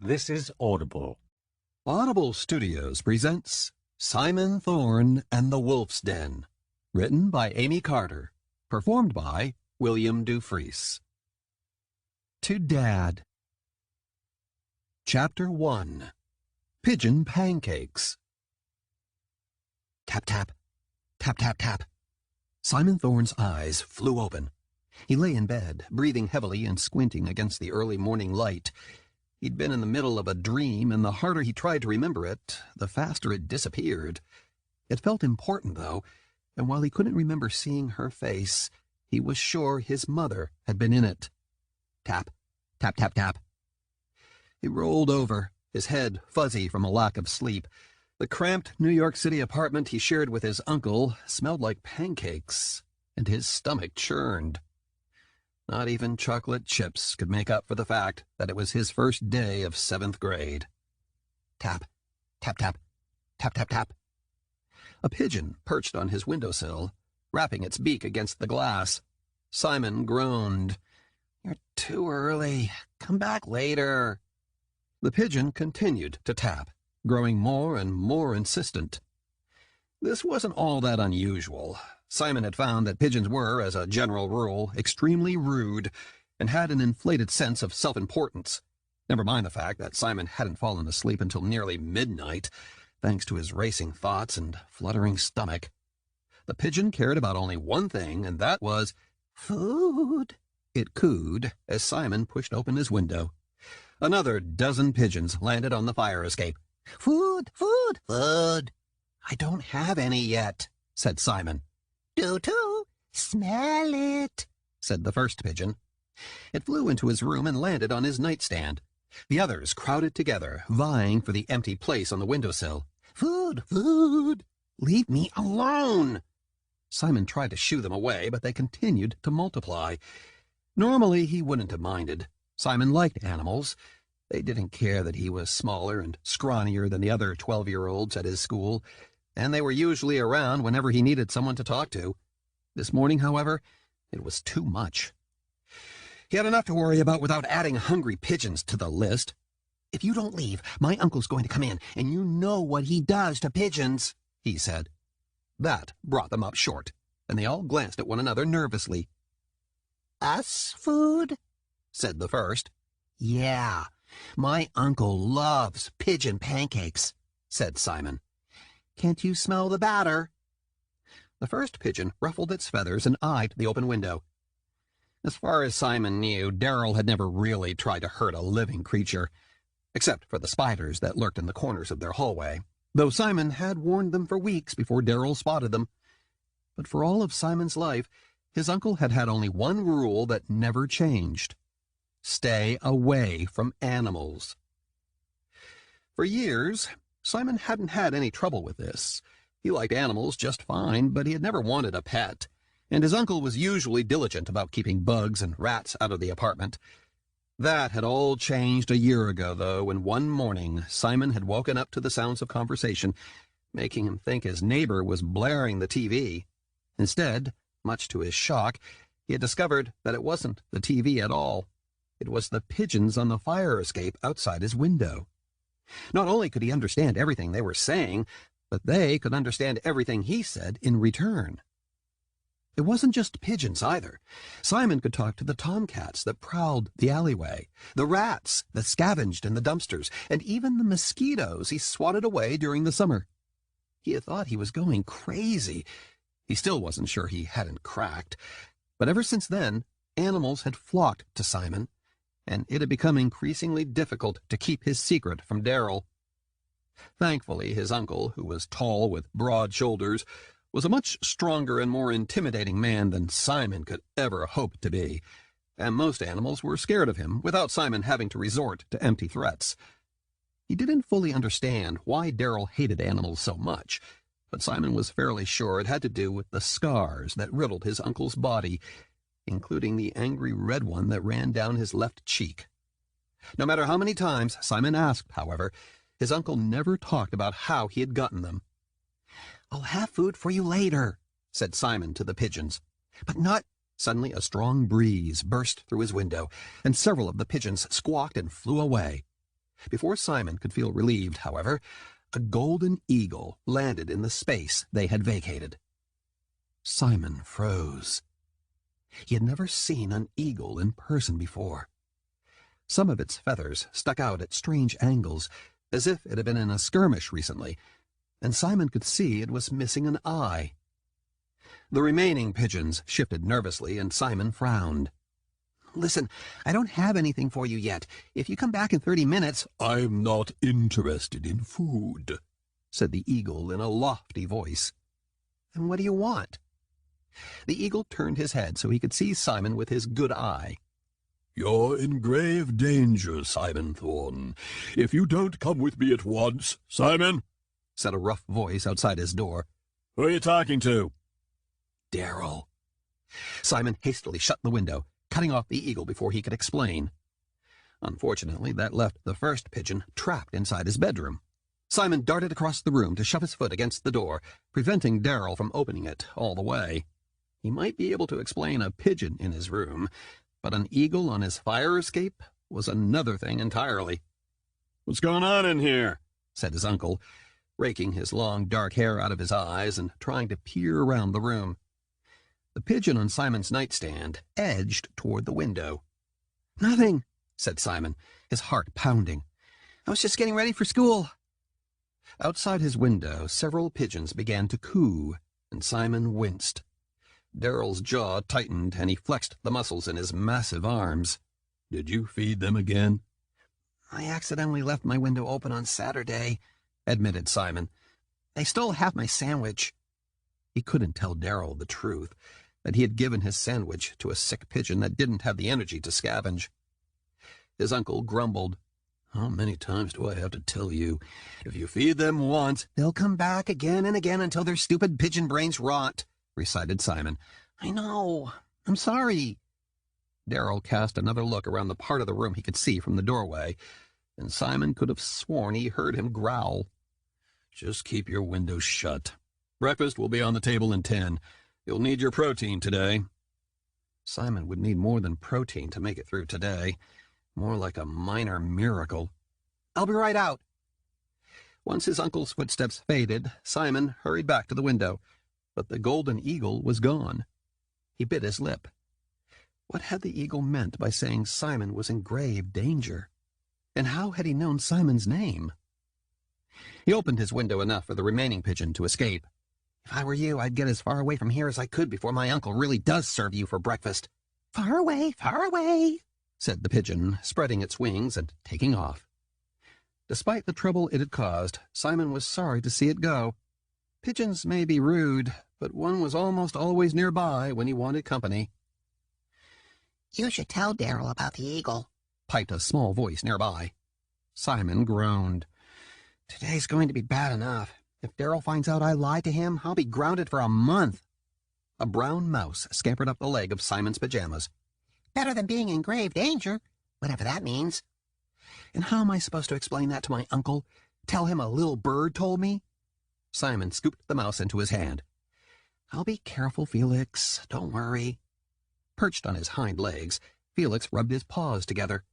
This is Audible. Audible Studios presents Simon Thorn and the Wolf's Den, written by Amy Carter, performed by William Dufresne. To Dad. Chapter 1. Pigeon Pancakes. Tap, tap, tap, tap, tap. Simon Thorn's eyes flew open. He lay in bed, breathing heavily and squinting against the early morning light. He'd been in the middle of a dream, and the harder he tried to remember it, the faster it disappeared. It felt important, though, and while he couldn't remember seeing her face, he was sure his mother had been in it. Tap, tap, tap, tap. He rolled over, his head fuzzy from a lack of sleep. The cramped New York City apartment he shared with his uncle smelled like pancakes, and his stomach churned. Not even chocolate chips could make up for the fact that it was his first day of 7th grade. Tap, tap, tap, tap, tap, tap. A pigeon perched on his windowsill, rapping its beak against the glass. Simon groaned. "You're too early. Come back later." The pigeon continued to tap, growing more and more insistent. This wasn't all that unusual. Simon had found that pigeons were, as a general rule, extremely rude and had an inflated sense of self-importance. Never mind the fact that Simon hadn't fallen asleep until nearly midnight, thanks to his racing thoughts and fluttering stomach. The pigeon cared about only one thing, and that was food. It cooed as Simon pushed open his window. Another dozen pigeons landed on the fire escape. "Food, food, food." "I don't have any yet," said Simon. "Do-do, smell it," said the first pigeon. It flew into his room and landed on his nightstand. The others crowded together, vying for the empty place on the windowsill. "Food, food, leave me alone." Simon tried to shoo them away, but they continued to multiply. Normally, he wouldn't have minded. Simon liked animals. They didn't care that he was smaller and scrawnier than the other 12-year-olds at his school, and they were usually around whenever he needed someone to talk to. This morning, however, it was too much. He had enough to worry about without adding hungry pigeons to the list. "If you don't leave, my uncle's going to come in, and you know what he does to pigeons," he said. That brought them up short, and they all glanced at one another nervously. "Us food?" said the first. "Yeah, my uncle loves pigeon pancakes," said Simon. "Can't you smell the batter?" The first pigeon ruffled its feathers and eyed the open window. As far as Simon knew, Darrell had never really tried to hurt a living creature, except for the spiders that lurked in the corners of their hallway, though Simon had warned them for weeks before Darrell spotted them. But for all of Simon's life, his uncle had had only one rule that never changed: stay away from animals. For years, Simon hadn't had any trouble with this. He liked animals just fine, but he had never wanted a pet, and his uncle was usually diligent about keeping bugs and rats out of the apartment. That had all changed a year ago, though, when one morning Simon had woken up to the sounds of conversation, making him think his neighbor was blaring the TV. Instead, much to his shock, he had discovered that it wasn't the TV at all. It was the pigeons on the fire escape outside his window. Not only could he understand everything they were saying, but they could understand everything he said in return. It wasn't just pigeons, either. Simon could talk to the tomcats that prowled the alleyway, the rats that scavenged in the dumpsters, and even the mosquitoes he swatted away during the summer. He had thought he was going crazy. He still wasn't sure he hadn't cracked. But ever since then, animals had flocked to Simon, and it had become increasingly difficult to keep his secret from Darrell. Thankfully, his uncle, who was tall with broad shoulders, was a much stronger and more intimidating man than Simon could ever hope to be, and most animals were scared of him without Simon having to resort to empty threats. He didn't fully understand why Darrell hated animals so much, but Simon was fairly sure it had to do with the scars that riddled his uncle's body, including the angry red one that ran down his left cheek. No matter how many times Simon asked, however, his uncle never talked about how he had gotten them. "I'll have food for you later," said Simon to the pigeons. "But not—" Suddenly a strong breeze burst through his window, and several of the pigeons squawked and flew away. Before Simon could feel relieved, however, a golden eagle landed in the space they had vacated. Simon froze. He had never seen an eagle in person before. Some of its feathers stuck out at strange angles, as if it had been in a skirmish recently, and Simon could see it was missing an eye. The remaining pigeons shifted nervously, and Simon frowned. "Listen, I don't have anything for you yet. If you come back in 30 minutes—" "I'm not interested in food," said the eagle in a lofty voice. "Then what do you want?" The eagle turned his head so he could see Simon with his good eye. "You're in grave danger, Simon Thorn. If you don't come with me at once—" "Simon," said a rough voice outside his door. "Who are you talking to?" "Daryl." Simon hastily shut the window, cutting off the eagle before he could explain. Unfortunately, that left the first pigeon trapped inside his bedroom. Simon darted across the room to shove his foot against the door, preventing Daryl from opening it all the way. He might be able to explain a pigeon in his room, but an eagle on his fire escape was another thing entirely. "What's going on in here?" said his uncle, raking his long dark hair out of his eyes and trying to peer around the room. The pigeon on Simon's nightstand edged toward the window. "Nothing," said Simon, his heart pounding. "I was just getting ready for school." Outside his window, several pigeons began to coo, and Simon winced. Daryl's jaw tightened, and he flexed the muscles in his massive arms. "Did you feed them again?" "I accidentally left my window open on Saturday," admitted Simon. "They stole half my sandwich." He couldn't tell Daryl the truth, that he had given his sandwich to a sick pigeon that didn't have the energy to scavenge. His uncle grumbled. "How many times do I have to tell you? If you feed them once—" "They'll come back again and again until their stupid pigeon brains rot," recited Simon. "I know. I'm sorry." Daryl cast another look around the part of the room he could see from the doorway, and Simon could have sworn he heard him growl. "Just keep your window shut. Breakfast will be on the table in 10. You'll need your protein today." Simon would need more than protein to make it through today. More like a minor miracle. "I'll be right out." Once his uncle's footsteps faded, Simon hurried back to the window, but the golden eagle was gone. He bit his lip. What had the eagle meant by saying Simon was in grave danger? And how had he known Simon's name? He opened his window enough for the remaining pigeon to escape. "If I were you, I'd get as far away from here as I could before my uncle really does serve you for breakfast." Far away," said the pigeon, spreading its wings and taking off. Despite the trouble it had caused, Simon was sorry to see it go. Pigeons may be rude, but one was almost always nearby when he wanted company. "You should tell Daryl about the eagle," piped a small voice nearby. Simon groaned. "Today's going to be bad enough. If Daryl finds out I lied to him, I'll be grounded for a month." A brown mouse scampered up the leg of Simon's pajamas. "Better than being in grave danger, whatever that means." "And how am I supposed to explain that to my uncle? Tell him a little bird told me?" Simon scooped the mouse into his hand. "I'll be careful, Felix. Don't worry." Perched on his hind legs, Felix rubbed his paws together.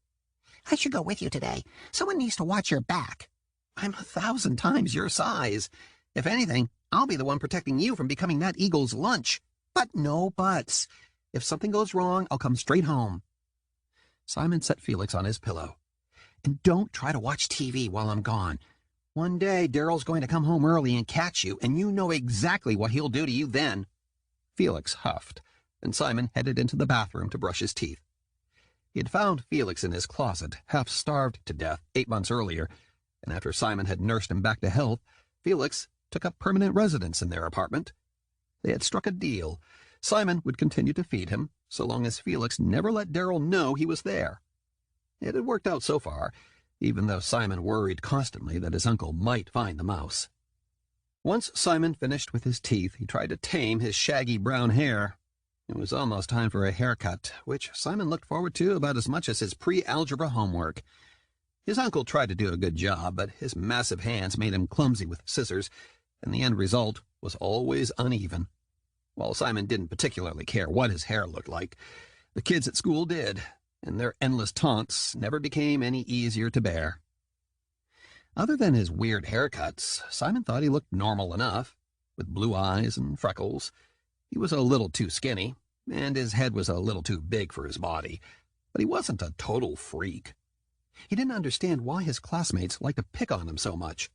"I should go with you today. Someone needs to watch your back." "I'm 1,000 times your size. If anything, I'll be the one protecting you from becoming that eagle's lunch. But no buts. If something goes wrong, I'll come straight home." Simon set Felix on his pillow. "And don't try to watch TV while I'm gone. One day, Daryl's going to come home early and catch you, and you know exactly what he'll do to you then." Felix huffed, and Simon headed into the bathroom to brush his teeth. He had found Felix in his closet, half starved to death 8 months earlier, and after Simon had nursed him back to health, Felix took up permanent residence in their apartment. They had struck a deal. Simon would continue to feed him, so long as Felix never let Daryl know he was there. It had worked out so far, even though Simon worried constantly that his uncle might find the mouse. Once Simon finished with his teeth, he tried to tame his shaggy brown hair. It was almost time for a haircut, which Simon looked forward to about as much as his pre-algebra homework. His uncle tried to do a good job, but his massive hands made him clumsy with scissors, and the end result was always uneven. While Simon didn't particularly care what his hair looked like, the kids at school did, and their endless taunts never became any easier to bear. Other than his weird haircuts, Simon thought he looked normal enough, with blue eyes and freckles. He was a little too skinny, and his head was a little too big for his body, but he wasn't a total freak. He didn't understand why his classmates liked to pick on him so much.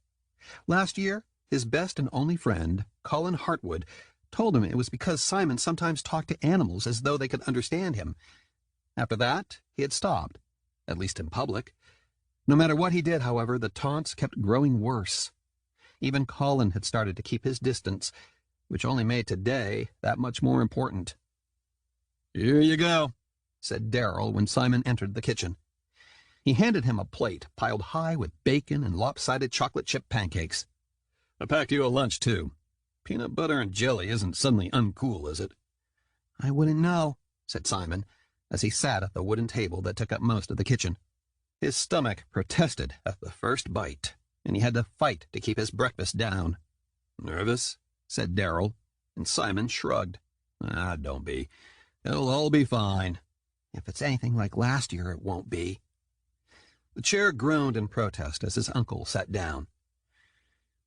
Last year, his best and only friend, Colin Hartwood, told him it was because Simon sometimes talked to animals as though they could understand him. After that, he had stopped, at least in public. No matter what he did, however, the taunts kept growing worse. Even Colin had started to keep his distance, which only made today that much more important. "Here you go," said Darrell when Simon entered the kitchen. He handed him a plate piled high with bacon and lopsided chocolate chip pancakes. "I packed you a lunch, too. Peanut butter and jelly isn't suddenly uncool, is it?" "I wouldn't know," said Simon, as he sat at the wooden table that took up most of the kitchen. His stomach protested at the first bite, and he had to fight to keep his breakfast down. "Nervous?" said Darrell, and Simon shrugged. Don't be. It'll all be fine." "If it's anything like last year, it won't be." The chair groaned in protest as his uncle sat down.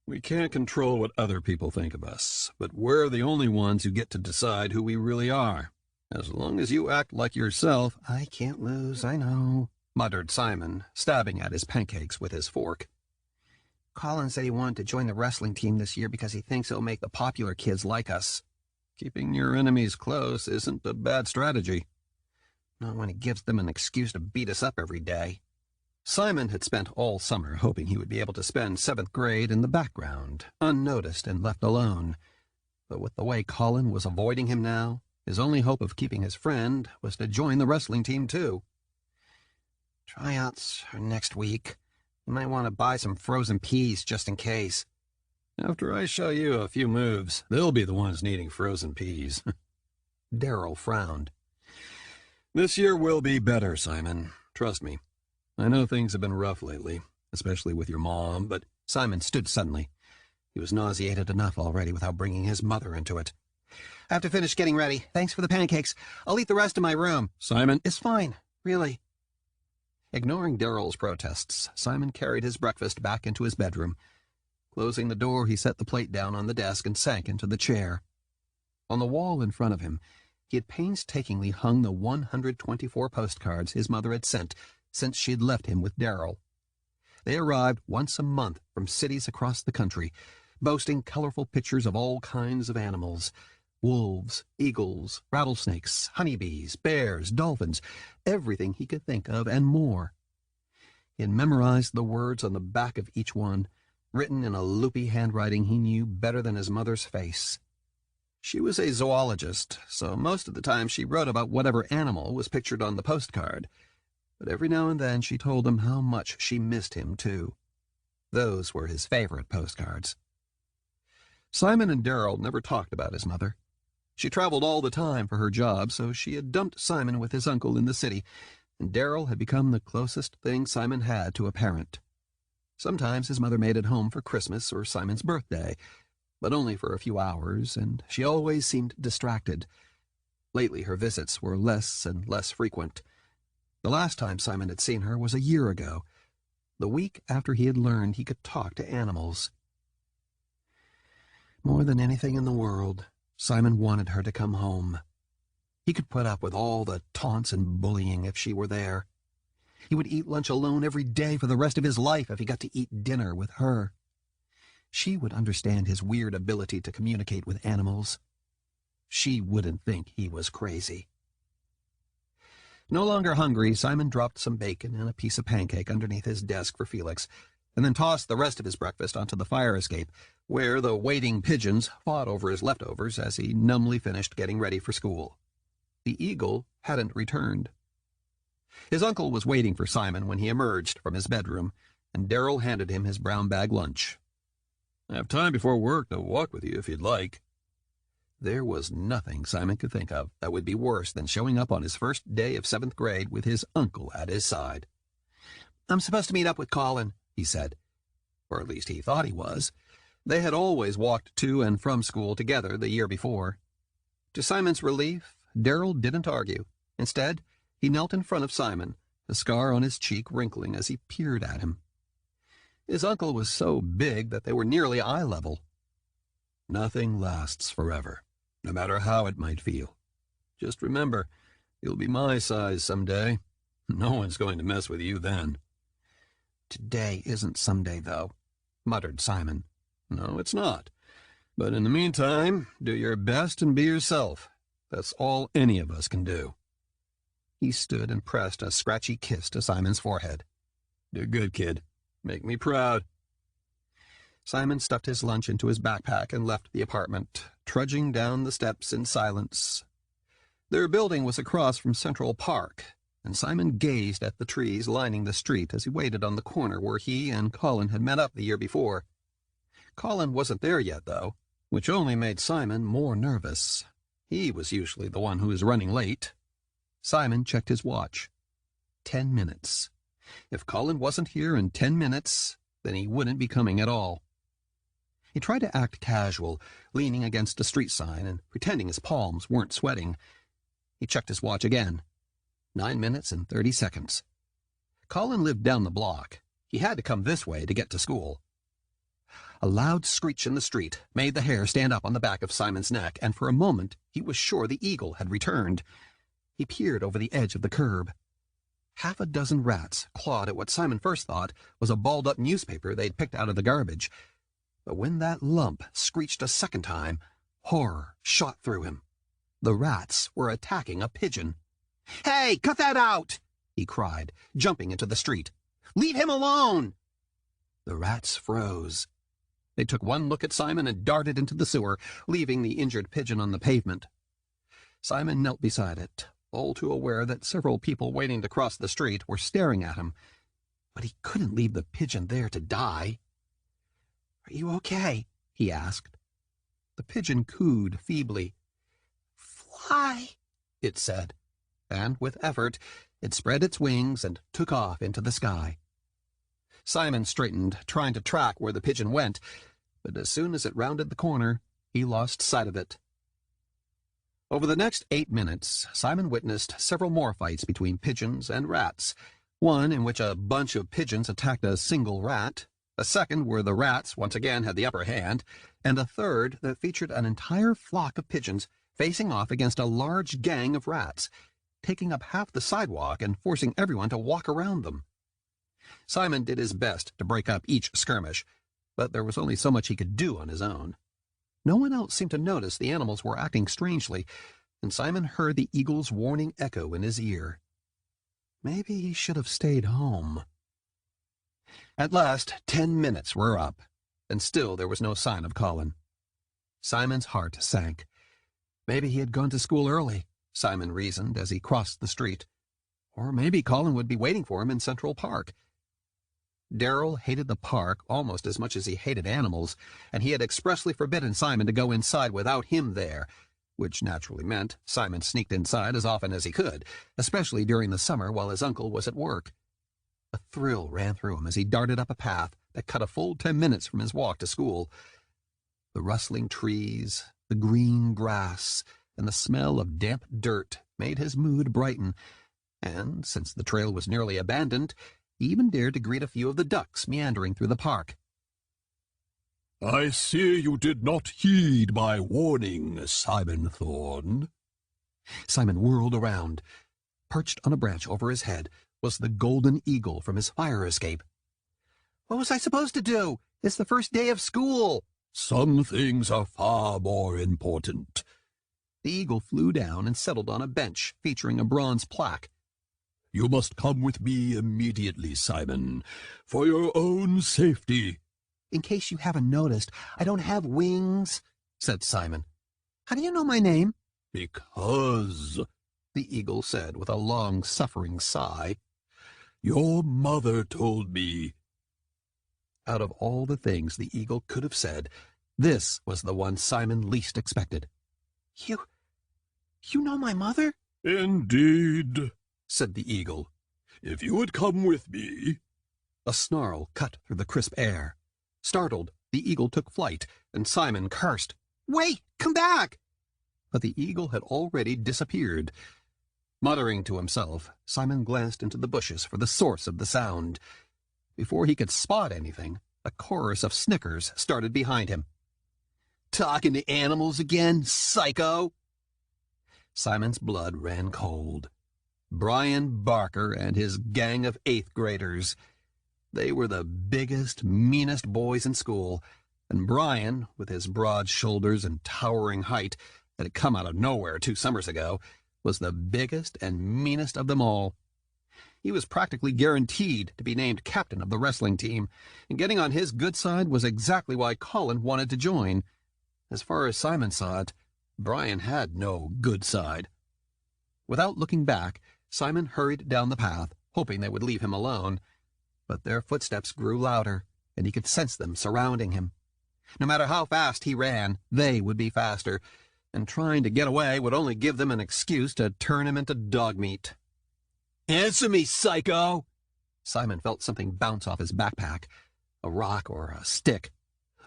"We can't control what other people think of us, but we're the only ones who get to decide who we really are. As long as you act like yourself—" "I can't lose, I know," muttered Simon, stabbing at his pancakes with his fork. "Colin said he wanted to join the wrestling team this year because he thinks it'll make the popular kids like us." "Keeping your enemies close isn't a bad strategy." "Not when it gives them an excuse to beat us up every day." Simon had spent all summer hoping he would be able to spend 7th grade in the background, unnoticed and left alone. But with the way Colin was avoiding him now, his only hope of keeping his friend was to join the wrestling team, too. "Tryouts are next week. You might want to buy some frozen peas just in case." "After I show you a few moves, they'll be the ones needing frozen peas." Darrell frowned. "This year will be better, Simon. Trust me. I know things have been rough lately, especially with your mom, but—" Simon stood suddenly. He was nauseated enough already without bringing his mother into it. "I have to finish getting ready. Thanks for the pancakes. I'll eat the rest in my room." "Simon—" "It's fine, really." Ignoring Darrell's protests, Simon carried his breakfast back into his bedroom. Closing the door, he set the plate down on the desk and sank into the chair. On the wall in front of him, he had painstakingly hung the 124 postcards his mother had sent since she had left him with Darrell. They arrived once a month from cities across the country, boasting colorful pictures of all kinds of animals: wolves, eagles, rattlesnakes, honeybees, bears, dolphins, everything he could think of and more. He had memorized the words on the back of each one, written in a loopy handwriting he knew better than his mother's face. She was a zoologist, so most of the time she wrote about whatever animal was pictured on the postcard. But every now and then she told him how much she missed him, too. Those were his favorite postcards. Simon and Darrell never talked about his mother. She traveled all the time for her job, so she had dumped Simon with his uncle in the city, and Darrell had become the closest thing Simon had to a parent. Sometimes his mother made it home for Christmas or Simon's birthday, but only for a few hours, and she always seemed distracted. Lately her visits were less and less frequent. The last time Simon had seen her was a year ago, the week after he had learned he could talk to animals. More than anything in the world, Simon wanted her to come home. He could put up with all the taunts and bullying if she were there. He would eat lunch alone every day for the rest of his life if he got to eat dinner with her. She would understand his weird ability to communicate with animals. She wouldn't think he was crazy. No longer hungry, Simon dropped some bacon and a piece of pancake underneath his desk for Felix, and then tossed the rest of his breakfast onto the fire escape, where the waiting pigeons fought over his leftovers as he numbly finished getting ready for school. The eagle hadn't returned. His uncle was waiting for Simon when he emerged from his bedroom, and Darrell handed him his brown bag lunch. "I have time before work to walk with you if you'd like." There was nothing Simon could think of that would be worse than showing up on his first day of 7th grade with his uncle at his side. "I'm supposed to meet up with Colin," he said. Or at least he thought he was. They had always walked to and from school together the year before. To Simon's relief, Darrell didn't argue. Instead, he knelt in front of Simon, the scar on his cheek wrinkling as he peered at him. His uncle was so big that they were nearly eye level. Nothing lasts forever, no matter how it might feel. Just remember, you'll be my size someday. No one's going to mess with you then. Today isn't someday, though, muttered Simon. No, it's not. But in the meantime, do your best and be yourself. That's all any of us can do. He stood and pressed a scratchy kiss to Simon's forehead. Do good, kid. Make me proud. Simon stuffed his lunch into his backpack and left the apartment, trudging down the steps in silence. Their building was across from Central Park, and Simon gazed at the trees lining the street as he waited on the corner where he and Colin had met up the year before. Colin wasn't there yet, though, which only made Simon more nervous. He was usually the one who was running late. Simon checked his watch. 10 minutes. If Colin wasn't here in 10 minutes, then he wouldn't be coming at all. He tried to act casual, leaning against a street sign and pretending his palms weren't sweating. He checked his watch again. 9 minutes and 30 seconds. Colin lived down the block. He had to come this way to get to school. A loud screech in the street made the hair stand up on the back of Simon's neck, and for a moment he was sure the eagle had returned. He peered over the edge of the curb. Half a dozen rats clawed at what Simon first thought was a balled-up newspaper they'd picked out of the garbage. But when that lump screeched a second time, horror shot through him. The rats were attacking a pigeon. "Hey, cut that out!" he cried, jumping into the street. "Leave him alone!" The rats froze. They took one look at Simon and darted into the sewer, leaving the injured pigeon on the pavement. Simon knelt beside it, all too aware that several people waiting to cross the street were staring at him. But he couldn't leave the pigeon there to die. "Are you okay?" he asked. The pigeon cooed feebly. "Fly," it said, and with effort it spread its wings and took off into the sky. Simon straightened, trying to track where the pigeon went, but as soon as it rounded the corner, he lost sight of it. Over the next 8 minutes, Simon witnessed several more fights between pigeons and rats, one in which a bunch of pigeons attacked a single rat, a second where the rats once again had the upper hand, and a third that featured an entire flock of pigeons facing off against a large gang of rats, taking up half the sidewalk and forcing everyone to walk around them. Simon did his best to break up each skirmish, but there was only so much he could do on his own. No one else seemed to notice the animals were acting strangely, and Simon heard the eagle's warning echo in his ear. Maybe he should have stayed home. At last, 10 minutes were up, and still there was no sign of Colin. Simon's heart sank. Maybe he had gone to school early, Simon reasoned as he crossed the street. Or maybe Colin would be waiting for him in Central Park. Darrell hated the park almost as much as he hated animals, and he had expressly forbidden Simon to go inside without him there, which naturally meant Simon sneaked inside as often as he could, especially during the summer while his uncle was at work. A thrill ran through him as he darted up a path that cut a full 10 minutes from his walk to school. The rustling trees, the green grass, and the smell of damp dirt made his mood brighten, and, since the trail was nearly abandoned, he even dared to greet a few of the ducks meandering through the park. "I see you did not heed my warning, Simon Thorn." Simon whirled around. Perched on a branch over his head was the golden eagle from his fire escape. "What was I supposed to do? It's the first day of school." "Some things are far more important." The eagle flew down and settled on a bench featuring a bronze plaque. "You must come with me immediately, Simon, for your own safety." "In case you haven't noticed, I don't have wings," said Simon. "How do you know my name?" "Because," the eagle said with a long-suffering sigh, "your mother told me." Out of all the things the eagle could have said, this was the one Simon least expected. You know my mother?" "Indeed," said the eagle. "If you would come with me." A snarl cut through the crisp air. Startled, the eagle took flight, and Simon cursed. "Wait! Come back!" But the eagle had already disappeared. Muttering to himself, Simon glanced into the bushes for the source of the sound. Before he could spot anything, a chorus of snickers started behind him. "Talking to animals again, psycho?" Simon's blood ran cold. Brian Barker and his gang of 8th graders. They were the biggest, meanest boys in school, and Brian, with his broad shoulders and towering height that had come out of nowhere 2 summers ago, was the biggest and meanest of them all. He was practically guaranteed to be named captain of the wrestling team, and getting on his good side was exactly why Colin wanted to join. As far as Simon saw it, Brian had no good side. Without looking back, Simon hurried down the path, hoping they would leave him alone. But their footsteps grew louder, and he could sense them surrounding him. No matter how fast he ran, they would be faster, and trying to get away would only give them an excuse to turn him into dog meat. "Answer me, psycho!" Simon felt something bounce off his backpack, a rock or a stick.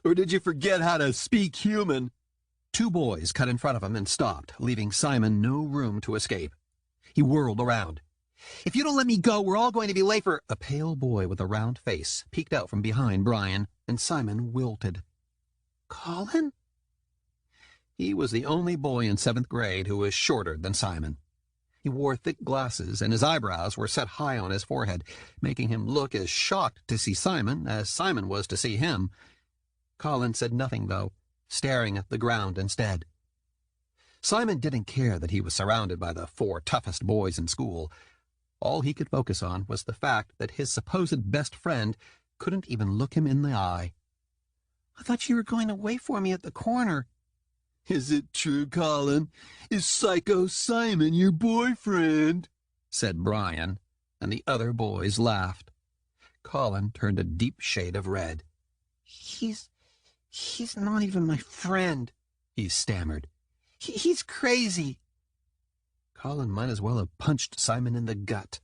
"Or did you forget how to speak human?" 2 boys cut in front of him and stopped, leaving Simon no room to escape. He whirled around. "If you don't let me go, we're all going to be late for—" A pale boy with a round face peeked out from behind Brian, and Simon wilted. "Colin?" He was the only boy in 7th grade who was shorter than Simon. He wore thick glasses, and his eyebrows were set high on his forehead, making him look as shocked to see Simon as Simon was to see him. Colin said nothing, though, staring at the ground instead. Simon didn't care that he was surrounded by the 4 toughest boys in school. All he could focus on was the fact that his supposed best friend couldn't even look him in the eye. "I thought you were going to wait for me at the corner." "Is it true, Colin? Is Psycho Simon your boyfriend?" said Brian, and the other boys laughed. Colin turned a deep shade of red. He's not even my friend," he stammered. He's crazy." Colin might as well have punched Simon in the gut.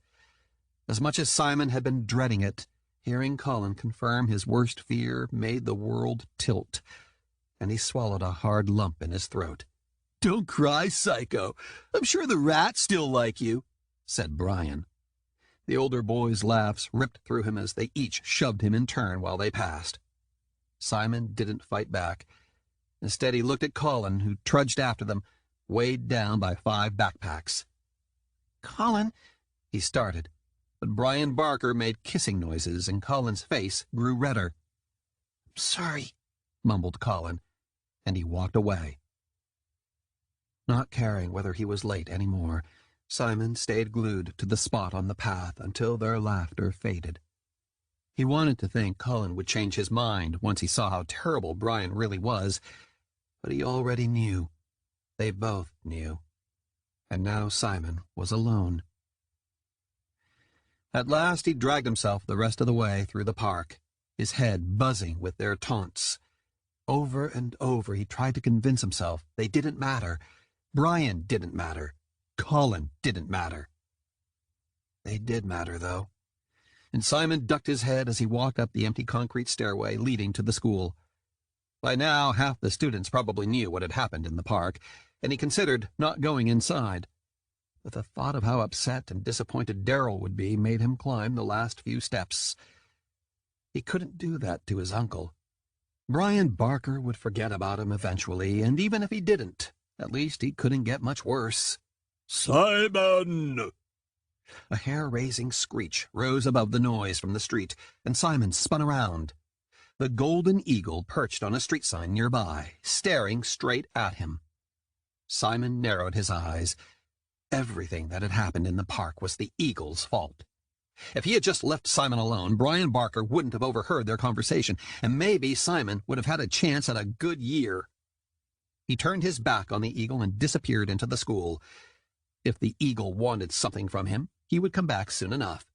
As much as Simon had been dreading it, hearing Colin confirm his worst fear made the world tilt, and he swallowed a hard lump in his throat. "Don't cry, Psycho. I'm sure the rats still like you," said Brian. The older boys' laughs ripped through him as they each shoved him in turn while they passed. Simon didn't fight back. Instead, he looked at Colin, who trudged after them, weighed down by 5 backpacks. "Colin," he started, but Brian Barker made kissing noises, and Colin's face grew redder. "Sorry," mumbled Colin, and he walked away. Not caring whether he was late any more, Simon stayed glued to the spot on the path until their laughter faded. He wanted to think Colin would change his mind once he saw how terrible Brian really was, but he already knew. They both knew. And now Simon was alone. At last he dragged himself the rest of the way through the park, his head buzzing with their taunts. Over and over he tried to convince himself they didn't matter. Brian didn't matter. Colin didn't matter. They did matter, though. And Simon ducked his head as he walked up the empty concrete stairway leading to the school. By now, half the students probably knew what had happened in the park, and he considered not going inside. But the thought of how upset and disappointed Darryl would be made him climb the last few steps. He couldn't do that to his uncle. Brian Barker would forget about him eventually, and even if he didn't, at least he couldn't get much worse. "Simon!" A hair-raising screech rose above the noise from the street, and Simon spun around. The Golden Eagle perched on a street sign nearby, staring straight at him. Simon narrowed his eyes. Everything that had happened in the park was the Eagle's fault. If he had just left Simon alone, Brian Barker wouldn't have overheard their conversation, and maybe Simon would have had a chance at a good year. He turned his back on the Eagle and disappeared into the school. If the Eagle wanted something from him, he would come back soon enough.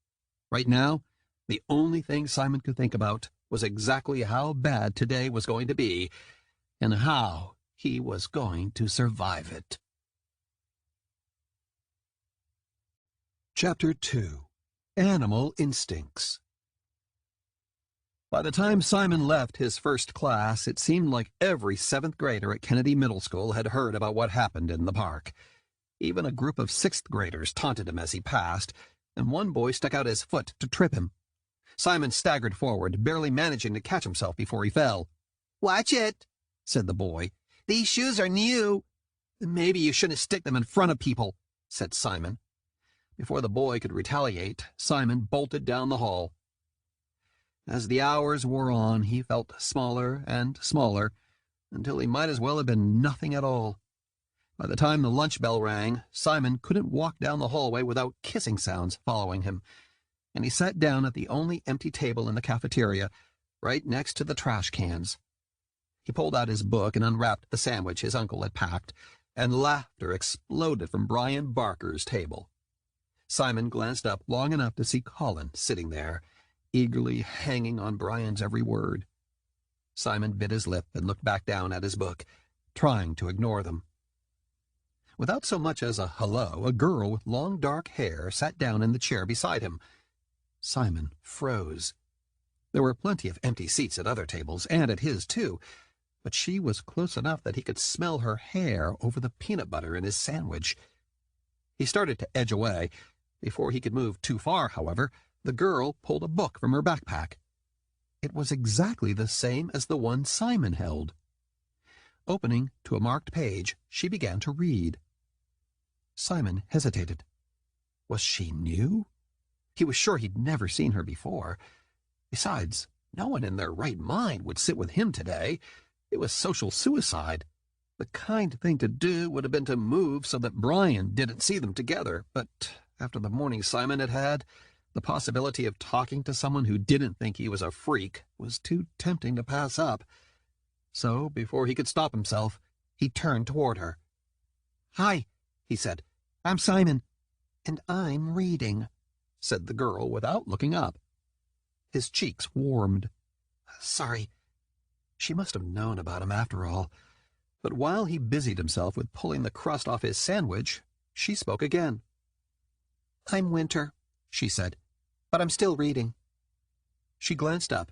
Right now, the only thing Simon could think about was exactly how bad today was going to be, and how he was going to survive it. Chapter 2. Animal Instincts. By the time Simon left his first class, it seemed like every 7th grader at Kennedy Middle School had heard about what happened in the park. Even a group of 6th graders taunted him as he passed, and one boy stuck out his foot to trip him. Simon staggered forward, barely managing to catch himself before he fell. "Watch it," said the boy. "These shoes are new." "Maybe you shouldn't stick them in front of people," said Simon. Before the boy could retaliate, Simon bolted down the hall. As the hours wore on, he felt smaller and smaller, until he might as well have been nothing at all. By the time the lunch bell rang, Simon couldn't walk down the hallway without kissing sounds following him, and he sat down at the only empty table in the cafeteria, right next to the trash cans. He pulled out his book and unwrapped the sandwich his uncle had packed, and laughter exploded from Brian Barker's table. Simon glanced up long enough to see Colin sitting there, eagerly hanging on Brian's every word. Simon bit his lip and looked back down at his book, trying to ignore them. Without so much as a hello, a girl with long dark hair sat down in the chair beside him. Simon froze. There were plenty of empty seats at other tables, and at his too, but she was close enough that he could smell her hair over the peanut butter in his sandwich. He started to edge away. Before he could move too far, however, the girl pulled a book from her backpack. It was exactly the same as the one Simon held. Opening to a marked page, she began to read. Simon hesitated. Was she new? He was sure he'd never seen her before. Besides, no one in their right mind would sit with him today. It was social suicide. The kind thing to do would have been to move so that Brian didn't see them together, but after the morning Simon had had, the possibility of talking to someone who didn't think he was a freak was too tempting to pass up. So, before he could stop himself, he turned toward her. "Hi," he said. "I'm Simon." "And I'm reading," said the girl without looking up. His cheeks warmed. "Sorry." She must have known about him after all. But while he busied himself with pulling the crust off his sandwich, she spoke again. "I'm Winter," she said, "but I'm still reading." She glanced up,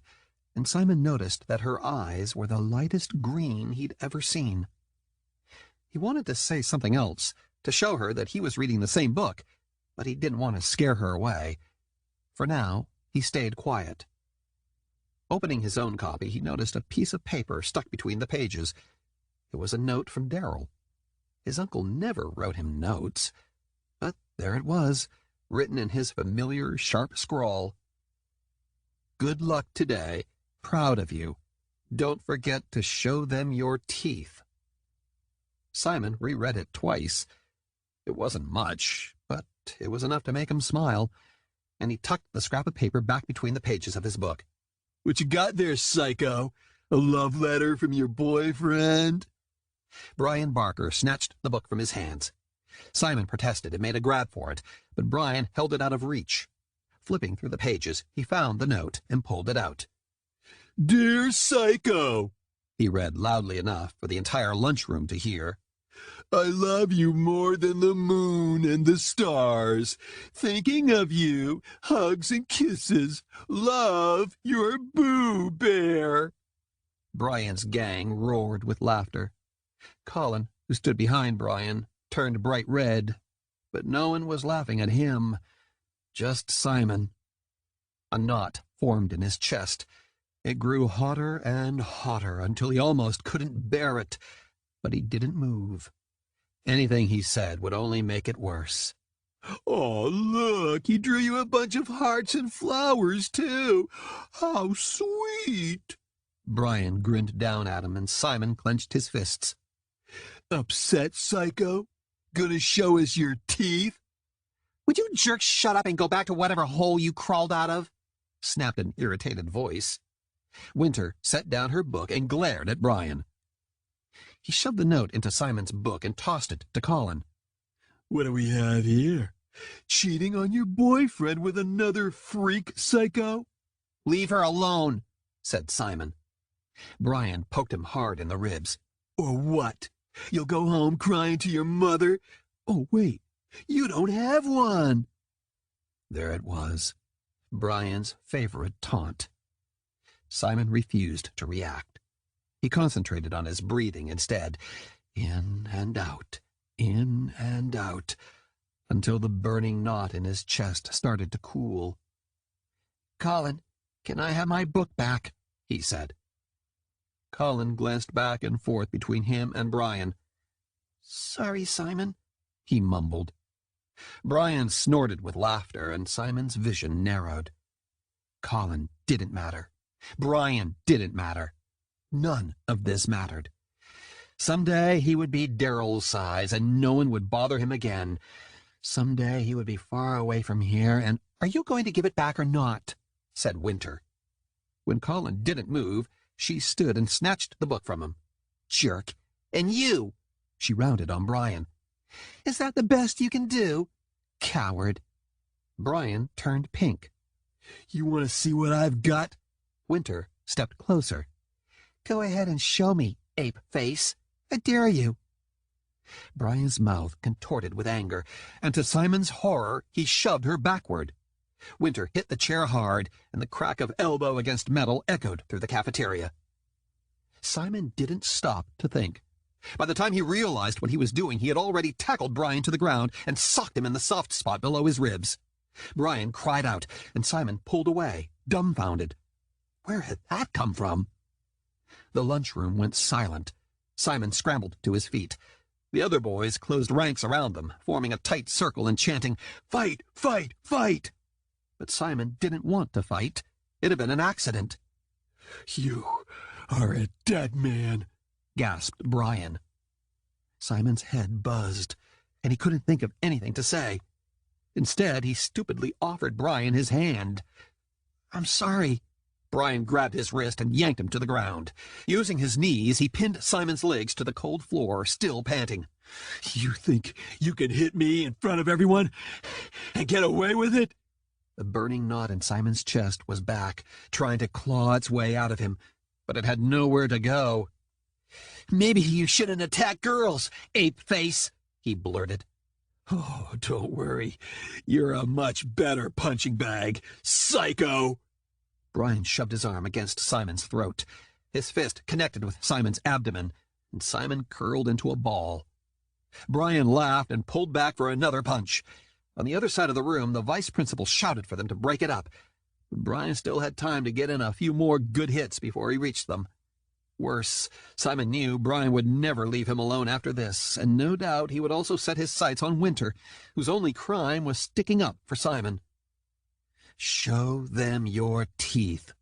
and Simon noticed that her eyes were the lightest green he'd ever seen. He wanted to say something else, to show her that he was reading the same book, but he didn't want to scare her away. For now, he stayed quiet. Opening his own copy, he noticed a piece of paper stuck between the pages. It was a note from Darryl. His uncle never wrote him notes, but there it was, written in his familiar sharp scrawl. "Good luck today. Proud of you. Don't forget to show them your teeth." Simon reread it twice. It wasn't much, but it was enough to make him smile, and he tucked the scrap of paper back between the pages of his book. "What you got there, psycho? A love letter from your boyfriend?" Brian Barker snatched the book from his hands. Simon protested and made a grab for it, but Brian held it out of reach. Flipping through the pages, he found the note and pulled it out. "Dear Psycho," he read loudly enough for the entire lunchroom to hear. "I love you more than the moon and the stars. Thinking of you, hugs and kisses. Love, your Boo Bear." Brian's gang roared with laughter. Colin, who stood behind Brian, turned bright red, but no one was laughing at him, just Simon. A knot formed in his chest. It grew hotter and hotter until he almost couldn't bear it, but he didn't move. Anything he said would only make it worse. "Oh, look, he drew you a bunch of hearts and flowers, too. How sweet." Brian grinned down at him, and Simon clenched his fists. "Upset, Psycho? Gonna show us your teeth?" "Would you jerks shut up and go back to whatever hole you crawled out of?" snapped an irritated voice. Winter set down her book and glared at Brian. He shoved the note into Simon's book and tossed it to Colin. "What do we have here? Cheating on your boyfriend with another freak, Psycho?" "Leave her alone," said Simon. Brian poked him hard in the ribs. "Or what? You'll go home crying to your mother? Oh, wait, you don't have one." There it was, Brian's favorite taunt. Simon refused to react. He concentrated on his breathing instead, in and out, until the burning knot in his chest started to cool. "Colin, "Can I have my book back?" he said. Colin glanced back and forth between him and Brian. "Sorry, Simon," he mumbled. Brian snorted with laughter, and Simon's vision narrowed. Colin didn't matter. Brian didn't matter. None of this mattered. Someday he would be Daryl's size, and no one would bother him again. Someday he would be far away from here, and— "Are you going to give it back or not?" said Winter. When Colin didn't move, she stood and snatched the book from him. "Jerk! And you!" She rounded on Brian. "Is that the best you can do? Coward!" Brian turned pink. "You want to see what I've got?" Winter stepped closer. "Go ahead and show me, ape face. I dare you." Brian's mouth contorted with anger, and to Simon's horror he shoved her backward. Winter hit the chair hard, and the crack of elbow against metal echoed through the cafeteria. Simon didn't stop to think. By the time he realized what he was doing, he had already tackled Brian to the ground and socked him in the soft spot below his ribs. Brian cried out, and Simon pulled away, dumbfounded. Where had that come from? The lunchroom went silent. Simon scrambled to his feet. The other boys closed ranks around them, forming a tight circle and chanting, "Fight! Fight! Fight!" But Simon didn't want to fight. It had been an accident. "You are a dead man," gasped Brian. Simon's head buzzed, and he couldn't think of anything to say. Instead, he stupidly offered Brian his hand. "I'm sorry." Brian grabbed his wrist and yanked him to the ground. Using his knees, he pinned Simon's legs to the cold floor, still panting. "You think you can hit me in front of everyone and get away with it?" The burning knot in Simon's chest was back, trying to claw its way out of him, but it had nowhere to go. "Maybe you shouldn't attack girls, ape face," he blurted. "Oh, don't worry. You're a much better punching bag, psycho!" Brian shoved his arm against Simon's throat. His fist connected with Simon's abdomen, and Simon curled into a ball. Brian laughed and pulled back for another punch. On the other side of the room, the vice principal shouted for them to break it up. But Brian still had time to get in a few more good hits before he reached them. Worse, Simon knew Brian would never leave him alone after this, and no doubt he would also set his sights on Winter, whose only crime was sticking up for Simon. Show them your teeth.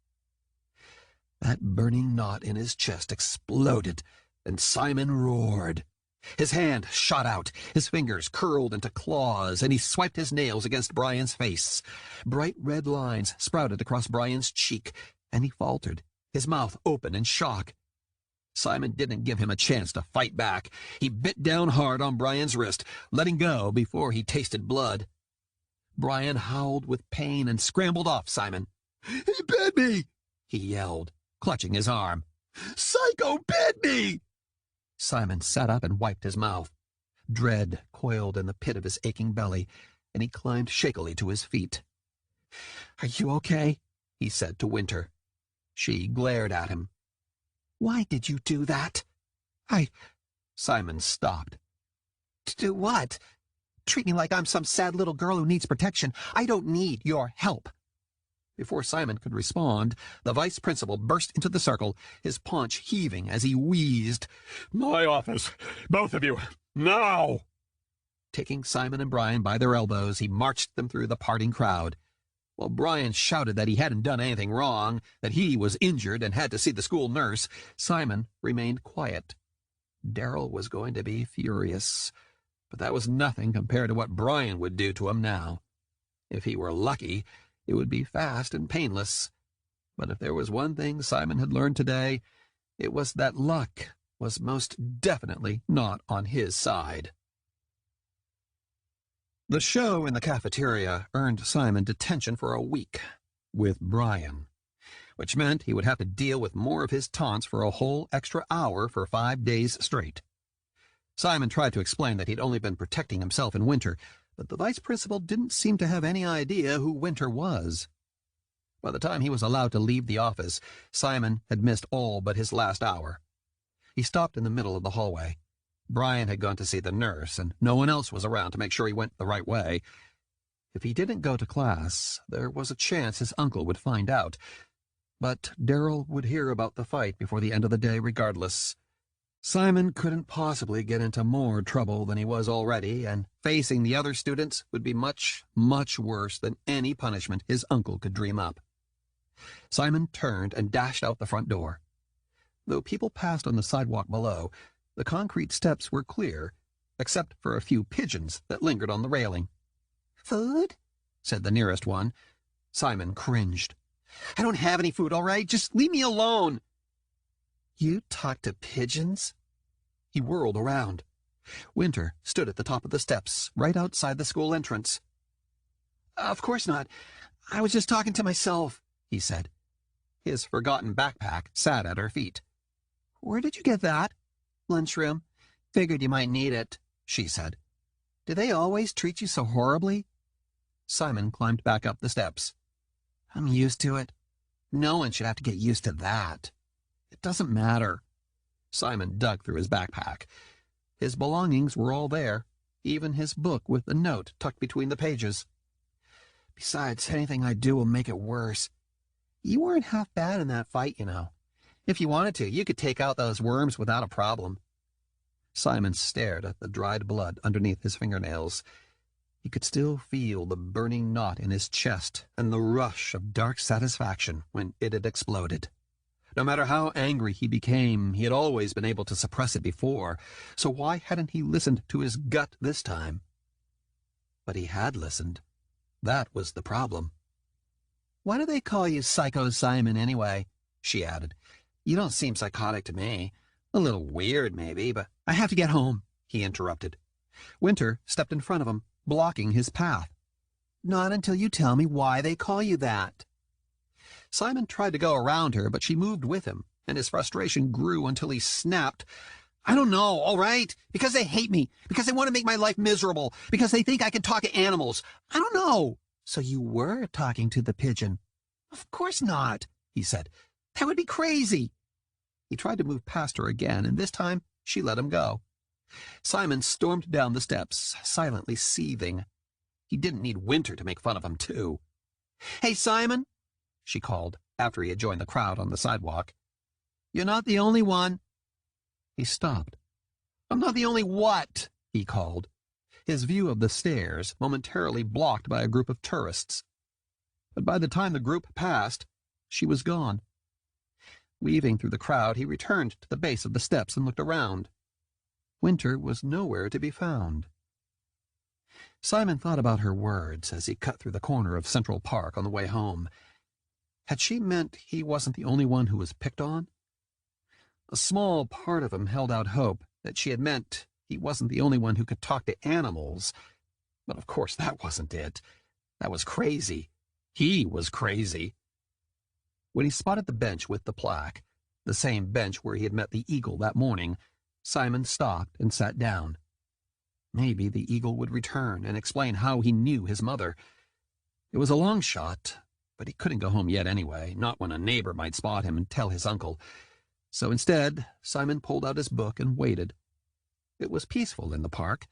That burning knot in his chest exploded, and Simon roared. His hand shot out, his fingers curled into claws, and he swiped his nails against Brian's face. Bright red lines sprouted across Brian's cheek, and he faltered, his mouth open in shock. Simon didn't give him a chance to fight back. He bit down hard on Brian's wrist, letting go before he tasted blood. Brian howled with pain and scrambled off Simon. "He bit me!" he yelled, clutching his arm. "Psycho bit me!" Simon sat up and wiped his mouth. Dread coiled in the pit of his aching belly, and he climbed shakily to his feet. "Are you okay?" he said to Winter. She glared at him. "Why did you do that?" Simon stopped. "To do what? Treat me like I'm some sad little girl who needs protection. I don't need your help." Before Simon could respond, the vice principal burst into the circle, his paunch heaving as he wheezed. "My office, both of you, now!" Taking Simon and Brian by their elbows, he marched them through the parting crowd. While Brian shouted that he hadn't done anything wrong, that he was injured and had to see the school nurse, Simon remained quiet. Daryl was going to be furious, but that was nothing compared to what Brian would do to him now. If he were lucky, it would be fast and painless. But if there was one thing Simon had learned today, it was that luck was most definitely not on his side. The show in the cafeteria earned Simon detention for a week with Brian, which meant he would have to deal with more of his taunts for a whole extra hour for 5 days straight. Simon tried to explain that he'd only been protecting himself and Winter, but the vice principal didn't seem to have any idea who Winter was. By the time he was allowed to leave the office, Simon had missed all but his last hour. He stopped in the middle of the hallway. Brian had gone to see the nurse, and no one else was around to make sure he went the right way. If he didn't go to class, there was a chance his uncle would find out, But Darryl would hear about the fight before the end of the day regardless. Simon couldn't possibly get into more trouble than he was already, and facing the other students would be much, much worse than any punishment his uncle could dream up. Simon turned and dashed out the front door. Though people passed on the sidewalk below, the concrete steps were clear, except for a few pigeons that lingered on the railing. Food? Said the nearest one. Simon cringed. I don't have any food, all right? Just leave me alone. You talk to pigeons? He whirled around. Winter stood at the top of the steps, right outside the school entrance. Of course not. I was just talking to myself, he said. His forgotten backpack sat at her feet. Where did you get that? Lunchroom. Figured you might need it, she said. Do they always treat you so horribly? Simon climbed back up the steps. I'm used to it. No one should have to get used to that. It doesn't matter. Simon dug through his backpack. His belongings were all there, even his book with the note tucked between the pages. Besides, anything I do will make it worse. You weren't half bad in that fight, you know. If you wanted to, you could take out those worms without a problem. Simon stared at the dried blood underneath his fingernails. He could still feel the burning knot in his chest and the rush of dark satisfaction when it had exploded. No matter how angry he became, he had always been able to suppress it before, so why hadn't he listened to his gut this time? But he had listened. That was the problem. Why do they call you Psycho Simon anyway? She added. You don't seem psychotic to me. A little weird, maybe, but I have to get home, he interrupted. Winter stepped in front of him, blocking his path. Not until you tell me why they call you that. Simon tried to go around her, but she moved with him, and his frustration grew until he snapped. I don't know, all right? Because they hate me, because they want to make my life miserable, because they think I can talk to animals. I don't know. So you were talking to the pigeon? Of course not, he said. That would be crazy. He tried to move past her again, and this time she let him go. Simon stormed down the steps, silently seething. He didn't need Winter to make fun of him, too. Hey, Simon, she called after he had joined the crowd on the sidewalk. You're not the only one. He stopped. I'm not the only what? He called, his view of the stairs momentarily blocked by a group of tourists. But by the time the group passed, she was gone. Weaving through the crowd, he returned to the base of the steps and looked around. Winter was nowhere to be found. Simon thought about her words as he cut through the corner of Central Park on the way home. Had she meant he wasn't the only one who was picked on? A small part of him held out hope that she had meant he wasn't the only one who could talk to animals. But of course that wasn't it. That was crazy. He was crazy. When he spotted the bench with the plaque, the same bench where he had met the eagle that morning, Simon stopped and sat down. Maybe the eagle would return and explain how he knew his mother. It was a long shot, but he couldn't go home yet anyway, not when a neighbor might spot him and tell his uncle. So instead, Simon pulled out his book and waited. It was peaceful in the park,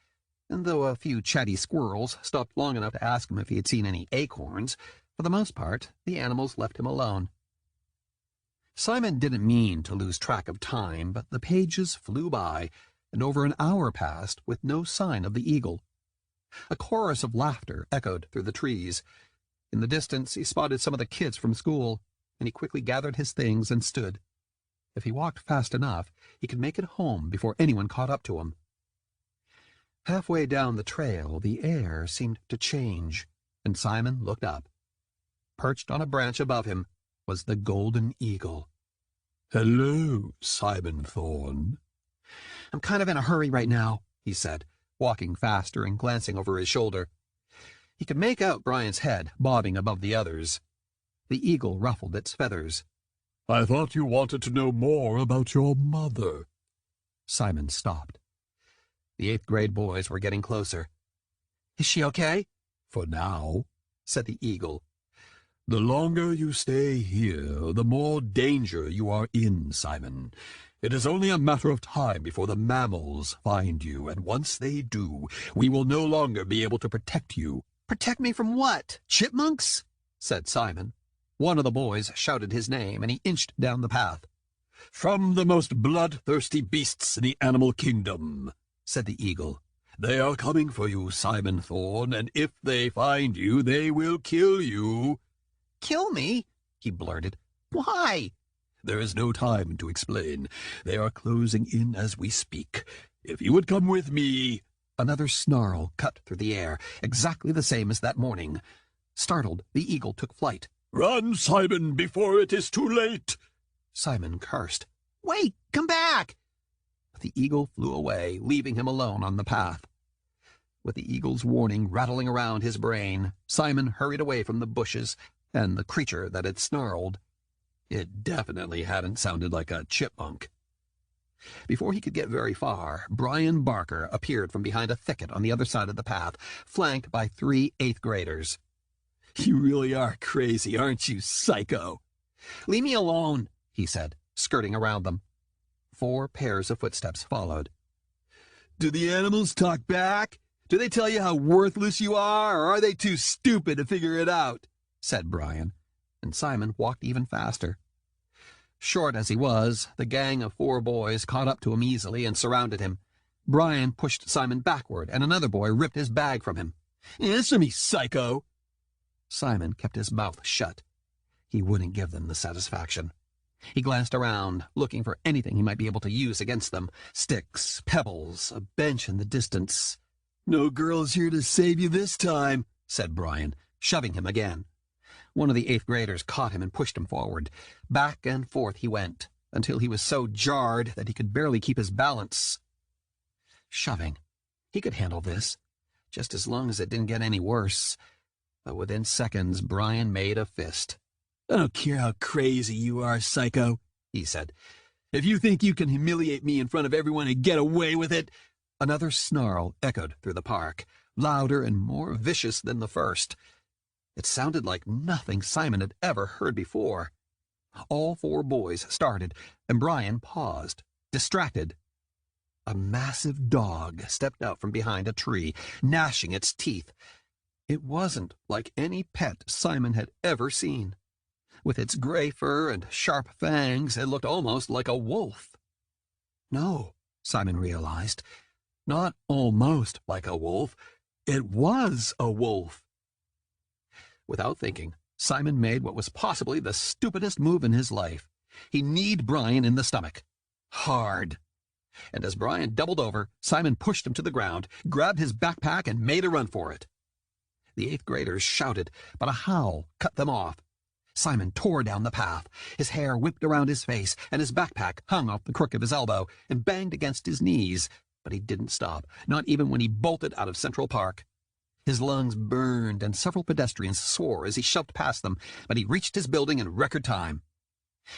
and though a few chatty squirrels stopped long enough to ask him if he had seen any acorns, for the most part, the animals left him alone. Simon didn't mean to lose track of time, but the pages flew by, and over an hour passed with no sign of the eagle. A chorus of laughter echoed through the trees. In the distance, he spotted some of the kids from school, and he quickly gathered his things and stood. If he walked fast enough, he could make it home before anyone caught up to him. Halfway down the trail, the air seemed to change, and Simon looked up. Perched on a branch above him was the golden eagle. Hello, Simon Thorn. I'm kind of in a hurry right now, he said, walking faster and glancing over his shoulder. He could make out Brian's head bobbing above the others. The eagle ruffled its feathers. I thought you wanted to know more about your mother. Simon stopped. The 8th grade boys were getting closer. Is she okay? For now, said the eagle. The longer you stay here, the more danger you are in, Simon. It is only a matter of time before the mammals find you, and once they do, we will no longer be able to protect you. Protect me from what? Chipmunks? Said Simon. One of the boys shouted his name, and he inched down the path. "From the most bloodthirsty beasts in the animal kingdom," said the eagle. "They are coming for you, Simon Thorn, and if they find you, they will kill you." Kill me? He blurted. Why? "There is no time to explain. They are closing in as we speak. If you would come with me—" Another snarl cut through the air, exactly the same as that morning. Startled, the eagle took flight. "Run, Simon, before it is too late!" Simon cursed. Wait, come back! But the eagle flew away, leaving him alone on the path. With the eagle's warning rattling around his brain, Simon hurried away from the bushes and the creature that had snarled. It definitely hadn't sounded like a chipmunk. Before he could get very far, Brian Barker appeared from behind a thicket on the other side of the path, flanked by 3 eighth graders. "You really are crazy, aren't you, psycho?" "Leave me alone," he said, skirting around them. 4 pairs of footsteps followed. "Do the animals talk back? Do they tell you how worthless you are, or are they too stupid to figure it out?" said Brian, and Simon walked even faster. Short as he was, the gang of 4 boys caught up to him easily and surrounded him. Brian pushed Simon backward, and another boy ripped his bag from him. "Answer me, psycho!" Simon kept his mouth shut. He wouldn't give them the satisfaction. He glanced around, looking for anything he might be able to use against them. Sticks, pebbles, a bench in the distance. "No girls here to save you this time," said Brian, shoving him again. One of the 8th graders caught him and pushed him forward. Back and forth he went, until he was so jarred that he could barely keep his balance. Shoving. He could handle this, just as long as it didn't get any worse. But within seconds, Brian made a fist. "I don't care how crazy you are, psycho," he said. "If you think you can humiliate me in front of everyone and get away with it—" Another snarl echoed through the park, louder and more vicious than the first. It sounded like nothing Simon had ever heard before. All 4 boys started, and Brian paused, distracted. A massive dog stepped out from behind a tree, gnashing its teeth. It wasn't like any pet Simon had ever seen. With its gray fur and sharp fangs, it looked almost like a wolf. No, Simon realized, not almost like a wolf. It was a wolf. Without thinking, Simon made what was possibly the stupidest move in his life. He kneed Brian in the stomach. Hard. And as Brian doubled over, Simon pushed him to the ground, grabbed his backpack, and made a run for it. The 8th graders shouted, but a howl cut them off. Simon tore down the path. His hair whipped around his face, and his backpack hung off the crook of his elbow and banged against his knees. But he didn't stop, not even when he bolted out of Central Park. His lungs burned, and several pedestrians swore as he shoved past them, but he reached his building in record time.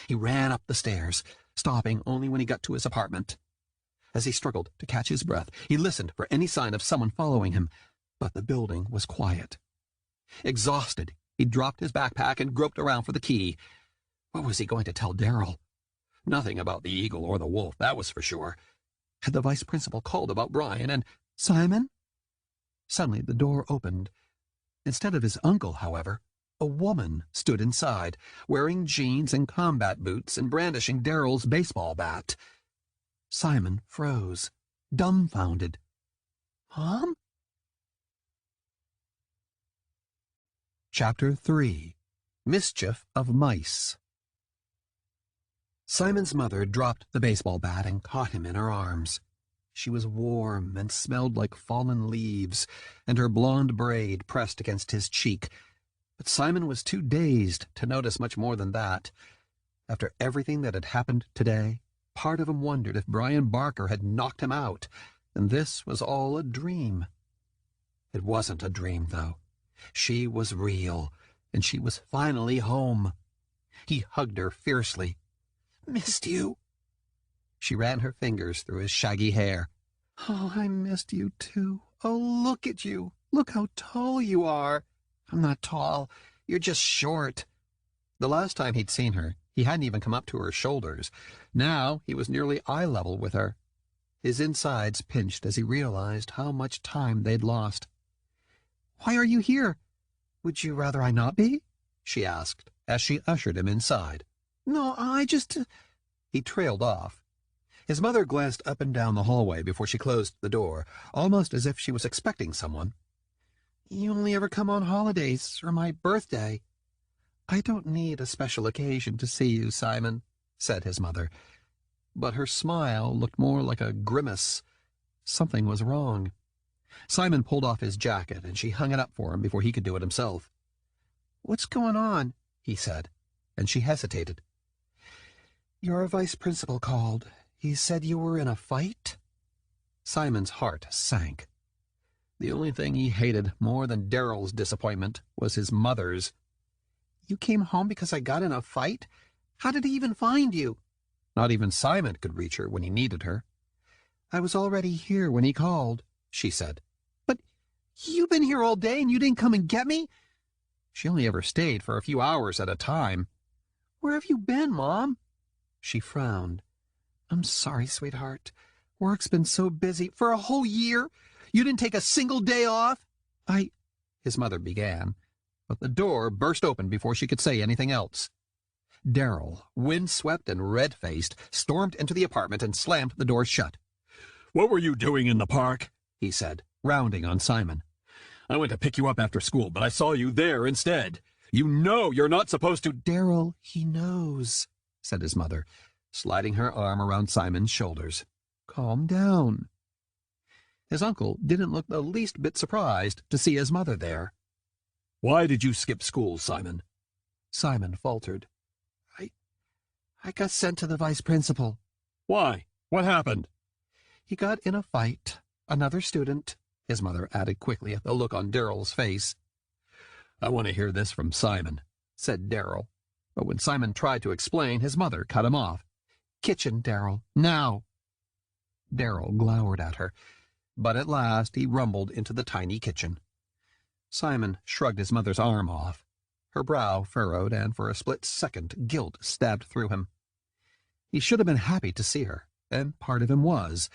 He ran up the stairs, stopping only when he got to his apartment. As he struggled to catch his breath, he listened for any sign of someone following him, but the building was quiet. Exhausted, he dropped his backpack and groped around for the key. What was he going to tell Darryl? Nothing about the eagle or the wolf, that was for sure. Had the vice principal called about Brian and Simon? Suddenly the door opened. Instead of his uncle, however, a woman stood inside, wearing jeans and combat boots and brandishing Darryl's baseball bat. Simon froze, dumbfounded. Mom? Chapter 3. Mischief of Mice. Simon's mother dropped the baseball bat and caught him in her arms. She was warm and smelled like fallen leaves, and her blonde braid pressed against his cheek. But Simon was too dazed to notice much more than that. After everything that had happened today, part of him wondered if Brian Barker had knocked him out, and this was all a dream. It wasn't a dream, though. She was real, and she was finally home. He hugged her fiercely. "Missed you." She ran her fingers through his shaggy hair. "Oh, I missed you, too. Oh, look at you. Look how tall you are." "I'm not tall. You're just short." The last time he'd seen her, he hadn't even come up to her shoulders. Now he was nearly eye level with her. His insides pinched as he realized how much time they'd lost. "Why are you here? Would you rather I not be?" she asked, as she ushered him inside. "No, I just—" He trailed off. His mother glanced up and down the hallway before she closed the door, almost as if she was expecting someone. "You only ever come on holidays or my birthday." "I don't need a special occasion to see you, Simon," said his mother. But her smile looked more like a grimace. Something was wrong. Simon pulled off his jacket, and she hung it up for him before he could do it himself. "What's going on?" he said, and she hesitated. "Your vice principal called. He said you were in a fight?" Simon's heart sank. The only thing he hated more than Daryl's disappointment was his mother's. "You came home because I got in a fight? How did he even find you?" Not even Simon could reach her when he needed her. "I was already here when he called," she said. "But you've been here all day and you didn't come and get me?" She only ever stayed for a few hours at a time. "Where have you been, Mom?" She frowned. "I'm sorry, sweetheart. Work's been so busy. For a whole year? You didn't take a single day off?" His mother began, but the door burst open before she could say anything else. Daryl, windswept and red-faced, stormed into the apartment and slammed the door shut. "What were you doing in the park?" he said, rounding on Simon. "I went to pick you up after school, but I saw you there instead. You know you're not supposed to—" "Daryl, he knows," said his mother, sliding her arm around Simon's shoulders. "Calm down." His uncle didn't look the least bit surprised to see his mother there. "Why did you skip school, Simon?" Simon faltered. I got sent to the vice principal." "Why? What happened?" "He got in a fight. Another student," his mother added quickly at the look on Daryl's face. "I want to hear this from Simon," said Daryl. But when Simon tried to explain, his mother cut him off. "Kitchen, Daryl, now." Daryl glowered at her, but at last he rumbled into the tiny kitchen. Simon shrugged his mother's arm off. Her brow furrowed, and for a split second guilt stabbed through him. He should have been happy to see her, and part of him was,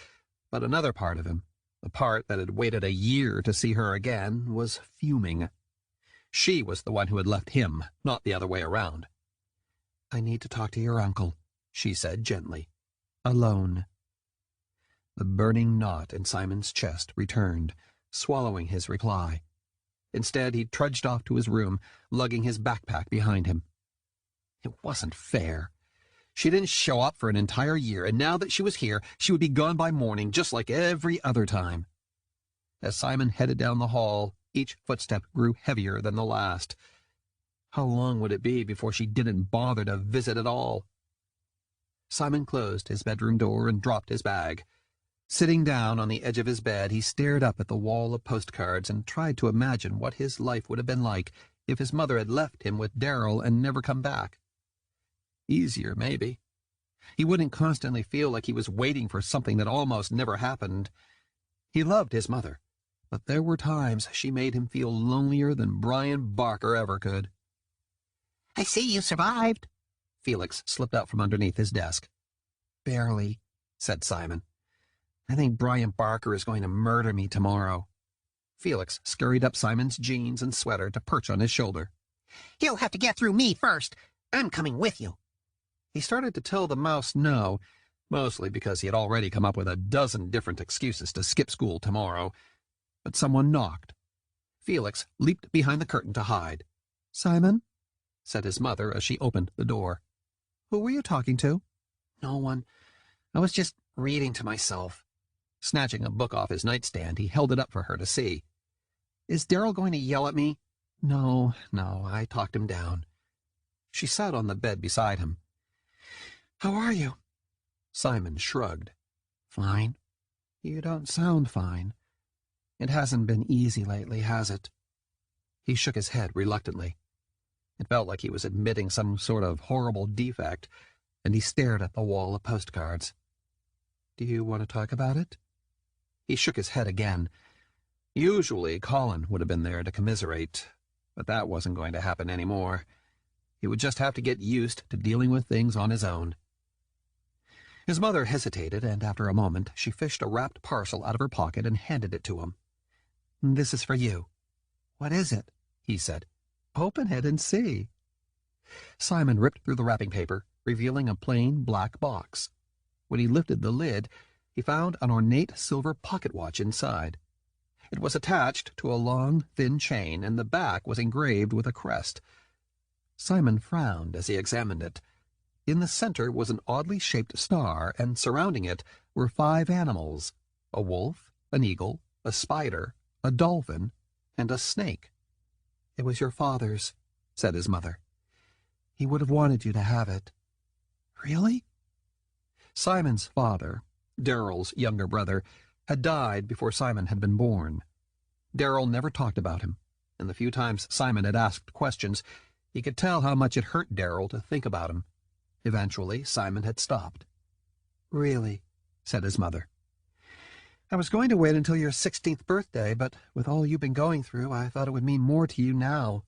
but another part of him, the part that had waited a year to see her again, was fuming. She was the one who had left him, not the other way around. "I need to talk to your uncle," she said gently. "Alone." The burning knot in Simon's chest returned, swallowing his reply. Instead, he trudged off to his room, lugging his backpack behind him. It wasn't fair. She didn't show up for an entire year, and now that she was here, she would be gone by morning, just like every other time. As Simon headed down the hall, each footstep grew heavier than the last. How long would it be before she didn't bother to visit at all? Simon closed his bedroom door and dropped his bag. Sitting down on the edge of his bed, he stared up at the wall of postcards and tried to imagine what his life would have been like if his mother had left him with Daryl and never come back. Easier, maybe. He wouldn't constantly feel like he was waiting for something that almost never happened. He loved his mother, but there were times she made him feel lonelier than Brian Barker ever could. "I see you survived." Felix slipped out from underneath his desk. "Barely," said Simon. "I think Brian Barker is going to murder me tomorrow." Felix scurried up Simon's jeans and sweater to perch on his shoulder. "He'll have to get through me first. I'm coming with you." He started to tell the mouse no, mostly because he had already come up with a dozen different excuses to skip school tomorrow. But someone knocked. Felix leaped behind the curtain to hide. "Simon?" said his mother as she opened the door. "Who were you talking to?" "No one. I was just reading to myself." Snatching a book off his nightstand, he held it up for her to see. "Is Daryl going to yell at me?" No, I talked him down." She sat on the bed beside him. "How are you?" Simon shrugged. "Fine." "You don't sound fine. It hasn't been easy lately, has it?" He shook his head reluctantly. It felt like he was admitting some sort of horrible defect, and he stared at the wall of postcards. "Do you want to talk about it?" He shook his head again. Usually Colin would have been there to commiserate, but that wasn't going to happen anymore. He would just have to get used to dealing with things on his own. His mother hesitated, and after a moment she fished a wrapped parcel out of her pocket and handed it to him. "This is for you." "What is it?" he said. "Open it and see." Simon ripped through the wrapping paper, revealing a plain black box. When he lifted the lid, he found an ornate silver pocket watch inside. It was attached to a long, thin chain, and the back was engraved with a crest. Simon frowned as he examined it. In the center was an oddly shaped star, and surrounding it were 5 animals: a wolf, an eagle, a spider, a dolphin, and a snake. "It was your father's," said his mother. "He would have wanted you to have it." "Really?" Simon's father, Daryl's younger brother, had died before Simon had been born. Daryl never talked about him, and the few times Simon had asked questions, he could tell how much it hurt Daryl to think about him. Eventually, Simon had stopped. "Really?" said his mother. "I was going to wait until your 16th birthday, but with all you've been going through, I thought it would mean more to you now."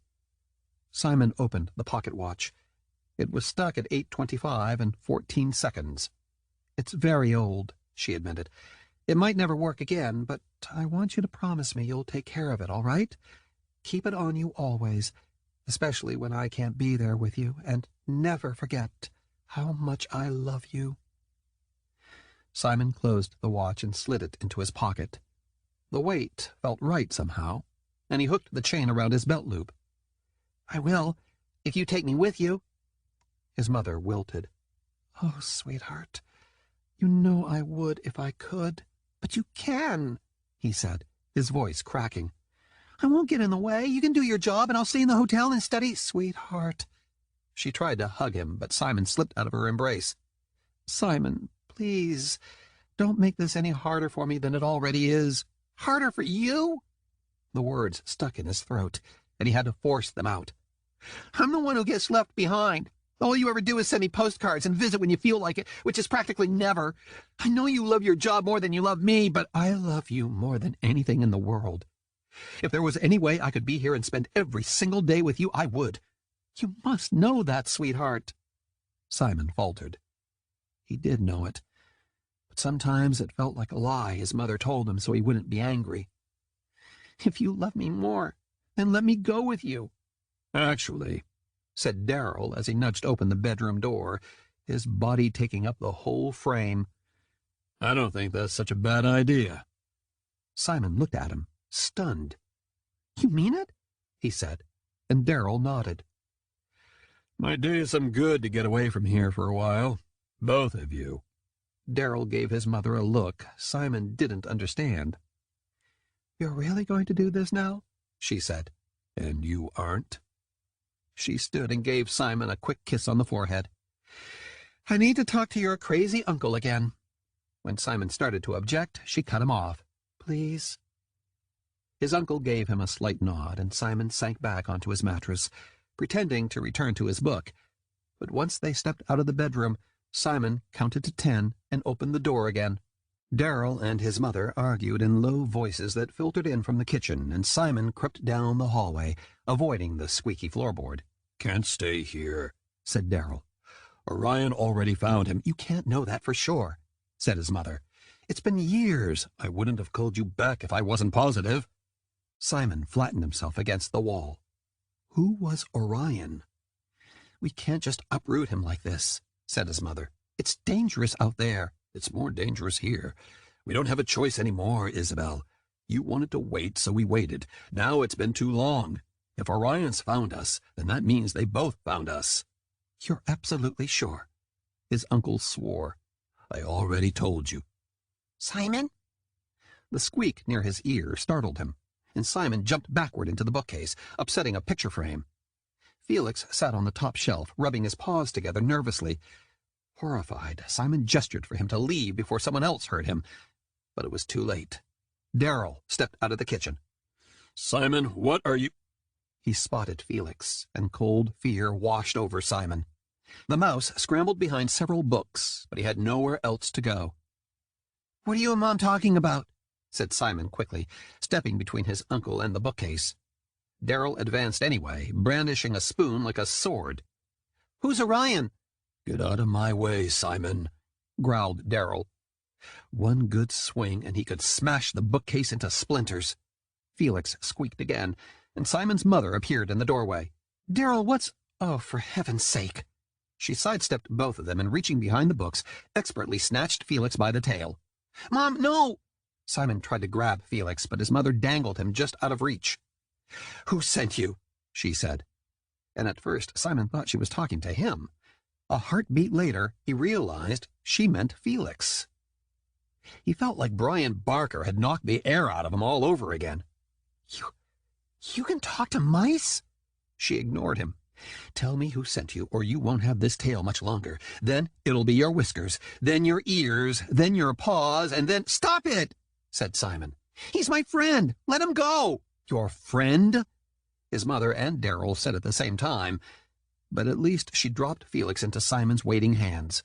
Simon opened the pocket watch. It was stuck at 8:25 and 14 seconds. "It's very old," she admitted. "It might never work again, but I want you to promise me you'll take care of it, all right? Keep it on you always, especially when I can't be there with you, and never forget how much I love you." Simon closed the watch and slid it into his pocket. The weight felt right somehow, and he hooked the chain around his belt loop. "I will, if you take me with you." His mother wilted. "Oh, sweetheart, you know I would if I could." "But you can," he said, his voice cracking. "I won't get in the way. You can do your job, and I'll stay in the hotel and study." "Sweetheart." She tried to hug him, but Simon slipped out of her embrace. "Simon, please, don't make this any harder for me than it already is." "Harder for you?" The words stuck in his throat, and he had to force them out. "I'm the one who gets left behind. All you ever do is send me postcards and visit when you feel like it, which is practically never. I know you love your job more than you love me, but I love you more than anything in the world. If there was any way I could be here and spend every single day with you, I would. You must know that, sweetheart." Simon faltered. He did know it, but sometimes it felt like a lie his mother told him so he wouldn't be angry. "If you love me more, then let me go with you." "Actually," said Daryl as he nudged open the bedroom door, his body taking up the whole frame, "I don't think that's such a bad idea." Simon looked at him, stunned. "You mean it?" he said, and Daryl nodded. "Might do you some good to get away from here for a while, both of you." Daryl gave his mother a look Simon didn't understand. "You're really going to do this now?" she said. "And you aren't?" She stood and gave Simon a quick kiss on the forehead. "I need to talk to your crazy uncle again." When Simon started to object, she cut him off. "Please." His uncle gave him a slight nod, and Simon sank back onto his mattress, pretending to return to his book. But once they stepped out of the bedroom, Simon counted to 10 and opened the door again. Daryl and his mother argued in low voices that filtered in from the kitchen, and Simon crept down the hallway, avoiding the squeaky floorboard. "Can't stay here," said Daryl. "Orion already found him." "You can't know that for sure," said his mother. "It's been years." "I wouldn't have called you back if I wasn't positive." Simon flattened himself against the wall. Who was Orion? "We can't just uproot him like this," said his mother. "It's dangerous out there." "It's more dangerous here. We don't have a choice anymore, Isabel. You wanted to wait, so we waited. Now it's been too long. If Orion's found us, then that means they both found us." "You're absolutely sure?" His uncle swore. "I already told you." Simon? The squeak near his ear startled him, and Simon jumped backward into the bookcase, upsetting a picture frame. Felix sat on the top shelf, rubbing his paws together nervously. Horrified, Simon gestured for him to leave before someone else heard him, but it was too late. Daryl stepped out of the kitchen. "Simon, what are you—" He spotted Felix, and cold fear washed over Simon. The mouse scrambled behind several books, but he had nowhere else to go. "What are you and Mom talking about?" said Simon quickly, stepping between his uncle and the bookcase. Daryl advanced anyway, brandishing a spoon like a sword. "Who's Orion?" "Get out of my way, Simon," growled Daryl. One good swing, and he could smash the bookcase into splinters. Felix squeaked again, and Simon's mother appeared in the doorway. "Daryl, what's—" Oh, for heaven's sake! She sidestepped both of them and, reaching behind the books, expertly snatched Felix by the tail. Mom, no! Simon tried to grab Felix, but his mother dangled him just out of reach. Who sent you? She said. And at first Simon thought she was talking to him. A heartbeat later, he realized she meant Felix. He felt like Brian Barker had knocked the air out of him all over again. You can talk to mice? She ignored him. Tell me who sent you, or you won't have this tail much longer. Then it'll be your whiskers, then your ears, then your paws, and then— Stop it, said Simon. He's my friend. Let him go. Your friend? His mother and Darryl said at the same time, but at least she dropped Felix into Simon's waiting hands.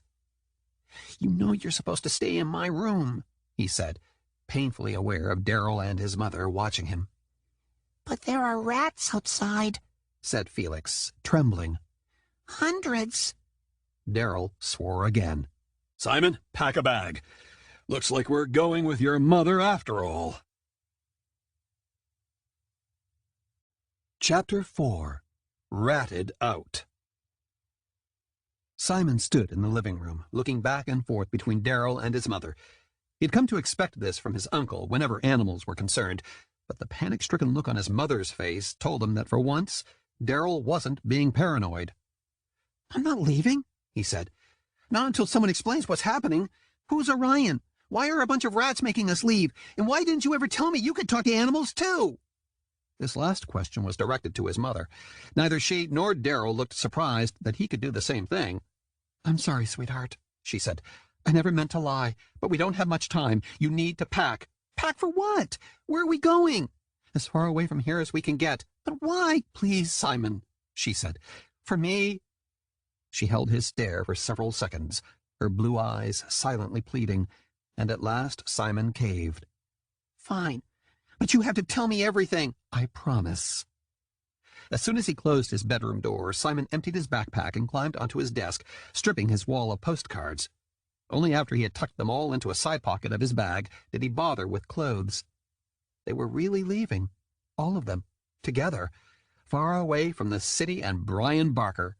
You know you're supposed to stay in my room, he said, painfully aware of Darryl and his mother watching him. But there are rats outside, said Felix, trembling. Hundreds. Darryl swore again. Simon, pack a bag. Looks like we're going with your mother after all. Chapter 4. Ratted Out. Simon stood in the living room, looking back and forth between Darryl and his mother. He had come to expect this from his uncle whenever animals were concerned, but the panic-stricken look on his mother's face told him that for once, Darryl wasn't being paranoid. I'm not leaving, he said. Not until someone explains what's happening. Who's Orion? Why are a bunch of rats making us leave? And why didn't you ever tell me you could talk to animals, too? This last question was directed to his mother. Neither she nor Darryl looked surprised that he could do the same thing. I'm sorry, sweetheart, she said. I never meant to lie, but we don't have much time. You need to pack. Pack for what? Where are we going? As far away from here as we can get. But why? Please, Simon, she said. For me. She held his stare for several seconds, her blue eyes silently pleading, and at last Simon caved. Fine, but you have to tell me everything. I promise. As soon as he closed his bedroom door, Simon emptied his backpack and climbed onto his desk, stripping his wall of postcards. Only after he had tucked them all into a side pocket of his bag did he bother with clothes. They were really leaving, all of them, together, far away from the city and Brian Barker.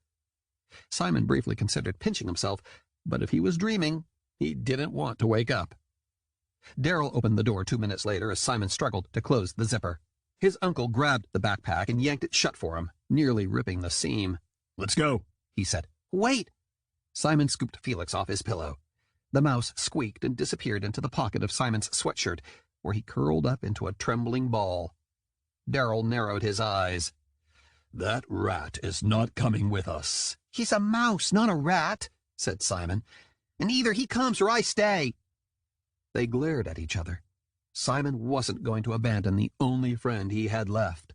Simon briefly considered pinching himself, but if he was dreaming, he didn't want to wake up. Darryl opened the door 2 minutes later as Simon struggled to close the zipper. His uncle grabbed the backpack and yanked it shut for him, nearly ripping the seam. Let's go, he said. Wait! Simon scooped Felix off his pillow. The mouse squeaked and disappeared into the pocket of Simon's sweatshirt, where he curled up into a trembling ball. Darryl narrowed his eyes. That rat is not coming with us. He's a mouse, not a rat, said Simon. And either he comes or I stay. They glared at each other. Simon wasn't going to abandon the only friend he had left.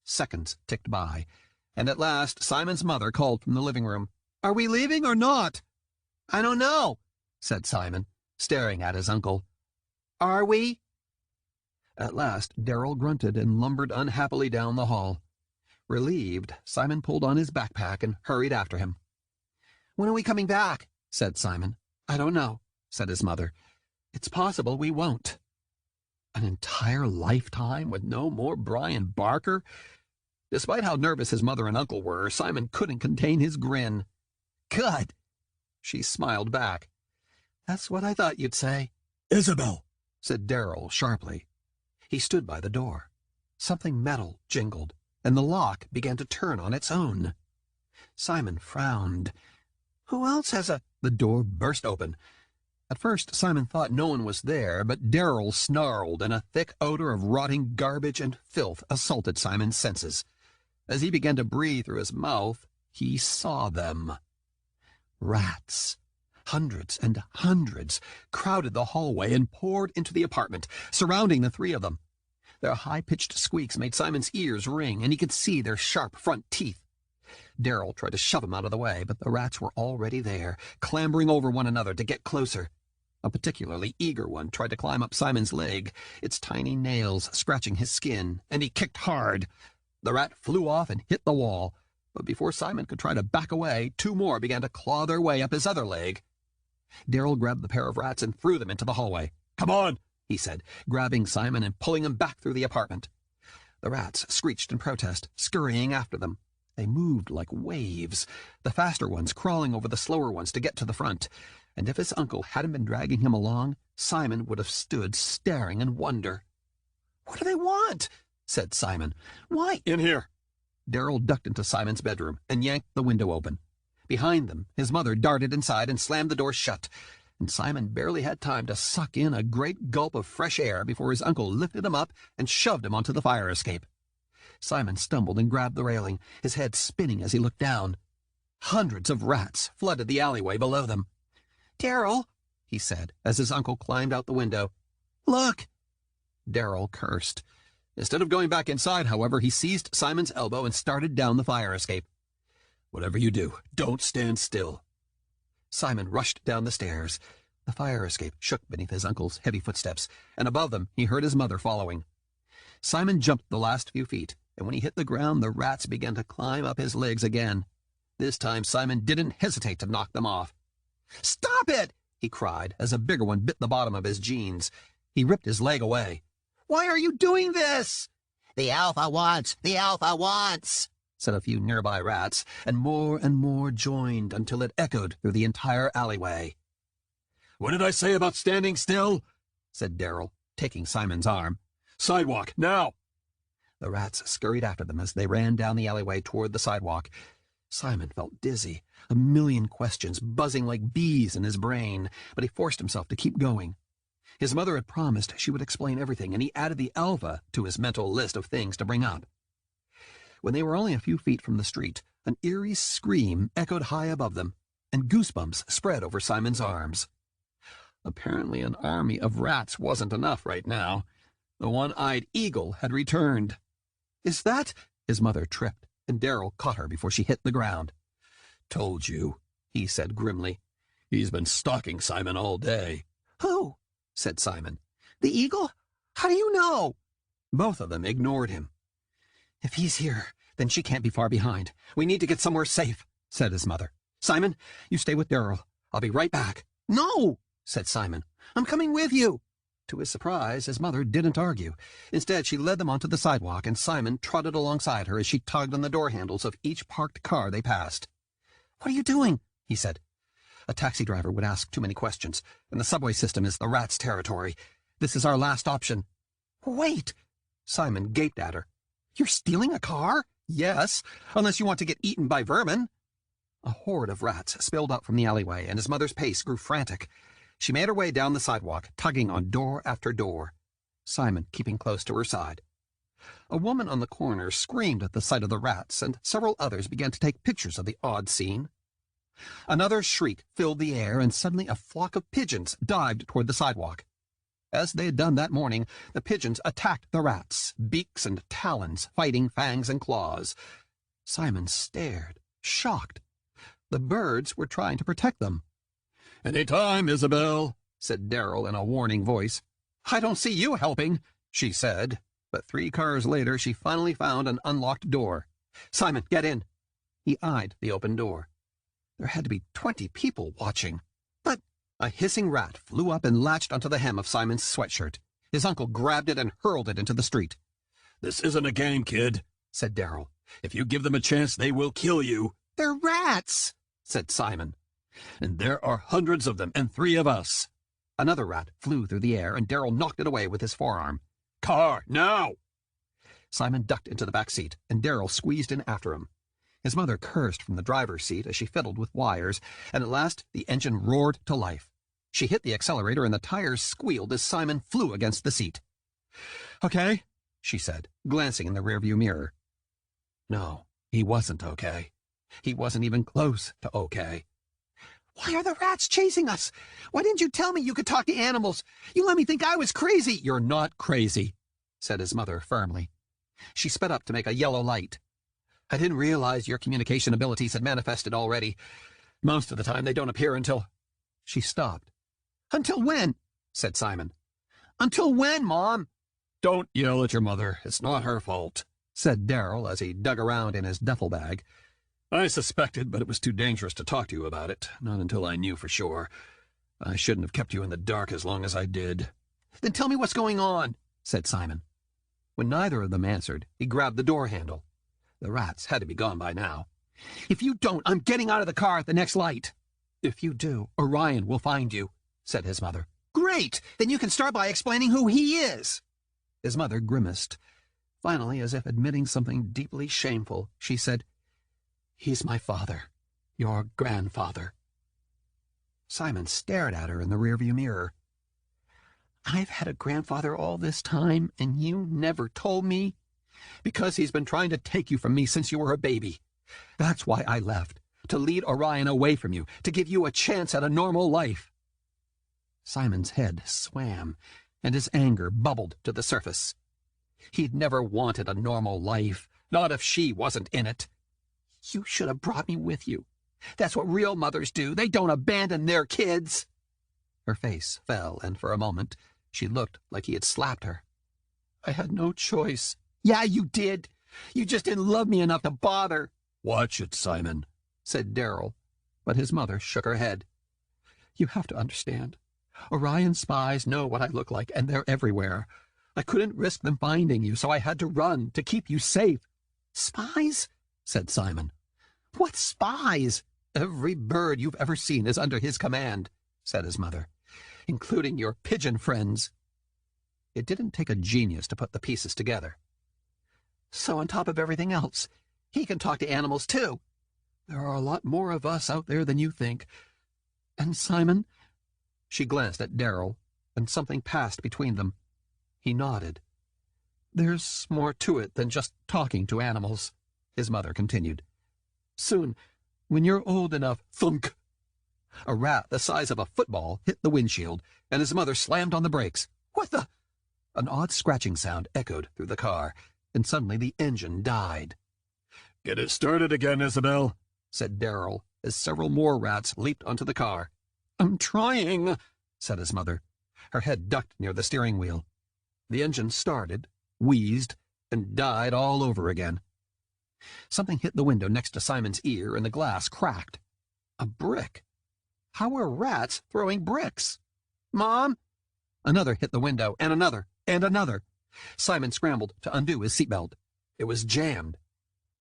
Seconds ticked by, and at last Simon's mother called from the living room. Are we leaving or not? I don't know, said Simon, staring at his uncle. Are we? At last Darryl grunted and lumbered unhappily down the hall. Relieved, Simon pulled on his backpack and hurried after him. When are we coming back? Said Simon. I don't know, said his mother. It's possible we won't. An entire lifetime with no more Brian Barker? Despite how nervous his mother and uncle were, Simon couldn't contain his grin. Good. She smiled back. That's what I thought you'd say. Isabel, said Darryl sharply. He stood by the door. Something metal jingled, and the lock began to turn on its own. Simon frowned. Who else has a— The door burst open. At first Simon thought no one was there, but Darryl snarled, and a thick odor of rotting garbage and filth assaulted Simon's senses. As he began to breathe through his mouth, he saw them. Rats, hundreds and hundreds, crowded the hallway and poured into the apartment, surrounding the three of them. Their high-pitched squeaks made Simon's ears ring, and he could see their sharp front teeth. Darryl tried to shove him out of the way, but the rats were already there, clambering over one another to get closer. A particularly eager one tried to climb up Simon's leg, its tiny nails scratching his skin, and he kicked hard. The rat flew off and hit the wall, but before Simon could try to back away, two more began to claw their way up his other leg. Darryl grabbed the pair of rats and threw them into the hallway. Come on, he said, grabbing Simon and pulling him back through the apartment. The rats screeched in protest, scurrying after them. They moved like waves, the faster ones crawling over the slower ones to get to the front. And if his uncle hadn't been dragging him along, Simon would have stood staring in wonder. "What do they want?" said Simon. "Why—" In here." Darrell ducked into Simon's bedroom and yanked the window open. Behind them, his mother darted inside and slammed the door shut, and Simon barely had time to suck in a great gulp of fresh air before his uncle lifted him up and shoved him onto the fire escape. Simon stumbled and grabbed the railing, his head spinning as he looked down. Hundreds of rats flooded the alleyway below them. "Darrell," he said, as his uncle climbed out the window. "Look!" Darrell cursed. Instead of going back inside, however, he seized Simon's elbow and started down the fire escape. "Whatever you do, don't stand still." Simon rushed down the stairs. The fire escape shook beneath his uncle's heavy footsteps, and above them he heard his mother following. Simon jumped the last few feet, and when he hit the ground, the rats began to climb up his legs again. This time Simon didn't hesitate to knock them off. "Stop it!" he cried, as a bigger one bit the bottom of his jeans. He ripped his leg away. "Why are you doing this?" The Alpha wants! The Alpha wants! said a few nearby rats, and more joined until it echoed through the entire alleyway. "What did I say about standing still?" said Darrell, taking Simon's arm. "Sidewalk, now!" The rats scurried after them as they ran down the alleyway toward the sidewalk. Simon felt dizzy, a million questions buzzing like bees in his brain, but he forced himself to keep going. His mother had promised she would explain everything, and he added the Alpha to his mental list of things to bring up. When they were only a few feet from the street, an eerie scream echoed high above them, and goosebumps spread over Simon's arms. Apparently an army of rats wasn't enough right now. The one-eyed eagle had returned. "Is that—" His mother tripped, and Darrell caught her before she hit the ground. "Told you," he said grimly. "He's been stalking Simon all day." "Who?" said Simon. "The eagle? How do you know?" Both of them ignored him. "If he's here, then she can't be far behind. We need to get somewhere safe," said his mother. "Simon, you stay with Darrell. I'll be right back." "No," said Simon. "I'm coming with you." To his surprise, his mother didn't argue. Instead, she led them onto the sidewalk, and Simon trotted alongside her as she tugged on the door handles of each parked car they passed. "What are you doing?" he said. A taxi driver would ask too many questions, and the subway system is the rats' territory. This is our last option. "Wait!" Simon gaped at her. "You're stealing a car?" "Yes, unless you want to get eaten by vermin." A horde of rats spilled out from the alleyway, and his mother's pace grew frantic. She made her way down the sidewalk, tugging on door after door, Simon keeping close to her side. A woman on the corner screamed at the sight of the rats, and several others began to take pictures of the odd scene. Another shriek filled the air, and suddenly a flock of pigeons dived toward the sidewalk. As they had done that morning, the pigeons attacked the rats, beaks and talons, fighting fangs and claws. Simon stared, shocked. The birds were trying to protect them. "Any time, Isabel," said Darrell in a warning voice. "I don't see you helping," she said, but 3 cars later she finally found an unlocked door. "Simon, get in." He eyed the open door. There had to be 20 people watching. But a hissing rat flew up and latched onto the hem of Simon's sweatshirt. His uncle grabbed it and hurled it into the street. "This isn't a game, kid," said Darrell. "If you give them a chance, they will kill you." "They're rats," said Simon. "And there are hundreds of them, and 3 of us." Another rat flew through the air, and Darrell knocked it away with his forearm. "Car, now!" Simon ducked into the back seat, and Darrell squeezed in after him. His mother cursed from the driver's seat as she fiddled with wires, and at last the engine roared to life. She hit the accelerator, and the tires squealed as Simon flew against the seat. "Okay," she said, glancing in the rearview mirror. No, he wasn't okay. He wasn't even close to okay. "Why are the rats chasing us? Why didn't you tell me you could talk to animals? You let me think I was crazy." "You're not crazy," said his mother firmly. She sped up to make a yellow light. "I didn't realize your communication abilities had manifested already. Most of the time they don't appear until—" She stopped. "Until when?" said Simon. "Until when, Mom?" "Don't yell at your mother. It's not her fault," said Darrell as he dug around in his duffel bag. "I suspected, but it was too dangerous to talk to you about it. Not until I knew for sure. I shouldn't have kept you in the dark as long as I did." "Then tell me what's going on," said Simon. When neither of them answered, he grabbed the door handle. The rats had to be gone by now. "If you don't, I'm getting out of the car at the next light." "If you do, Orion will find you," said his mother. Great! Then you can start by explaining who he is. His mother grimaced. Finally, as if admitting something deeply shameful, she said, "He's my father, your grandfather." Simon stared at her in the rearview mirror. "I've had a grandfather all this time, and you never told me?" "Because he's been trying to take you from me since you were a baby. That's why I left, to lead Orion away from you, to give you a chance at a normal life." Simon's head swam, and his anger bubbled to the surface. He'd never wanted a normal life, not if she wasn't in it. "You should have brought me with you. That's what real mothers do. They don't abandon their kids." Her face fell, and for a moment she looked like he had slapped her. "I had no choice." "Yeah, you did. You just didn't love me enough to bother." "Watch it, Simon," said Darrell, but his mother shook her head. "You have to understand. Orion's spies know what I look like, and they're everywhere. I couldn't risk them finding you, so I had to run to keep you safe." Spies? said Simon. What spies? "Every bird you've ever seen is under his command," said his mother, "including your pigeon friends." It didn't take a genius to put the pieces together. So on top of everything else, he can talk to animals too. "There are a lot more of us out there than you think. And Simon—" She glanced at Darrell, and something passed between them. He nodded. "There's more to it than just talking to animals," his mother continued. "Soon, when you're old enough—" Thunk! A rat the size of a football hit the windshield, and his mother slammed on the brakes. "What the—" An odd scratching sound echoed through the car, and suddenly the engine died. "Get it started again, Isabel," said Darrell, as several more rats leaped onto the car. "I'm trying," said his mother. Her head ducked near the steering wheel. The engine started, wheezed, and died all over again. Something hit the window next to Simon's ear, and the glass cracked. A brick. How were rats throwing bricks? "Mom!" Another hit the window, and another, and another. Simon scrambled to undo his seatbelt. It was jammed.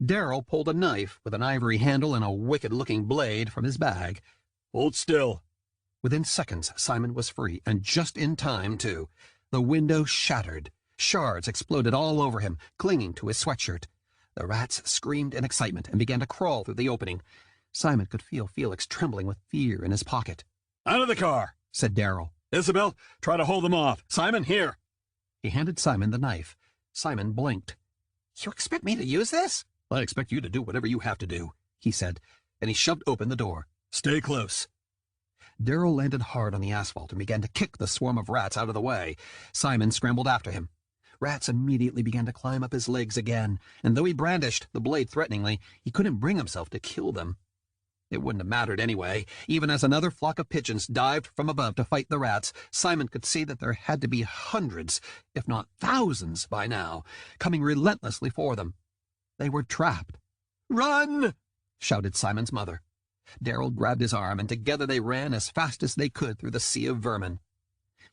Darrell pulled a knife with an ivory handle and a wicked-looking blade from his bag. "Hold still." Within seconds, Simon was free, and just in time, too. The window shattered. Shards exploded all over him, clinging to his sweatshirt. The rats screamed in excitement and began to crawl through the opening. Simon could feel Felix trembling with fear in his pocket. "Out of the car," said Darrell. "Isabel, try to hold them off. Simon, here." He handed Simon the knife. Simon blinked. You expect me to use this? "I expect you to do whatever you have to do," he said, and he shoved open the door. "Stay close." Darrell landed hard on the asphalt and began to kick the swarm of rats out of the way. Simon scrambled after him. Rats immediately began to climb up his legs again, and though he brandished the blade threateningly, he couldn't bring himself to kill them. It wouldn't have mattered anyway. Even as another flock of pigeons dived from above to fight the rats, Simon could see that there had to be hundreds, if not thousands, by now, coming relentlessly for them. They were trapped. "Run!" shouted Simon's mother. Darrell grabbed his arm, and together they ran as fast as they could through the sea of vermin.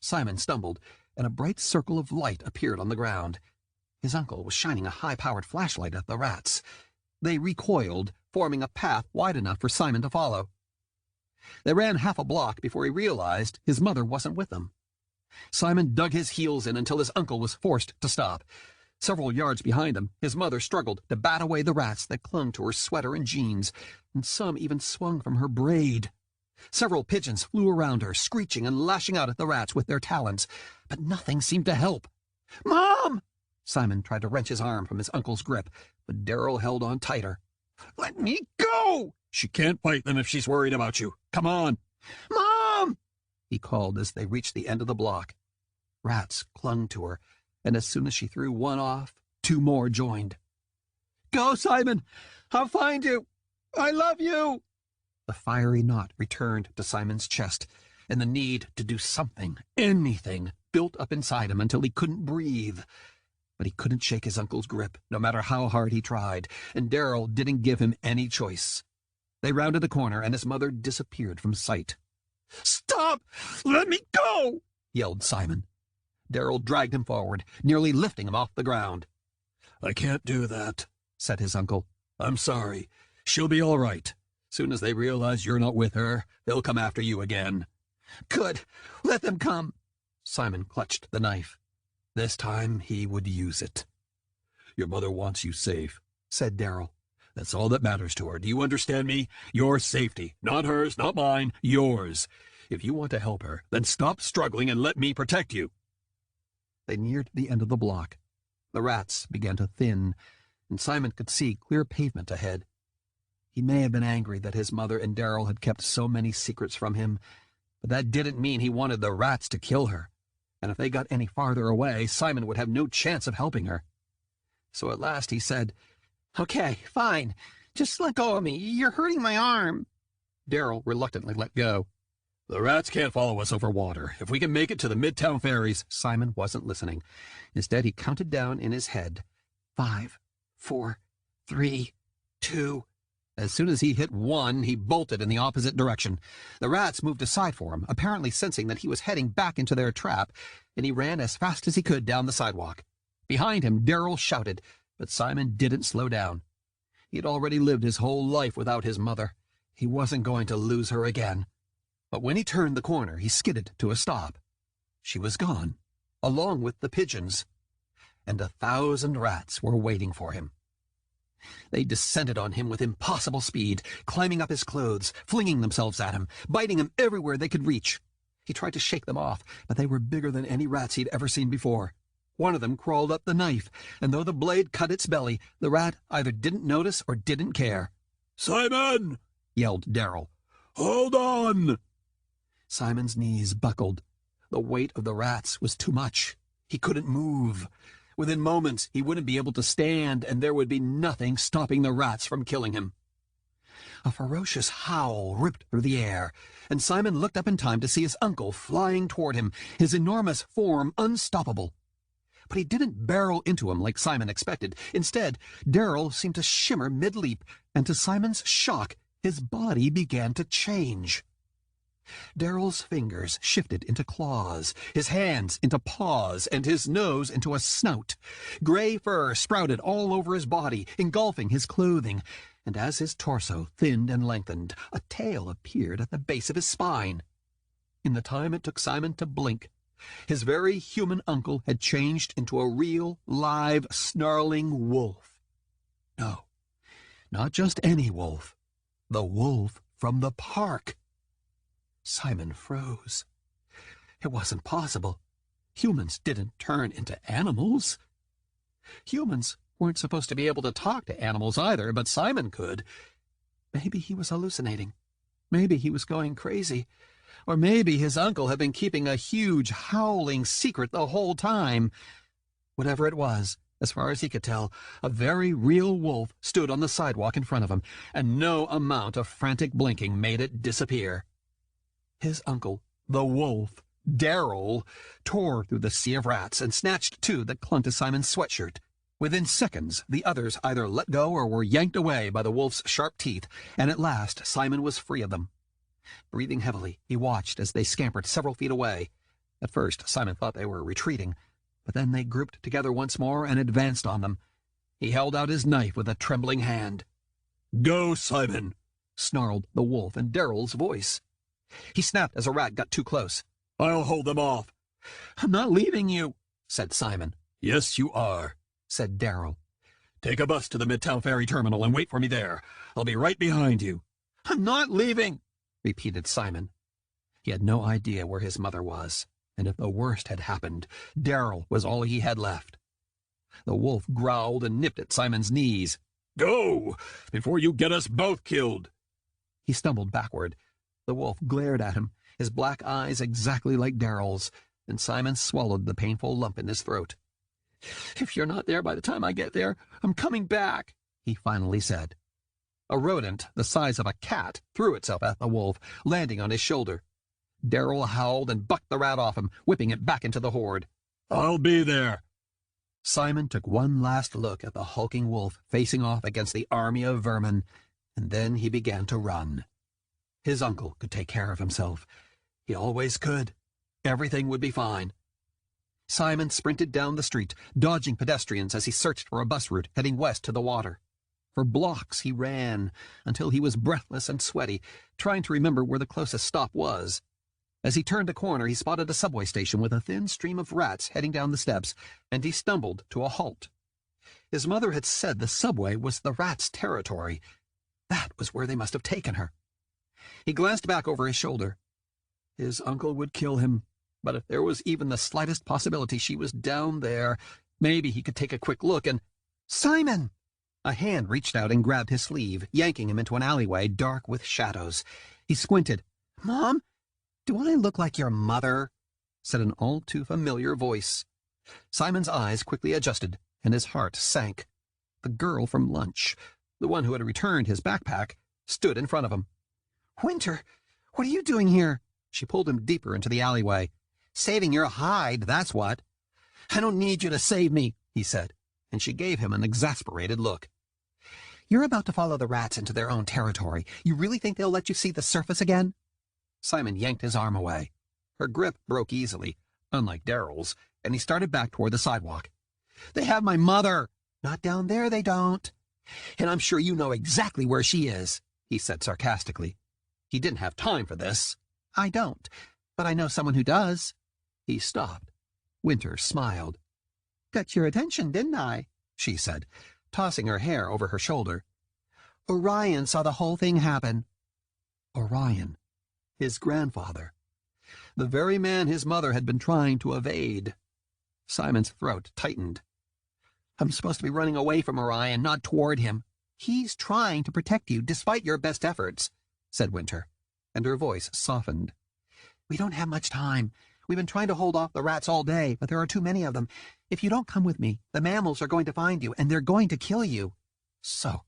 Simon stumbled, and a bright circle of light appeared on the ground. His uncle was shining a high-powered flashlight at the rats. They recoiled, forming a path wide enough for Simon to follow. They ran half a block before he realized his mother wasn't with them. Simon dug his heels in until his uncle was forced to stop. Several yards behind him, his mother struggled to bat away the rats that clung to her sweater and jeans, and some even swung from her braid. Several pigeons flew around her, screeching and lashing out at the rats with their talons, but nothing seemed to help. "Mom!" Simon tried to wrench his arm from his uncle's grip, but Darrell held on tighter. "Let me go!" "She can't fight them if she's worried about you. Come on." "Mom!" he called as they reached the end of the block. Rats clung to her, and as soon as she threw one off, two more joined. "Go, Simon! I'll find you! I love you!" The fiery knot returned to Simon's chest, and the need to do something, anything, built up inside him until he couldn't breathe. But he couldn't shake his uncle's grip, no matter how hard he tried, and Darrell didn't give him any choice. They rounded the corner, and his mother disappeared from sight. "Stop! Let me go!" yelled Simon. Darrell dragged him forward, nearly lifting him off the ground. "I can't do that," said his uncle. I'm sorry. She'll be all right. Soon as they realize you're not with her, they'll come after you again. Good. Let them come. Simon clutched the knife. This time he would use it. Your mother wants you safe, said Darrell. That's all that matters to her. Do you understand me? Your safety. Not hers, not mine, yours. If you want to help her, then stop struggling and let me protect you. They neared the end of the block. The rats began to thin, and Simon could see clear pavement ahead. He may have been angry that his mother and Darrell had kept so many secrets from him, but that didn't mean he wanted the rats to kill her. And if they got any farther away, Simon would have no chance of helping her. So at last he said, Okay, fine. Just let go of me. You're hurting my arm. Darrell reluctantly let go. The rats can't follow us over water. If we can make it to the Midtown ferries. Simon wasn't listening. Instead, he counted down in his head. 5, 4, 3, 2. As soon as he hit 1, he bolted in the opposite direction. The rats moved aside for him, apparently sensing that he was heading back into their trap, and he ran as fast as he could down the sidewalk. Behind him, Darrell shouted, but Simon didn't slow down. He had already lived his whole life without his mother. He wasn't going to lose her again. But when he turned the corner, he skidded to a stop. She was gone, along with the pigeons, and 1,000 rats were waiting for him. They descended on him with impossible speed, climbing up his clothes, flinging themselves at him, biting him everywhere they could reach. He tried to shake them off, but they were bigger than any rats he'd ever seen before. One of them crawled up the knife, and though the blade cut its belly, the rat either didn't notice or didn't care. "Simon!" yelled Darrell. "Hold on!" Simon's knees buckled. The weight of the rats was too much. He couldn't move. Within moments, he wouldn't be able to stand, and there would be nothing stopping the rats from killing him. A ferocious howl ripped through the air, and Simon looked up in time to see his uncle flying toward him, his enormous form unstoppable. But he didn't barrel into him like Simon expected. Instead, Darrell seemed to shimmer mid-leap, and to Simon's shock, his body began to change. Darrell's fingers shifted into claws, his hands into paws, and his nose into a snout. Gray fur sprouted all over his body, engulfing his clothing, and as his torso thinned and lengthened, a tail appeared at the base of his spine. In the time it took Simon to blink, his very human uncle had changed into a real, live, snarling wolf. No, not just any wolf. The wolf from the park. Simon froze. It wasn't possible. Humans didn't turn into animals. Humans weren't supposed to be able to talk to animals either, but Simon could. Maybe he was hallucinating. Maybe he was going crazy. Or maybe his uncle had been keeping a huge, howling secret the whole time. Whatever it was, as far as he could tell, a very real wolf stood on the sidewalk in front of him, and no amount of frantic blinking made it disappear. His uncle, the wolf, Darrell, tore through the sea of rats and snatched 2 that clung to Simon's sweatshirt. Within seconds, the others either let go or were yanked away by the wolf's sharp teeth, and at last Simon was free of them. Breathing heavily, he watched as they scampered several feet away. At first, Simon thought they were retreating, but then they grouped together once more and advanced on them. He held out his knife with a trembling hand. "Go, Simon!" snarled the wolf in Darrell's voice. He snapped as a rat got too close. "I'll hold them off." "I'm not leaving you," said Simon. "Yes, you are," said Darrell. "Take a bus to the Midtown Ferry Terminal and wait for me there. I'll be right behind you." "I'm not leaving," repeated Simon. He had no idea where his mother was, and if the worst had happened, Darrell was all he had left. The wolf growled and nipped at Simon's knees. "Go, before you get us both killed." He stumbled backward. The wolf glared at him, his black eyes exactly like Darrell's, and Simon swallowed the painful lump in his throat. "If you're not there by the time I get there, I'm coming back," he finally said. A rodent the size of a cat threw itself at the wolf, landing on his shoulder. Darrell howled and bucked the rat off him, whipping it back into the horde. "I'll be there." Simon took one last look at the hulking wolf facing off against the army of vermin, and then he began to run. His uncle could take care of himself. He always could. Everything would be fine. Simon sprinted down the street, dodging pedestrians as he searched for a bus route heading west to the water. For blocks he ran, until he was breathless and sweaty, trying to remember where the closest stop was. As he turned a corner, he spotted a subway station with a thin stream of rats heading down the steps, and he stumbled to a halt. His mother had said the subway was the rats' territory. That was where they must have taken her. He glanced back over his shoulder. His uncle would kill him, but if there was even the slightest possibility she was down there, maybe he could take a quick look and— "Simon!" A hand reached out and grabbed his sleeve, yanking him into an alleyway dark with shadows. He squinted. "Mom, do I look like your mother?" said an all-too-familiar voice. Simon's eyes quickly adjusted, and his heart sank. The girl from lunch, the one who had returned his backpack, stood in front of him. "Winter, what are you doing here?" She pulled him deeper into the alleyway. "Saving your hide, that's what." "I don't need you to save me," he said, and she gave him an exasperated look. "You're about to follow the rats into their own territory. You really think they'll let you see the surface again?" Simon yanked his arm away. Her grip broke easily, unlike Daryl's, and he started back toward the sidewalk. "They have my mother." "Not down there, they don't." "And I'm sure you know exactly where she is," he said sarcastically. He didn't have time for this. "I don't, but I know someone who does." He stopped. Winter smiled. "Got your attention, didn't I?" she said, tossing her hair over her shoulder. "Orion saw the whole thing happen." Orion. His grandfather. The very man his mother had been trying to evade. Simon's throat tightened. "I'm supposed to be running away from Orion, not toward him." "He's trying to protect you, despite your best efforts," said Winter, and her voice softened. "We don't have much time. We've been trying to hold off the rats all day, but there are too many of them. If you don't come with me, the mammals are going to find you, and they're going to kill you." "So,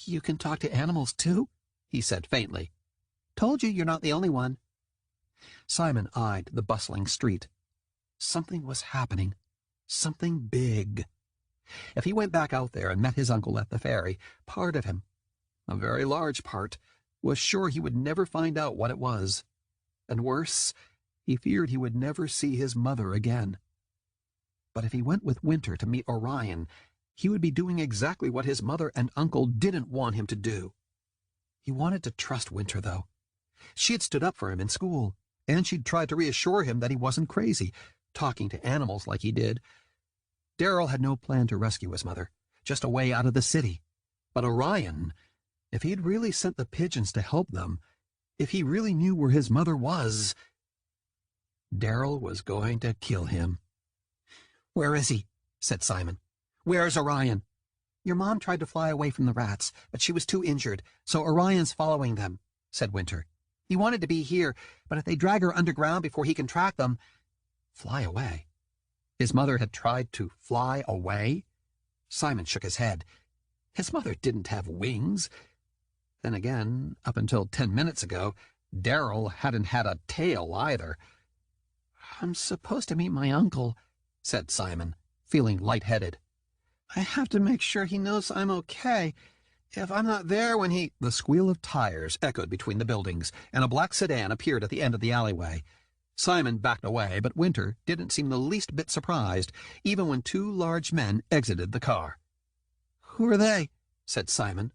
you can talk to animals, too?" he said faintly. "Told you you're not the only one." Simon eyed the bustling street. Something was happening. Something big. If he went back out there and met his uncle at the ferry, part of him, a very large part, was sure he would never find out what it was. And worse, he feared he would never see his mother again. But if he went with Winter to meet Orion, he would be doing exactly what his mother and uncle didn't want him to do. He wanted to trust Winter, though. She had stood up for him in school, and she'd tried to reassure him that he wasn't crazy, talking to animals like he did. Daryl had no plan to rescue his mother, just a way out of the city. But Orion, if he'd really sent the pigeons to help them, if he really knew where his mother was, Daryl was going to kill him. "Where is he?" said Simon. "Where's Orion?" "Your mom tried to fly away from the rats, but she was too injured, so Orion's following them," said Winter. "He wanted to be here, but if they drag her underground before he can track them—" Fly away? His mother had tried to fly away? Simon shook his head. His mother didn't have wings. Then again, up until 10 minutes ago, Daryl hadn't had a tail either. "I'm supposed to meet my uncle," said Simon, feeling lightheaded. "I have to make sure he knows I'm okay. If I'm not there when he—" The squeal of tires echoed between the buildings, and a black sedan appeared at the end of the alleyway. Simon backed away, but Winter didn't seem the least bit surprised, even when two large men exited the car. "Who are they?" said Simon.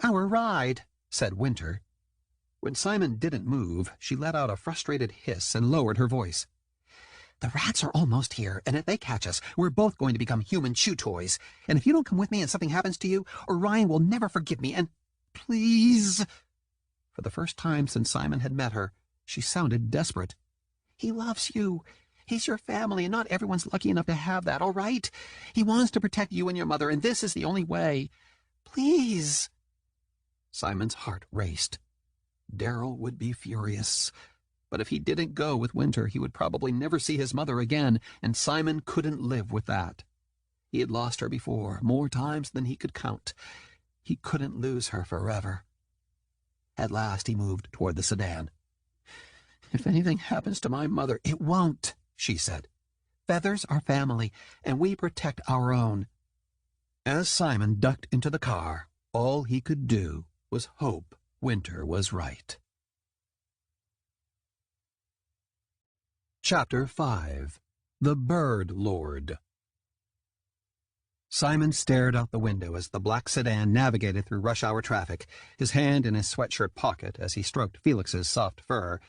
"Our ride," said Winter. When Simon didn't move, she let out a frustrated hiss and lowered her voice. "The rats are almost here, and if they catch us, we're both going to become human chew toys. And if you don't come with me and something happens to you, Orion will never forgive me, and— Please!" For the first time since Simon had met her, she sounded desperate. "He loves you. He's your family, and not everyone's lucky enough to have that, all right? He wants to protect you and your mother, and this is the only way. Please!" Simon's heart raced. Daryl would be furious. But if he didn't go with Winter, he would probably never see his mother again, and Simon couldn't live with that. He had lost her before, more times than he could count. He couldn't lose her forever. At last he moved toward the sedan. "If anything happens to my mother—" "It won't," she said. "Feathers are family, and we protect our own." As Simon ducked into the car, all he could do was hope Winter was right. Chapter 5. The Bird Lord. Simon stared out the window as the black sedan navigated through rush-hour traffic, his hand in his sweatshirt pocket as he stroked Felix's soft fur.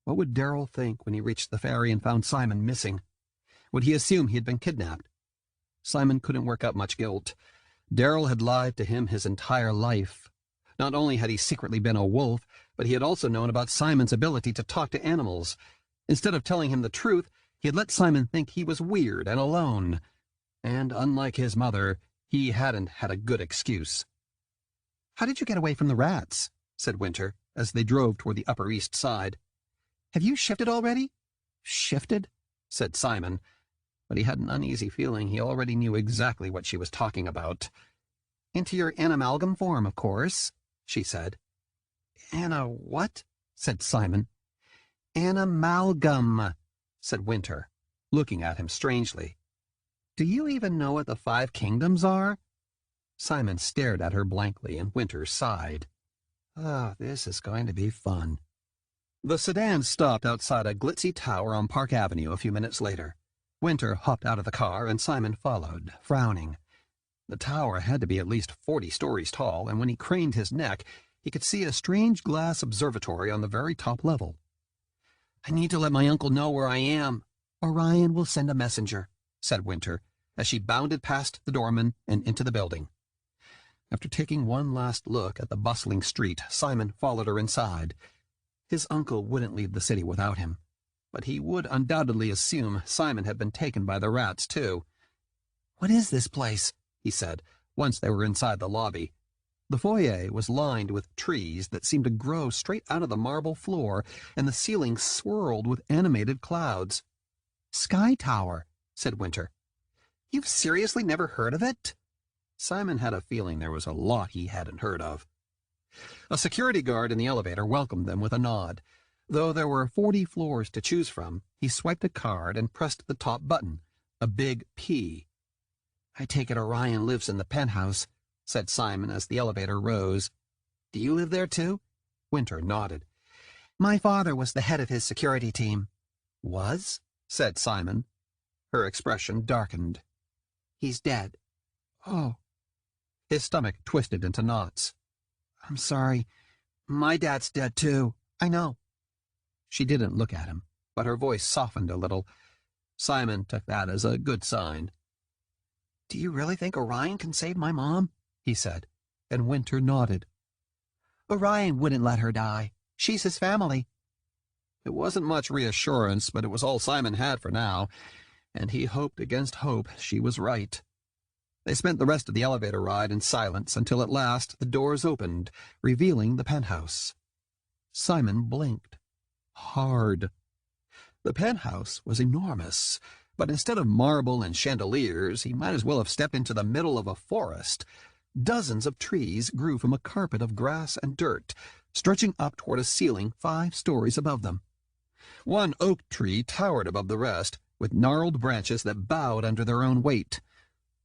What would Darrell think when he reached the ferry and found Simon missing? Would he assume he had been kidnapped? Simon couldn't work up much guilt. Darrell had lied to him his entire life. Not only had he secretly been a wolf, but he had also known about Simon's ability to talk to animals. Instead of telling him the truth, he had let Simon think he was weird and alone. And, unlike his mother, he hadn't had a good excuse. "How did you get away from the rats?" said Winter, as they drove toward the Upper East Side. "Have you shifted already?" "Shifted?" said Simon, but he had an uneasy feeling he already knew exactly what she was talking about. "Into your animalgam form, of course," she said. "Anna what?" said Simon. "Animalgam," said Winter, looking at him strangely. "Do you even know what the 5 kingdoms are?" Simon stared at her blankly, and Winter sighed. "Oh, this is going to be fun." The sedan stopped outside a glitzy tower on Park Avenue a few minutes later. Winter hopped out of the car, and Simon followed, frowning. The tower had to be at least 40 stories tall, and when he craned his neck, he could see a strange glass observatory on the very top level. "I need to let my uncle know where I am. Orion will send a messenger," said Winter, as she bounded past the doorman and into the building. After taking one last look at the bustling street, Simon followed her inside. His uncle wouldn't leave the city without him, but he would undoubtedly assume Simon had been taken by the rats, too. "What is this place?" he said, once they were inside the lobby. The foyer was lined with trees that seemed to grow straight out of the marble floor, and the ceiling swirled with animated clouds. "Sky Tower," said Winter. "You've seriously never heard of it?" Simon had a feeling there was a lot he hadn't heard of. A security guard in the elevator welcomed them with a nod. Though there were 40 floors to choose from, he swiped a card and pressed the top button, a big P. "I take it Orion lives in the penthouse," said Simon as the elevator rose. "Do you live there, too?" Winter nodded. "My father was the head of his security team." "Was?" said Simon. Her expression darkened. "He's dead." "Oh." His stomach twisted into knots. "I'm sorry. My dad's dead, too. I know." She didn't look at him, but her voice softened a little. Simon took that as a good sign. "Do you really think Orion can save my mom?" he said, and Winter nodded. "Orion wouldn't let her die. She's his family." It wasn't much reassurance, but it was all Simon had for now, and he hoped against hope she was right. They spent the rest of the elevator ride in silence until at last the doors opened, revealing the penthouse. Simon blinked. Hard. The penthouse was enormous, but instead of marble and chandeliers, he might as well have stepped into the middle of a forest. Dozens of trees grew from a carpet of grass and dirt, stretching up toward a ceiling 5 stories above them. One oak tree towered above the rest, with gnarled branches that bowed under their own weight.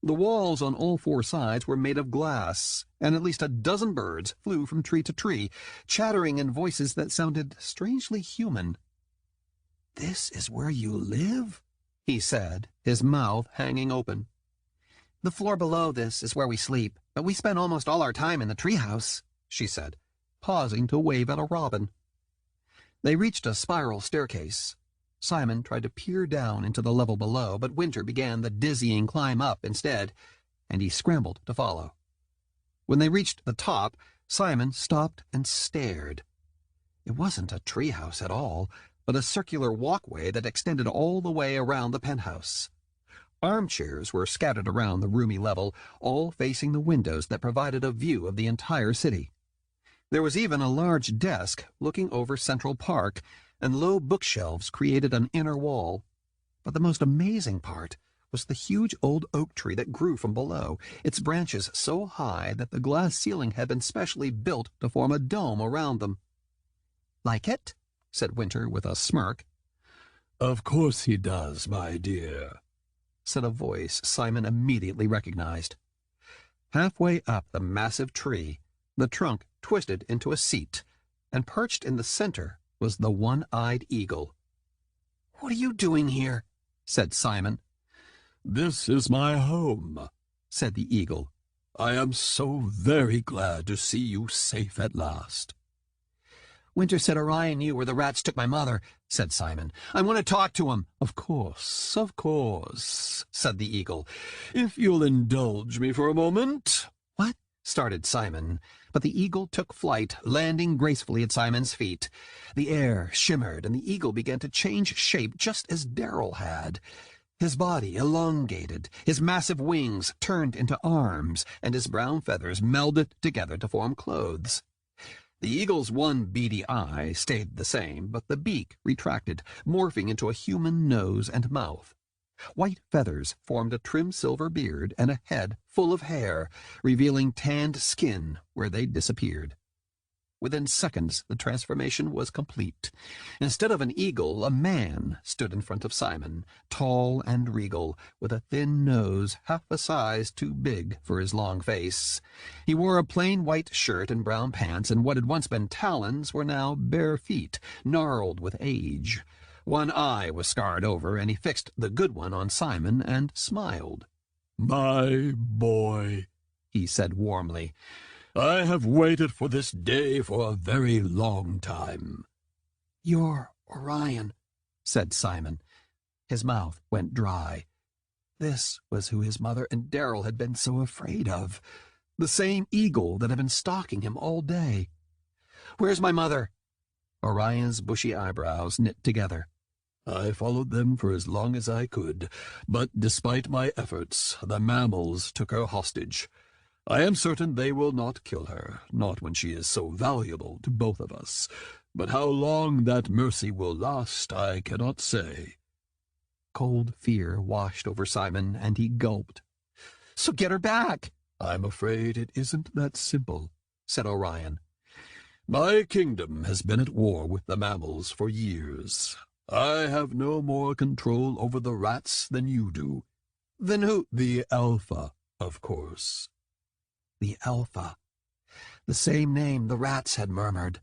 The walls on all 4 sides were made of glass, and at least a dozen birds flew from tree to tree, chattering in voices that sounded strangely human. "This is where you live?" he said, his mouth hanging open. "The floor below this is where we sleep, but we spend almost all our time in the treehouse," she said, pausing to wave at a robin. They reached a spiral staircase. Simon tried to peer down into the level below, but Winter began the dizzying climb up instead, and he scrambled to follow. When they reached the top, Simon stopped and stared. It wasn't a treehouse at all, but a circular walkway that extended all the way around the penthouse. Armchairs were scattered around the roomy level, all facing the windows that provided a view of the entire city. There was even a large desk looking over Central Park, and low bookshelves created an inner wall. But the most amazing part was the huge old oak tree that grew from below, its branches so high that the glass ceiling had been specially built to form a dome around them. "Like it?" said Winter with a smirk. "Of course he does, my dear," said a voice Simon immediately recognized. Halfway up the massive tree, the trunk twisted into a seat, and perched in the center was the one-eyed eagle. "What are you doing here?" said Simon. "This is my home," said the eagle. "I am so very glad to see you safe at last." "Winter said Orion knew where the rats took my mother," said Simon. "I want to talk to him." Of course," said the eagle. "If you'll indulge me for a moment." "What?" started Simon, but the eagle took flight, landing gracefully at Simon's feet. The air shimmered, and the eagle began to change shape just as Darrell had. His body elongated, his massive wings turned into arms, and his brown feathers melded together to form clothes. The eagle's one beady eye stayed the same, but the beak retracted, morphing into a human nose and mouth. White feathers formed a trim silver beard and a head full of hair, revealing tanned skin where they'd disappeared. Within seconds, the transformation was complete. Instead of an eagle, a man stood in front of Simon, tall and regal, with a thin nose half a size too big for his long face. He wore a plain white shirt and brown pants, and what had once been talons were now bare feet, gnarled with age. One eye was scarred over, and he fixed the good one on Simon and smiled. "My boy," he said warmly, "I have waited for this day for a very long time." "You're Orion," said Simon. His mouth went dry. This was who his mother and Darrell had been so afraid of. The same eagle that had been stalking him all day. "Where's my mother?" Orion's bushy eyebrows knit together. "I followed them for as long as I could, but despite my efforts, the mammals took her hostage. I am certain they will not kill her, not when she is so valuable to both of us. But how long that mercy will last, I cannot say." Cold fear washed over Simon, and he gulped. "So get her back." "I'm afraid it isn't that simple," said Orion. "My kingdom has been at war with the mammals for years. I have no more control over the rats than you do." "Then who?" "The Alpha, of course." The Alpha. The same name the rats had murmured.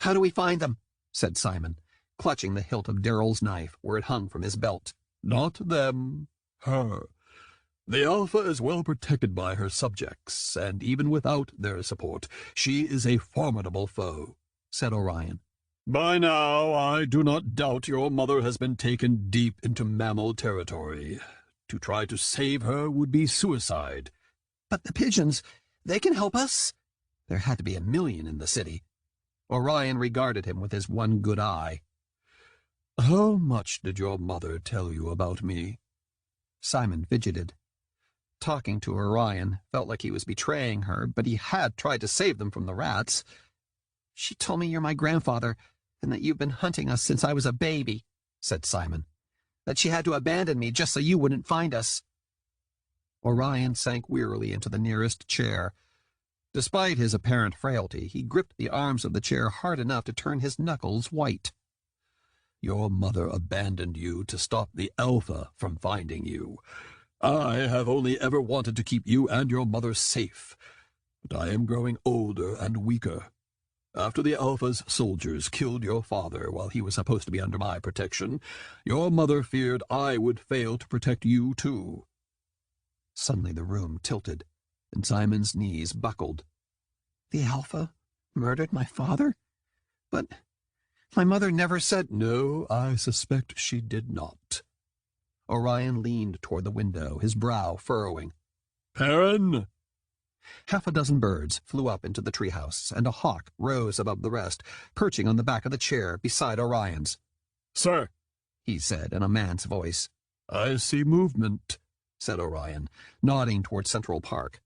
"How do we find them?" said Simon, clutching the hilt of Darrell's knife where it hung from his belt. "Not them, her. The Alpha is well protected by her subjects, and even without their support, she is a formidable foe," said Orion. "By now, I do not doubt your mother has been taken deep into mammal territory. To try to save her would be suicide." "But the pigeons, they can help us." There had to be 1,000,000 in the city. Orion regarded him with his one good eye. "How much did your mother tell you about me?" Simon fidgeted. Talking to Orion felt like he was betraying her, but he had tried to save them from the rats. "She told me you're my grandfather, and that you've been hunting us since I was a baby," said Simon. "That she had to abandon me just so you wouldn't find us." Orion sank wearily into the nearest chair. Despite his apparent frailty, he gripped the arms of the chair hard enough to turn his knuckles white. "Your mother abandoned you to stop the Alpha from finding you. I have only ever wanted to keep you and your mother safe, but I am growing older and weaker. After the Alpha's soldiers killed your father while he was supposed to be under my protection, your mother feared I would fail to protect you too." Suddenly the room tilted, and Simon's knees buckled. "The Alpha murdered my father? But my mother never said—" "No, I suspect she did not." Orion leaned toward the window, his brow furrowing. "Perrin!" Half a dozen birds flew up into the treehouse, and a hawk rose above the rest, perching on the back of the chair beside Orion's. "Sir," he said in a man's voice. "I see movement," said Orion, nodding toward Central Park.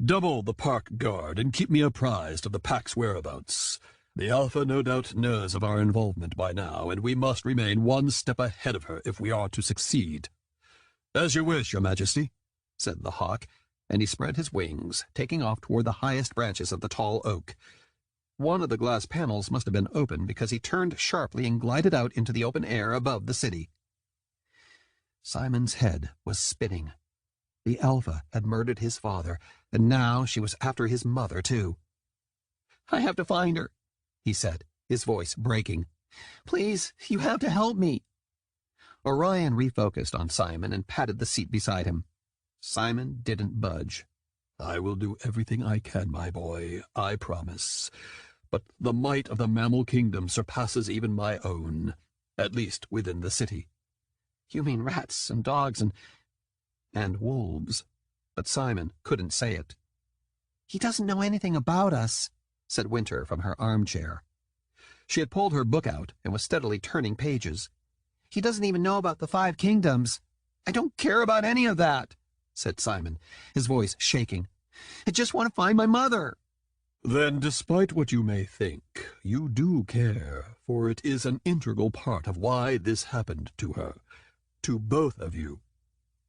"Double the park guard and keep me apprised of the pack's whereabouts. The Alpha no doubt knows of our involvement by now, and we must remain one step ahead of her if we are to succeed." "As you wish, Your Majesty," said the hawk, and he spread his wings, taking off toward the highest branches of the tall oak. One of the glass panels must have been open, because he turned sharply and glided out into the open air above the city. Simon's head was spinning. The Alpha had murdered his father, and now she was after his mother, too. "I have to find her," he said, his voice breaking. "Please, you have to help me." Orion refocused on Simon and patted the seat beside him. Simon didn't budge. I will do everything I can, my boy, I promise. But the might of the mammal kingdom surpasses even my own, at least within the city. You mean rats and dogs and wolves. But Simon couldn't say it. He doesn't know anything about us, said Winter from her armchair. She had pulled her book out and was steadily turning pages. He doesn't even know about the 5 kingdoms. I don't care about any of that, said Simon, his voice shaking. I just want to find my mother. Then, despite what you may think, you do care, for it is an integral part of why this happened to her, to both of you.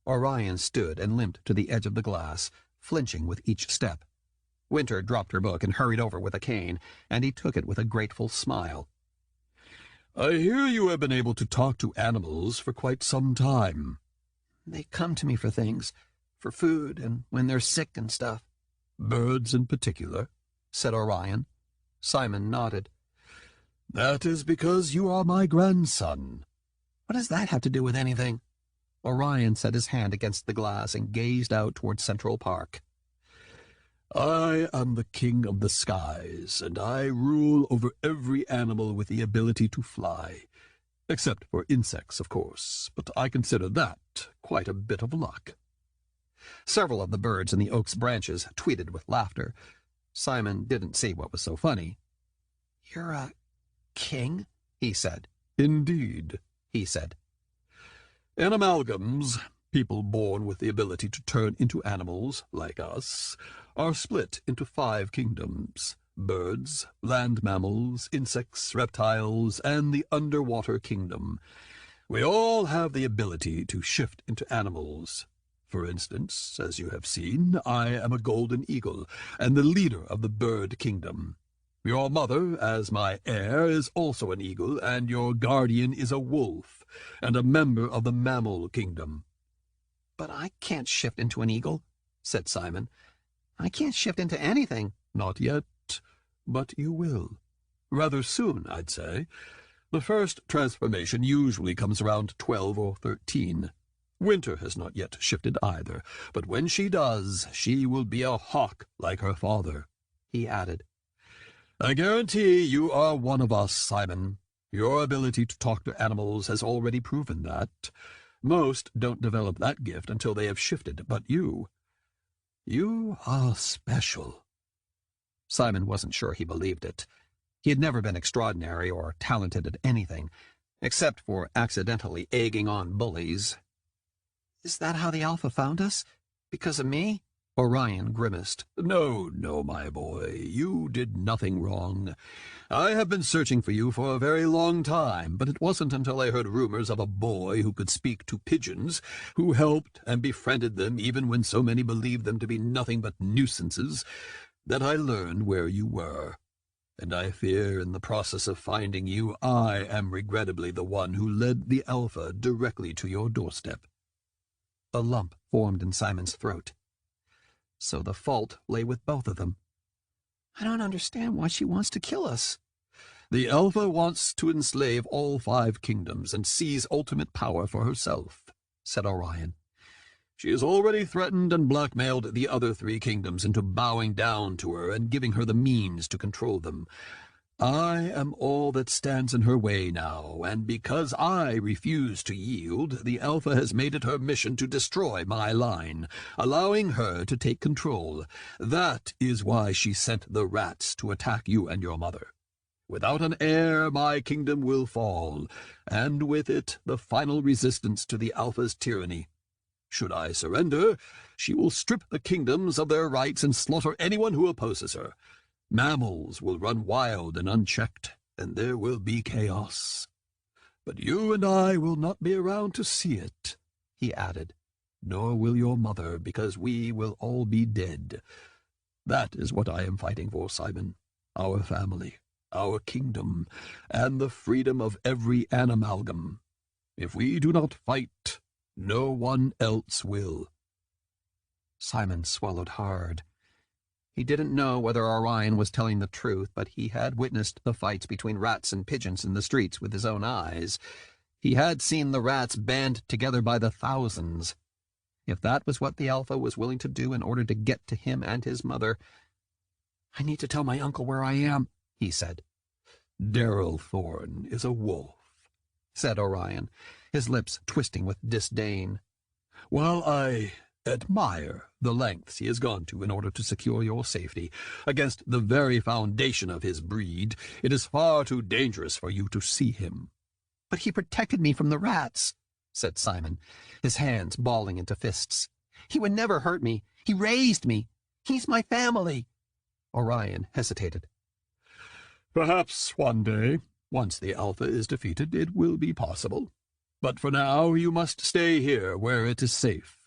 Orion stood and limped to the edge of the glass, flinching with each step. Winter dropped her book and hurried over with a cane, and he took it with a grateful smile. I hear you have been able to talk to animals for quite some time. They come to me for things, for food, and when they're sick and stuff. Birds in particular, said Orion. Simon nodded. That is because you are my grandson. What does that have to do with anything? Orion set his hand against the glass and gazed out toward Central Park. I am the king of the skies, and I rule over every animal with the ability to fly. Except for insects, of course, but I consider that quite a bit of luck. Several of the birds in the oak's branches tweeted with laughter. Simon didn't see what was so funny. You're a king? He said. Indeed, he said. In amalgams, people born with the ability to turn into animals, like us, are split into 5 kingdoms: birds, land mammals, insects, reptiles, and the underwater kingdom. We all have the ability to shift into animals. For instance, as you have seen, I am a golden eagle, and the leader of the bird kingdom. Your mother, as my heir, is also an eagle, and your guardian is a wolf, and a member of the mammal kingdom. But I can't shift into an eagle, said Simon. I can't shift into anything. Not yet, but you will. Rather soon, I'd say. The first transformation usually comes around 12 or 13. Winter has not yet shifted either, but when she does, she will be a hawk like her father, he added. I guarantee you are one of us, Simon. Your ability to talk to animals has already proven that. Most don't develop that gift until they have shifted, but you are special. Simon wasn't sure he believed it. He had never been extraordinary or talented at anything, except for accidentally egging on bullies. Is that how the Alpha found us? Because of me? Orion grimaced. No, my boy, you did nothing wrong. I have been searching for you for a very long time, but it wasn't until I heard rumors of a boy who could speak to pigeons, who helped and befriended them even when so many believed them to be nothing but nuisances, that I learned where you were. And I fear in the process of finding you, I am regrettably the one who led the Alpha directly to your doorstep. A lump formed in Simon's throat. So the fault lay with both of them. I don't understand why she wants to kill us. The Alpha wants to enslave all 5 kingdoms and seize ultimate power for herself, said Orion. She has already threatened and blackmailed the other 3 kingdoms into bowing down to her and giving her the means to control them. I am all that stands in her way now, and because I refuse to yield, the Alpha has made it her mission to destroy my line, allowing her to take control. That is why she sent the rats to attack you and your mother. Without an heir, my kingdom will fall, and with it the final resistance to the Alpha's tyranny. Should I surrender, she will strip the kingdoms of their rights and slaughter anyone who opposes her. Mammals will run wild and unchecked, and there will be chaos. But you and I will not be around to see it, he added, nor will your mother, because we will all be dead. That is what I am fighting for, Simon. Our family, our kingdom, and the freedom of every animalgam. If we do not fight, no one else will. Simon swallowed hard. He didn't know whether Orion was telling the truth, but he had witnessed the fights between rats and pigeons in the streets with his own eyes. He had seen the rats band together by the thousands. If that was what the Alpha was willing to do in order to get to him and his mother— "I need to tell my uncle where I am," he said. "Darrell Thorn is a wolf," said Orion, his lips twisting with disdain. "While I admire the lengths he has gone to in order to secure your safety against the very foundation of his breed, it is far too dangerous for you to see him." "But he protected me from the rats," said Simon, his hands balling into fists. "He would never hurt me. He raised me. He's my family." Orion hesitated. "Perhaps one day, once the Alpha is defeated, it will be possible. But for now you must stay here where it is safe."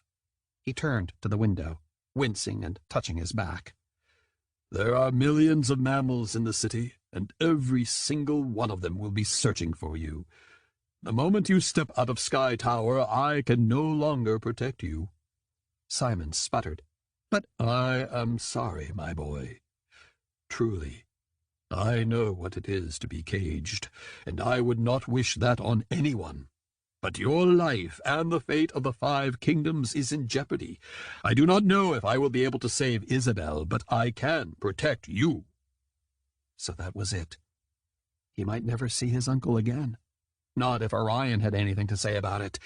He turned to the window, wincing and touching his back. "There are millions of mammals in the city, and every single one of them will be searching for you. The moment you step out of Sky Tower, I can no longer protect you." Simon sputtered. "But I am sorry, my boy. Truly, I know what it is to be caged, and I would not wish that on anyone. But your life and the fate of the 5 kingdoms is in jeopardy. I do not know if I will be able to save Isabel, but I can protect you." So that was it. He might never see his uncle again. Not if Orion had anything to say about it,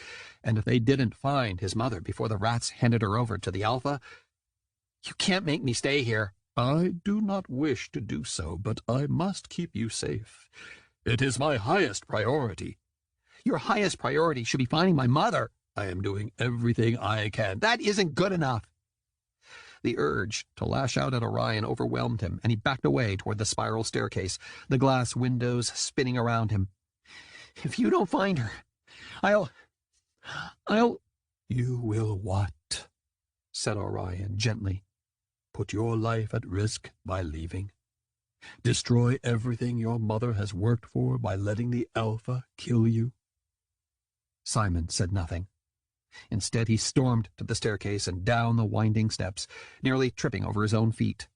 and if they didn't find his mother before the rats handed her over to the Alpha. "You can't make me stay here." "I do not wish to do so, but I must keep you safe. It is my highest priority." "Your highest priority should be finding my mother." "I am doing everything I can." "That isn't good enough." The urge to lash out at Orion overwhelmed him, and he backed away toward the spiral staircase, the glass windows spinning around him. "If you don't find her, I'll... "You will what?" said Orion gently. "Put your life at risk by leaving? Destroy everything your mother has worked for by letting the Alpha kill you?" Simon said nothing. Instead, he stormed to the staircase and down the winding steps, nearly tripping over his own feet.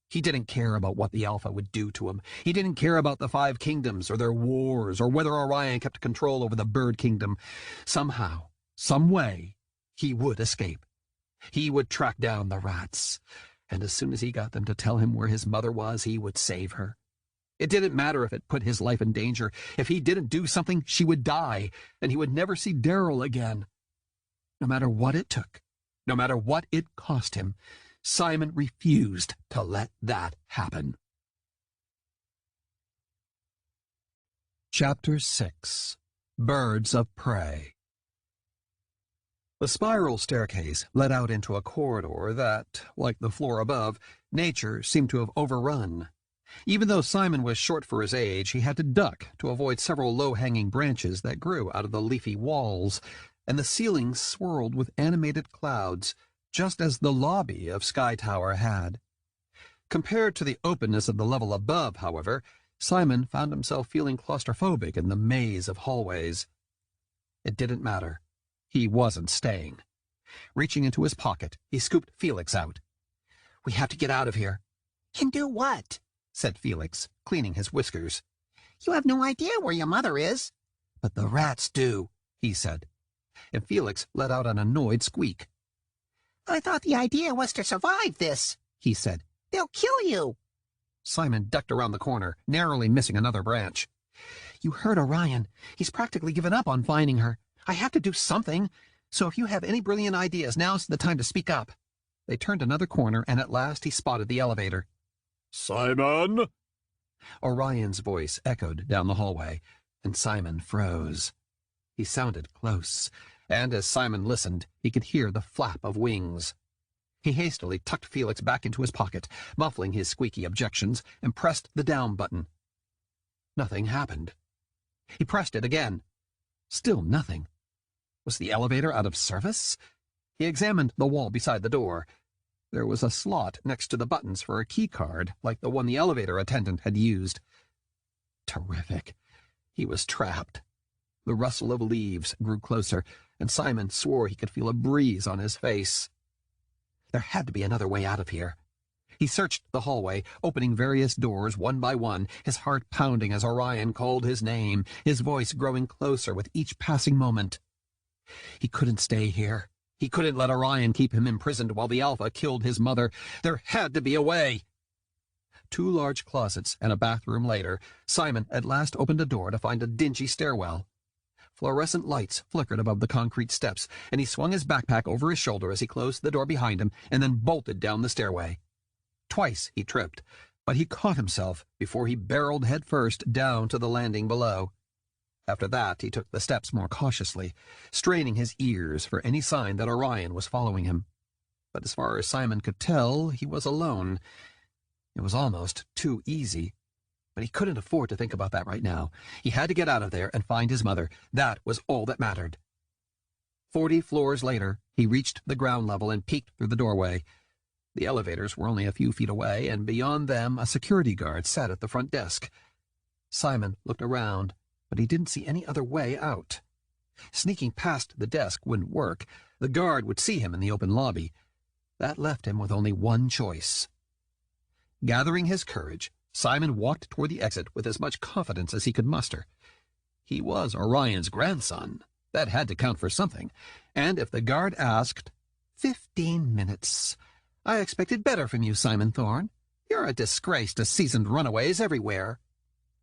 He didn't care about what the Alpha would do to him. He didn't care about the 5 kingdoms or their wars or whether Orion kept control over the bird kingdom. Somehow, some way, he would escape. He would track down the rats, and as soon as he got them to tell him where his mother was, he would save her. It didn't matter if it put his life in danger. If he didn't do something, she would die, and he would never see Darrell again. No matter what it took, no matter what it cost him, Simon refused to let that happen. Chapter 6. Birds of Prey. The spiral staircase led out into a corridor that, like the floor above, nature seemed to have overrun. Even though Simon was short for his age, he had to duck to avoid several low-hanging branches that grew out of the leafy walls, and the ceiling swirled with animated clouds, just as the lobby of Sky Tower had. Compared to the openness of the level above, however, Simon found himself feeling claustrophobic in the maze of hallways. It didn't matter. He wasn't staying. Reaching into his pocket, he scooped Felix out. "We have to get out of here." "And do what?" said Felix, cleaning his whiskers. "You have no idea where your mother is." "But the rats do," he said, and Felix let out an annoyed squeak. "I thought the idea was to survive this," he said. "They'll kill you." Simon ducked around the corner, narrowly missing another branch. "You heard Orion. He's practically given up on finding her. I have to do something, so if you have any brilliant ideas, now's the time to speak up." They turned another corner, and at last he spotted the elevator. "Simon!" Orion's voice echoed down the hallway, and Simon froze. He sounded close, and as Simon listened, he could hear the flap of wings. He hastily tucked Felix back into his pocket, muffling his squeaky objections, and pressed the down button. Nothing happened. He pressed it again. Still nothing. Was the elevator out of service? He examined the wall beside the door. There was a slot next to the buttons for a key card, like the one the elevator attendant had used. Terrific. He was trapped. The rustle of leaves grew closer, and Simon swore he could feel a breeze on his face. There had to be another way out of here. He searched the hallway, opening various doors one by one, his heart pounding as Orion called his name, his voice growing closer with each passing moment. He couldn't stay here. He couldn't let Orion keep him imprisoned while the Alpha killed his mother. There had to be a way. 2 large closets and a bathroom later, Simon at last opened a door to find a dingy stairwell. Fluorescent lights flickered above the concrete steps, and he swung his backpack over his shoulder as he closed the door behind him and then bolted down the stairway. Twice he tripped, but he caught himself before he barreled headfirst down to the landing below. After that, he took the steps more cautiously, straining his ears for any sign that Orion was following him. But as far as Simon could tell, he was alone. It was almost too easy. But he couldn't afford to think about that right now. He had to get out of there and find his mother. That was all that mattered. 40 floors later, he reached the ground level and peeked through the doorway. The elevators were only a few feet away, and beyond them a security guard sat at the front desk. Simon looked around, but he didn't see any other way out. Sneaking past the desk wouldn't work. The guard would see him in the open lobby. That left him with only one choice. Gathering his courage, Simon walked toward the exit with as much confidence as he could muster. He was Orion's grandson. That had to count for something. And if the guard asked, 15 minutes. I expected better from you, Simon Thorn. You're a disgrace to seasoned runaways everywhere.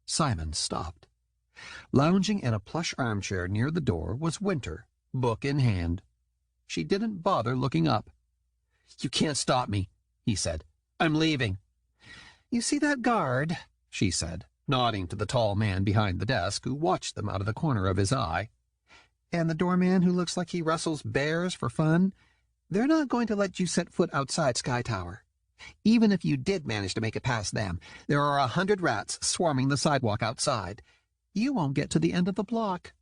Simon stopped. Lounging in a plush armchair near the door was Winter, book in hand. She didn't bother looking up. You can't stop me, he said. I'm leaving. You see that guard? She said, nodding to the tall man behind the desk who watched them out of the corner of his eye. And the doorman who looks like he wrestles bears for fun? They're not going to let you set foot outside Sky Tower. Even if you did manage to make it past them, there are 100 rats swarming the sidewalk outside. You won't get to the end of the block.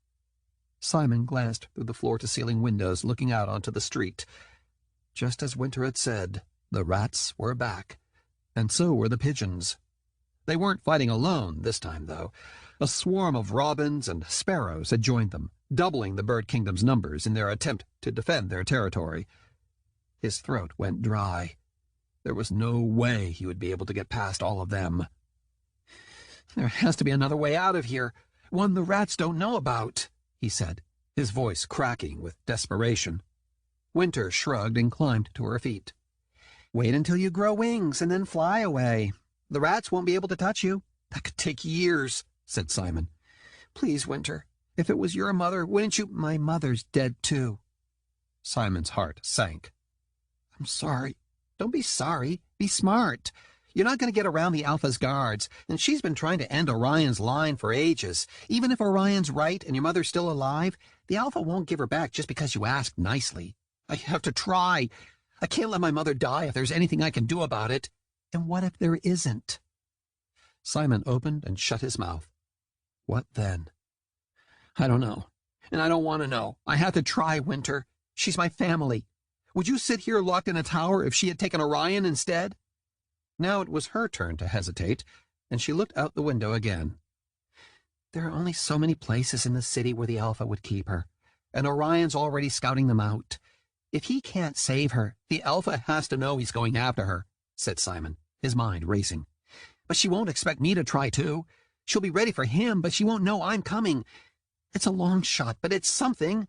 Simon glanced through the floor-to-ceiling windows looking out onto the street. Just as Winter had said, the rats were back, and so were the pigeons. They weren't fighting alone this time, though. A swarm of robins and sparrows had joined them, doubling the bird kingdom's numbers in their attempt to defend their territory. His throat went dry. There was no way he would be able to get past all of them. There has to be another way out of here, one the rats don't know about, he said, his voice cracking with desperation. Winter shrugged and climbed to her feet. Wait until you grow wings and then fly away. The rats won't be able to touch you. That could take years, said Simon. Please, Winter, if it was your mother, wouldn't you— My mother's dead, too. Simon's heart sank. I'm sorry. Don't be sorry. Be smart. You're not going to get around the Alpha's guards, and she's been trying to end Orion's line for ages. Even if Orion's right and your mother's still alive, the Alpha won't give her back just because you asked nicely. I have to try. I can't let my mother die if there's anything I can do about it. And what if there isn't? Simon opened and shut his mouth. What then? I don't know, and I don't want to know. I have to try, Winter. She's my family. Would you sit here locked in a tower if she had taken Orion instead? Now it was her turn to hesitate, and she looked out the window again. There are only so many places in the city where the Alpha would keep her, and Orion's already scouting them out. If he can't save her, the Alpha has to know he's going after her, said Simon, his mind racing. But she won't expect me to try too. She'll be ready for him, but she won't know I'm coming. It's a long shot, but it's something.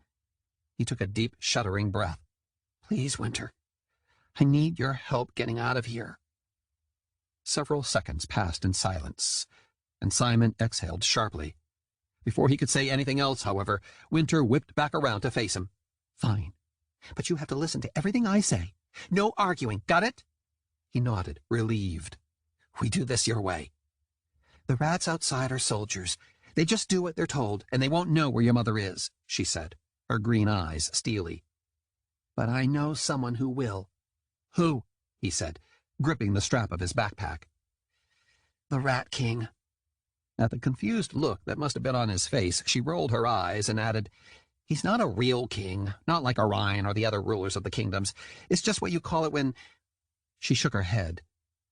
He took a deep, shuddering breath. Please, Winter, I need your help getting out of here. Several seconds passed in silence, and Simon exhaled sharply. Before he could say anything else, however, Winter whipped back around to face him. Fine, but you have to listen to everything I say. No arguing, got it? He nodded, relieved. We do this your way. The rats outside are soldiers. They just do what they're told, and they won't know where your mother is, she said, her green eyes steely. But I know someone who will. Who? He said, gripping the strap of his backpack. The Rat King. At the confused look that must have been on his face, she rolled her eyes and added, He's not a real king, not like Orion or the other rulers of the kingdoms. It's just what you call it when— She shook her head.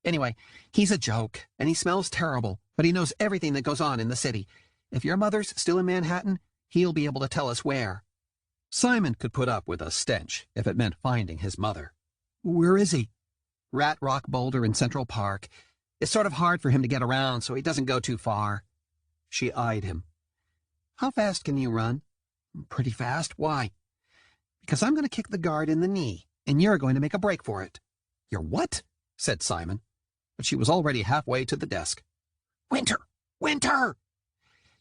Anyway, he's a joke, and he smells terrible, but he knows everything that goes on in the city. If your mother's still in Manhattan, he'll be able to tell us where. Simon could put up with a stench if it meant finding his mother. Where is he? Rat Rock Boulder in Central Park. It's sort of hard for him to get around, so he doesn't go too far. She eyed him. How fast can you run? Pretty fast. Why? Because I'm going to kick the guard in the knee, and you're going to make a break for it. You're what? Said Simon, but she was already halfway to the desk. Winter! Winter!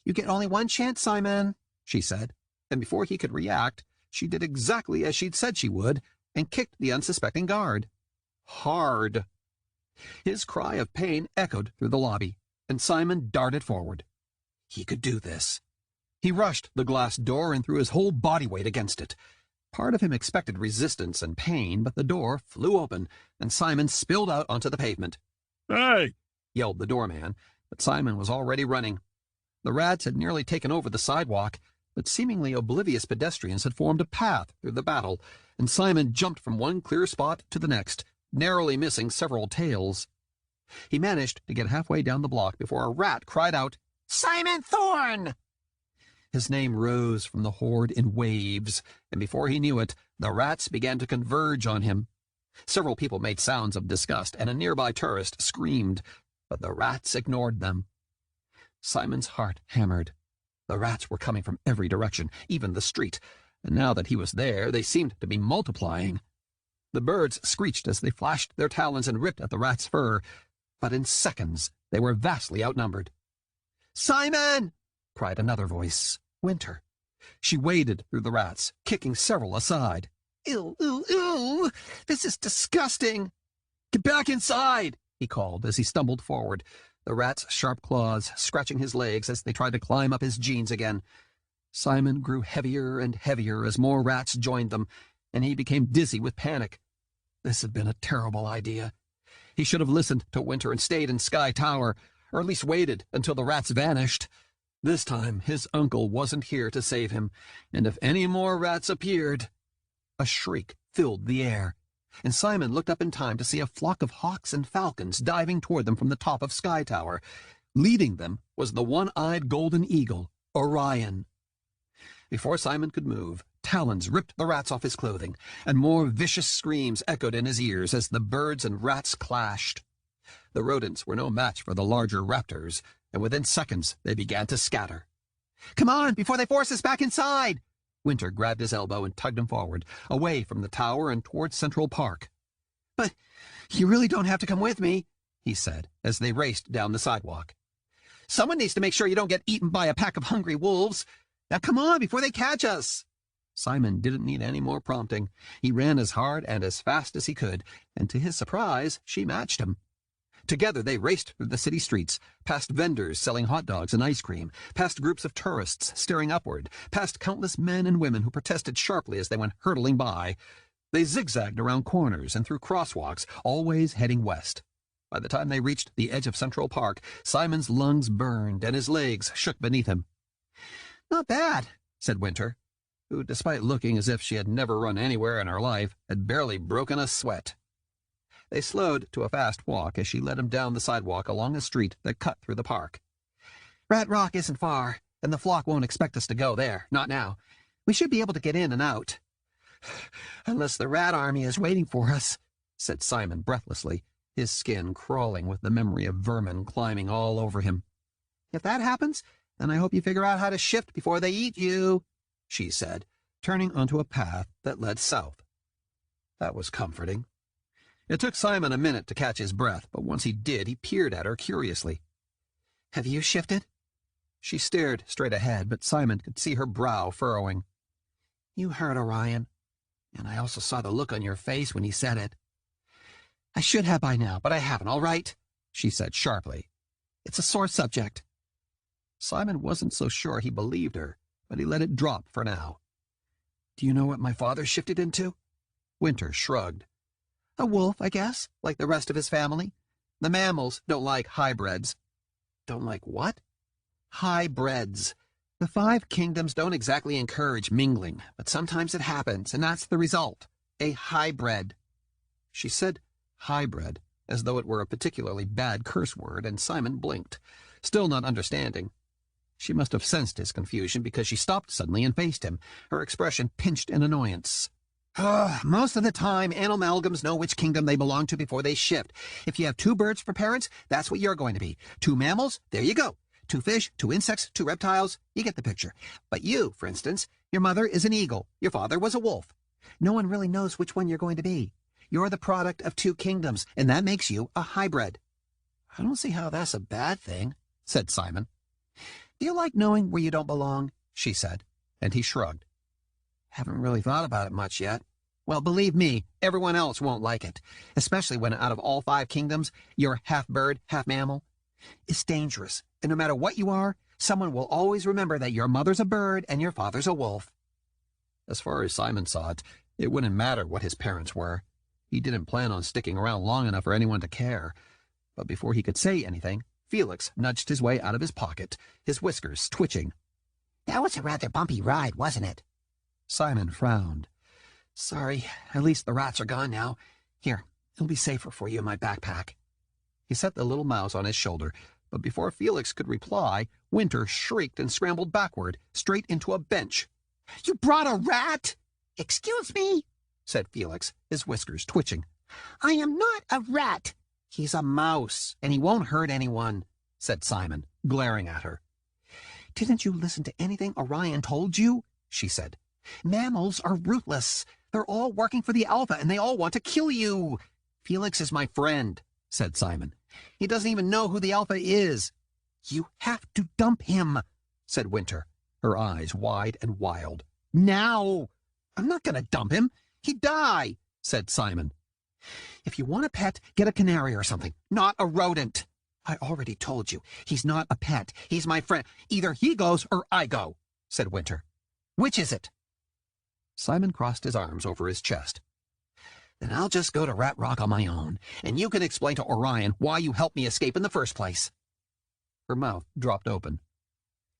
You get only one chance, Simon, she said, and before he could react, she did exactly as she'd said she would and kicked the unsuspecting guard. Hard. His cry of pain echoed through the lobby, and Simon darted forward. He could do this. He rushed the glass door and threw his whole body weight against it. Part of him expected resistance and pain, but the door flew open, and Simon spilled out onto the pavement. "Hey!" yelled the doorman, but Simon was already running. The rats had nearly taken over the sidewalk, but seemingly oblivious pedestrians had formed a path through the battle, and Simon jumped from one clear spot to the next, narrowly missing several tails. He managed to get halfway down the block before a rat cried out, "Simon Thorn!" His name rose from the horde in waves, and before he knew it, the rats began to converge on him. Several people made sounds of disgust, and a nearby tourist screamed, but the rats ignored them. Simon's heart hammered. The rats were coming from every direction, even the street, and now that he was there, they seemed to be multiplying. The birds screeched as they flashed their talons and ripped at the rat's fur, but in seconds they were vastly outnumbered. "Simon!" cried another voice, Winter. She waded through the rats, kicking several aside. "Ew, ew, ew! This is disgusting!" "Get back inside!" he called as he stumbled forward, the rats' sharp claws scratching his legs as they tried to climb up his jeans again. Simon grew heavier and heavier as more rats joined them, and he became dizzy with panic. This had been a terrible idea. He should have listened to Winter and stayed in Sky Tower, or at least waited until the rats vanished. This time his uncle wasn't here to save him, and if any more rats appeared— A shriek filled the air, and Simon looked up in time to see a flock of hawks and falcons diving toward them from the top of Sky Tower. Leading them was the one-eyed golden eagle, Orion. Before Simon could move, talons ripped the rats off his clothing, and more vicious screams echoed in his ears as the birds and rats clashed. The rodents were no match for the larger raptors, and within seconds they began to scatter. "Come on, before they force us back inside!" Winter grabbed his elbow and tugged him forward, away from the tower and towards Central Park. "But you really don't have to come with me," he said, as they raced down the sidewalk. "Someone needs to make sure you don't get eaten by a pack of hungry wolves. Now come on, before they catch us!" Simon didn't need any more prompting. He ran as hard and as fast as he could, and to his surprise, she matched him. Together they raced through the city streets, past vendors selling hot dogs and ice cream, past groups of tourists staring upward, past countless men and women who protested sharply as they went hurtling by. They zigzagged around corners and through crosswalks, always heading west. By the time they reached the edge of Central Park, Simon's lungs burned and his legs shook beneath him. "Not bad," said Winter, who, despite looking as if she had never run anywhere in her life, had barely broken a sweat. They slowed to a fast walk as she led him down the sidewalk along a street that cut through the park. "Rat Rock isn't far, and the flock won't expect us to go there, not now. We should be able to get in and out." "Unless the rat army is waiting for us," said Simon breathlessly, his skin crawling with the memory of vermin climbing all over him. "If that happens, then I hope you figure out how to shift before they eat you," she said, turning onto a path that led south. That was comforting. It took Simon a minute to catch his breath, but once he did, he peered at her curiously. "Have you shifted?" She stared straight ahead, but Simon could see her brow furrowing. "You heard Orion, and I also saw the look on your face when he said it." "I should have by now, but I haven't, all right?" she said sharply. "It's a sore subject." Simon wasn't so sure he believed her, but he let it drop for now. "Do you know what my father shifted into?" Winter shrugged. "A wolf, I guess, like the rest of his family. The mammals don't like hybrids." "Don't like what?" "Hybrids. The 5 kingdoms don't exactly encourage mingling, but sometimes it happens, and that's the result. A hybrid." She said hybrid, as though it were a particularly bad curse word, and Simon blinked, still not understanding. She must have sensed his confusion because she stopped suddenly and faced him, her expression pinched in annoyance. "Most of the time, animalgams know which kingdom they belong to before they shift. If you have 2 birds for parents, that's what you're going to be. 2 mammals, there you go. 2 fish, 2 insects, 2 reptiles, you get the picture. But you, for instance, your mother is an eagle, your father was a wolf. No one really knows which one you're going to be. You're the product of two kingdoms, and that makes you a hybrid. I don't see how that's a bad thing, said Simon. Do you like knowing where you don't belong? She said, and he shrugged. Haven't really thought about it much yet. Well, believe me, everyone else won't like it, especially when out of all 5 kingdoms, you're half bird, half mammal. It's dangerous, and no matter what you are, someone will always remember that your mother's a bird and your father's a wolf. As far as Simon saw it, it wouldn't matter what his parents were. He didn't plan on sticking around long enough for anyone to care. But before he could say anything, Felix nudged his way out of his pocket, his whiskers twitching. That was a rather bumpy ride, wasn't it? Simon frowned. Sorry, at least the rats are gone now. Here, it'll be safer for you in my backpack. He set the little mouse on his shoulder, but before Felix could reply, Winter shrieked and scrambled backward, straight into a bench. You brought a rat? Excuse me, said Felix, his whiskers twitching. I am not a rat. He's a mouse, and he won't hurt anyone, said Simon, glaring at her. Didn't you listen to anything Orion told you? She said. Mammals are ruthless. They're all working for the Alpha, and they all want to kill you. Felix is my friend, said Simon. He doesn't even know who the Alpha is. You have to dump him, said Winter, her eyes wide and wild. Now! I'm not going to dump him. He'd die, said Simon. If you want a pet, get a canary or something, not a rodent. I already told you, he's not a pet. He's my friend. Either he goes or I go, said Winter. Which is it? Simon crossed his arms over his chest. Then I'll just go to Rat Rock on my own, and you can explain to Orion why you helped me escape in the first place. Her mouth dropped open.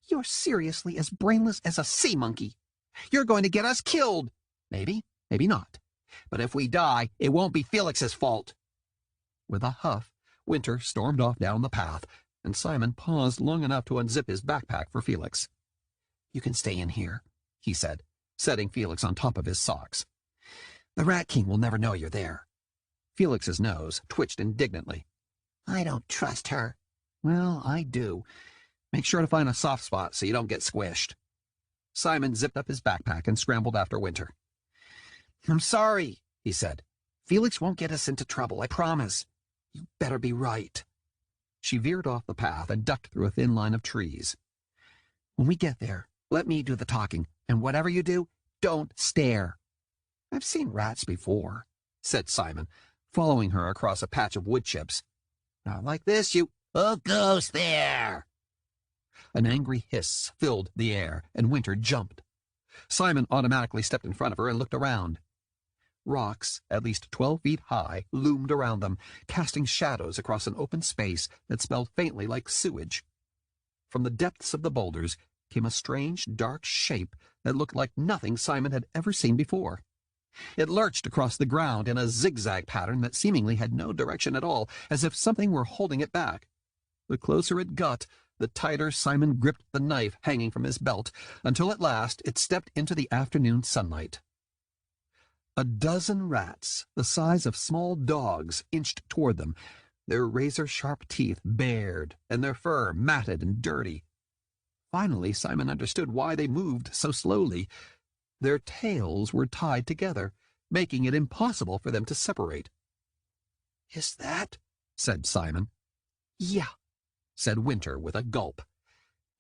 You're seriously as brainless as a sea monkey. You're going to get us killed. Maybe, maybe not. But if we die, it won't be Felix's fault. With a huff, Winter stormed off down the path, and Simon paused long enough to unzip his backpack for Felix. You can stay in here, he said, setting Felix on top of his socks. The Rat King will never know you're there. Felix's nose twitched indignantly. I don't trust her. Well, I do. Make sure to find a soft spot so you don't get squished. Simon zipped up his backpack and scrambled after Winter. I'm sorry, he said. Felix won't get us into trouble, I promise. You better be right. She veered off the path and ducked through a thin line of trees. When we get there, let me do the talking, and whatever you do, don't stare. I've seen rats before, said Simon, following her across a patch of wood chips. Not like this, you— Who goes there? An angry hiss filled the air, and Winter jumped. Simon automatically stepped in front of her and looked around. Rocks, at least 12 feet high, loomed around them, casting shadows across an open space that smelled faintly like sewage. From the depths of the boulders came a strange, dark shape that looked like nothing Simon had ever seen before. It lurched across the ground in a zigzag pattern that seemingly had no direction at all, as if something were holding it back. The closer it got, the tighter Simon gripped the knife hanging from his belt, until at last it stepped into the afternoon sunlight. A dozen rats, the size of small dogs, inched toward them, their razor-sharp teeth bared and their fur matted and dirty. Finally, Simon understood why they moved so slowly. Their tails were tied together, making it impossible for them to separate. "Is that?" said Simon. "Yeah," said Winter with a gulp.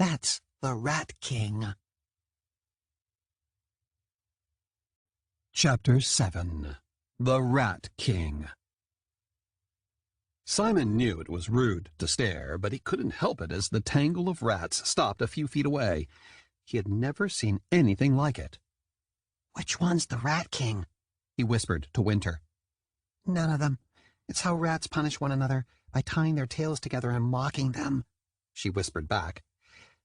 "That's the Rat King." Chapter 7. The Rat King. Simon knew it was rude to stare, but he couldn't help it as the tangle of rats stopped a few feet away. He had never seen anything like it. "Which one's the Rat King?" he whispered to Winter. "None of them. It's how rats punish one another, by tying their tails together and mocking them," she whispered back.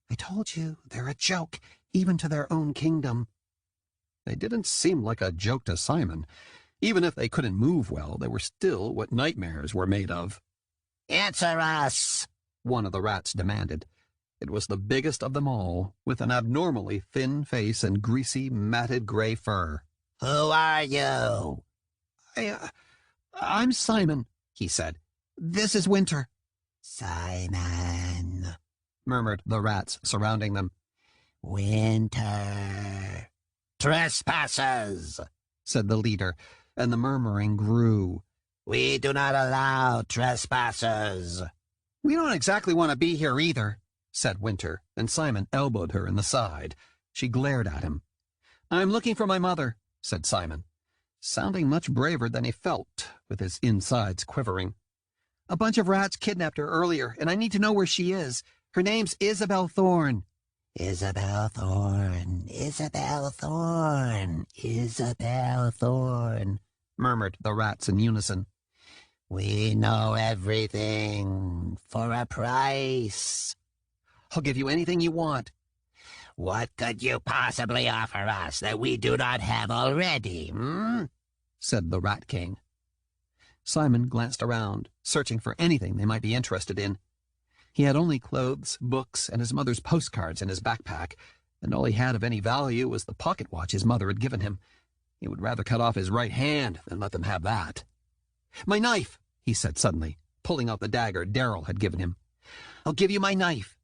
"I told you, they're a joke, even to their own kingdom." They didn't seem like a joke to Simon. Even if they couldn't move well, they were still what nightmares were made of. "Answer us," one of the rats demanded. It was the biggest of them all, with an abnormally thin face and greasy, matted gray fur. "Who are you?" I'm Simon," he said. "This is Winter." "Simon," murmured the rats surrounding them. "Winter. Trespassers." said the leader, and the murmuring grew. We do not allow trespassers. We don't exactly want to be here either, said Winter, and Simon elbowed her in the side. She glared at him. I'm looking for my mother, said Simon, sounding much braver than he felt, with his insides quivering. A bunch of rats kidnapped her earlier, and I need to know where she is. Her name's Isabel Thorn. Isabel Thorn, Isabel Thorn, Isabel Thorn, murmured the rats in unison. We know everything for a price. I'll give you anything you want. What could you possibly offer us that we do not have already, said the Rat King. Simon glanced around, searching for anything they might be interested in. He had only clothes, books, and his mother's postcards in his backpack, and all he had of any value was the pocket watch his mother had given him. He would rather cut off his right hand than let them have that. My knife, he said suddenly, pulling out the dagger Darrell had given him. I'll give you my knife.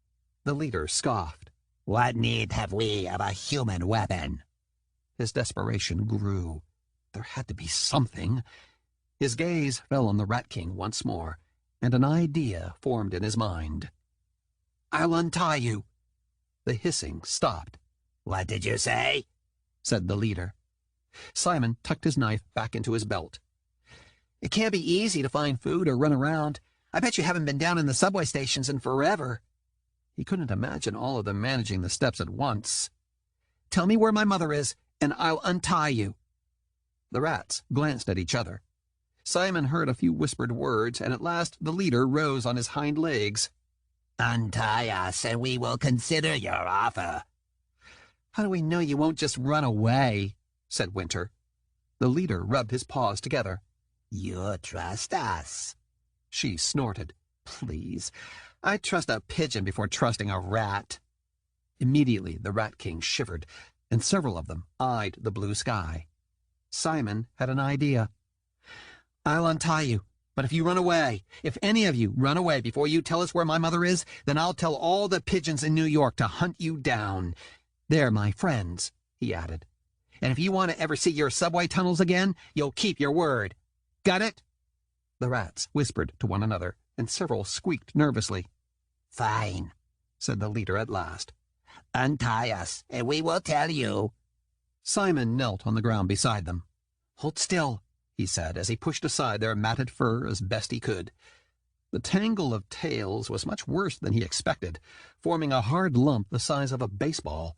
The leader scoffed. What need have we of a human weapon? His desperation grew. There had to be something. His gaze fell on the Rat King once more, and an idea formed in his mind. I'll untie you. The hissing stopped. What did you say? Said the leader. Simon tucked his knife back into his belt. It can't be easy to find food or run around. I bet you haven't been down in the subway stations in forever. He couldn't imagine all of them managing the steps at once. Tell me where my mother is, and I'll untie you. The rats glanced at each other. Simon heard a few whispered words, and at last the leader rose on his hind legs. Untie us, and we will consider your offer. How do we know you won't just run away? Said Winter. The leader rubbed his paws together. You trust us. She snorted. Please, I trust a pigeon before trusting a rat. Immediately the Rat King shivered, and several of them eyed the blue sky. Simon had an idea. I'll untie you, but if you run away, if any of you run away before you tell us where my mother is, then I'll tell all the pigeons in New York to hunt you down. They're my friends, he added. And if you want to ever see your subway tunnels again, you'll keep your word. Got it? The rats whispered to one another, and several squeaked nervously. Fine, said the leader at last. Untie us, and we will tell you. Simon knelt on the ground beside them. Hold still, he said, as he pushed aside their matted fur as best he could. The tangle of tails was much worse than he expected, forming a hard lump the size of a baseball.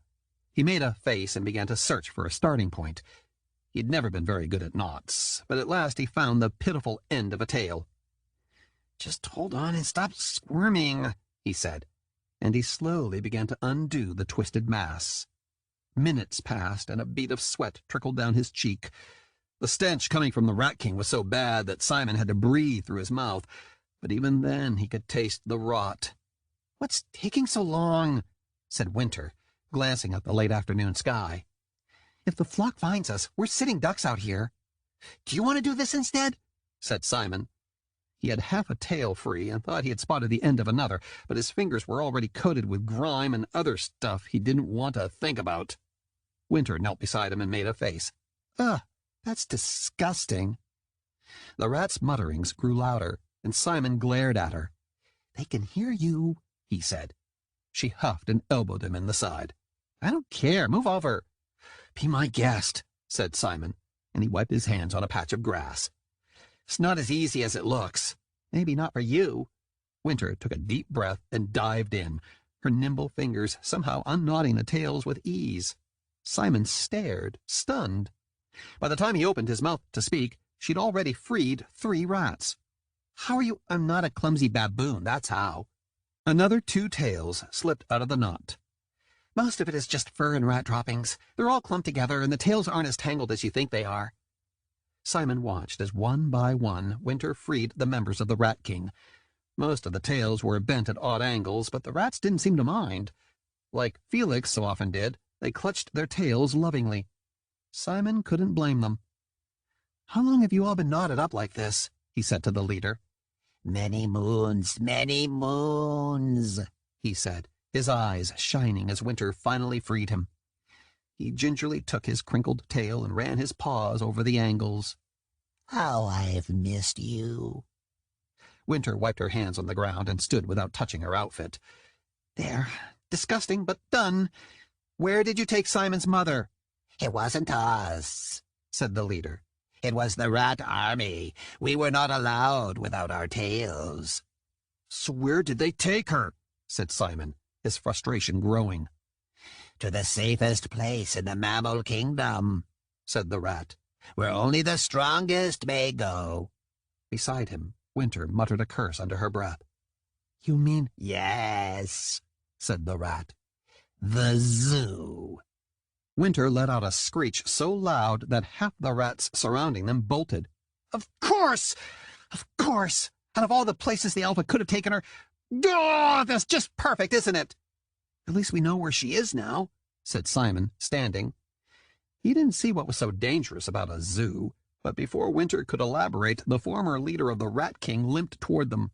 He made a face and began to search for a starting point. He'd never been very good at knots, but at last he found the pitiful end of a tail. Just hold on and stop squirming, he said, and he slowly began to undo the twisted mass. Minutes passed, and a bead of sweat trickled down his cheek. The stench coming from the Rat King was so bad that Simon had to breathe through his mouth, but even then he could taste the rot. What's taking so long? Said Winter, glancing at the late afternoon sky. If the flock finds us, we're sitting ducks out here. Do you want to do this instead? Said Simon. He had half a tail free and thought he had spotted the end of another, but his fingers were already coated with grime and other stuff he didn't want to think about. Winter knelt beside him and made a face. Ugh, that's disgusting. The rat's mutterings grew louder, and Simon glared at her. They can hear you, he said. She huffed and elbowed him in the side. I don't care. Move over. Be my guest, said Simon, and he wiped his hands on a patch of grass. It's not as easy as it looks. Maybe not for you. Winter took a deep breath and dived in, her nimble fingers somehow unknotting the tails with ease. Simon stared, stunned. By the time he opened his mouth to speak, she'd already freed 3 rats. How are you? I'm not a clumsy baboon, that's how. Another 2 tails slipped out of the knot. Most of it is just fur and rat droppings. They're all clumped together, and the tails aren't as tangled as you think they are. Simon watched as one by one Winter freed the members of the Rat King. Most of the tails were bent at odd angles, but the rats didn't seem to mind. Like Felix so often did, they clutched their tails lovingly. Simon couldn't blame them. How long have you all been knotted up like this? He said to the leader. Many moons, he said, his eyes shining as Winter finally freed him. He gingerly took his crinkled tail and ran his paws over the angles. How I've missed you. Winter wiped her hands on the ground and stood without touching her outfit. There, disgusting, but done. Where did you take Simon's mother? It wasn't us, said the leader. It was the rat army. We were not allowed without our tails. So where did they take her? Said Simon, his frustration growing. To the safest place in the mammal kingdom, said the rat, where only the strongest may go. Beside him, Winter muttered a curse under her breath. You mean? Yes, said the rat. The zoo. Winter let out a screech so loud that half the rats surrounding them bolted. Of course! Of course! Out of all the places the Alpha could have taken her... Oh, that's just perfect, isn't it? At least we know where she is now, said Simon, standing. He didn't see what was so dangerous about a zoo, but before Winter could elaborate, the former leader of the Rat King limped toward them.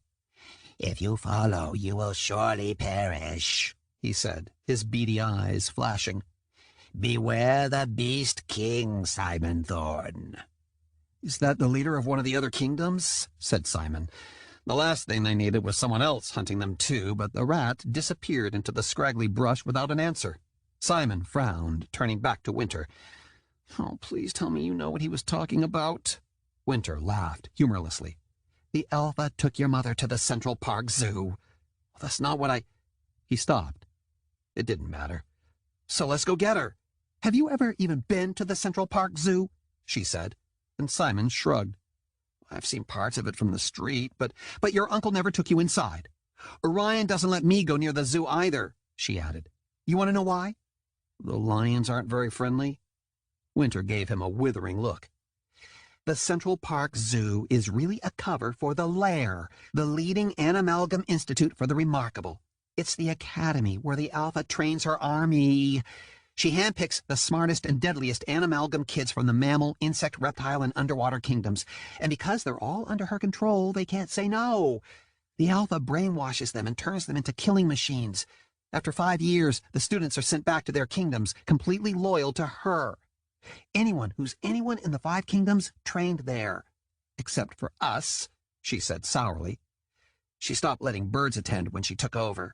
If you follow, you will surely perish, he said, his beady eyes flashing. Beware the Beast King, Simon Thorn. Is that the leader of one of the other kingdoms? Said Simon. The last thing they needed was someone else hunting them too, but the rat disappeared into the scraggly brush without an answer. Simon frowned, turning back to Winter. Oh, please tell me you know what he was talking about. Winter laughed humorlessly. The Alpha took your mother to the Central Park Zoo. Well, that's not what I... He stopped. It didn't matter. So let's go get her. Have you ever even been to the Central Park Zoo? She said, and Simon shrugged. I've seen parts of it from the street, but your uncle never took you inside. Orion doesn't let me go near the zoo either, she added. You want to know why? The lions aren't very friendly. Winter gave him a withering look. The Central Park Zoo is really a cover for the Lair, the leading Animalgam Institute for the Remarkable. It's the academy where the Alpha trains her army. She handpicks the smartest and deadliest Animalgam kids from the mammal, insect, reptile, and underwater kingdoms. And because they're all under her control, they can't say no. The Alpha brainwashes them and turns them into killing machines. After 5 years, the students are sent back to their kingdoms, completely loyal to her. Anyone who's anyone in the 5 kingdoms trained there. Except for us, she said sourly. She stopped letting birds attend when she took over.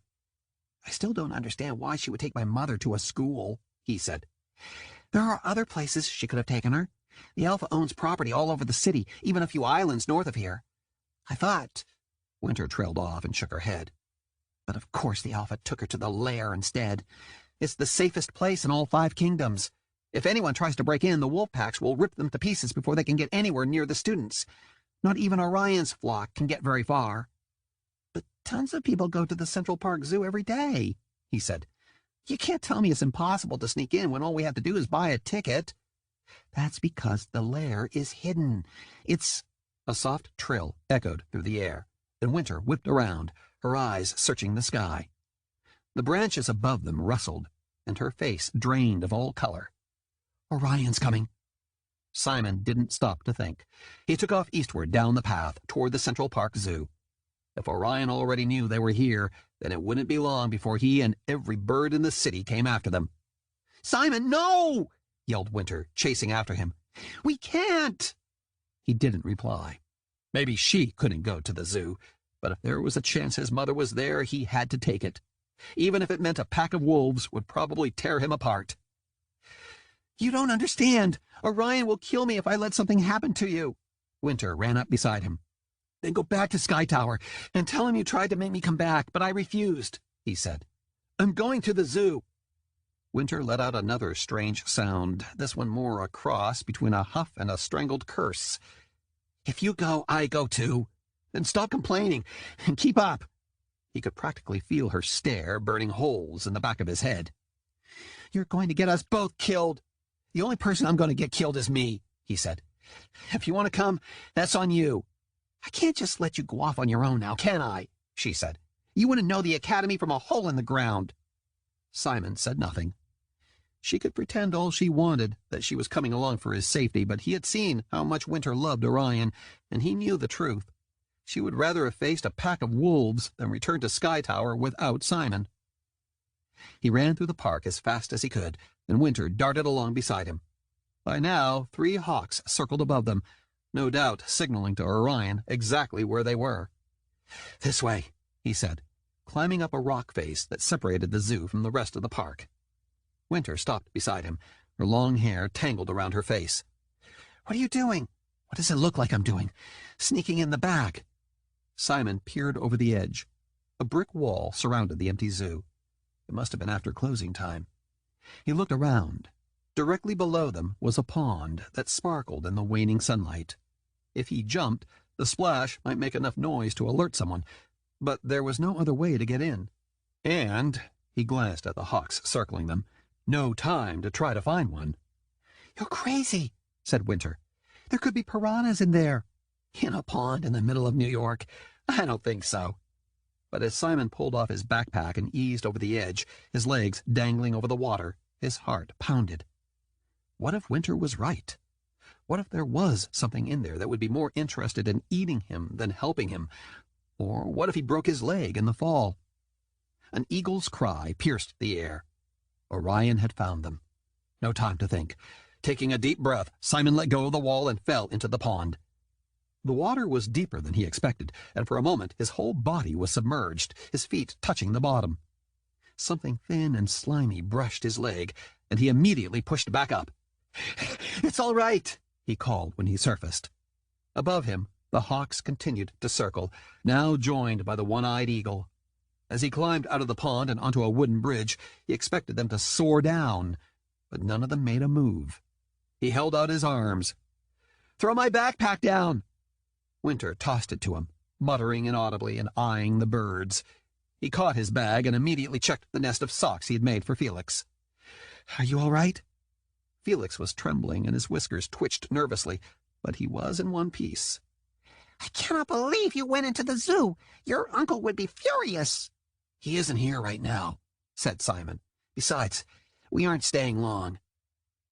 I still don't understand why she would take my mother to a school, he said. There are other places she could have taken her. The Alpha owns property all over the city, even a few islands north of here. I thought... Winter trailed off and shook her head. But of course the Alpha took her to the Lair instead. It's the safest place in all 5 kingdoms. If anyone tries to break in, the wolf packs will rip them to pieces before they can get anywhere near the students. Not even Orion's flock can get very far. But tons of people go to the Central Park Zoo every day, he said. You can't tell me it's impossible to sneak in when all we have to do is buy a ticket. That's because the lair is hidden. It's... A soft trill echoed through the air. Then Winter whipped around, her eyes searching the sky. The branches above them rustled, and her face drained of all color. Orion's coming. Simon didn't stop to think. He took off eastward down the path toward the Central Park Zoo. If Orion already knew they were here, then it wouldn't be long before he and every bird in the city came after them. Simon, no! Yelled Winter, chasing after him. We can't! He didn't reply. Maybe she couldn't go to the zoo, but if there was a chance his mother was there, he had to take it. Even if it meant a pack of wolves would probably tear him apart. You don't understand. Orion will kill me if I let something happen to you. Winter ran up beside him. Then go back to Sky Tower and tell him you tried to make me come back, but I refused, he said. I'm going to the zoo. Winter let out another strange sound, this one more a cross between a huff and a strangled curse. If you go, I go too. Then stop complaining and keep up. He could practically feel her stare, burning holes in the back of his head. You're going to get us both killed. The only person I'm going to get killed is me, he said. If you want to come, that's on you. I can't just let you go off on your own now, can I? She said. You wouldn't know the academy from a hole in the ground. Simon said nothing. She could pretend all she wanted, that she was coming along for his safety, but he had seen how much Winter loved Orion, and he knew the truth. She would rather have faced a pack of wolves than return to Sky Tower without Simon. He ran through the park as fast as he could, and Winter darted along beside him. By now, 3 hawks circled above them, no doubt signaling to Orion exactly where they were. "This way," he said, climbing up a rock face that separated the zoo from the rest of the park. Winter stopped beside him, her long hair tangled around her face. "What are you doing? What does it look like I'm doing? Sneaking in the back?" Simon peered over the edge. A brick wall surrounded the empty zoo. It must have been after closing time. He looked around. Directly below them was a pond that sparkled in the waning sunlight. If he jumped, the splash might make enough noise to alert someone, but there was no other way to get in. And, he glanced at the hawks circling them, no time to try to find one. "You're crazy," said Winter. "There could be piranhas in there." "In a pond in the middle of New York? I don't think so." But as Simon pulled off his backpack and eased over the edge, his legs dangling over the water, his heart pounded. What if Winter was right? What if there was something in there that would be more interested in eating him than helping him? Or what if he broke his leg in the fall? An eagle's cry pierced the air. Orion had found them. No time to think. Taking a deep breath, Simon let go of the wall and fell into the pond. The water was deeper than he expected, and for a moment his whole body was submerged, his feet touching the bottom. Something thin and slimy brushed his leg, and he immediately pushed back up. "It's all right," he called when he surfaced. Above him, the hawks continued to circle, now joined by the one-eyed eagle. As he climbed out of the pond and onto a wooden bridge, he expected them to soar down, but none of them made a move. He held out his arms. "Throw my backpack down!" Winter tossed it to him, muttering inaudibly and eyeing the birds. He caught his bag and immediately checked the nest of socks he had made for Felix. "Are you all right?" Felix was trembling and his whiskers twitched nervously, but he was in one piece. "I cannot believe you went into the zoo. Your uncle would be furious." "He isn't here right now," said Simon. "Besides, we aren't staying long."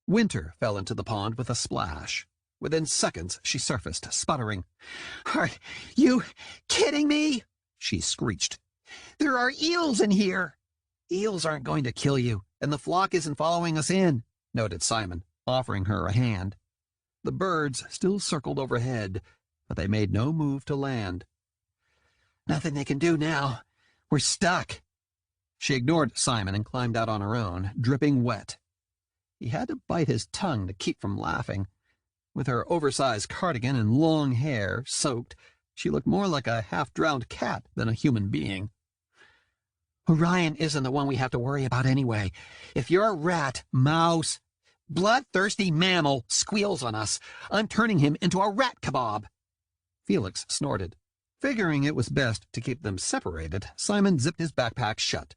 Winter fell into the pond with a splash. Within seconds, she surfaced, sputtering. "Are you kidding me?" she screeched. "There are eels in here." "Eels aren't going to kill you, and the flock isn't following us in," noted Simon, offering her a hand. The birds still circled overhead, but they made no move to land. "Nothing they can do now. We're stuck." She ignored Simon and climbed out on her own, dripping wet. He had to bite his tongue to keep from laughing. With her oversized cardigan and long hair soaked, she looked more like a half-drowned cat than a human being. "Orion isn't the one we have to worry about anyway. If your rat, mouse, bloodthirsty mammal squeals on us, I'm turning him into a rat kebab." Felix snorted. Figuring it was best to keep them separated, Simon zipped his backpack shut.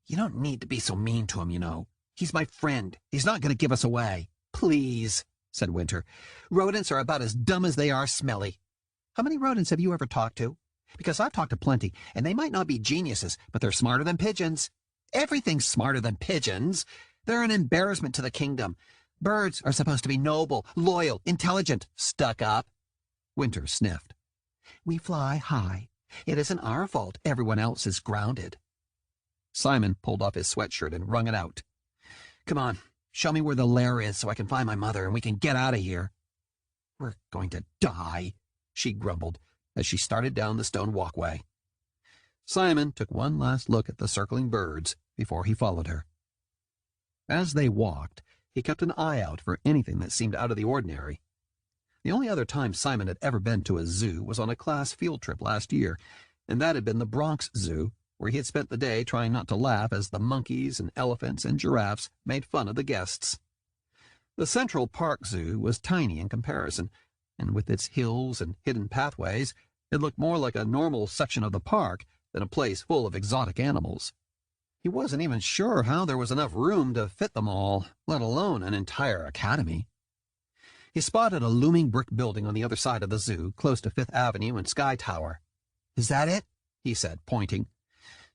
"You don't need to be so mean to him, you know. He's my friend. He's not going to give us away." "Please," said Winter. "Rodents are about as dumb as they are smelly." "How many rodents have you ever talked to?" "Because I've talked to plenty, and they might not be geniuses, but they're smarter than pigeons." "Everything's smarter than pigeons. They're an embarrassment to the kingdom. Birds are supposed to be noble, loyal, intelligent." "Stuck up." Winter sniffed. "We fly high. It isn't our fault everyone else is grounded." Simon pulled off his sweatshirt and wrung it out. "Come on, show me where the lair is so I can find my mother and we can get out of here." "We're going to die," she grumbled as she started down the stone walkway. Simon took one last look at the circling birds before he followed her. As they walked, he kept an eye out for anything that seemed out of the ordinary. The only other time Simon had ever been to a zoo was on a class field trip last year, and that had been the Bronx Zoo, where he had spent the day trying not to laugh as the monkeys and elephants and giraffes made fun of the guests. The Central Park Zoo was tiny in comparison, and with its hills and hidden pathways, it looked more like a normal section of the park than a place full of exotic animals. He wasn't even sure how there was enough room to fit them all, let alone an entire academy. He spotted a looming brick building on the other side of the zoo, close to Fifth Avenue and Sky Tower. "Is that it?" he said, pointing.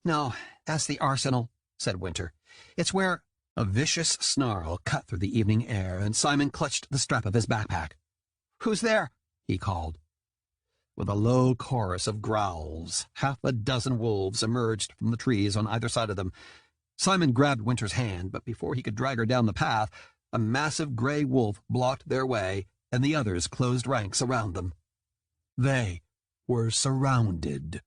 "No, that's the arsenal," said Winter. "It's where—" A vicious snarl cut through the evening air, and Simon clutched the strap of his backpack. "Who's there?" he called. With a low chorus of growls, half a dozen wolves emerged from the trees on either side of them, Simon grabbed Winter's hand, but before he could drag her down the path, a massive gray wolf blocked their way, and the others closed ranks around them. They were surrounded.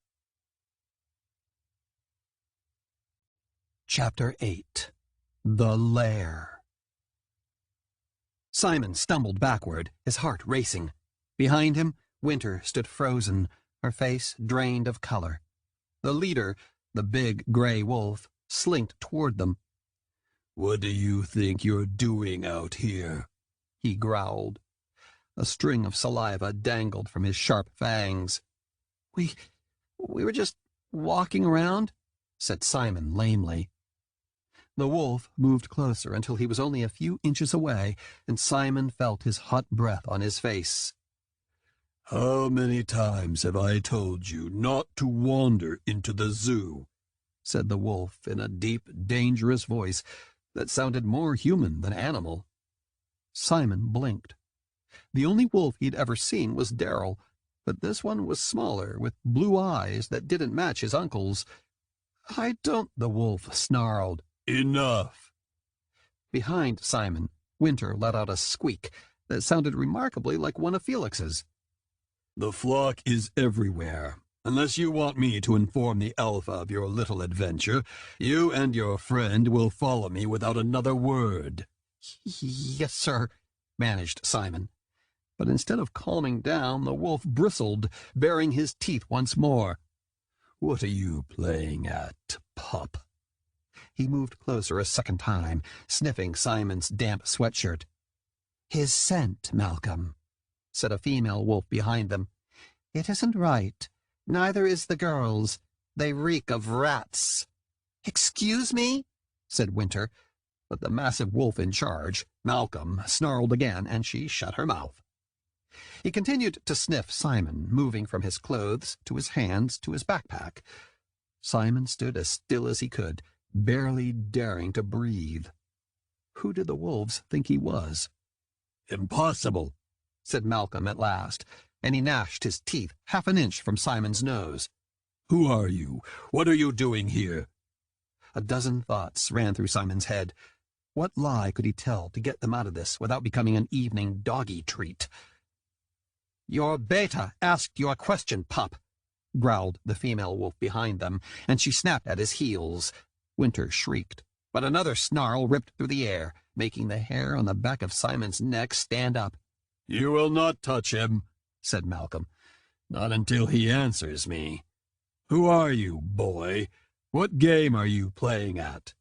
Chapter 8. The Lair. Simon stumbled backward, his heart racing. Behind him, Winter stood frozen, her face drained of color. The leader, the big gray wolf, slinked toward them. "What do you think you're doing out here?" he growled. A string of saliva dangled from his sharp fangs. We were just walking around," said Simon lamely. The wolf moved closer until he was only a few inches away, and Simon felt his hot breath on his face. "How many times have I told you not to wander into the zoo?" said the wolf in a deep, dangerous voice that sounded more human than animal. Simon blinked. The only wolf he'd ever seen was Darryl, but this one was smaller, with blue eyes that didn't match his uncle's. "I don't," the wolf snarled. "Enough!" Behind Simon, Winter let out a squeak that sounded remarkably like one of Felix's. "The flock is everywhere. Unless you want me to inform the Alpha of your little adventure, you and your friend will follow me without another word." "Yes, sir," managed Simon. But instead of calming down, the wolf bristled, baring his teeth once more. "What are you playing at, pup?" He moved closer a second time, sniffing Simon's damp sweatshirt. "His scent, Malcolm," said a female wolf behind them. "It isn't right. Neither is the girl's. They reek of rats." "Excuse me?" said Winter, but the massive wolf in charge, Malcolm, snarled again, and she shut her mouth. He continued to sniff Simon, moving from his clothes to his hands to his backpack. Simon stood as still as he could, barely daring to breathe. Who did the wolves think he was? "Impossible," said Malcolm at last, and he gnashed his teeth half an inch from Simon's nose. "Who are you? What are you doing here?" A dozen thoughts ran through Simon's head. What lie could he tell to get them out of this without becoming an evening doggy treat? "Your beta asked you a question, pup," growled the female wolf behind them, and she snapped at his heels. Winter shrieked, but another snarl ripped through the air, making the hair on the back of Simon's neck stand up. "You will not touch him," said Malcolm. "Not until he answers me. Who are you, boy? What game are you playing at?"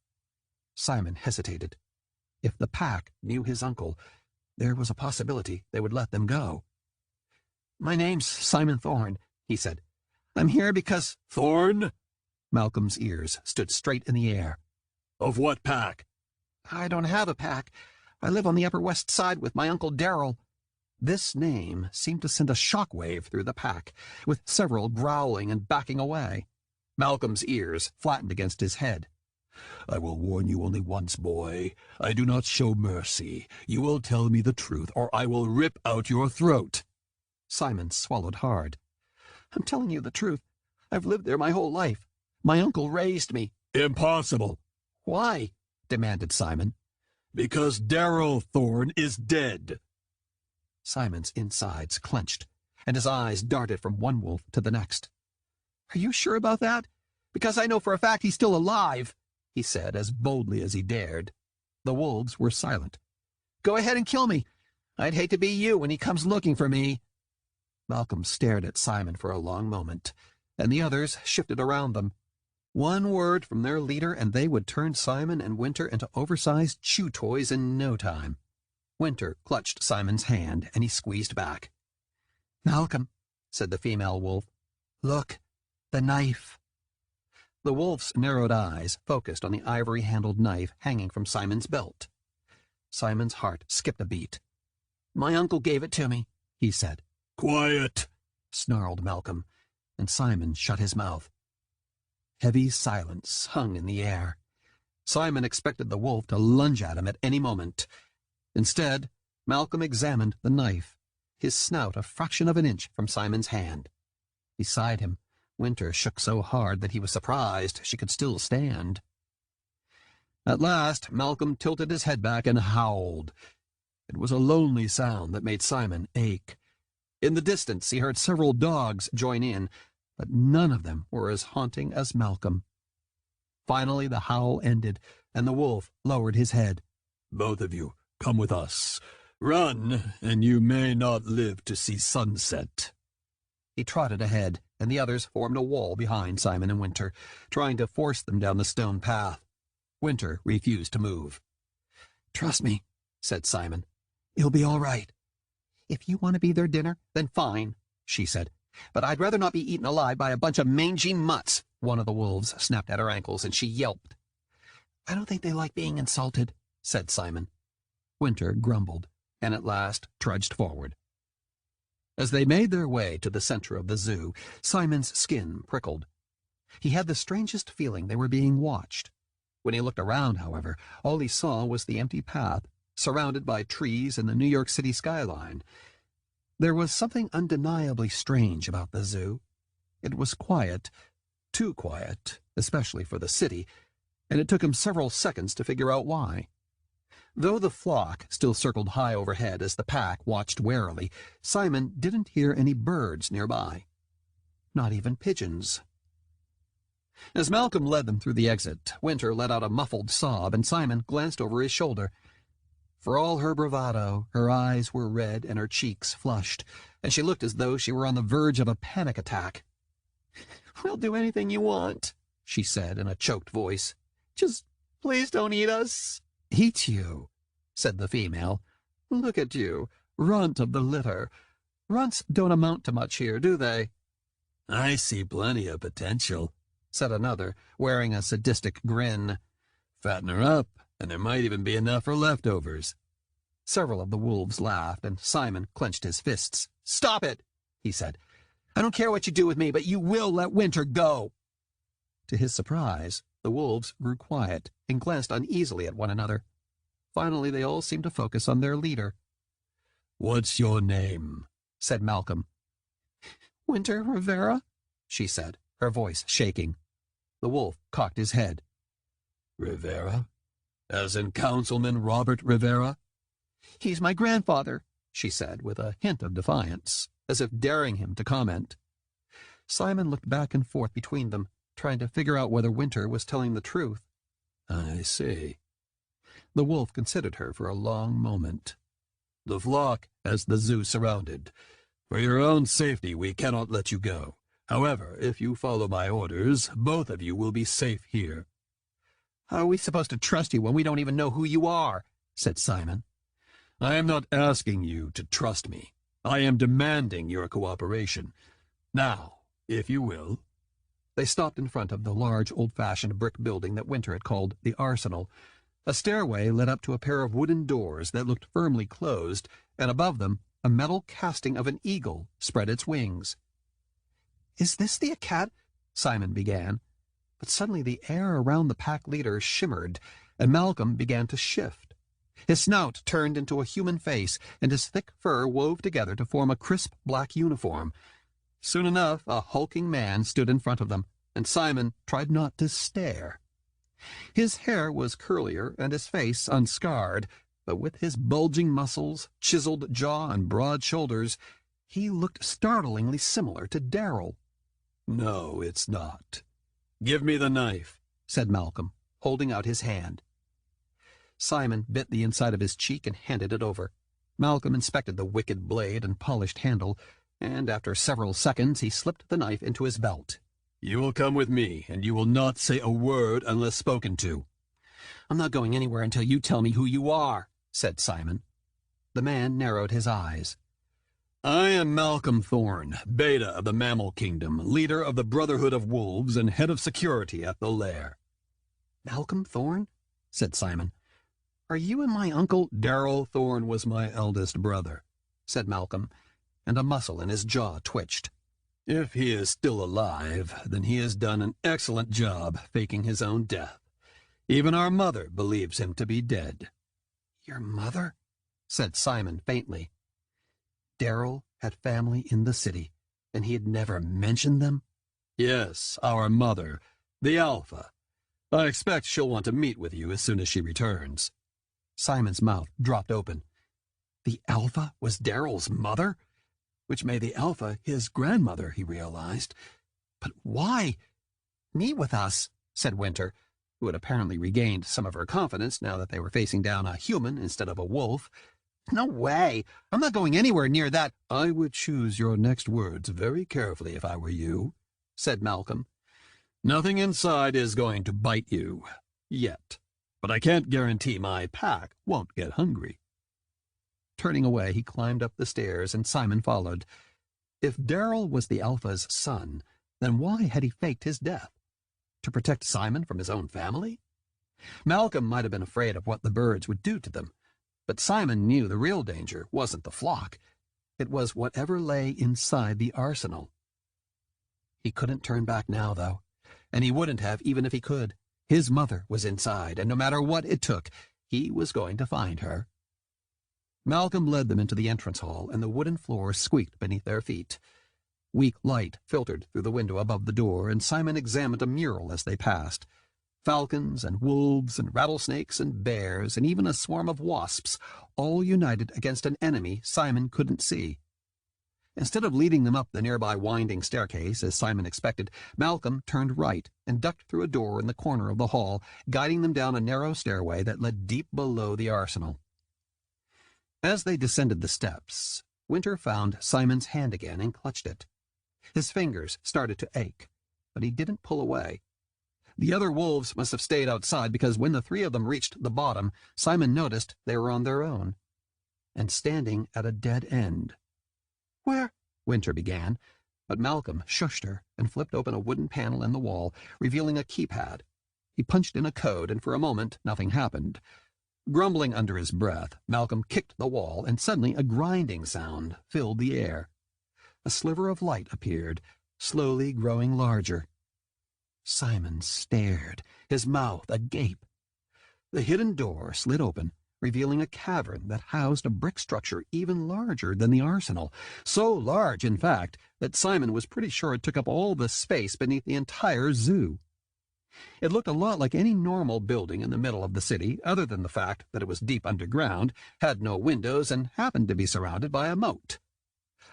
Simon hesitated. If the pack knew his uncle, there was a possibility they would let them go. "My name's Simon Thorn," he said. "I'm here because—" "Thorn? Malcolm's ears stood straight in the air. Of what pack?" "I don't have a pack. I live on the Upper West Side with my Uncle Darryl." This name seemed to send a shockwave through the pack, with several growling and backing away. Malcolm's ears flattened against his head. "I will warn you only once, boy. I do not show mercy. You will tell me the truth, or I will rip out your throat." Simon swallowed hard. "I'm telling you the truth. I've lived there my whole life. My uncle raised me." "Impossible." "Why?" demanded Simon. "Because Darryl Thorn is dead." Simon's insides clenched, and his eyes darted from one wolf to the next. "Are you sure about that? Because I know for a fact he's still alive," he said as boldly as he dared. The wolves were silent. "Go ahead and kill me. I'd hate to be you when he comes looking for me." Malcolm stared at Simon for a long moment, and the others shifted around them. One word from their leader and they would turn Simon and Winter into oversized chew toys in no time. Winter clutched Simon's hand, and he squeezed back. "Malcolm," said the female wolf, "look, the knife." The wolf's narrowed eyes focused on the ivory-handled knife hanging from Simon's belt. Simon's heart skipped a beat. "My uncle gave it to me," he said. "Quiet," snarled Malcolm, and Simon shut his mouth. Heavy silence hung in the air. Simon expected the wolf to lunge at him at any moment. Instead, Malcolm examined the knife, his snout a fraction of an inch from Simon's hand. Beside him, Winter shook so hard that he was surprised she could still stand. At last, Malcolm tilted his head back and howled. It was a lonely sound that made Simon ache. In the distance, he heard several dogs join in, but none of them were as haunting as Malcolm. Finally, the howl ended, and the wolf lowered his head. Both of you, come with us. Run, and you may not live to see sunset. He trotted ahead, and the others formed a wall behind Simon and Winter, trying to force them down the stone path. Winter refused to move. "Trust me," said Simon. "It'll be all right." "If you want to be their dinner, then fine," she said. "But I'd rather not be eaten alive by a bunch of mangy mutts." One of the wolves snapped at her ankles, and she yelped. "I don't think they like being insulted," said Simon. Winter grumbled, and at last trudged forward. As they made their way to the center of the zoo, Simon's skin prickled. He had the strangest feeling they were being watched. When he looked around, however, all he saw was the empty path, surrounded by trees and the New York City skyline. There was something undeniably strange about the zoo. It was quiet, too quiet, especially for the city, and it took him several seconds to figure out why. Though the flock still circled high overhead as the pack watched warily, Simon didn't hear any birds nearby. Not even pigeons. As Malcolm led them through the exit, Winter let out a muffled sob, and Simon glanced over his shoulder. For all her bravado, her eyes were red and her cheeks flushed, and she looked as though she were on the verge of a panic attack. "We'll do anything you want," she said in a choked voice. "Just please don't eat us." "Eat you?" said the female. "Look at you, runt of the litter. Runts don't amount to much here, do they?" I see plenty of potential, said another, wearing a sadistic grin. Fatten her up, and there might even be enough for leftovers. Several of the wolves laughed, and Simon clenched his fists. "Stop it," he said. "I don't care what you do with me, but you will let Winter go." To his surprise, the wolves grew quiet and glanced uneasily at one another. Finally, they all seemed to focus on their leader. "What's your name?" said Malcolm. "Winter Rivera," she said, her voice shaking. The wolf cocked his head. "Rivera? As in Councilman Robert Rivera?" "He's my grandfather," she said, with a hint of defiance, as if daring him to comment. Simon looked back and forth between them, trying to figure out whether Winter was telling the truth. "I see." The wolf considered her for a long moment. "The flock has the zoo surrounded. For your own safety, we cannot let you go. However, if you follow my orders, both of you will be safe here." "How are we supposed to trust you when we don't even know who you are?" said Simon. "I am not asking you to trust me. I am demanding your cooperation. Now, if you will." They stopped in front of the large, old-fashioned brick building that Winter had called the Arsenal. A stairway led up to a pair of wooden doors that looked firmly closed, and above them a metal casting of an eagle spread its wings. "Is this the Acad—" Simon began. But suddenly the air around the pack leader shimmered, and Malcolm began to shift. His snout turned into a human face, and his thick fur wove together to form a crisp black uniform. Soon enough, a hulking man stood in front of them, and Simon tried not to stare. His hair was curlier and his face unscarred, but with his bulging muscles, chiseled jaw, and broad shoulders, he looked startlingly similar to Darrell. "No, it's not. Give me the knife," said Malcolm, holding out his hand. Simon bit the inside of his cheek and handed it over. Malcolm inspected the wicked blade and polished handle, and after several seconds he slipped the knife into his belt. "You will come with me, and you will not say a word unless spoken to." "I'm not going anywhere until you tell me who you are," said Simon. The man narrowed his eyes. "I am Malcolm Thorn, Beta of the Mammal Kingdom, leader of the Brotherhood of Wolves, and head of security at the lair." "Malcolm Thorn?" said Simon. "Are you and my uncle—" "Darrell Thorn was my eldest brother," said Malcolm, and a muscle in his jaw twitched. "If he is still alive, then he has done an excellent job faking his own death. Even our mother believes him to be dead." "Your mother?" said Simon faintly. Darrell had family in the city, and he had never mentioned them? "Yes, our mother, the Alpha. I expect she'll want to meet with you as soon as she returns." Simon's mouth dropped open. The Alpha was Daryl's mother? Which made the Alpha his grandmother, he realized. But why? "Meet with us," said Winter, who had apparently regained some of her confidence now that they were facing down a human instead of a wolf. "No way! I'm not going anywhere near that—" "I would choose your next words very carefully if I were you," said Malcolm. "Nothing inside is going to bite you. Yet. But I can't guarantee my pack won't get hungry." Turning away, he climbed up the stairs, and Simon followed. If Daryl was the Alpha's son, then why had he faked his death? To protect Simon from his own family? Malcolm might have been afraid of what the birds would do to them, but Simon knew the real danger wasn't the flock. It was whatever lay inside the arsenal. He couldn't turn back now, though, and he wouldn't have even if he could. His mother was inside, and no matter what it took, he was going to find her. Malcolm led them into the entrance hall, and the wooden floor squeaked beneath their feet. Weak light filtered through the window above the door, and Simon examined a mural as they passed. Falcons and wolves and rattlesnakes and bears and even a swarm of wasps, all united against an enemy Simon couldn't see. Instead of leading them up the nearby winding staircase, as Simon expected, Malcolm turned right and ducked through a door in the corner of the hall, guiding them down a narrow stairway that led deep below the arsenal. As they descended the steps, Winter found Simon's hand again and clutched it. His fingers started to ache, but he didn't pull away. The other wolves must have stayed outside, because when the three of them reached the bottom, Simon noticed they were on their own, and standing at a dead end. "Where?" Winter began, but Malcolm shushed her and flipped open a wooden panel in the wall, revealing a keypad. He punched in a code, and for a moment nothing happened. Grumbling under his breath, Malcolm kicked the wall, and suddenly a grinding sound filled the air. A sliver of light appeared, slowly growing larger. Simon stared, his mouth agape. The hidden door slid open, revealing a cavern that housed a brick structure even larger than the arsenal, so large, in fact, that Simon was pretty sure it took up all the space beneath the entire zoo. It looked a lot like any normal building in the middle of the city, other than the fact that it was deep underground, had no windows, and happened to be surrounded by a moat.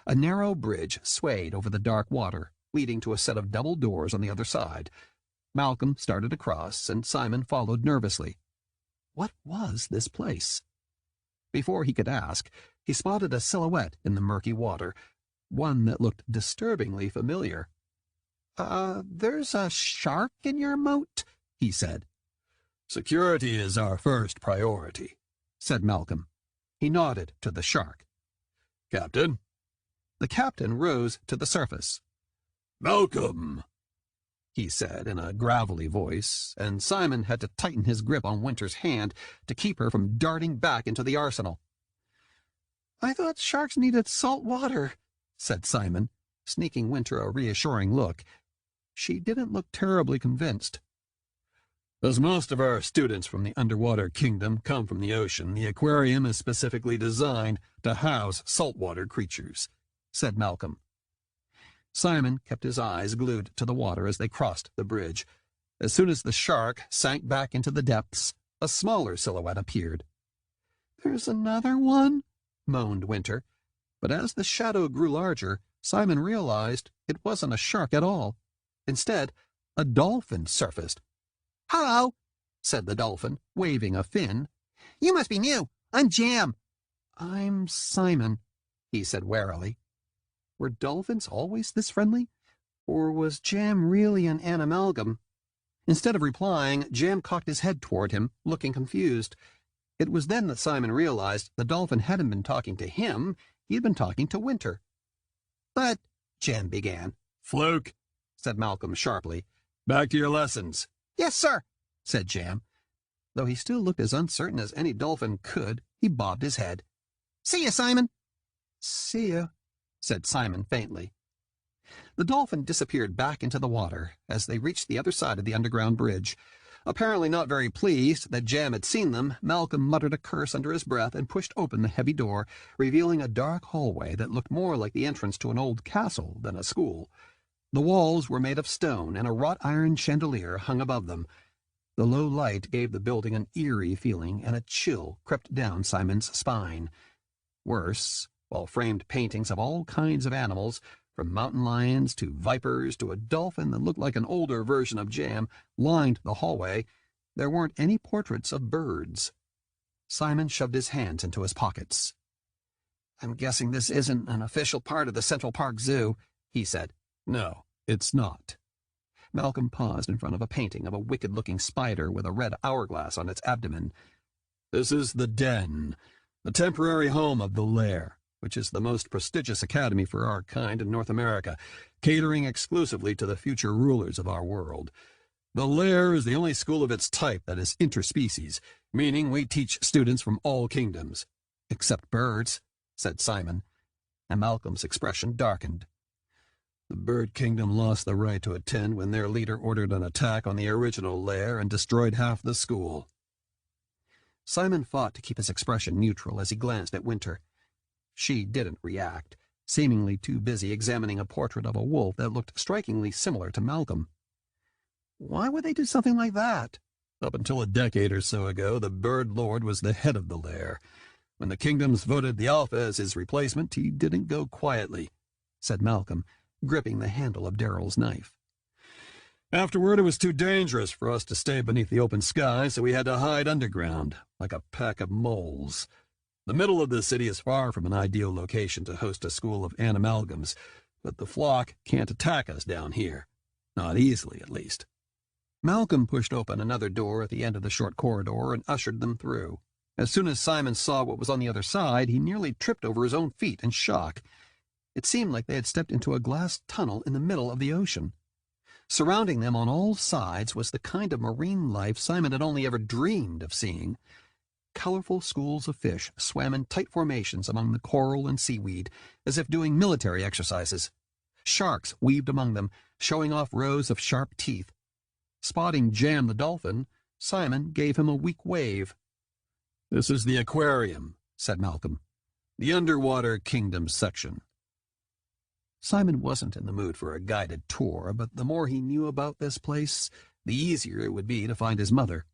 A narrow bridge swayed over the dark water, leading to a set of double doors on the other side. Malcolm started across, and Simon followed nervously. What was this place? Before he could ask, he spotted a silhouette in the murky water, one that looked disturbingly familiar. "There's a shark in your moat?" he said. "Security is our first priority," said Malcolm. He nodded to the shark. "Captain?" The captain rose to the surface. "Malcolm," he said in a gravelly voice, and Simon had to tighten his grip on Winter's hand to keep her from darting back into the arsenal. "I thought sharks needed salt water," said Simon, sneaking Winter a reassuring look. She didn't look terribly convinced. "As most of our students from the underwater kingdom come from the ocean, the aquarium is specifically designed to house saltwater creatures," said Malcolm. Simon kept his eyes glued to the water as they crossed the bridge. As soon as the shark sank back into the depths, a smaller silhouette appeared. "There's another one," moaned Winter. But as the shadow grew larger, Simon realized it wasn't a shark at all. Instead, a dolphin surfaced. "Hello," said the dolphin, waving a fin. "You must be new. I'm Jam." "I'm Simon," he said warily. Were dolphins always this friendly? Or was Jam really an animalgam? Instead of replying, Jam cocked his head toward him, looking confused. It was then that Simon realized the dolphin hadn't been talking to him, he had been talking to Winter. "But," Jam began. "Fluke," said Malcolm sharply. "Back to your lessons." "Yes, sir," said Jam. Though he still looked as uncertain as any dolphin could, he bobbed his head. "See ya, Simon." "See ya," said Simon faintly. The dolphin disappeared back into the water as they reached the other side of the underground bridge. Apparently not very pleased that Jam had seen them, Malcolm muttered a curse under his breath and pushed open the heavy door, revealing a dark hallway that looked more like the entrance to an old castle than a school. The walls were made of stone, and a wrought iron chandelier hung above them. The low light gave the building an eerie feeling, and a chill crept down Simon's spine. Worse, while framed paintings of all kinds of animals, from mountain lions to vipers to a dolphin that looked like an older version of Jam, lined the hallway, there weren't any portraits of birds. Simon shoved his hands into his pockets. "I'm guessing this isn't an official part of the Central Park Zoo," he said. "No, it's not." Malcolm paused in front of a painting of a wicked-looking spider with a red hourglass on its abdomen. "This is the Den, the temporary home of the Lair, which is the most prestigious academy for our kind in North America, catering exclusively to the future rulers of our world. The Lair is the only school of its type that is interspecies, meaning we teach students from all kingdoms." "Except birds," said Simon, and Malcolm's expression darkened. "The bird kingdom lost the right to attend when their leader ordered an attack on the original Lair and destroyed half the school." Simon fought to keep his expression neutral as he glanced at Winter. She didn't react, seemingly too busy examining a portrait of a wolf that looked strikingly similar to Malcolm. "Why would they do something like that?" "Up until a decade or so ago, the Bird Lord was the head of the Lair. When the kingdoms voted the Alpha as his replacement, he didn't go quietly," said Malcolm, gripping the handle of Darrell's knife. "Afterward, it was too dangerous for us to stay beneath the open sky, so we had to hide underground, like a pack of moles. The middle of the city is far from an ideal location to host a school of animalgams, but the flock can't attack us down here. Not easily, at least." Malcolm pushed open another door at the end of the short corridor and ushered them through. As soon as Simon saw what was on the other side, he nearly tripped over his own feet in shock. It seemed like they had stepped into a glass tunnel in the middle of the ocean. Surrounding them on all sides was the kind of marine life Simon had only ever dreamed of seeing. Colorful schools of fish swam in tight formations among the coral and seaweed, as if doing military exercises. Sharks weaved among them, showing off rows of sharp teeth. Spotting Jam the dolphin, Simon gave him a weak wave. "This is the aquarium," said Malcolm. "The underwater kingdom section." Simon wasn't in the mood for a guided tour, but the more he knew about this place, the easier it would be to find his mother.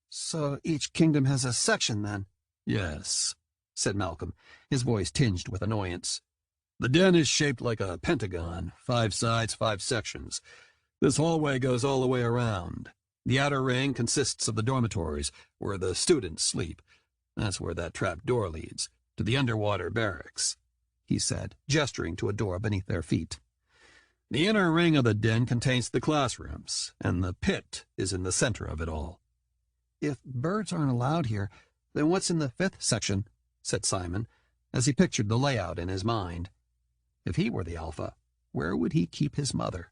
"So each kingdom has a section, then?" "Yes," said Malcolm, his voice tinged with annoyance. "The Den is shaped like a pentagon, 5 sides, 5 sections. This hallway goes all the way around. The outer ring consists of the dormitories, where the students sleep. That's where that trap door leads, to the underwater barracks," he said, gesturing to a door beneath their feet. "The inner ring of the Den contains the classrooms, and the pit is in the center of it all." "If birds aren't allowed here, then what's in the 5th section?" said Simon, as he pictured the layout in his mind. If he were the Alpha, where would he keep his mother?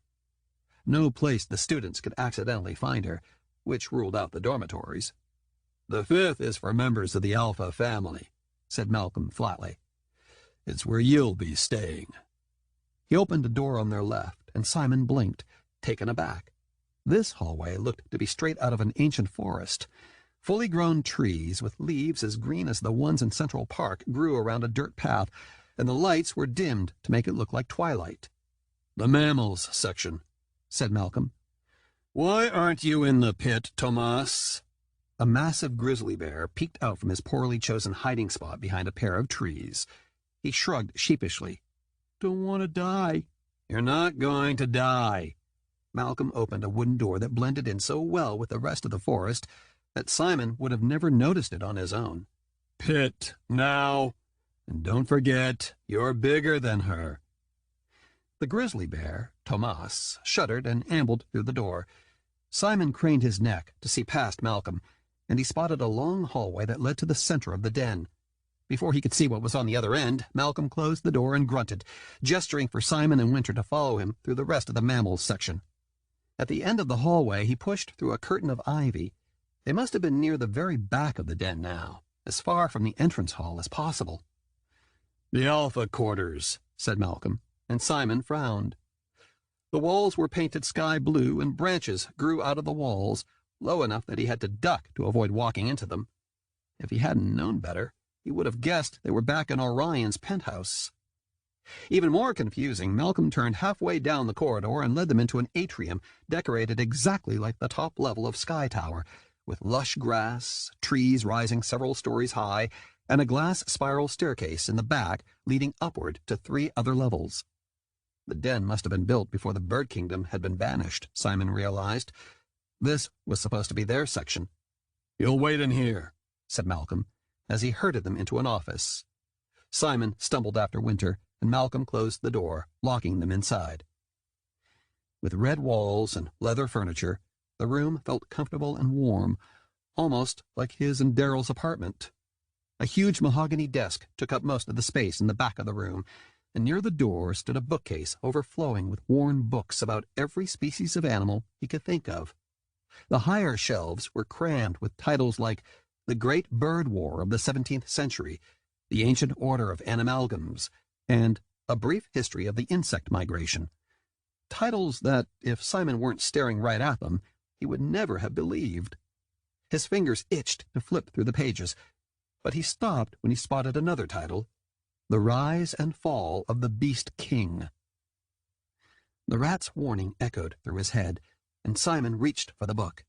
No place the students could accidentally find her, which ruled out the dormitories. "The 5th is for members of the Alpha family," said Malcolm flatly. "It's where you'll be staying." He opened a door on their left, and Simon blinked, taken aback. This hallway looked to be straight out of an ancient forest. Fully grown trees with leaves as green as the ones in Central Park grew around a dirt path, and the lights were dimmed to make it look like twilight. "The mammals section," said Malcolm. "Why aren't you in the pit, Tomas?" A massive grizzly bear peeked out from his poorly chosen hiding spot behind a pair of trees. He shrugged sheepishly. "Don't want to die." "You're not going to die." Malcolm opened a wooden door that blended in so well with the rest of the forest that Simon would have never noticed it on his own. "Pit, now. And don't forget, you're bigger than her." The grizzly bear, Tomas, shuddered and ambled through the door. Simon craned his neck to see past Malcolm, and he spotted a long hallway that led to the center of the den. Before he could see what was on the other end, Malcolm closed the door and grunted, gesturing for Simon and Winter to follow him through the rest of the mammals section. At the end of the hallway, he pushed through a curtain of ivy. They must have been near the very back of the den now, as far from the entrance hall as possible. "The Alpha quarters," said Malcolm, and Simon frowned. The walls were painted sky blue, and branches grew out of the walls, low enough that he had to duck to avoid walking into them. If he hadn't known better, he would have guessed they were back in Orion's penthouse. Even more confusing, Malcolm turned halfway down the corridor and led them into an atrium decorated exactly like the top level of Sky Tower, with lush grass, trees rising several stories high, and a glass spiral staircase in the back leading upward to 3 other levels. The den must have been built before the bird kingdom had been banished, Simon realized. This was supposed to be their section. "You'll wait in here," said Malcolm, as he herded them into an office. Simon stumbled after Winter, and Malcolm closed the door, locking them inside. With red walls and leather furniture, the room felt comfortable and warm, almost like his and Daryl's apartment. A huge mahogany desk took up most of the space in the back of the room, and near the door stood a bookcase overflowing with worn books about every species of animal he could think of. The higher shelves were crammed with titles like The Great Bird War of the 17th Century, The Ancient Order of Animalgams, and A Brief History of the Insect Migration. Titles that, if Simon weren't staring right at them, he would never have believed. His fingers itched to flip through the pages, but he stopped when he spotted another title, The Rise and Fall of the Beast King. The rat's warning echoed through his head, and Simon reached for the book.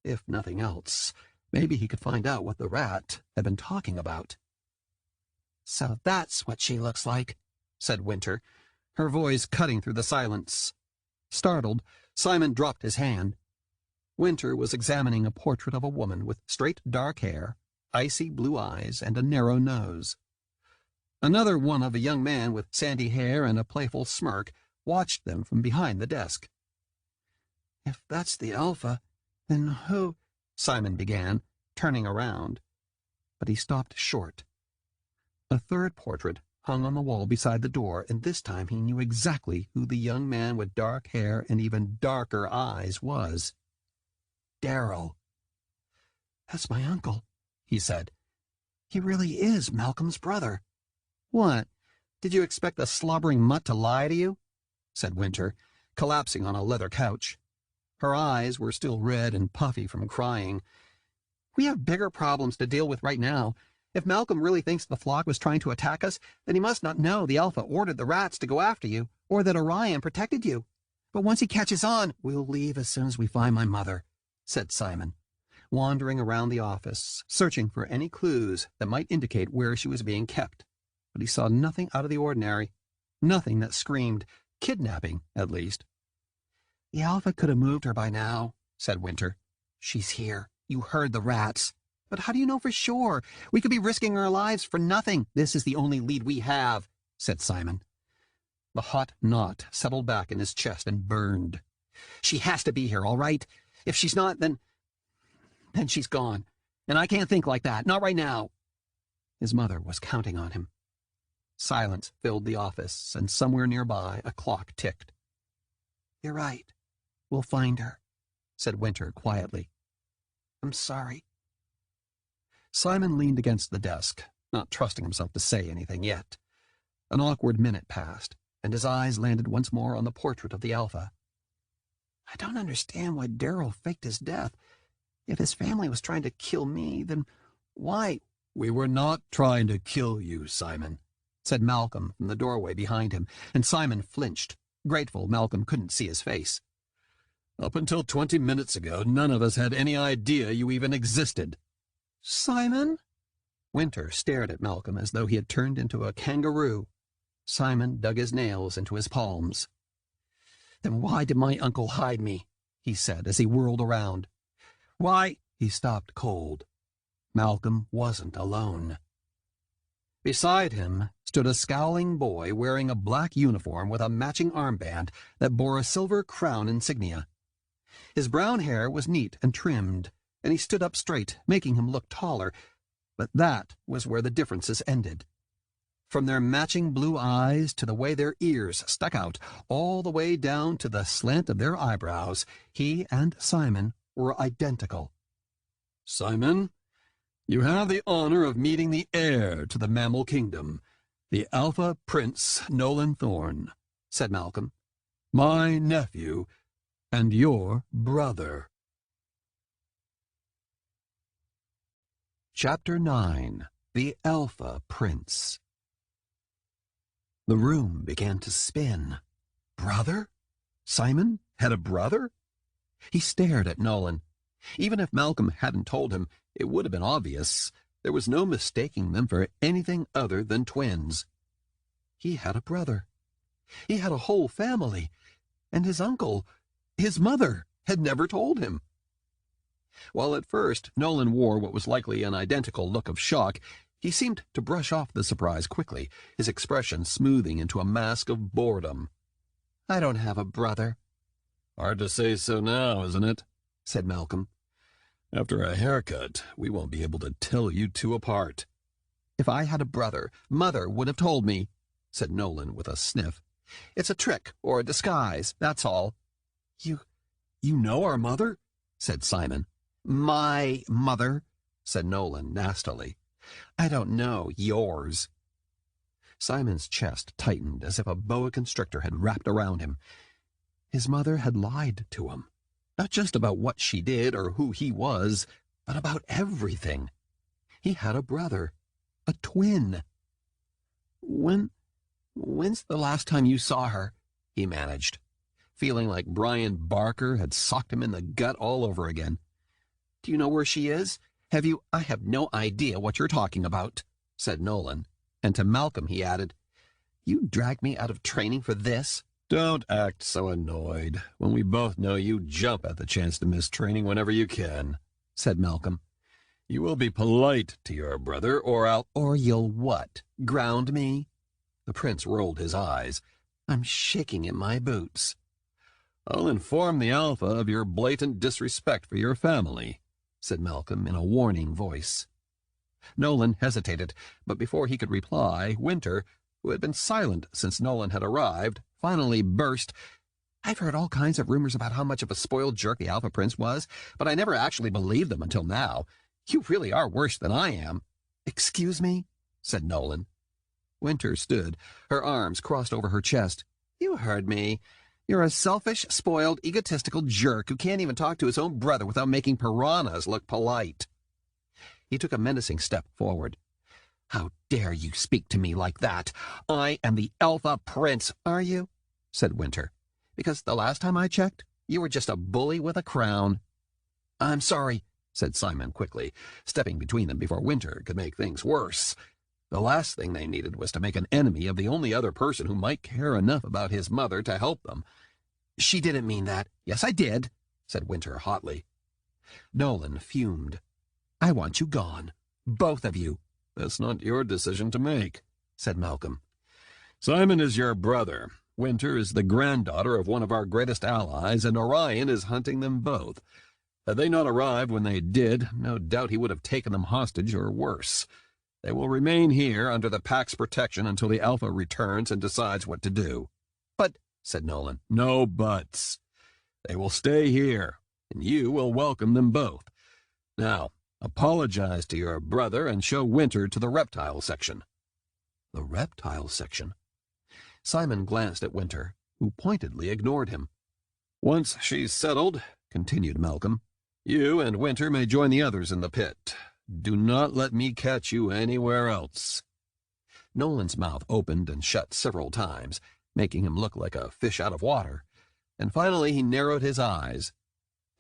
If nothing else, maybe he could find out what the rat had been talking about. "So that's what she looks like," said Winter, her voice cutting through the silence. Startled, Simon dropped his hand. Winter was examining a portrait of a woman with straight dark hair, icy blue eyes, and a narrow nose. Another one of a young man with sandy hair and a playful smirk watched them from behind the desk. "If that's the Alpha, then who—" Simon began, turning around. But he stopped short. A third portrait hung on the wall beside the door, and this time he knew exactly who the young man with dark hair and even darker eyes was. Daryl. "That's my uncle," he said. "He really is Malcolm's brother." "What? Did you expect the slobbering mutt to lie to you?" said Winter, collapsing on a leather couch. Her eyes were still red and puffy from crying. "We have bigger problems to deal with right now. If Malcolm really thinks the flock was trying to attack us, then he must not know the Alpha ordered the rats to go after you, or that Orion protected you. But once he catches on, we'll leave as soon as we find my mother," said Simon, wandering around the office, searching for any clues that might indicate where she was being kept. But he saw nothing out of the ordinary, nothing that screamed kidnapping, at least. "The Alpha could have moved her by now," said Winter. "She's here. You heard the rats. But how do you know for sure? We could be risking our lives for nothing." "This is the only lead we have," said Simon. The hot knot settled back in his chest and burned. "She has to be here, all right? If she's not, then she's gone. And I can't think like that, not right now." His mother was counting on him. Silence filled the office, and somewhere nearby a clock ticked. "You're right. We'll find her," said Winter quietly. "I'm sorry." Simon leaned against the desk, not trusting himself to say anything yet. An awkward minute passed, and his eyes landed once more on the portrait of the Alpha. "I don't understand why Daryl faked his death. If his family was trying to kill me, then why—" "We were not trying to kill you, Simon," said Malcolm from the doorway behind him, and Simon flinched, grateful Malcolm couldn't see his face. "Up until 20 minutes ago, none of us had any idea you even existed." "Simon?" Winter stared at Malcolm as though he had turned into a kangaroo. Simon dug his nails into his palms. "Then why did my uncle hide me?" he said as he whirled around. "Why—" He stopped cold. Malcolm wasn't alone. Beside him stood a scowling boy wearing a black uniform with a matching armband that bore a silver crown insignia. His brown hair was neat and trimmed, and he stood up straight, making him look taller, but that was where the differences ended. From their matching blue eyes to the way their ears stuck out, all the way down to the slant of their eyebrows, he and Simon were identical. "Simon, you have the honor of meeting the heir to the mammal kingdom, the Alpha Prince Nolan Thorn," said Malcolm. "My nephew and your brother." Chapter 9. The Alpha Prince. The room began to spin. Brother? Simon had a brother? He stared at Nolan. Even if Malcolm hadn't told him, it would have been obvious. There was no mistaking them for anything other than twins. He had a brother. He had a whole family. And his uncle, his mother, had never told him. While at first Nolan wore what was likely an identical look of shock, he seemed to brush off the surprise quickly, his expression smoothing into a mask of boredom. "I don't have a brother." "Hard to say so now, isn't it?" said Malcolm. "After a haircut, we won't be able to tell you two apart." "If I had a brother, Mother would have told me," said Nolan with a sniff. "It's a trick or a disguise, that's all." You know our mother?" said Simon. "My mother," said Nolan nastily. "I don't know yours." Simon's chest tightened as if a boa constrictor had wrapped around him. His mother had lied to him, not just about what she did or who he was, but about everything. He had a brother, a twin. When's the last time you saw her?" he managed, feeling like Brian Barker had socked him in the gut all over again. "Do you know where she is? Have you—" "I have no idea what you're talking about," said Nolan, and to Malcolm he added, "You dragged me out of training for this?" "Don't act so annoyed, when we both know you jump at the chance to miss training whenever you can," said Malcolm. "You will be polite to your brother, or I'll—" "Or you'll what? Ground me?" The prince rolled his eyes. "I'm shaking in my boots." "I'll inform the Alpha of your blatant disrespect for your family," said Malcolm in a warning voice. Nolan hesitated, but before he could reply, Winter, who had been silent since Nolan had arrived, finally burst. "I've heard all kinds of rumors about how much of a spoiled jerk the Alpha Prince was, but I never actually believed them until now. You really are worse than I am." "Excuse me?" said Nolan. Winter stood, her arms crossed over her chest. "You heard me. You're a selfish, spoiled, egotistical jerk who can't even talk to his own brother without making piranhas look polite." He took a menacing step forward. "How dare you speak to me like that? I am the Alpha Prince." "Are you?" said Winter. "Because the last time I checked, you were just a bully with a crown." "I'm sorry," said Simon quickly, stepping between them before Winter could make things worse. The last thing they needed was to make an enemy of the only other person who might care enough about his mother to help them. "She didn't mean that." "Yes, I did," said Winter hotly. Nolan fumed. "I want you gone. Both of you." "That's not your decision to make," said Malcolm. "Simon is your brother. Winter is the granddaughter of one of our greatest allies, and Orion is hunting them both. Had they not arrived when they did, no doubt he would have taken them hostage or worse. They will remain here under the Pack's protection until the Alpha returns and decides what to do." "But," said Nolan. "No buts. They will stay here, and you will welcome them both. Now, apologize to your brother and show Winter to the reptile section." The reptile section? Simon glanced at Winter, who pointedly ignored him. "Once she's settled," continued Malcolm, "you and Winter may join the others in the pit. Do not let me catch you anywhere else." Nolan's mouth opened and shut several times, making him look like a fish out of water, and finally he narrowed his eyes.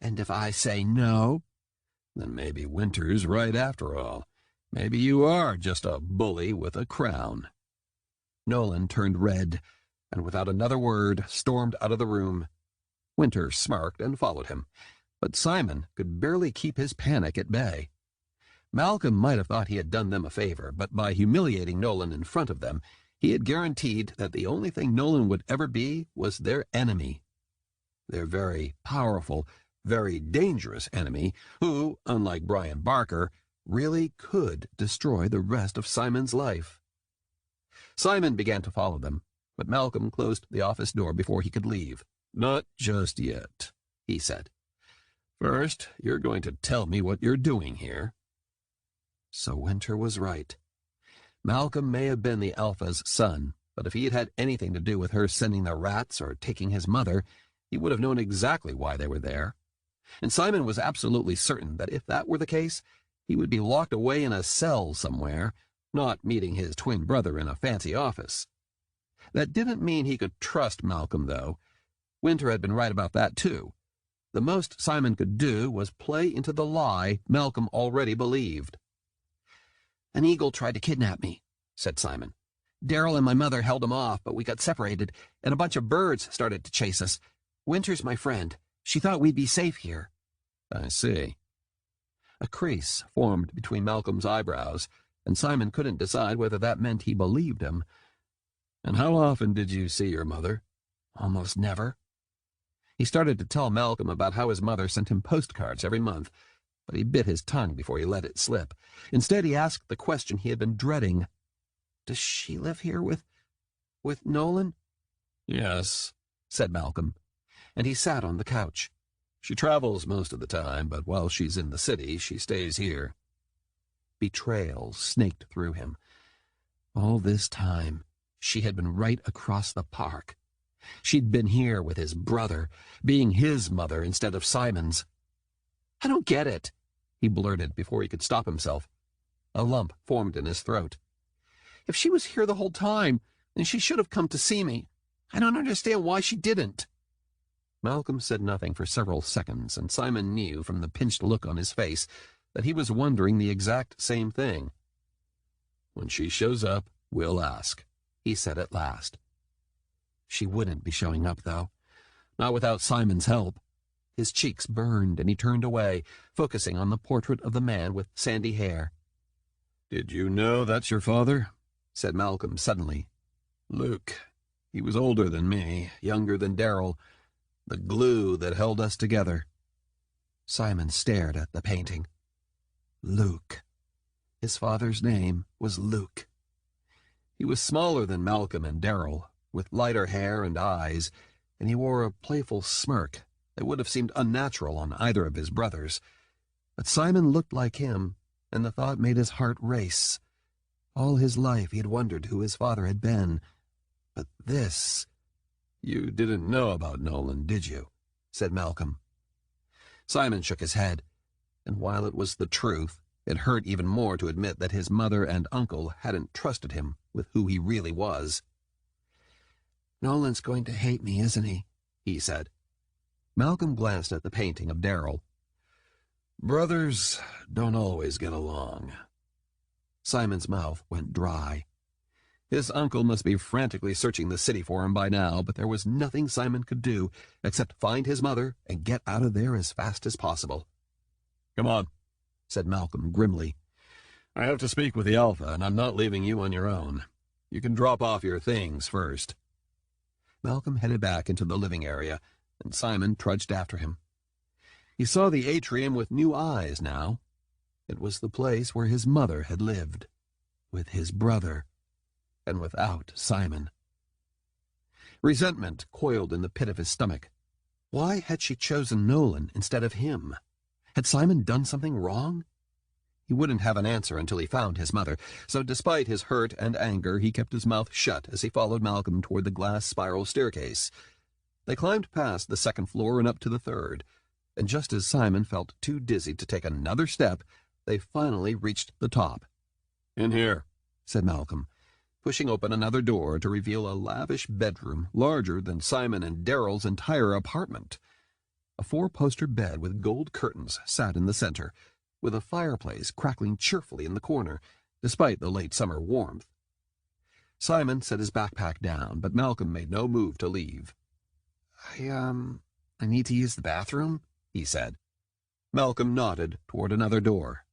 "And if I say no?" "Then maybe Winter's right after all. Maybe you are just a bully with a crown." Nolan turned red, and without another word stormed out of the room. Winter smirked and followed him, but Simon could barely keep his panic at bay. Malcolm might have thought he had done them a favor, but by humiliating Nolan in front of them, he had guaranteed that the only thing Nolan would ever be was their enemy. Their very powerful, very dangerous enemy, who, unlike Brian Barker, really could destroy the rest of Simon's life. Simon began to follow them, but Malcolm closed the office door before he could leave. "Not just yet," he said. "First, you're going to tell me what you're doing here." So Winter was right. Malcolm may have been the Alpha's son, but if he had had anything to do with her sending the rats or taking his mother, he would have known exactly why they were there. And Simon was absolutely certain that if that were the case, he would be locked away in a cell somewhere, not meeting his twin brother in a fancy office. That didn't mean he could trust Malcolm, though. Winter had been right about that, too. The most Simon could do was play into the lie Malcolm already believed. "An eagle tried to kidnap me," said Simon. "Daryl and my mother held him off, but we got separated, and a bunch of birds started to chase us. Winter's my friend. She thought we'd be safe here." "I see." A crease formed between Malcolm's eyebrows, and Simon couldn't decide whether that meant he believed him. "And how often did you see your mother?" "Almost never." He started to tell Malcolm about how his mother sent him postcards every month, but he bit his tongue before he let it slip. Instead, he asked the question he had been dreading. "Does she live here with Nolan?" "Yes," said Malcolm, and he sat on the couch. "She travels most of the time, but while she's in the city, she stays here." Betrayal snaked through him. All this time, she had been right across the park. She'd been here with his brother, being his mother instead of Simon's. "I don't get it," he blurted before he could stop himself. A lump formed in his throat. "If she was here the whole time, then she should have come to see me. I don't understand why she didn't." Malcolm said nothing for several seconds, and Simon knew from the pinched look on his face that he was wondering the exact same thing. "When she shows up, we'll ask," he said at last. She wouldn't be showing up, though. Not without Simon's help. His cheeks burned, and he turned away, focusing on the portrait of the man with sandy hair. "Did you know that's your father?" said Malcolm suddenly. "Luke. He was older than me, younger than Daryl. The glue that held us together." Simon stared at the painting. Luke. His father's name was Luke. He was smaller than Malcolm and Daryl, with lighter hair and eyes, and he wore a playful smirk that would have seemed unnatural on either of his brothers. But Simon looked like him, and the thought made his heart race. All his life he had wondered who his father had been. But this— "You didn't know about Nolan, did you?" said Malcolm. Simon shook his head, and while it was the truth, it hurt even more to admit that his mother and uncle hadn't trusted him with who he really was. "Nolan's going to hate me, isn't he?" said. Malcolm glanced at the painting of Daryl. "Brothers don't always get along." Simon's mouth went dry. His uncle must be frantically searching the city for him by now, but there was nothing Simon could do except find his mother and get out of there as fast as possible. "Come on," said Malcolm grimly. "I have to speak with the Alpha, and I'm not leaving you on your own. You can drop off your things first." Malcolm headed back into the living area, and Simon trudged after him. He saw the atrium with new eyes now. It was the place where his mother had lived, with his brother, and without Simon. Resentment coiled in the pit of his stomach. Why had she chosen Nolan instead of him? Had Simon done something wrong? He wouldn't have an answer until he found his mother, so despite his hurt and anger, he kept his mouth shut as he followed Malcolm toward the glass spiral staircase. They climbed past the second floor and up to the third, and just as Simon felt too dizzy to take another step, they finally reached the top. "In here," said Malcolm, pushing open another door to reveal a lavish bedroom larger than Simon and Daryl's entire apartment. A 4-poster bed with gold curtains sat in the center, with a fireplace crackling cheerfully in the corner, despite the late summer warmth. Simon set his backpack down, but Malcolm made no move to leave. I need to use the bathroom," he said. Malcolm nodded toward another door.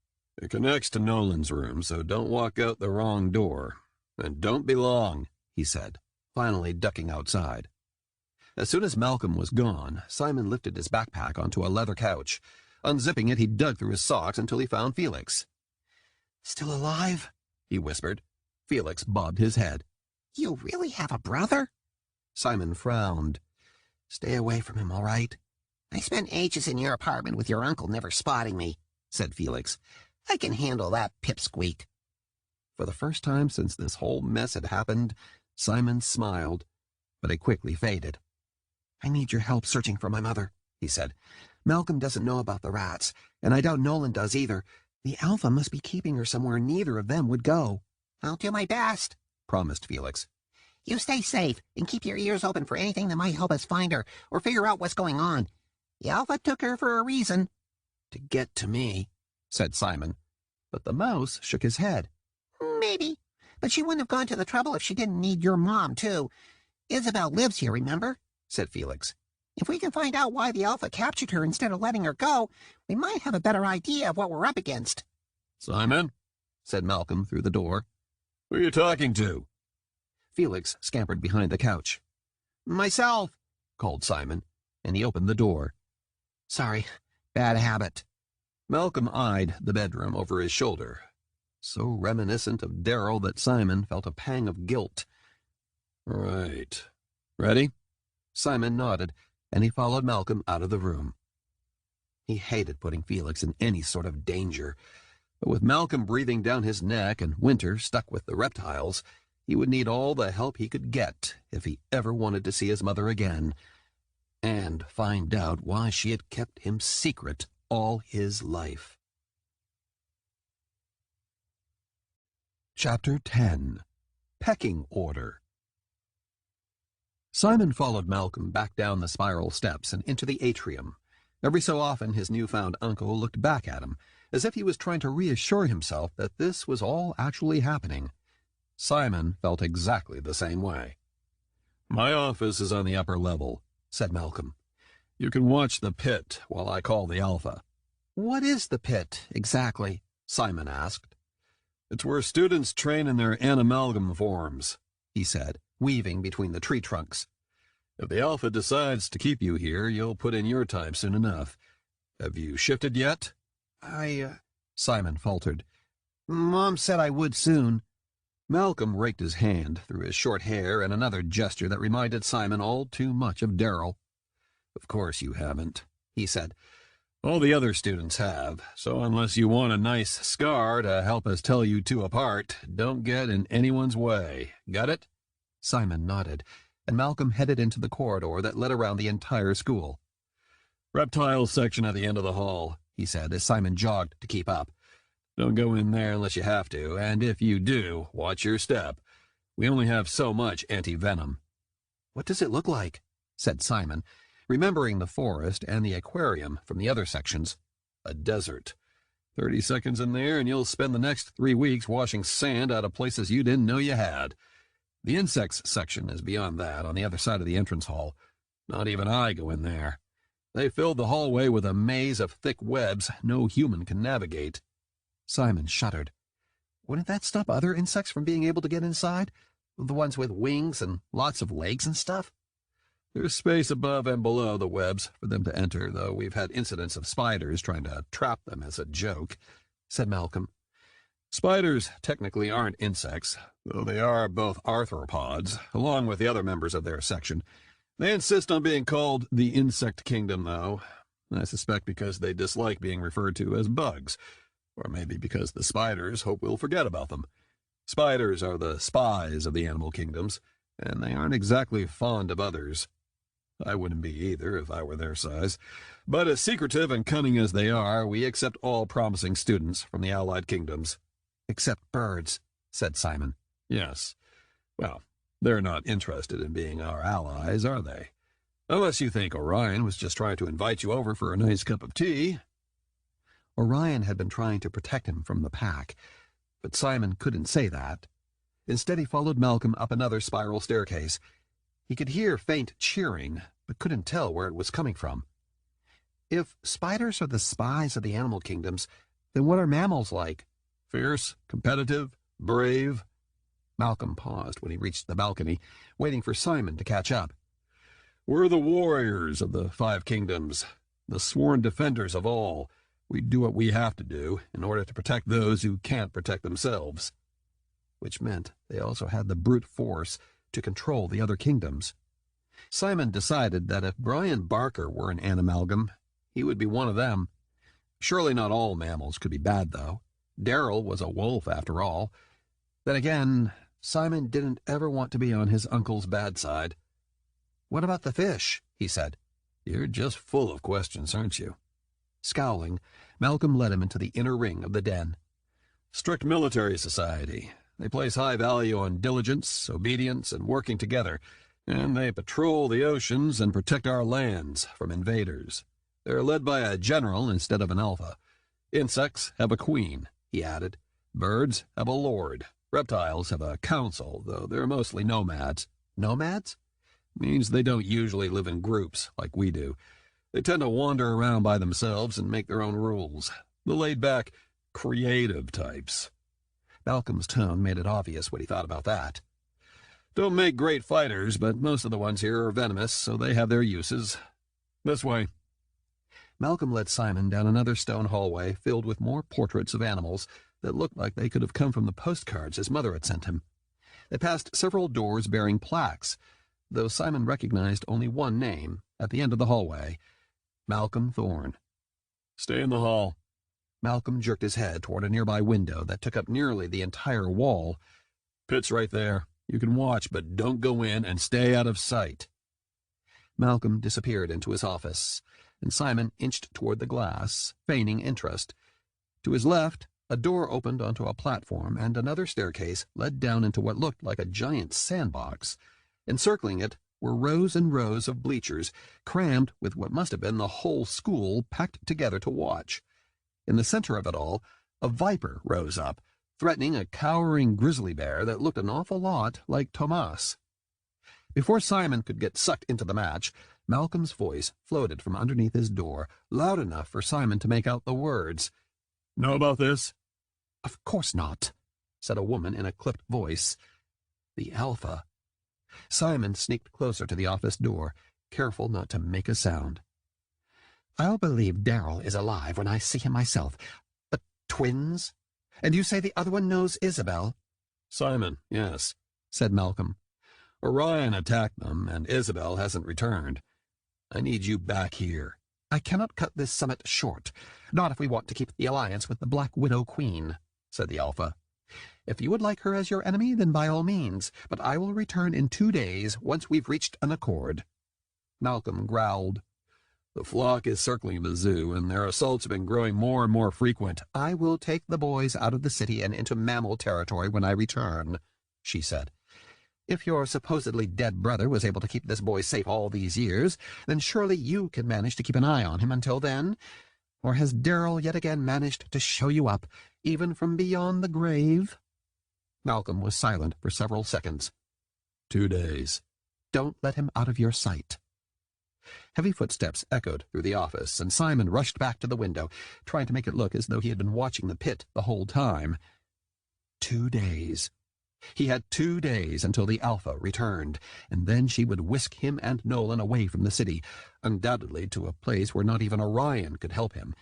"It connects to Nolan's room, so don't walk out the wrong door. And don't be long," he said, finally ducking outside. As soon as Malcolm was gone, Simon lifted his backpack onto a leather couch. Unzipping it, he dug through his socks until he found Felix. "Still alive?" he whispered. Felix bobbed his head. "You really have a brother?" Simon frowned. "Stay away from him, all right?" "I spent ages in your apartment with your uncle never spotting me," said Felix. "I can handle that pipsqueak." For the first time since this whole mess had happened, Simon smiled, but it quickly faded. "I need your help searching for my mother," he said. "Malcolm doesn't know about the rats, and I doubt Nolan does either. The Alpha must be keeping her somewhere neither of them would go." "I'll do my best," promised Felix. You stay safe and keep your ears open for anything that might help us find her or figure out what's going on. The Alpha took her for a reason. To get to me, said Simon, but the mouse shook his head. Maybe, but she wouldn't have gone to the trouble if she didn't need your mom, too. Isabel lives here, remember? Said Felix. If we can find out why the Alpha captured her instead of letting her go, we might have a better idea of what we're up against. Simon, said Malcolm through the door. who are you talking to? Felix scampered behind the couch. Myself, called Simon, and he opened the door. Sorry, bad habit. Malcolm eyed the bedroom over his shoulder, so reminiscent of Darrell that Simon felt a pang of guilt. Right. Ready? Simon nodded, and he followed Malcolm out of the room. He hated putting Felix in any sort of danger, but with Malcolm breathing down his neck and Winter stuck with the reptiles, he would need all the help he could get if he ever wanted to see his mother again, and find out why she had kept him secret all his life. Chapter 10. Pecking Order. Simon followed Malcolm back down the spiral steps and into the atrium. Every so often his newfound uncle looked back at him, as if he was trying to reassure himself that this was all actually happening. Simon felt exactly the same way. My office is on the upper level, said Malcolm. You can watch the pit while I call the Alpha. What is the pit, exactly? Simon asked. It's where students train in their animalgam forms, he said, weaving between the tree trunks. If the Alpha decides to keep you here, you'll put in your time soon enough. Have you shifted yet? Simon faltered. Mom said I would soon. Malcolm raked his hand through his short hair in another gesture that reminded Simon all too much of Darrell. Of course you haven't, he said. All the other students have, so unless you want a nice scar to help us tell you two apart, don't get in anyone's way. Got it? Simon nodded, and Malcolm headed into the corridor that led around the entire school. Reptile section at the end of the hall, he said as Simon jogged to keep up. Don't go in there unless you have to, and if you do, watch your step. We only have so much anti-venom. What does it look like? Said Simon, remembering the forest and the aquarium from the other sections. A desert. 30 seconds in there, and you'll spend the next 3 weeks washing sand out of places you didn't know you had. The insects section is beyond that, on the other side of the entrance hall. Not even I go in there. They filled the hallway with a maze of thick webs no human can navigate. Simon shuddered. Wouldn't that stop other insects from being able to get inside? The ones with wings and lots of legs and stuff? There's space above and below the webs for them to enter, though we've had incidents of spiders trying to trap them as a joke, said Malcolm. Spiders technically aren't insects, though they are both arthropods, along with the other members of their section. They insist on being called the Insect Kingdom, though. I suspect because they dislike being referred to as bugs, or maybe because the spiders hope we'll forget about them. Spiders are the spies of the animal kingdoms, and they aren't exactly fond of others. I wouldn't be either if I were their size. But as secretive and cunning as they are, we accept all promising students from the allied kingdoms. Except birds, said Simon. Yes. Well, they're not interested in being our allies, are they? Unless you think Orion was just trying to invite you over for a nice cup of tea. Orion had been trying to protect him from the pack, but Simon couldn't say that. Instead, he followed Malcolm up another spiral staircase. He could hear faint cheering, but couldn't tell where it was coming from. If spiders are the spies of the animal kingdoms, then what are mammals like? Fierce, competitive, brave. Malcolm paused when he reached the balcony, waiting for Simon to catch up. We're the warriors of the 5 kingdoms, the sworn defenders of all. We do what we have to do in order to protect those who can't protect themselves. Which meant they also had the brute force to control the other kingdoms. Simon decided that if Brian Barker were an animalgam, he would be one of them. Surely not all mammals could be bad, though. Darrell was a wolf, after all. Then again, Simon didn't ever want to be on his uncle's bad side. "What about the fish?" he said. "You're just full of questions, aren't you?" Scowling, Malcolm led him into the inner ring of the den. Strict military society. They place high value on diligence, obedience, and working together, and they patrol the oceans and protect our lands from invaders. They're led by a general instead of an alpha. Insects have a queen, he added. Birds have a lord. Reptiles have a council, though they're mostly nomads. Nomads? Means they don't usually live in groups like we do. They tend to wander around by themselves and make their own rules. The laid-back, creative types. Malcolm's tone made it obvious what he thought about that. Don't make great fighters, but most of the ones here are venomous, so they have their uses. This way. Malcolm led Simon down another stone hallway filled with more portraits of animals that looked like they could have come from the postcards his mother had sent him. They passed several doors bearing plaques, though Simon recognized only one name at the end of the hallway, Malcolm Thorn. Stay in the hall. Malcolm jerked his head toward a nearby window that took up nearly the entire wall. Pit's right there. You can watch, but don't go in and stay out of sight. Malcolm disappeared into his office, and Simon inched toward the glass, feigning interest. To his left, a door opened onto a platform, and another staircase led down into what looked like a giant sandbox. Encircling it were rows and rows of bleachers, crammed with what must have been the whole school packed together to watch. In the center of it all, a viper rose up, threatening a cowering grizzly bear that looked an awful lot like Tomas. Before Simon could get sucked into the match, Malcolm's voice floated from underneath his door, loud enough for Simon to make out the words. Know about this? Of course not, said a woman in a clipped voice. The Alpha. Simon sneaked closer to the office door, careful not to make a sound. I'll believe Darrell is alive when I see him myself. But twins? And you say the other one knows Isabel? Simon, yes, said Malcolm. Orion attacked them, and Isabel hasn't returned. I need you back here. I cannot cut this summit short, not if we want to keep the alliance with the Black Widow Queen, said the Alpha. If you would like her as your enemy, then by all means, but I will return in 2 days once we've reached an accord. Malcolm growled. The flock is circling the zoo, and their assaults have been growing more and more frequent. I will take the boys out of the city and into mammal territory when I return, she said. If your supposedly dead brother was able to keep this boy safe all these years, then surely you can manage to keep an eye on him until then. Or has Darrell yet again managed to show you up, even from beyond the grave? Malcolm was silent for several seconds. 2 days. Don't let him out of your sight. Heavy footsteps echoed through the office, and Simon rushed back to the window, trying to make it look as though he had been watching the pit the whole time. 2 days. He had 2 days until the Alpha returned, and then she would whisk him and Nolan away from the city, undoubtedly to a place where not even Orion could help him.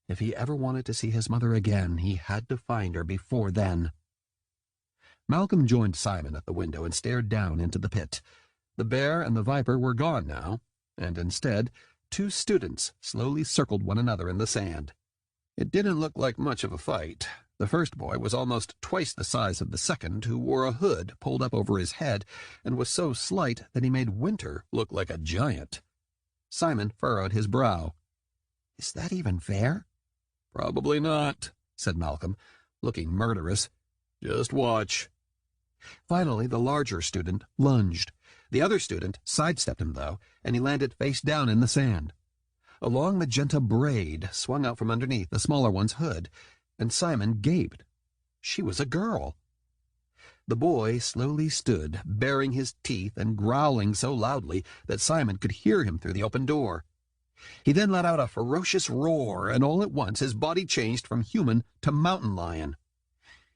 If he ever wanted to see his mother again, he had to find her before then. Malcolm joined Simon at the window and stared down into the pit. The bear and the viper were gone now, and instead 2 students slowly circled one another in the sand. It didn't look like much of a fight. The first boy was almost twice the size of the second, who wore a hood pulled up over his head and was so slight that he made Winter look like a giant. Simon furrowed his brow. Is that even fair? Probably not, said Malcolm, looking murderous. Just watch. Finally, the larger student lunged. The other student sidestepped him, though, and he landed face down in the sand. A long magenta braid swung out from underneath the smaller one's hood, and Simon gaped. She was a girl. The boy slowly stood, baring his teeth and growling so loudly that Simon could hear him through the open door. He then let out a ferocious roar, and all at once his body changed from human to mountain lion.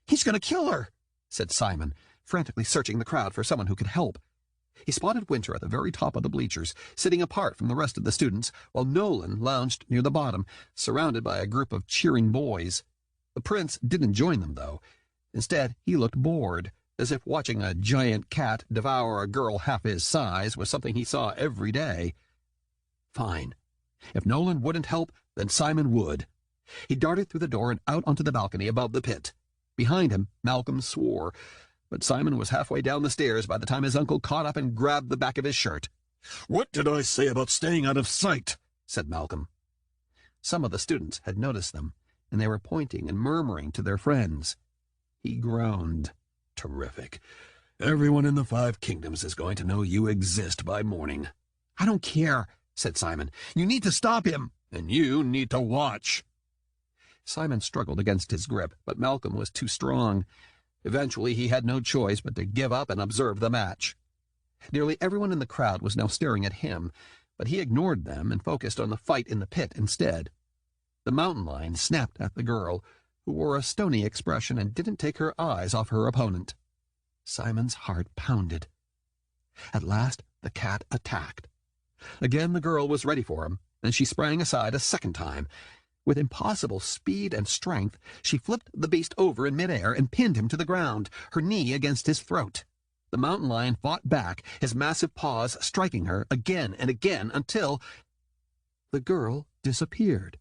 "He's going to kill her," said Simon, frantically searching the crowd for someone who could help. He spotted Winter at the very top of the bleachers, sitting apart from the rest of the students, while Nolan lounged near the bottom, surrounded by a group of cheering boys. The prince didn't join them, though. Instead, he looked bored, as if watching a giant cat devour a girl half his size was something he saw every day. Fine. If Nolan wouldn't help, then Simon would. He darted through the door and out onto the balcony above the pit. Behind him, Malcolm swore, but Simon was halfway down the stairs by the time his uncle caught up and grabbed the back of his shirt. "What did I say about staying out of sight?" said Malcolm. Some of the students had noticed them, and they were pointing and murmuring to their friends. He groaned. terrific. Everyone in the 5 kingdoms is going to know you exist by morning. I don't care, said Simon. You need to stop him. And you need to watch. Simon struggled against his grip, but Malcolm was too strong. Eventually, he had no choice but to give up and observe the match. Nearly everyone in the crowd was now staring at him, but he ignored them and focused on the fight in the pit instead. The mountain lion snapped at the girl, who wore a stony expression and didn't take her eyes off her opponent. Simon's heart pounded. At last, the cat attacked. Again, the girl was ready for him, and she sprang aside a second time. With impossible speed and strength, she flipped the beast over in midair and pinned him to the ground, her knee against his throat. The mountain lion fought back, his massive paws striking her again and again until the girl disappeared.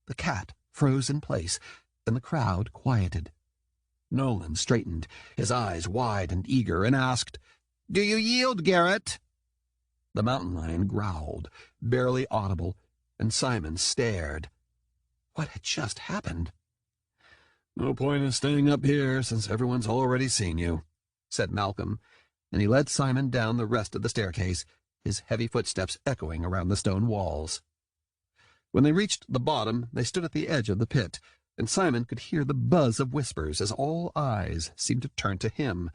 The cat froze in place, and the crowd quieted. Nolan straightened, his eyes wide and eager, and asked, "Do you yield, Garrett?" The mountain lion growled, barely audible, and Simon stared. What had just happened? "No point in staying up here, since everyone's already seen you," said Malcolm, and he led Simon down the rest of the staircase, his heavy footsteps echoing around the stone walls. When they reached the bottom, they stood at the edge of the pit, and Simon could hear the buzz of whispers as all eyes seemed to turn to him.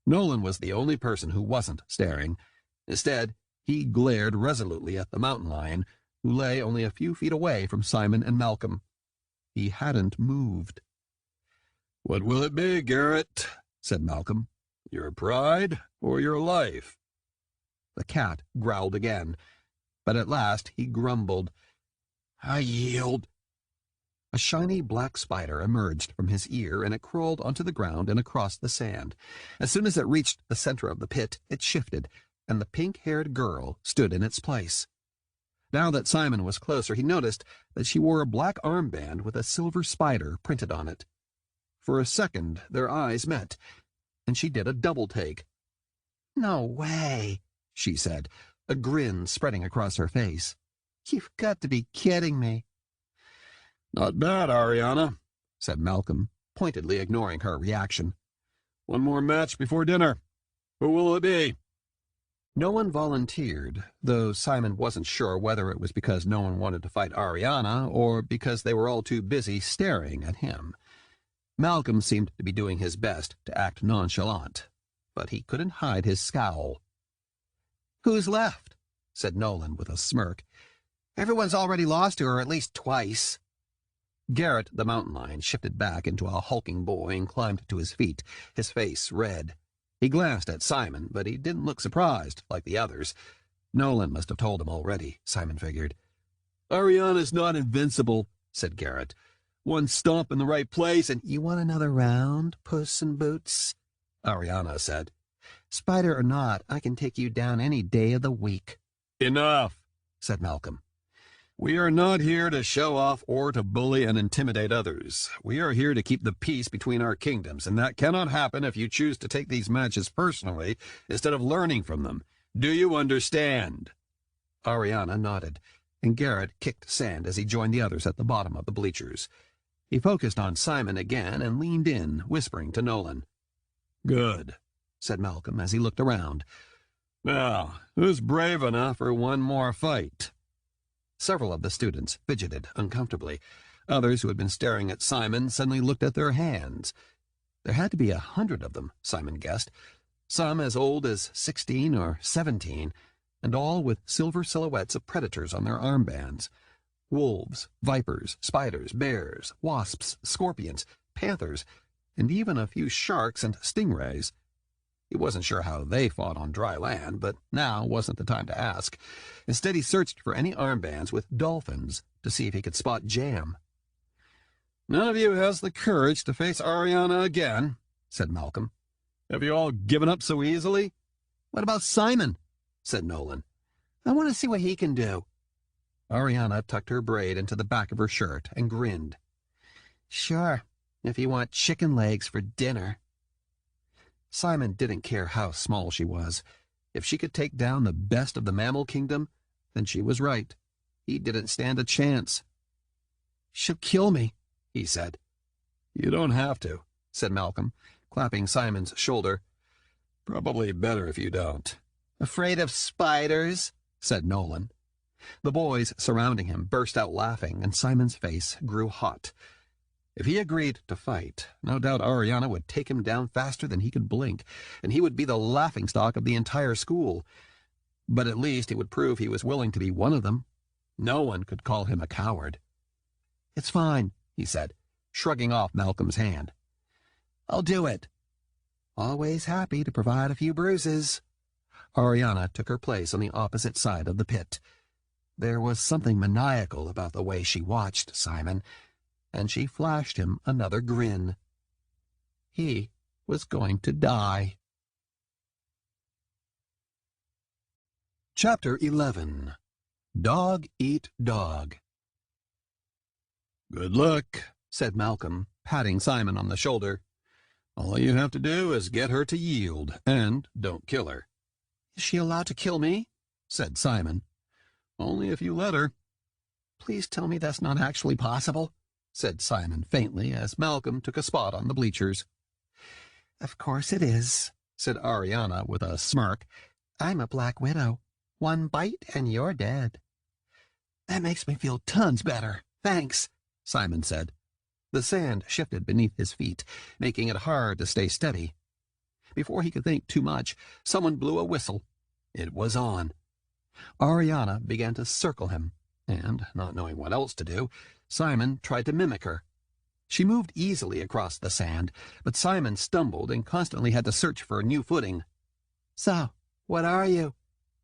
Nolan was the only person who wasn't staring. Instead, he glared resolutely at the mountain lion, who lay only a few feet away from Simon and Malcolm. He hadn't moved. "What will it be, Garrett?" said Malcolm. "Your pride or your life?" The cat growled again, but at last he grumbled, "I yield." A shiny black spider emerged from his ear, and it crawled onto the ground and across the sand. As soon as it reached the center of the pit, it shifted, and the pink-haired girl stood in its place. Now that Simon was closer, he noticed that she wore a black armband with a silver spider printed on it. For a second, their eyes met, and she did a double-take. "No way," she said, a grin spreading across her face. "You've got to be kidding me." "Not bad, Ariana," said Malcolm, pointedly ignoring her reaction. "One more match before dinner. Who will it be?" No one volunteered, though Simon wasn't sure whether it was because no one wanted to fight Ariana or because they were all too busy staring at him. Malcolm seemed to be doing his best to act nonchalant, but he couldn't hide his scowl. "Who's left?" said Nolan with a smirk. "Everyone's already lost to her at least twice." Garrett, the mountain lion, shifted back into a hulking boy and climbed to his feet, his face red. He glanced at Simon, but he didn't look surprised, like the others. Nolan must have told him already, Simon figured. "Ariana's not invincible," said Garrett. "One stomp in the right place and—" "You want another round, Puss in Boots?" Ariana said. "Spider or not, I can take you down any day of the week." "Enough," said Malcolm. "We are not here to show off or to bully and intimidate others. We are here to keep the peace between our kingdoms, and that cannot happen if you choose to take these matches personally instead of learning from them. Do you understand?" Ariana nodded, and Garrett kicked sand as he joined the others at the bottom of the bleachers. He focused on Simon again and leaned in, whispering to Nolan. "Good," said Malcolm as he looked around. "Now, who's brave enough for one more fight?" Several of the students fidgeted uncomfortably. Others who had been staring at Simon suddenly looked at their hands. There had to be 100 of them, Simon guessed, some as old as 16 or 17, and all with silver silhouettes of predators on their armbands. Wolves, vipers, spiders, bears, wasps, scorpions, panthers, and even a few sharks and stingrays. He wasn't sure how they fought on dry land, but now wasn't the time to ask. Instead, he searched for any armbands with dolphins to see if he could spot Jam. "None of you has the courage to face Ariana again," said Malcolm. "Have you all given up so easily?" "What about Simon?" said Nolan. "I want to see what he can do." Ariana tucked her braid into the back of her shirt and grinned. "Sure, if you want chicken legs for dinner." Simon didn't care how small she was. If she could take down the best of the mammal kingdom, then she was right. He didn't stand a chance. "She'll kill me," he said. "You don't have to," said Malcolm, clapping Simon's shoulder. "Probably better if you don't." "Afraid of spiders?" said Nolan. The boys surrounding him burst out laughing, and Simon's face grew hot. If he agreed to fight, no doubt Ariana would take him down faster than he could blink, and he would be the laughingstock of the entire school. But at least it would prove he was willing to be one of them. No one could call him a coward. "It's fine," he said, shrugging off Malcolm's hand. "I'll do it. Always happy to provide a few bruises." Ariana took her place on the opposite side of the pit. There was something maniacal about the way she watched Simon, and she flashed him another grin. He was going to die. Chapter 11. Dog Eat Dog. "Good luck," said Malcolm, patting Simon on the shoulder. "All you have to do is get her to yield, and don't kill her." "Is she allowed to kill me?" said Simon. "Only if you let her." "Please tell me that's not actually possible," said Simon faintly as Malcolm took a spot on the bleachers. "Of course it is," said Ariana with a smirk. "I'm a black widow. One bite and you're dead." "That makes me feel tons better. Thanks," Simon said. The sand shifted beneath his feet, making it hard to stay steady. Before he could think too much, someone blew a whistle. It was on. Ariana began to circle him, and, not knowing what else to do, Simon tried to mimic her. She moved easily across the sand, but Simon stumbled and constantly had to search for a new footing. "So, what are you?"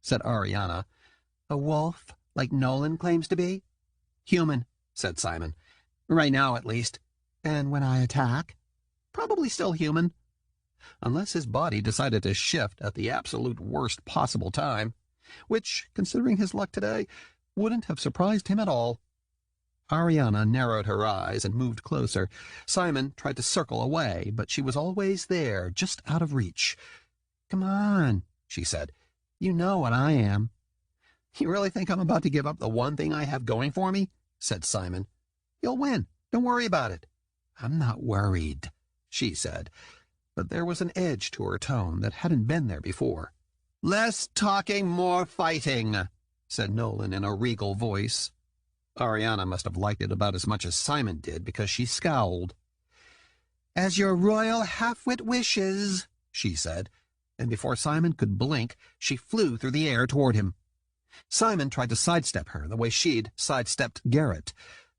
said Ariana. "A wolf, like Nolan claims to be?" "Human," said Simon. "Right now, at least." "And when I attack?" "Probably still human." Unless his body decided to shift at the absolute worst possible time, which, considering his luck today, wouldn't have surprised him at all. Ariana narrowed her eyes and moved closer. Simon tried to circle away, but she was always there, just out of reach. "Come on," she said. "You know what I am." "You really think I'm about to give up the one thing I have going for me?" said Simon. "You'll win. Don't worry about it." "I'm not worried," she said, but there was an edge to her tone that hadn't been there before. "Less talking, more fighting," said Nolan in a regal voice. Ariana must have liked it about as much as Simon did, because she scowled. "As your royal half-wit wishes," she said, and before Simon could blink, she flew through the air toward him. Simon tried to sidestep her the way she'd sidestepped Garrett,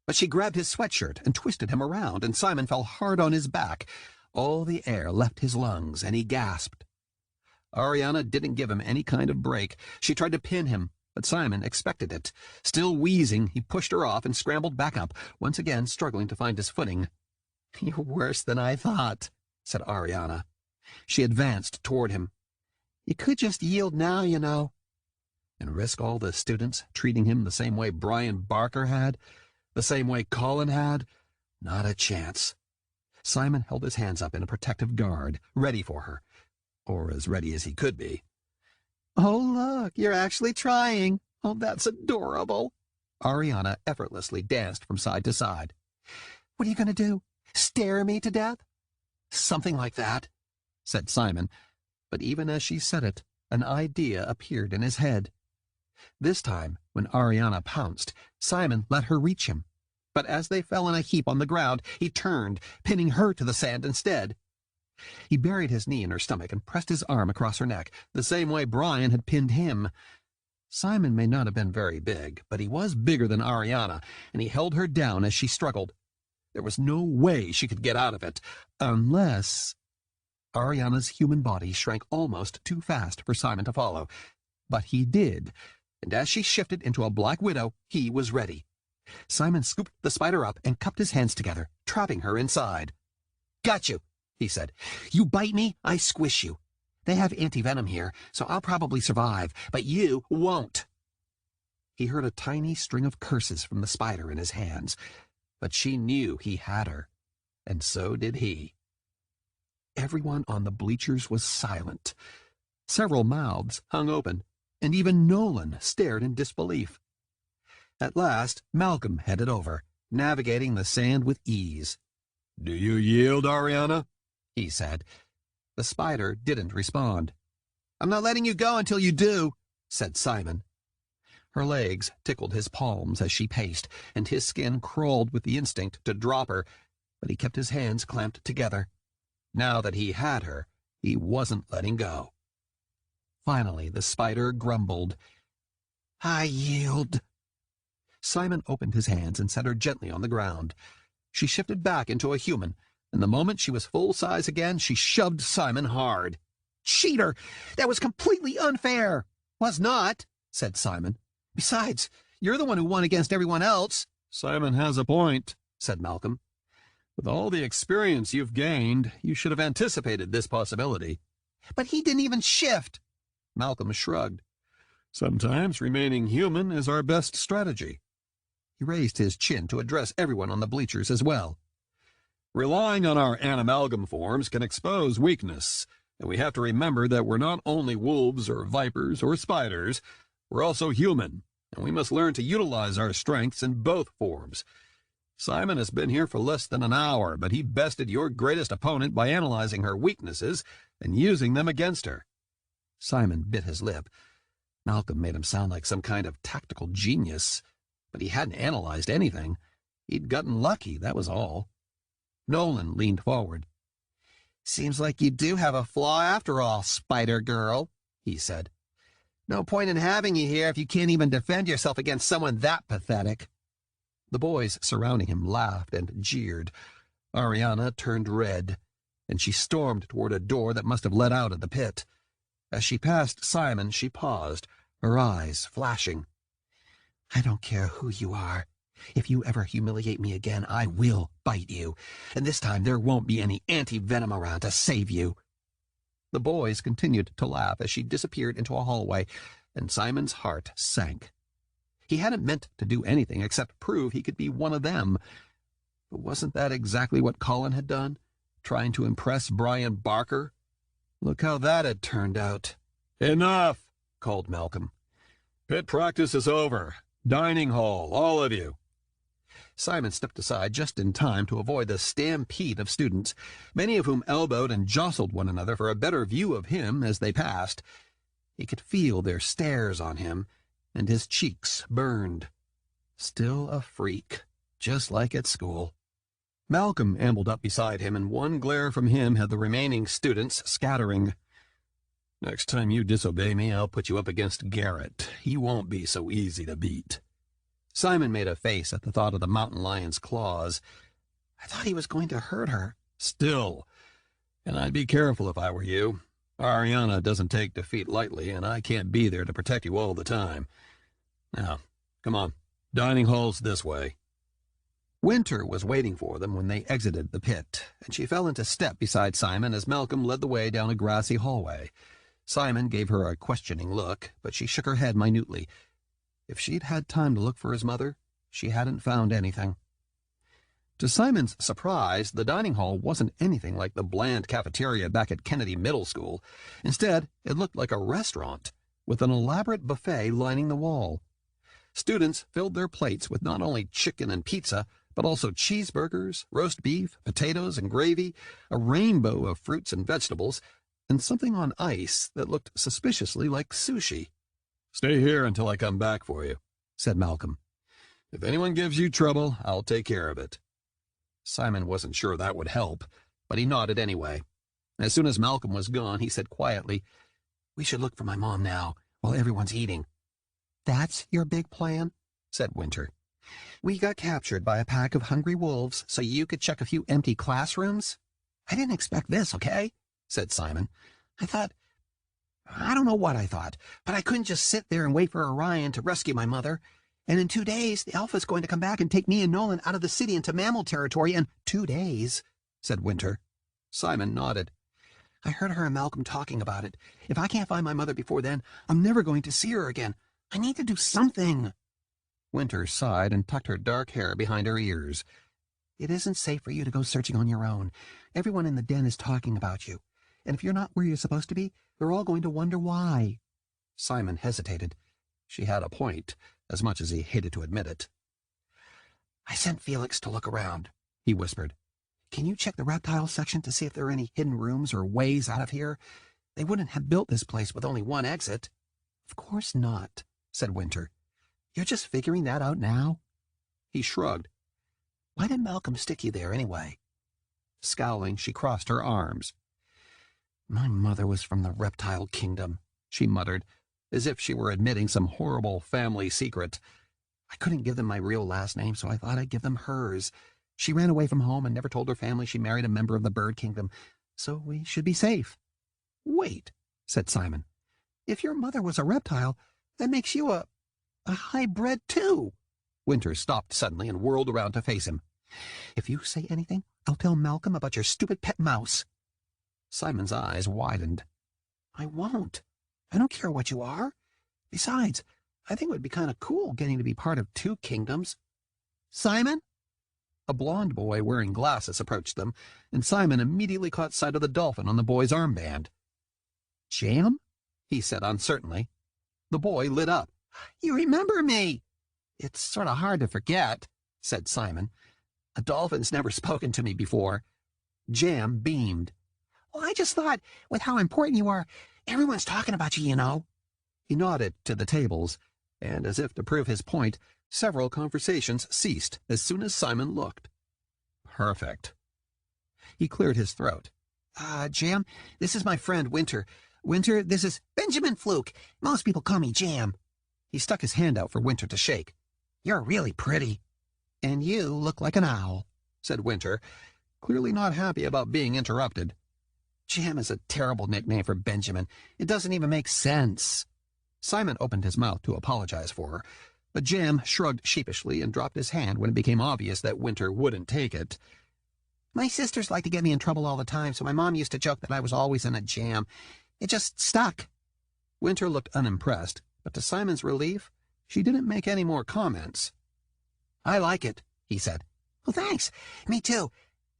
but she grabbed his sweatshirt and twisted him around, and Simon fell hard on his back. All the air left his lungs, and he gasped. Ariana didn't give him any kind of break. She tried to pin him, but Simon expected it. Still wheezing, he pushed her off and scrambled back up, once again struggling to find his footing. "You're worse than I thought," said Ariana. She advanced toward him. "You could just yield now, you know." And risk all the students treating him the same way Brian Barker had? The same way Colin had? Not a chance. Simon held his hands up in a protective guard, ready for her. Or as ready as he could be. "Oh, look, you're actually trying. Oh, that's adorable." Ariana effortlessly danced from side to side. "What are you going to do? Stare me to death?" "Something like that," said Simon, but even as she said it, an idea appeared in his head. This time, when Ariana pounced, Simon let her reach him, but as they fell in a heap on the ground, he turned, pinning her to the sand instead. He buried his knee in her stomach and pressed his arm across her neck, the same way Brian had pinned him. Simon may not have been very big, but he was bigger than Ariana, and he held her down as she struggled. There was no way she could get out of it, unless... Ariana's human body shrank almost too fast for Simon to follow, but he did, and as she shifted into a black widow, he was ready. Simon scooped the spider up and cupped his hands together, trapping her inside. "Got you," he said. "You bite me, I squish you. They have anti-venom here, so I'll probably survive, but you won't." He heard a tiny string of curses from the spider in his hands, but she knew he had her, and so did he. Everyone on the bleachers was silent. Several mouths hung open, and even Nolan stared in disbelief. At last, Malcolm headed over, navigating the sand with ease. "Do you yield, Ariana?" he said. The spider didn't respond. "I'm not letting you go until you do," said Simon. Her legs tickled his palms as she paced, and his skin crawled with the instinct to drop her, but he kept his hands clamped together. Now that he had her, he wasn't letting go. Finally, the spider grumbled. "I yield." Simon opened his hands and set her gently on the ground. She shifted back into a human, and the moment she was full size again, she shoved Simon hard. "Cheater! That was completely unfair." "Was not," said Simon. "Besides, you're the one who won against everyone else." Simon has a point, said Malcolm. With all the experience you've gained, you should have anticipated this possibility. "But he didn't even shift." Malcolm shrugged. Sometimes remaining human is our best strategy. He raised his chin to address everyone on the bleachers as well. Relying on our animalgam forms can expose weakness, and we have to remember that we're not only wolves or vipers or spiders, we're also human, and we must learn to utilize our strengths in both forms. Simon has been here for less than an hour, but he bested your greatest opponent by analyzing her weaknesses and using them against her. Simon bit his lip. Malcolm made him sound like some kind of tactical genius, but he hadn't analyzed anything. He'd gotten lucky, that was all. Nolan leaned forward. "Seems like you do have a flaw after all, Spider Girl," he said. "No point in having you here if you can't even defend yourself against someone that pathetic." The boys surrounding him laughed and jeered. Ariana turned red, and she stormed toward a door that must have led out of the pit. As she passed Simon, she paused, her eyes flashing. "I don't care who you are. If you ever humiliate me again, I will bite you, and this time there won't be any anti-venom around to save you." The boys continued to laugh as she disappeared into a hallway, and Simon's heart sank. He hadn't meant to do anything except prove he could be one of them. But wasn't that exactly what Colin had done, trying to impress Brian Barker? Look how that had turned out. Enough, called Malcolm. Pit practice is over. Dining hall, all of you. Simon stepped aside just in time to avoid the stampede of students, many of whom elbowed and jostled one another for a better view of him as they passed. He could feel their stares on him, and his cheeks burned. Still a freak, just like at school. Malcolm ambled up beside him, and one glare from him had the remaining students scattering. Next time you disobey me, I'll put you up against Garrett. He won't be so easy to beat. Simon made a face at the thought of the mountain lion's claws. "I thought he was going to hurt her." "Still. And I'd be careful if I were you. Ariana doesn't take defeat lightly, and I can't be there to protect you all the time. Now, come on. Dining hall's this way." Winter was waiting for them when they exited the pit, and she fell into step beside Simon as Malcolm led the way down a grassy hallway. Simon gave her a questioning look, but she shook her head minutely. If she'd had time to look for his mother, she hadn't found anything. To Simon's surprise, the dining hall wasn't anything like the bland cafeteria back at Kennedy Middle School. Instead, it looked like a restaurant, with an elaborate buffet lining the wall. Students filled their plates with not only chicken and pizza, but also cheeseburgers, roast beef, potatoes and gravy, a rainbow of fruits and vegetables, and something on ice that looked suspiciously like sushi. "Stay here until I come back for you," said Malcolm. "If anyone gives you trouble, I'll take care of it." Simon wasn't sure that would help, but he nodded anyway. As soon as Malcolm was gone, he said quietly, "We should look for my mom now, while everyone's eating." "That's your big plan?" said Winter. "We got captured by a pack of hungry wolves so you could check a few empty classrooms? I didn't expect this, okay?" said Simon. I don't know what I thought, but I couldn't just sit there and wait for Orion to rescue my mother. And in 2 days, the Alpha's going to come back and take me and Nolan out of the city into mammal territory in 2 days, said Winter. Simon nodded. I heard her and Malcolm talking about it. If I can't find my mother before then, I'm never going to see her again. I need to do something. Winter sighed and tucked her dark hair behind her ears. It isn't safe for you to go searching on your own. Everyone in the den is talking about you. And if you're not where you're supposed to be, they're all going to wonder why. Simon hesitated. She had a point, as much as he hated to admit it. I sent Felix to look around, he whispered. Can you check the reptile section to see if there are any hidden rooms or ways out of here? They wouldn't have built this place with only one exit. Of course not, said Winter. You're just figuring that out now? He shrugged. Why did Malcolm stick you there anyway? Scowling, she crossed her arms. My mother was from the reptile kingdom, she muttered, as if she were admitting some horrible family secret. I couldn't give them my real last name, so I thought I'd give them hers. She ran away from home and never told her family she married a member of the bird kingdom, so we should be safe. Wait, said Simon. If your mother was a reptile, that makes you a hybrid too. Winter stopped suddenly and whirled around to face him. If you say anything, I'll tell Malcolm about your stupid pet mouse. Simon's eyes widened. I won't. I don't care what you are. Besides, I think it would be kind of cool getting to be part of two kingdoms. Simon? A blond boy wearing glasses approached them, and Simon immediately caught sight of the dolphin on the boy's armband. Jam? He said uncertainly. The boy lit up. You remember me? It's sort of hard to forget, said Simon. A dolphin's never spoken to me before. Jam beamed. Well, I just thought, with how important you are, everyone's talking about you, you know. He nodded to the tables, and as if to prove his point, several conversations ceased as soon as Simon looked. Perfect. He cleared his throat. Jam, this is my friend Winter. Winter, this is Benjamin Fluke. Most people call me Jam. He stuck his hand out for Winter to shake. You're really pretty. And you look like an owl, said Winter, clearly not happy about being interrupted. Jam is a terrible nickname for Benjamin. It doesn't even make sense. Simon opened his mouth to apologize for her, but Jam shrugged sheepishly and dropped his hand when it became obvious that Winter wouldn't take it. My sisters like to get me in trouble all the time, so my mom used to joke that I was always in a jam. It just stuck. Winter looked unimpressed, but to Simon's relief, she didn't make any more comments. I like it, he said. Well, thanks. Me too.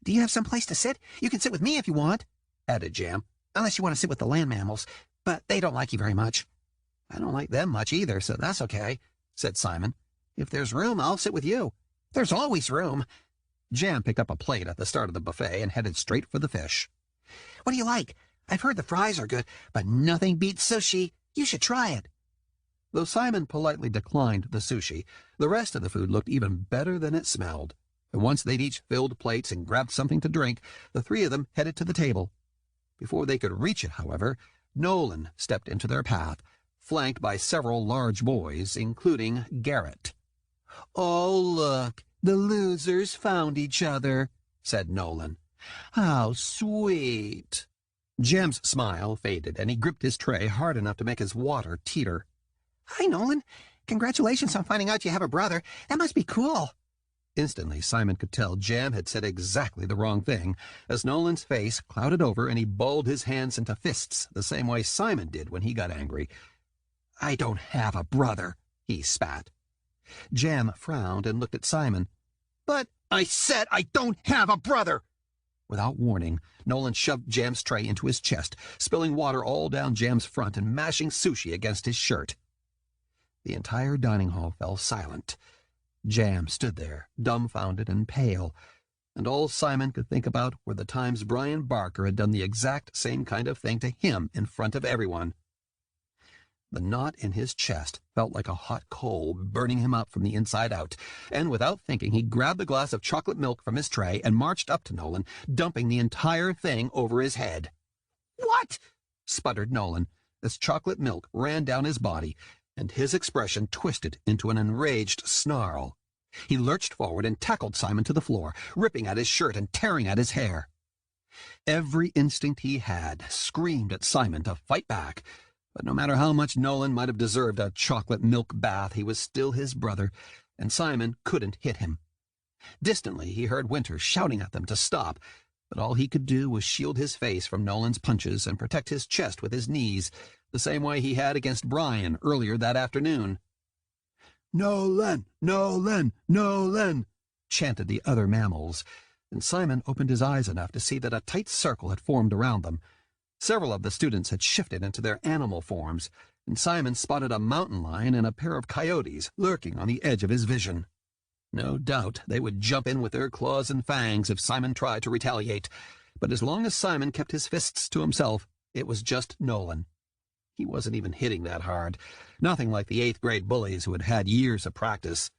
Do you have some place to sit? You can sit with me if you want, added Jam, unless you want to sit with the land mammals, but they don't like you very much. I don't like them much either, so that's okay, said Simon. If there's room, I'll sit with you. There's always room. Jam picked up a plate at the start of the buffet and headed straight for the fish. What do you like? I've heard the fries are good, but nothing beats sushi. You should try it. Though Simon politely declined the sushi, the rest of the food looked even better than it smelled. And once they'd each filled plates and grabbed something to drink, the three of them headed to the table. Before they could reach it, however, Nolan stepped into their path, flanked by several large boys, including Garrett. Oh, look, the losers found each other, said Nolan. How sweet. Jam's smile faded, and he gripped his tray hard enough to make his water teeter. Hi, Nolan. Congratulations on finding out you have a brother. That must be cool. Instantly, Simon could tell Jam had said exactly the wrong thing, as Nolan's face clouded over and he balled his hands into fists the same way Simon did when he got angry. I don't have a brother, he spat. Jam frowned and looked at Simon. But I said I don't have a brother! Without warning, Nolan shoved Jam's tray into his chest, spilling water all down Jam's front and mashing sushi against his shirt. The entire dining hall fell silent. Jam stood there, dumbfounded and pale, and all Simon could think about were the times Brian Barker had done the exact same kind of thing to him in front of everyone. The knot in his chest felt like a hot coal burning him up from the inside out, and without thinking he grabbed the glass of chocolate milk from his tray and marched up to Nolan, dumping the entire thing over his head. What? Sputtered Nolan, as chocolate milk ran down his body, and his expression twisted into an enraged snarl. He lurched forward and tackled Simon to the floor, ripping at his shirt and tearing at his hair. Every instinct he had screamed at Simon to fight back, but no matter how much Nolan might have deserved a chocolate milk bath, he was still his brother, and Simon couldn't hit him. Distantly, he heard Winter shouting at them to stop, but all he could do was shield his face from Nolan's punches and protect his chest with his knees, the same way he had against Brian earlier that afternoon. Nolan, Nolan, Nolan, chanted the other mammals, and Simon opened his eyes enough to see that a tight circle had formed around them. Several of the students had shifted into their animal forms, and Simon spotted a mountain lion and a pair of coyotes lurking on the edge of his vision. No doubt they would jump in with their claws and fangs if Simon tried to retaliate, but as long as Simon kept his fists to himself, it was just Nolan. He wasn't even hitting that hard, nothing like the 8th-grade bullies who had had years of practice.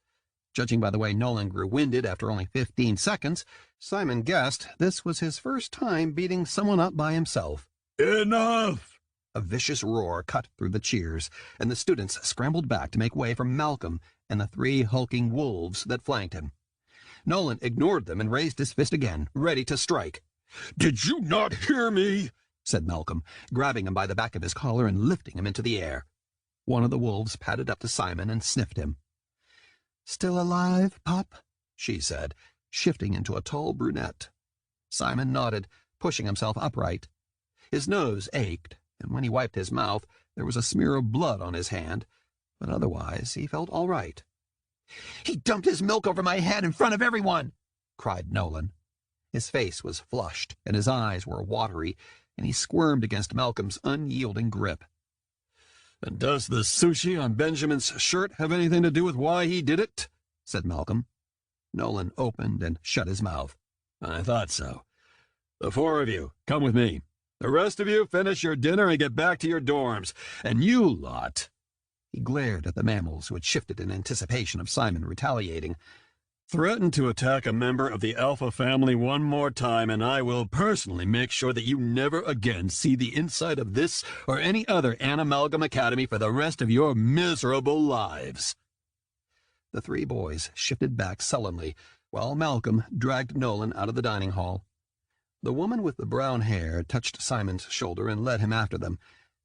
Judging by the way Nolan grew winded after only 15 seconds, Simon guessed this was his first time beating someone up by himself. Enough! A vicious roar cut through the cheers, and the students scrambled back to make way for Malcolm and the 3 hulking wolves that flanked him. Nolan ignored them and raised his fist again, ready to strike. Did you not hear me? Said Malcolm, grabbing him by the back of his collar and lifting him into the air. One of the wolves padded up to Simon and sniffed him. "Still alive, pup?" she said, shifting into a tall brunette. Simon nodded, pushing himself upright. His nose ached, and when he wiped his mouth, there was a smear of blood on his hand, but otherwise he felt all right. "He dumped his milk over my head in front of everyone!" cried Nolan. His face was flushed, and his eyes were watery, and he squirmed against Malcolm's unyielding grip. "And does the sushi on Benjamin's shirt have anything to do with why he did it?" said Malcolm. Nolan opened and shut his mouth. "I thought so. The 4 of you, come with me. The rest of you, finish your dinner and get back to your dorms. And you lot—" He glared at the mammals who had shifted in anticipation of Simon retaliating. "Threaten to attack a member of the Alpha family one more time, and I will personally make sure that you never again see the inside of this or any other Animalgam Academy for the rest of your miserable lives." The 3 boys shifted back sullenly, while Malcolm dragged Nolan out of the dining hall. The woman with the brown hair touched Simon's shoulder and led him after them,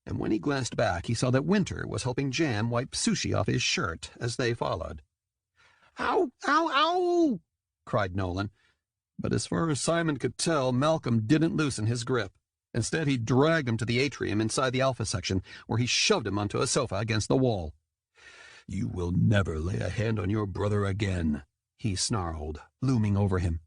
and when he glanced back he saw that Winter was helping Jam wipe sushi off his shirt as they followed. "Ow! Ow! Ow!" cried Nolan. But as far as Simon could tell, Malcolm didn't loosen his grip. Instead, he dragged him to the atrium inside the Alpha section, where he shoved him onto a sofa against the wall. "You will never lay a hand on your brother again," he snarled, looming over him.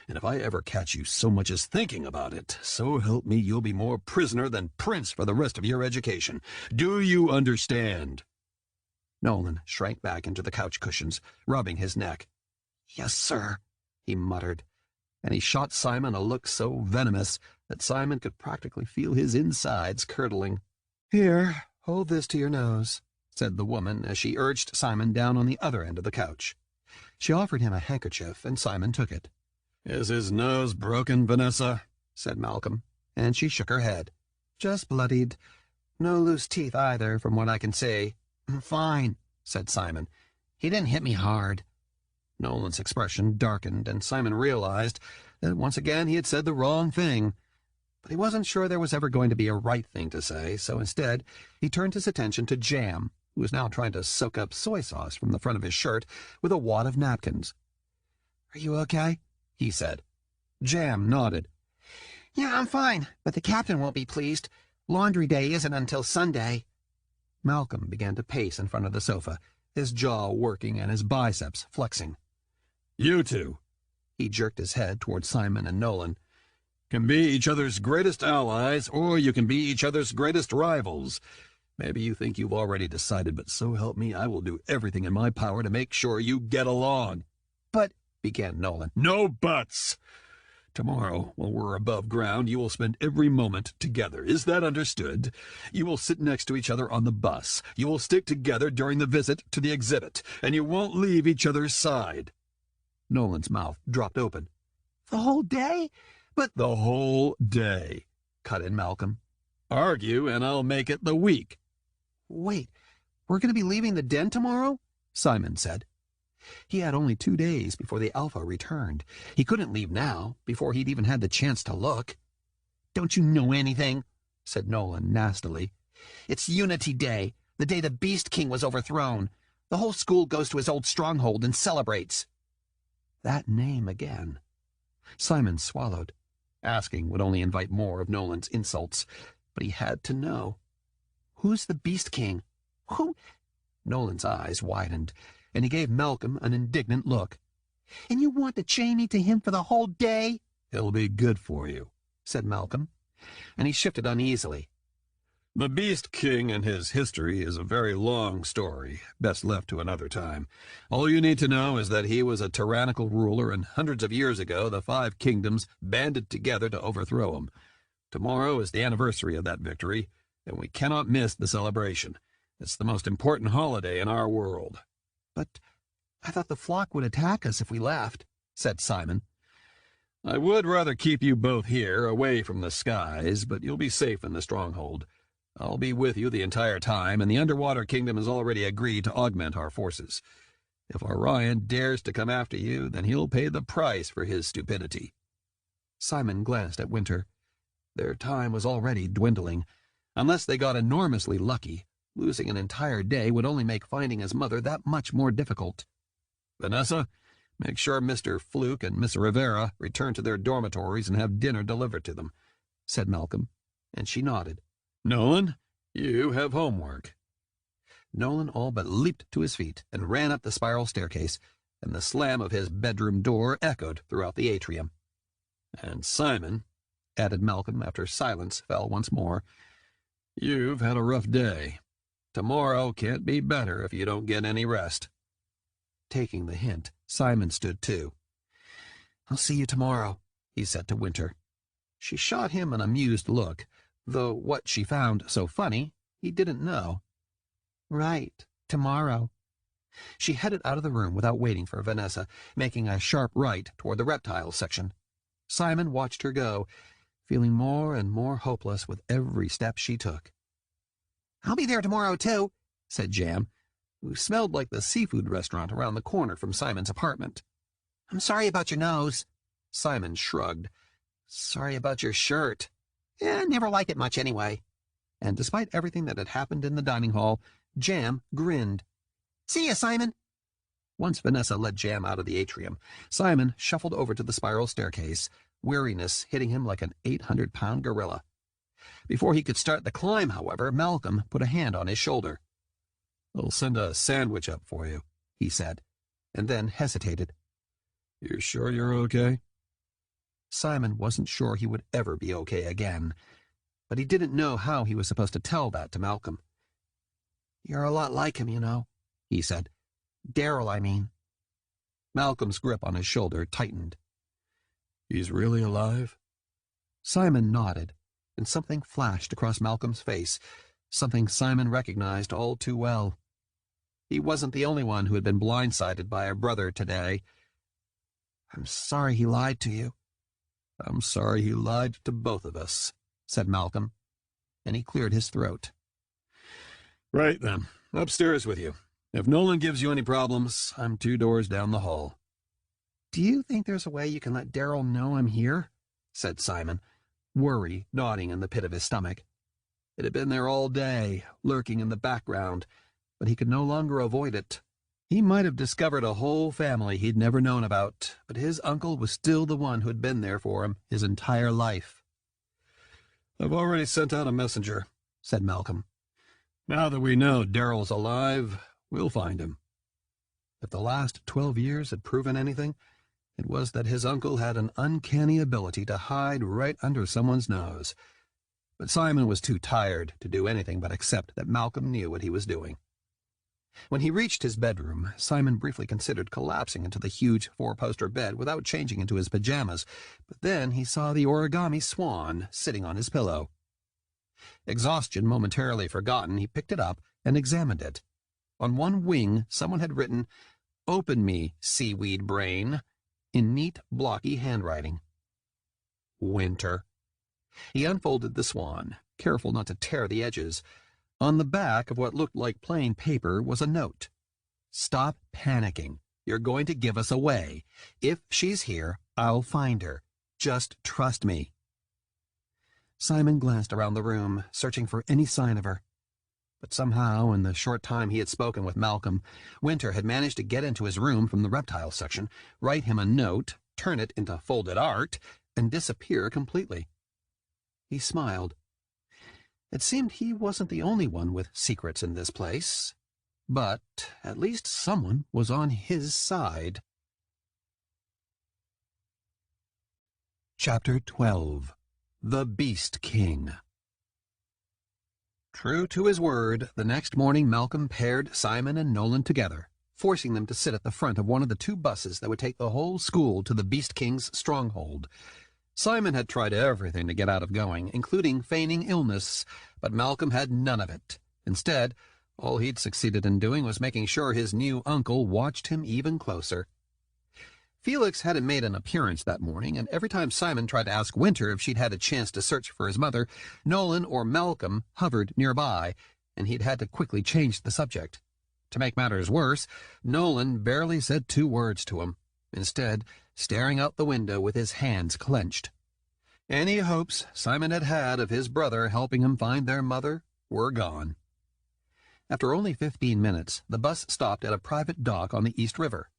"And if I ever catch you so much as thinking about it, so help me you'll be more prisoner than prince for the rest of your education. Do you understand?" Nolan shrank back into the couch cushions, rubbing his neck. "Yes, sir," he muttered, and he shot Simon a look so venomous that Simon could practically feel his insides curdling. "Here, hold this to your nose," said the woman as she urged Simon down on the other end of the couch. She offered him a handkerchief, and Simon took it. "Is his nose broken, Vanessa?" said Malcolm, and she shook her head. "Just bloodied. No loose teeth either, from what I can see." "Fine," said Simon. "He didn't hit me hard." Nolan's expression darkened, and Simon realized that once again he had said the wrong thing. But he wasn't sure there was ever going to be a right thing to say, so instead he turned his attention to Jam, who was now trying to soak up soy sauce from the front of his shirt with a wad of napkins. "Are you okay?" he said. Jam nodded. "Yeah, I'm fine, but the captain won't be pleased. Laundry day isn't until Sunday." Malcolm began to pace in front of the sofa, his jaw working and his biceps flexing. "You two," he jerked his head toward Simon and Nolan, "can be each other's greatest allies, or you can be each other's greatest rivals. Maybe you think you've already decided, but so help me, I will do everything in my power to make sure you get along." "But," began Nolan. "No buts! Tomorrow, while we're above ground, you will spend every moment together. Is that understood? You will sit next to each other on the bus. You will stick together during the visit to the exhibit, and you won't leave each other's side." Nolan's mouth dropped open. "The whole day? But—" "The whole day," cut in Malcolm. "Argue, and I'll make it the week." "Wait, we're going to be leaving the den tomorrow?" Simon said. He had only 2 days before the Alpha returned. He couldn't leave now, before he'd even had the chance to look. "Don't you know anything?" said Nolan nastily. "It's Unity Day, the day the Beast King was overthrown. The whole school goes to his old stronghold and celebrates." That name again. Simon swallowed. Asking would only invite more of Nolan's insults, but he had to know. "Who's the Beast King? Who—" Nolan's eyes widened, and he gave Malcolm an indignant look. "And you want to chain me to him for the whole day?" "It'll be good for you," said Malcolm, and he shifted uneasily. The Beast King and his history is a very long story, best left to another time. All you need to know is that he was a tyrannical ruler, and hundreds of years ago the 5 kingdoms banded together to overthrow him. Tomorrow is the anniversary of that victory, and we cannot miss the celebration. It's the most important holiday in our world. But I thought the flock would attack us if we left, said Simon. I would rather keep you both here, away from the skies, but you'll be safe in the stronghold. I'll be with you the entire time, and the Underwater Kingdom has already agreed to augment our forces. If Orion dares to come after you, then he'll pay the price for his stupidity. Simon glanced at Winter. Their time was already dwindling. Unless they got enormously lucky, losing an entire day would only make finding his mother that much more difficult. Vanessa, make sure Mr. Fluke and Miss Rivera return to their dormitories and have dinner delivered to them, said Malcolm, and she nodded. Nolan, you have homework. Nolan all but leaped to his feet and ran up the spiral staircase, and the slam of his bedroom door echoed throughout the atrium. And Simon, added Malcolm after silence fell once more, you've had a rough day. Tomorrow can't be better if you don't get any rest. Taking the hint, Simon stood too. I'll see you tomorrow, he said to Winter. She shot him an amused look, though what she found so funny he didn't know. Right, tomorrow. She headed out of the room without waiting for Vanessa, making a sharp right toward the reptile section. Simon watched her go, feeling more and more hopeless with every step she took. I'll be there tomorrow, too, said Jam, who smelled like the seafood restaurant around the corner from Simon's apartment. I'm sorry about your nose. Simon shrugged. Sorry about your shirt. Never liked it much anyway. And despite everything that had happened in the dining hall, Jam grinned. See ya, Simon. Once Vanessa led Jam out of the atrium, Simon shuffled over to the spiral staircase, weariness hitting him like an 800-pound gorilla. Before he could start the climb, however, Malcolm put a hand on his shoulder. I'll send a sandwich up for you, he said, and then hesitated. You're sure you're okay? Simon wasn't sure he would ever be okay again, but he didn't know how he was supposed to tell that to Malcolm. You're a lot like him, you know, he said. Daryl, I mean. Malcolm's grip on his shoulder tightened. He's really alive? Simon nodded, and something flashed across Malcolm's face, something Simon recognized all too well. He wasn't the only one who had been blindsided by a brother today. I'm sorry he lied to you. I'm sorry he lied to both of us, said Malcolm, and he cleared his throat. Right then, upstairs with you. If Nolan gives you any problems, I'm 2 doors down the hall. Do you think there's a way you can let Daryl know I'm here? Said Simon, worry gnawing in the pit of his stomach. It had been there all day, lurking in the background, but he could no longer avoid it. He might have discovered a whole family he'd never known about, but his uncle was still the one who had been there for him his entire life. I've already sent out a messenger, said Malcolm. Now that we know Daryl's alive, we'll find him. If the last 12 years had proven anything, it was that his uncle had an uncanny ability to hide right under someone's nose. But Simon was too tired to do anything but accept that Malcolm knew what he was doing. When he reached his bedroom, Simon briefly considered collapsing into the huge 4-poster bed without changing into his pajamas, but then he saw the origami swan sitting on his pillow. Exhaustion momentarily forgotten, he picked it up and examined it. On one wing, someone had written, "Open me, seaweed brain," in neat, blocky handwriting. Winter. He unfolded the swan, careful not to tear the edges. On the back of what looked like plain paper was a note. Stop panicking. You're going to give us away. If she's here, I'll find her. Just trust me. Simon glanced around the room, searching for any sign of her. But somehow, in the short time he had spoken with Malcolm, Winter had managed to get into his room from the reptile section, write him a note, turn it into folded art, and disappear completely. He smiled. It seemed he wasn't the only one with secrets in this place, but at least someone was on his side. Chapter 12. The Beast King. True to his word, the next morning Malcolm paired Simon and Nolan together, forcing them to sit at the front of one of the two buses that would take the whole school to the Beast King's stronghold. Simon had tried everything to get out of going, including feigning illness, but Malcolm had none of it. Instead, all he'd succeeded in doing was making sure his new uncle watched him even closer. Felix hadn't made an appearance that morning, and every time Simon tried to ask Winter if she'd had a chance to search for his mother, Nolan or Malcolm hovered nearby, and he'd had to quickly change the subject. To make matters worse, Nolan barely said 2 words to him, instead staring out the window with his hands clenched. Any hopes Simon had had of his brother helping him find their mother were gone. After only 15 minutes, the bus stopped at a private dock on the East River.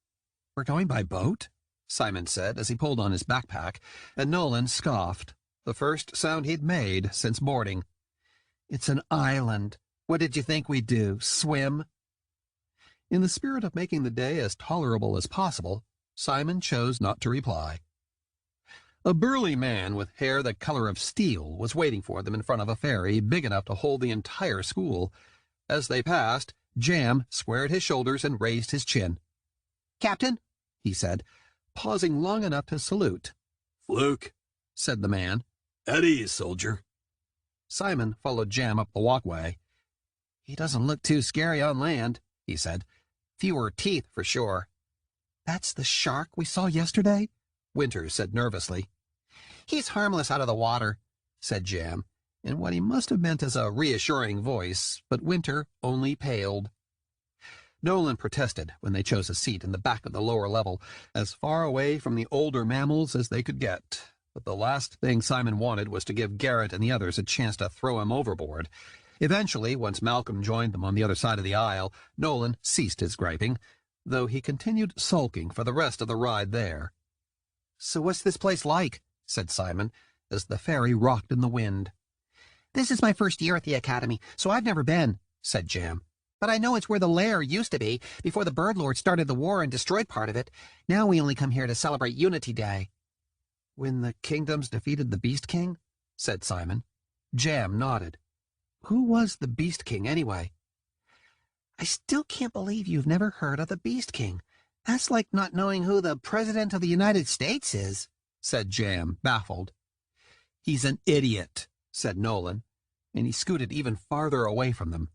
"We're going by boat?" Simon said as he pulled on his backpack, and Nolan scoffed, the first sound he'd made since boarding. "It's an island. What did you think we'd do, swim?" In the spirit of making the day as tolerable as possible, Simon chose not to reply. A burly man with hair the color of steel was waiting for them in front of a ferry big enough to hold the entire school. As they passed, Jam squared his shoulders and raised his chin. "Captain," he said, pausing long enough to salute. "Fluke," said the man. "At ease, soldier." Simon followed Jam up the walkway. "He doesn't look too scary on land," he said. "Fewer teeth, for sure." "That's the shark we saw yesterday?" Winter said nervously. "He's harmless out of the water," said Jam, in what he must have meant as a reassuring voice, but Winter only paled. Nolan protested when they chose a seat in the back of the lower level, as far away from the older mammals as they could get. But the last thing Simon wanted was to give Garrett and the others a chance to throw him overboard. Eventually, once Malcolm joined them on the other side of the aisle, Nolan ceased his griping, though he continued sulking for the rest of the ride there. "So what's this place like?" said Simon, as the ferry rocked in the wind. "This is my first year at the academy, so I've never been," said Jam. "But I know it's where the lair used to be, before the Bird Lord started the war and destroyed part of it. Now we only come here to celebrate Unity Day." "When the kingdoms defeated the Beast King?" said Simon. Jam nodded. "Who was the Beast King, anyway?" "I still can't believe you've never heard of the Beast King. That's like not knowing who the President of the United States is," said Jam, baffled. "He's an idiot," said Nolan, and he scooted even farther away from them.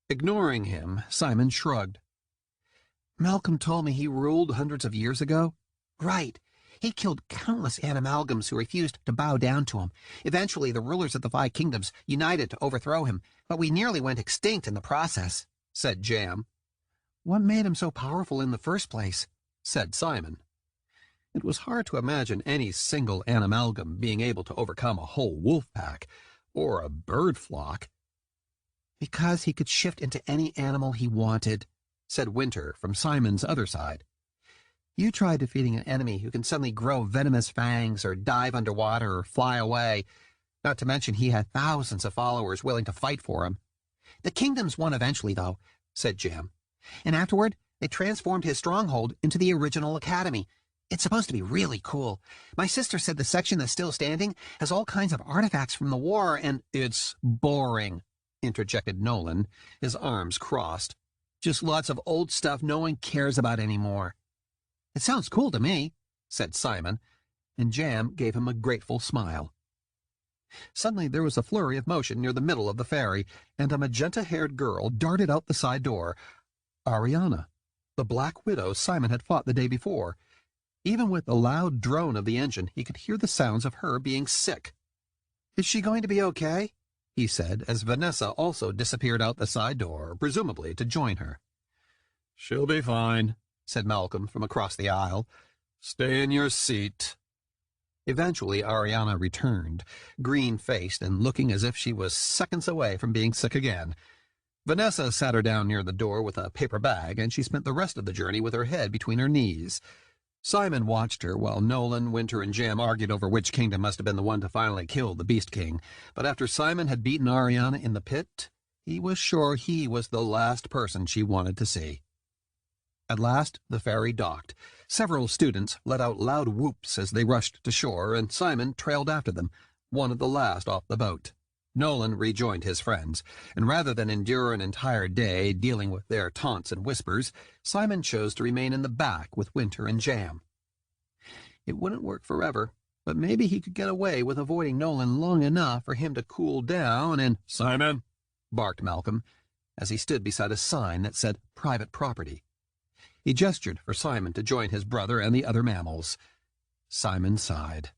Ignoring him, Simon shrugged. "Malcolm told me he ruled hundreds of years ago?" "Right. He killed countless animalgams who refused to bow down to him. Eventually, the rulers of the 5 kingdoms united to overthrow him, but we nearly went extinct in the process," said Jam. "What made him so powerful in the first place?" said Simon. It was hard to imagine any single animalgam being able to overcome a whole wolf pack, or a bird flock. "Because he could shift into any animal he wanted," said Winter from Simon's other side. "You try defeating an enemy who can suddenly grow venomous fangs or dive underwater or fly away. Not to mention he had thousands of followers willing to fight for him." "The kingdoms won eventually, though," said Jam. "And afterward, they transformed his stronghold into the original academy. It's supposed to be really cool. My sister said the section that's still standing has all kinds of artifacts from the war and—" "It's boring," interjected Nolan, his arms crossed. "Just lots of old stuff no one cares about anymore." "It sounds cool to me," said Simon, and Jam gave him a grateful smile. Suddenly there was a flurry of motion near the middle of the ferry, and a magenta-haired girl darted out the side door. Ariana, the Black Widow Simon had fought the day before. Even with the loud drone of the engine, he could hear the sounds of her being sick. "Is she going to be okay?" he said, as Vanessa also disappeared out the side door, presumably to join her. "She'll be fine," said Malcolm from across the aisle. "Stay in your seat." Eventually Ariana returned, green-faced and looking as if she was seconds away from being sick again. Vanessa sat her down near the door with a paper bag, and she spent the rest of the journey with her head between her knees. Simon watched her while Nolan, Winter, and Jam argued over which kingdom must have been the one to finally kill the Beast King. But after Simon had beaten Ariana in the pit, he was sure he was the last person she wanted to see. At last, the ferry docked. Several students let out loud whoops as they rushed to shore, and Simon trailed after them, one of the last off the boat. Nolan rejoined his friends, and rather than endure an entire day dealing with their taunts and whispers, Simon chose to remain in the back with Winter and Jam. It wouldn't work forever, but maybe he could get away with avoiding Nolan long enough for him to cool down and— "Simon," barked Malcolm, as he stood beside a sign that said private property. He gestured for Simon to join his brother and the other mammals. Simon sighed.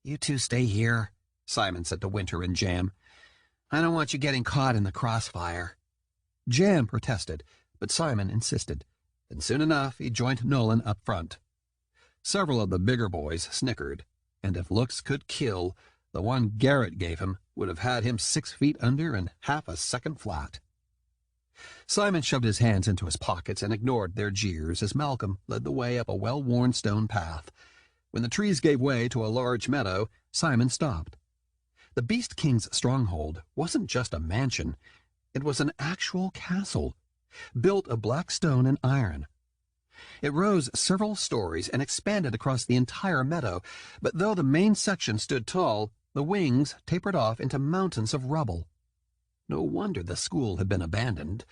"You two stay here," Simon said to Winter and Jam. "I don't want you getting caught in the crossfire." Jam protested, but Simon insisted, and soon enough he joined Nolan up front. Several of the bigger boys snickered, and if looks could kill, the one Garrett gave him would have had him 6 feet under and half a second flat. Simon shoved his hands into his pockets and ignored their jeers as Malcolm led the way up a well-worn stone path. When the trees gave way to a large meadow, Simon stopped. The Beast King's stronghold wasn't just a mansion. It was an actual castle, built of black stone and iron. It rose several stories and expanded across the entire meadow, but though the main section stood tall, the wings tapered off into mountains of rubble. No wonder the school had been abandoned.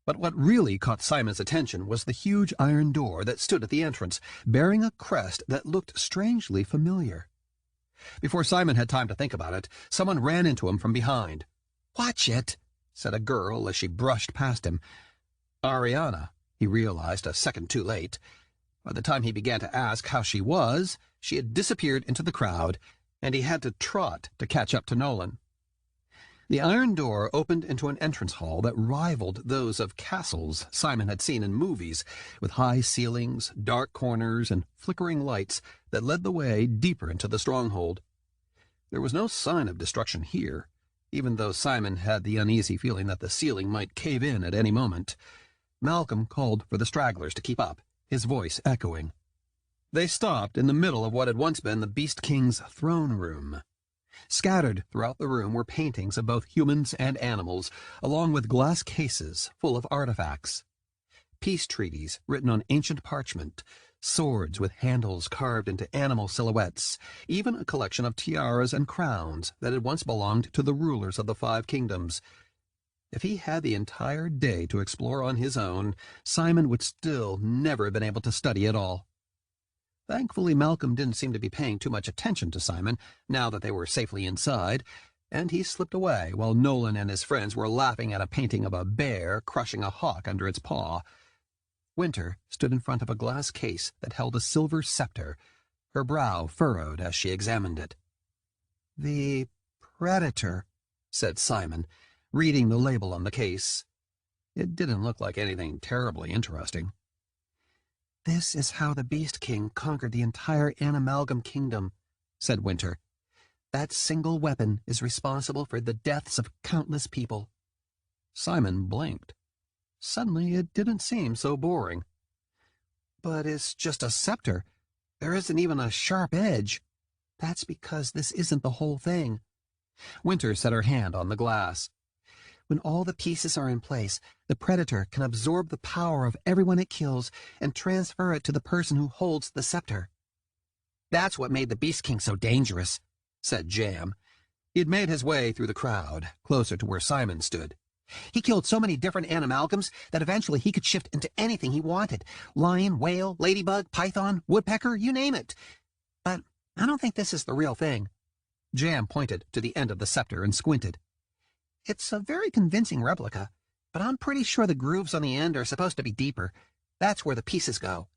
But what really caught Simon's attention was the huge iron door that stood at the entrance, bearing a crest that looked strangely familiar. Before Simon had time to think about it, someone ran into him from behind. "Watch it," said a girl as she brushed past him. Ariana, he realized a second too late. By the time he began to ask how she was, she had disappeared into the crowd, and he had to trot to catch up to Nolan. The iron door opened into an entrance hall that rivaled those of castles Simon had seen in movies, with high ceilings, dark corners, and flickering lights that led the way deeper into the stronghold. There was no sign of destruction here, even though Simon had the uneasy feeling that the ceiling might cave in at any moment. Malcolm called for the stragglers to keep up, his voice echoing. They stopped in the middle of what had once been the Beast King's throne room. Scattered throughout the room were paintings of both humans and animals, along with glass cases full of artifacts. Peace treaties written on ancient parchment, swords with handles carved into animal silhouettes, even a collection of tiaras and crowns that had once belonged to the rulers of the 5 kingdoms. If he had the entire day to explore on his own, Simon would still never have been able to study it all. Thankfully, Malcolm didn't seem to be paying too much attention to Simon, now that they were safely inside, and he slipped away while Nolan and his friends were laughing at a painting of a bear crushing a hawk under its paw. Winter stood in front of a glass case that held a silver scepter, her brow furrowed as she examined it. "The Predator," said Simon, reading the label on the case. It didn't look like anything terribly interesting. "This is how the Beast King conquered the entire Animalgam kingdom," said Winter. "That single weapon is responsible for the deaths of countless people." Simon blinked. Suddenly it didn't seem so boring. "But it's just a scepter. There isn't even a sharp edge. That's because this isn't the whole thing." Winter set her hand on the glass. "When all the pieces are in place, the Predator can absorb the power of everyone it kills and transfer it to the person who holds the scepter. That's what made the Beast King so dangerous," said Jam. He had made his way through the crowd, closer to where Simon stood. "He killed so many different animalgams that eventually he could shift into anything he wanted. Lion, whale, ladybug, python, woodpecker, you name it. But I don't think this is the real thing." Jam pointed to the end of the scepter and squinted. "It's a very convincing replica, but I'm pretty sure the grooves on the end are supposed to be deeper. That's where the pieces go."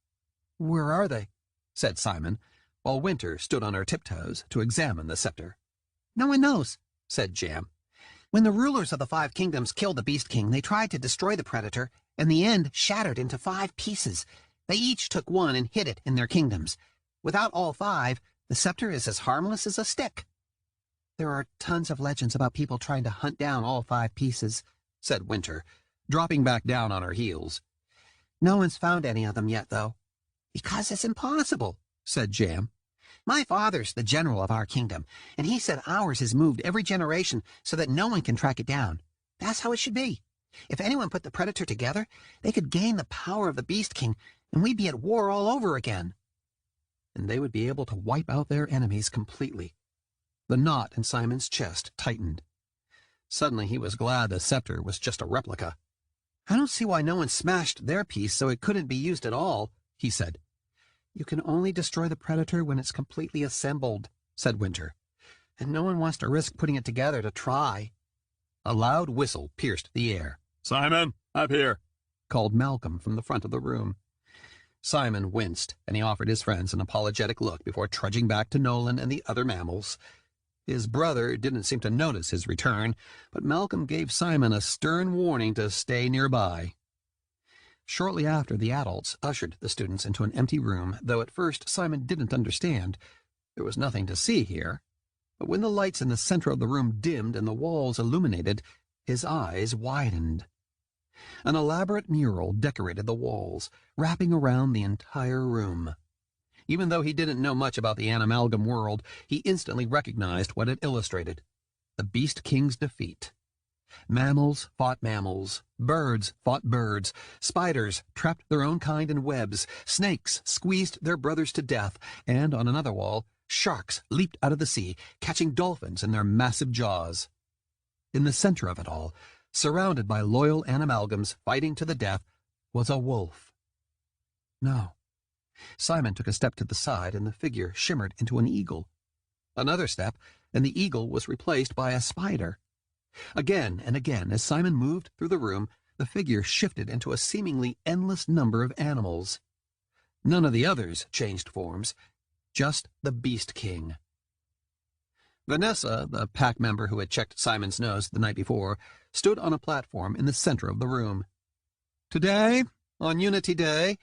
"Where are they?" said Simon, while Winter stood on her tiptoes to examine the scepter. "No one knows," said Jam. "When the rulers of the 5 kingdoms killed the Beast King, they tried to destroy the Predator, and the end shattered into 5 pieces. They each took one and hid it in their kingdoms. Without all 5, the scepter is as harmless as a stick." "There are tons of legends about people trying to hunt down all 5 pieces," said Winter, dropping back down on her heels. "No one's found any of them yet, though." "Because it's impossible," said Jam. "My father's the general of our kingdom, and he said ours is moved every generation so that no one can track it down. That's how it should be. If anyone put the Predator together, they could gain the power of the Beast King, and we'd be at war all over again." And they would be able to wipe out their enemies completely. The knot in Simon's chest tightened. Suddenly he was glad the scepter was just a replica. "I don't see why no one smashed their piece so it couldn't be used at all," he said. "You can only destroy the predator when it's completely assembled," said Winter, "and no one wants to risk putting it together to try." A loud whistle pierced the air. "Simon, up here," called Malcolm from the front of the room. Simon winced, and he offered his friends an apologetic look before trudging back to Nolan and the other mammals. His brother didn't seem to notice his return, but Malcolm gave Simon a stern warning to stay nearby. Shortly after, the adults ushered the students into an empty room, though at first Simon didn't understand. There was nothing to see here. But when the lights in the center of the room dimmed and the walls illuminated, his eyes widened. An elaborate mural decorated the walls, wrapping around the entire room. Even though he didn't know much about the Animalgam world, he instantly recognized what it illustrated: the Beast King's defeat. Mammals fought mammals, birds fought birds, spiders trapped their own kind in webs, snakes squeezed their brothers to death, and on another wall, sharks leaped out of the sea, catching dolphins in their massive jaws. In the center of it all, surrounded by loyal Animalgams fighting to the death, was a wolf. No. Simon took a step to the side, and the figure shimmered into an eagle. Another step, and the eagle was replaced by a spider. Again and again, as Simon moved through the room, the figure shifted into a seemingly endless number of animals. None of the others changed forms, just the Beast King. Vanessa, the pack member who had checked Simon's nose the night before, stood on a platform in the center of the room. "Today, on Unity Day,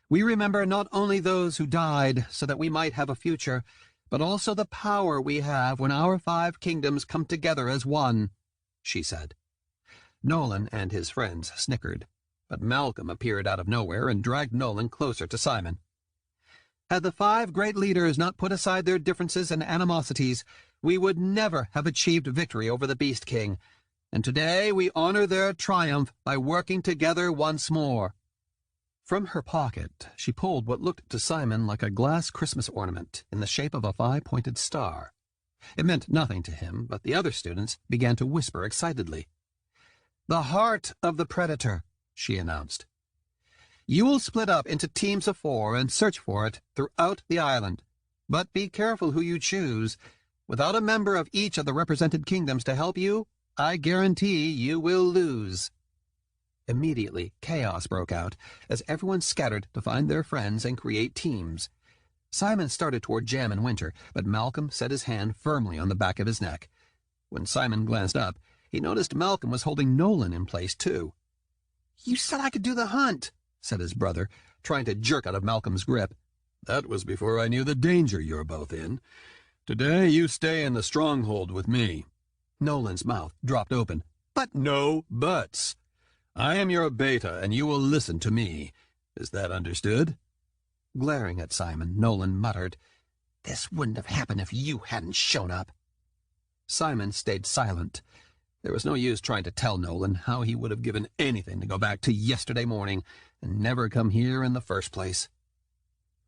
we remember not only those who died so that we might have a future, but also the power we have when our 5 kingdoms come together as one," she said. Nolan and his friends snickered, but Malcolm appeared out of nowhere and dragged Nolan closer to Simon. "Had the 5 great leaders not put aside their differences and animosities, we would never have achieved victory over the Beast King, and today we honor their triumph by working together once more." From her pocket, she pulled what looked to Simon like a glass Christmas ornament in the shape of a 5-pointed star. It meant nothing to him, but the other students began to whisper excitedly. "The heart of the predator," she announced. "You will split up into teams of 4 and search for it throughout the island. But be careful who you choose. Without a member of each of the represented kingdoms to help you, I guarantee you will lose." Immediately, chaos broke out as everyone scattered to find their friends and create teams. Simon started toward Jam and Winter, but Malcolm set his hand firmly on the back of his neck. When Simon glanced up, he noticed Malcolm was holding Nolan in place, too. "You said I could do the hunt," said his brother, trying to jerk out of Malcolm's grip. "That was before I knew the danger you're both in. Today you stay in the stronghold with me." Nolan's mouth dropped open. "But no buts. I am your beta, and you will listen to me. Is that understood?" Glaring at Simon, Nolan muttered, "This wouldn't have happened if you hadn't shown up." Simon stayed silent. There was no use trying to tell Nolan how he would have given anything to go back to yesterday morning and never come here in the first place.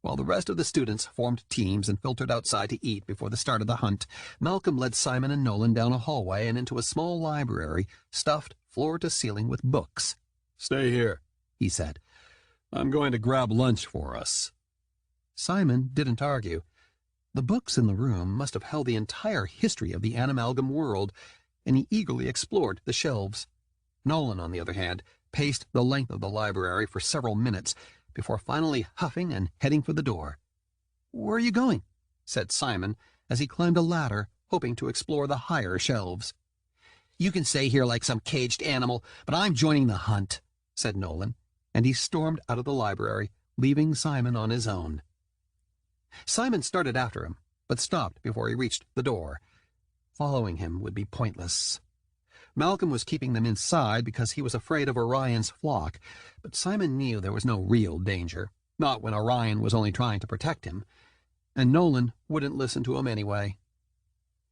While the rest of the students formed teams and filtered outside to eat before the start of the hunt, Malcolm led Simon and Nolan down a hallway and into a small library stuffed floor to ceiling with books. "Stay here," he said. "I'm going to grab lunch for us." Simon didn't argue. The books in the room must have held the entire history of the Animalgam world, and he eagerly explored the shelves. Nolan, on the other hand, paced the length of the library for several minutes before finally huffing and heading for the door. "Where are you going?" said Simon as he climbed a ladder, hoping to explore the higher shelves. "You can stay here like some caged animal, but I'm joining the hunt," said Nolan, and he stormed out of the library, leaving Simon on his own. Simon started after him, but stopped before he reached the door. Following him would be pointless. Malcolm was keeping them inside because he was afraid of Orion's flock, but Simon knew there was no real danger, not when Orion was only trying to protect him, and Nolan wouldn't listen to him anyway.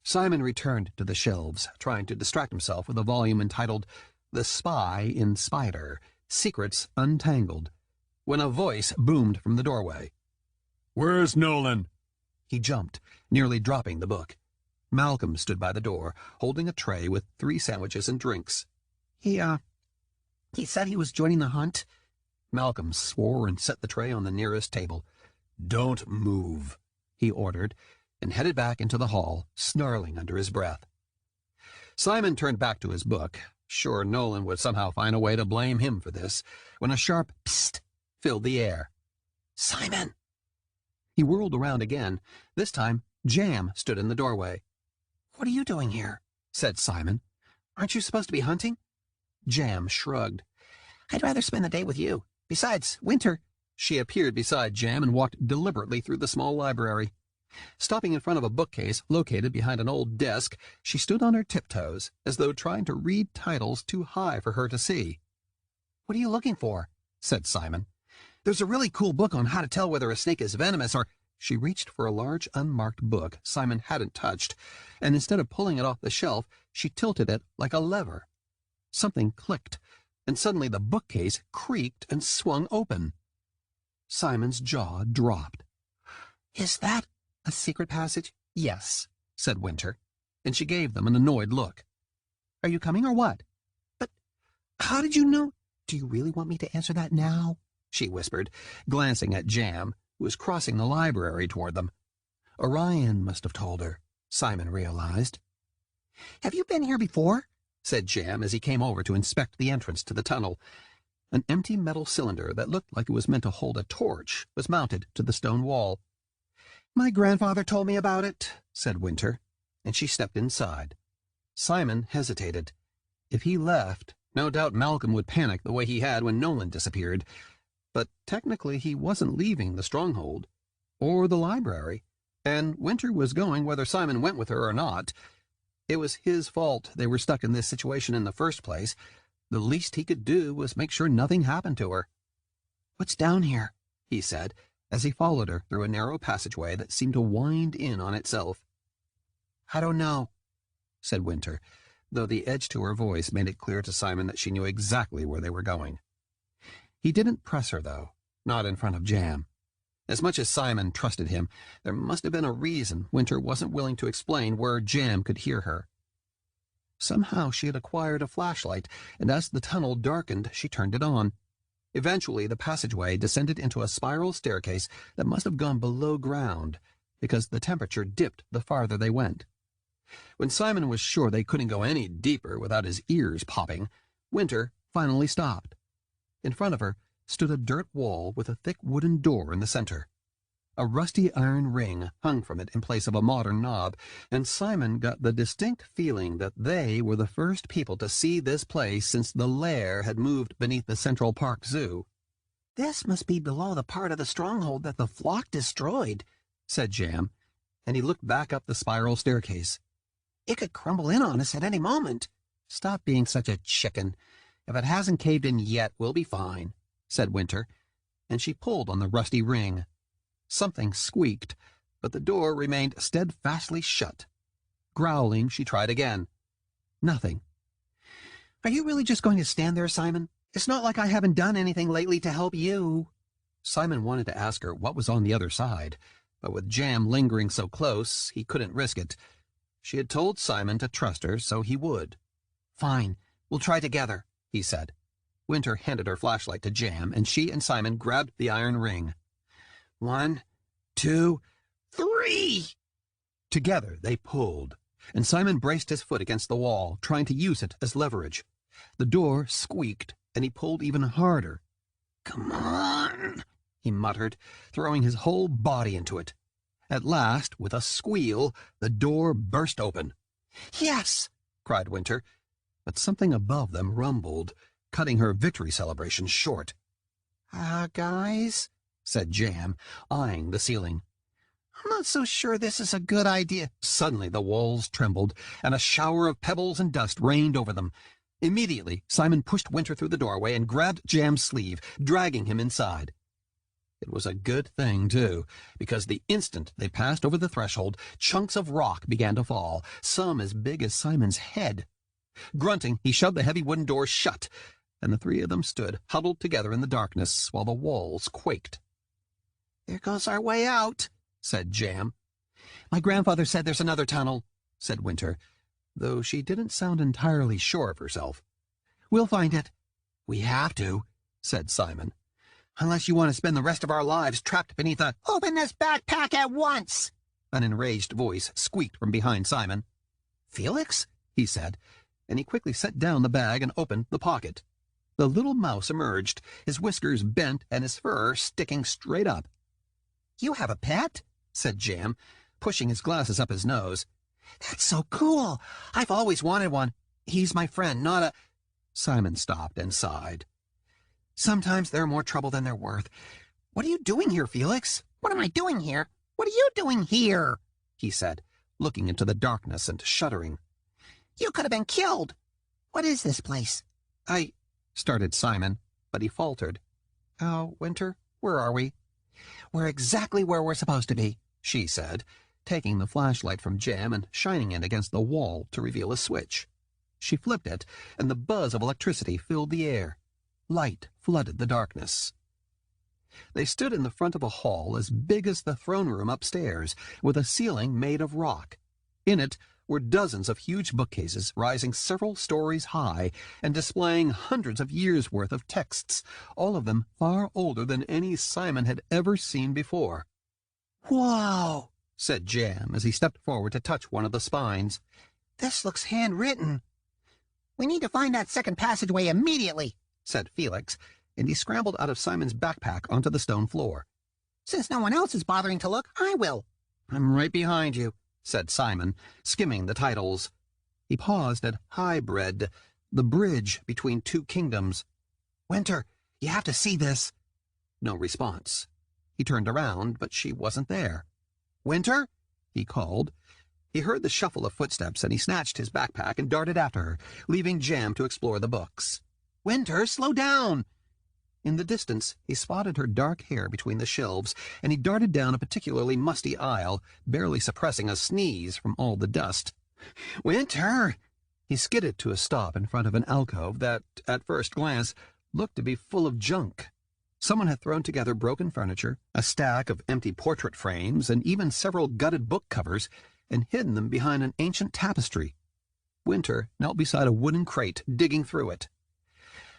Simon returned to the shelves, trying to distract himself with a volume entitled The Spy in Spider, Secrets Untangled, when a voice boomed from the doorway. "Where's Nolan?" He jumped, nearly dropping the book. Malcolm stood by the door, holding a tray with 3 sandwiches and drinks. He said he was joining the hunt. Malcolm swore and set the tray on the nearest table. "Don't move," he ordered, and headed back into the hall, snarling under his breath. Simon turned back to his book, sure Nolan would somehow find a way to blame him for this, when a sharp psst filled the air. "Simon!" He whirled around again. This time, Jam stood in the doorway. "What are you doing here?" said Simon. "Aren't you supposed to be hunting?" Jam shrugged. "I'd rather spend the day with you. Besides, Winter—" She appeared beside Jam and walked deliberately through the small library. Stopping in front of a bookcase located behind an old desk, she stood on her tiptoes, as though trying to read titles too high for her to see. "What are you looking for?" said Simon. "There's a really cool book on how to tell whether a snake is venomous or—" She reached for a large unmarked book Simon hadn't touched, and instead of pulling it off the shelf, she tilted it like a lever. Something clicked, and suddenly the bookcase creaked and swung open. Simon's jaw dropped. "Is that a secret passage?" "Yes," said Winter, and she gave them an annoyed look. "Are you coming or what?" "But how did you know—" "Do you really want me to answer that now?" she whispered, glancing at Jam, who was crossing the library toward them. Orion must have told her, Simon realized. "Have you been here before?" said Jam as he came over to inspect the entrance to the tunnel. An empty metal cylinder that looked like it was meant to hold a torch was mounted to the stone wall. "My grandfather told me about it," said Winter, and she stepped inside. Simon hesitated. If he left, no doubt Malcolm would panic the way he had when Nolan disappeared. But technically he wasn't leaving the stronghold, or the library, and Winter was going whether Simon went with her or not. It was his fault they were stuck in this situation in the first place. The least he could do was make sure nothing happened to her. "What's down here?" he said, as he followed her through a narrow passageway that seemed to wind in on itself. "I don't know," said Winter, though the edge to her voice made it clear to Simon that she knew exactly where they were going. He didn't press her, though, not in front of Jam. As much as Simon trusted him, there must have been a reason Winter wasn't willing to explain where Jam could hear her. Somehow she had acquired a flashlight, and as the tunnel darkened, she turned it on. Eventually, the passageway descended into a spiral staircase that must have gone below ground, because the temperature dipped the farther they went. When Simon was sure they couldn't go any deeper without his ears popping, Winter finally stopped. In front of her stood a dirt wall with a thick wooden door in the center. A rusty iron ring hung from it in place of a modern knob, and Simon got the distinct feeling that they were the first people to see this place since the lair had moved beneath the Central Park Zoo. "This must be below the part of the stronghold that the flock destroyed," said Jam, and he looked back up the spiral staircase. "It could crumble in on us at any moment." "Stop being such a chicken. If it hasn't caved in yet, we'll be fine," said Winter, and she pulled on the rusty ring. Something squeaked, but the door remained steadfastly shut. Growling, she tried again. Nothing. "Are you really just going to stand there, Simon? It's not like I haven't done anything lately to help you." Simon wanted to ask her what was on the other side, but with Jam lingering so close, he couldn't risk it. She had told Simon to trust her, so he would. "Fine, we'll try together," he said. Winter handed her flashlight to Jam, and she and Simon grabbed the iron ring. 1, 2, 3! Together they pulled, and Simon braced his foot against the wall, trying to use it as leverage. The door squeaked, and he pulled even harder. "Come on," he muttered, throwing his whole body into it. At last, with a squeal, the door burst open. "Yes!" cried Winter, but something above them rumbled, cutting her victory celebration short. Guys," said Jam, eyeing the ceiling. "I'm not so sure this is a good idea." Suddenly the walls trembled, and a shower of pebbles and dust rained over them. Immediately, Simon pushed Winter through the doorway and grabbed Jam's sleeve, dragging him inside. It was a good thing, too, because the instant they passed over the threshold, chunks of rock began to fall, some as big as Simon's head. Grunting, he shoved the heavy wooden door shut, and the three of them stood huddled together in the darkness while the walls quaked. "There goes our way out," said Jam. "My grandfather said there's another tunnel," said Winter, though she didn't sound entirely sure of herself. "We'll find it." "We have to," said Simon. "Unless you want to spend the rest of our lives trapped beneath a—" "Open this backpack at once!" an enraged voice squeaked from behind Simon. "Felix?" he said, and he quickly set down the bag and opened the pocket. The little mouse emerged, his whiskers bent and his fur sticking straight up. "You have a pet?" said Jam, pushing his glasses up his nose. "That's so cool! I've always wanted one. He's my friend, not a—" Simon stopped and sighed. "Sometimes they're more trouble than they're worth. What are you doing here, Felix?" "What am I doing here? What are you doing here?" he said, looking into the darkness and shuddering. "You could have been killed. What is this place?" "I—" started Simon, but he faltered. "Oh, Winter, where are we?" "We're exactly where we're supposed to be," she said, taking the flashlight from Jam and shining it against the wall to reveal a switch. She flipped it, and the buzz of electricity filled the air. Light flooded the darkness. They stood in the front of a hall as big as the throne room upstairs, with a ceiling made of rock. In it were dozens of huge bookcases rising several stories high and displaying hundreds of years' worth of texts, all of them far older than any Simon had ever seen before. "Whoa!" said Jam as he stepped forward to touch one of the spines. "This looks handwritten." "We need to find that second passageway immediately," said Felix, and he scrambled out of Simon's backpack onto the stone floor. "Since no one else is bothering to look, I will." "I'm right behind you," said Simon, skimming the titles. He paused at Highbred, the bridge between two kingdoms. "Winter, you have to see this." No response. He turned around, but she wasn't there. "Winter?" he called. He heard the shuffle of footsteps, and he snatched his backpack and darted after her, leaving Jam to explore the books. "Winter, slow down!" In the distance, he spotted her dark hair between the shelves, and he darted down a particularly musty aisle, barely suppressing a sneeze from all the dust. "Winter!" He skidded to a stop in front of an alcove that, at first glance, looked to be full of junk. Someone had thrown together broken furniture, a stack of empty portrait frames, and even several gutted book covers, and hidden them behind an ancient tapestry. Winter knelt beside a wooden crate, digging through it.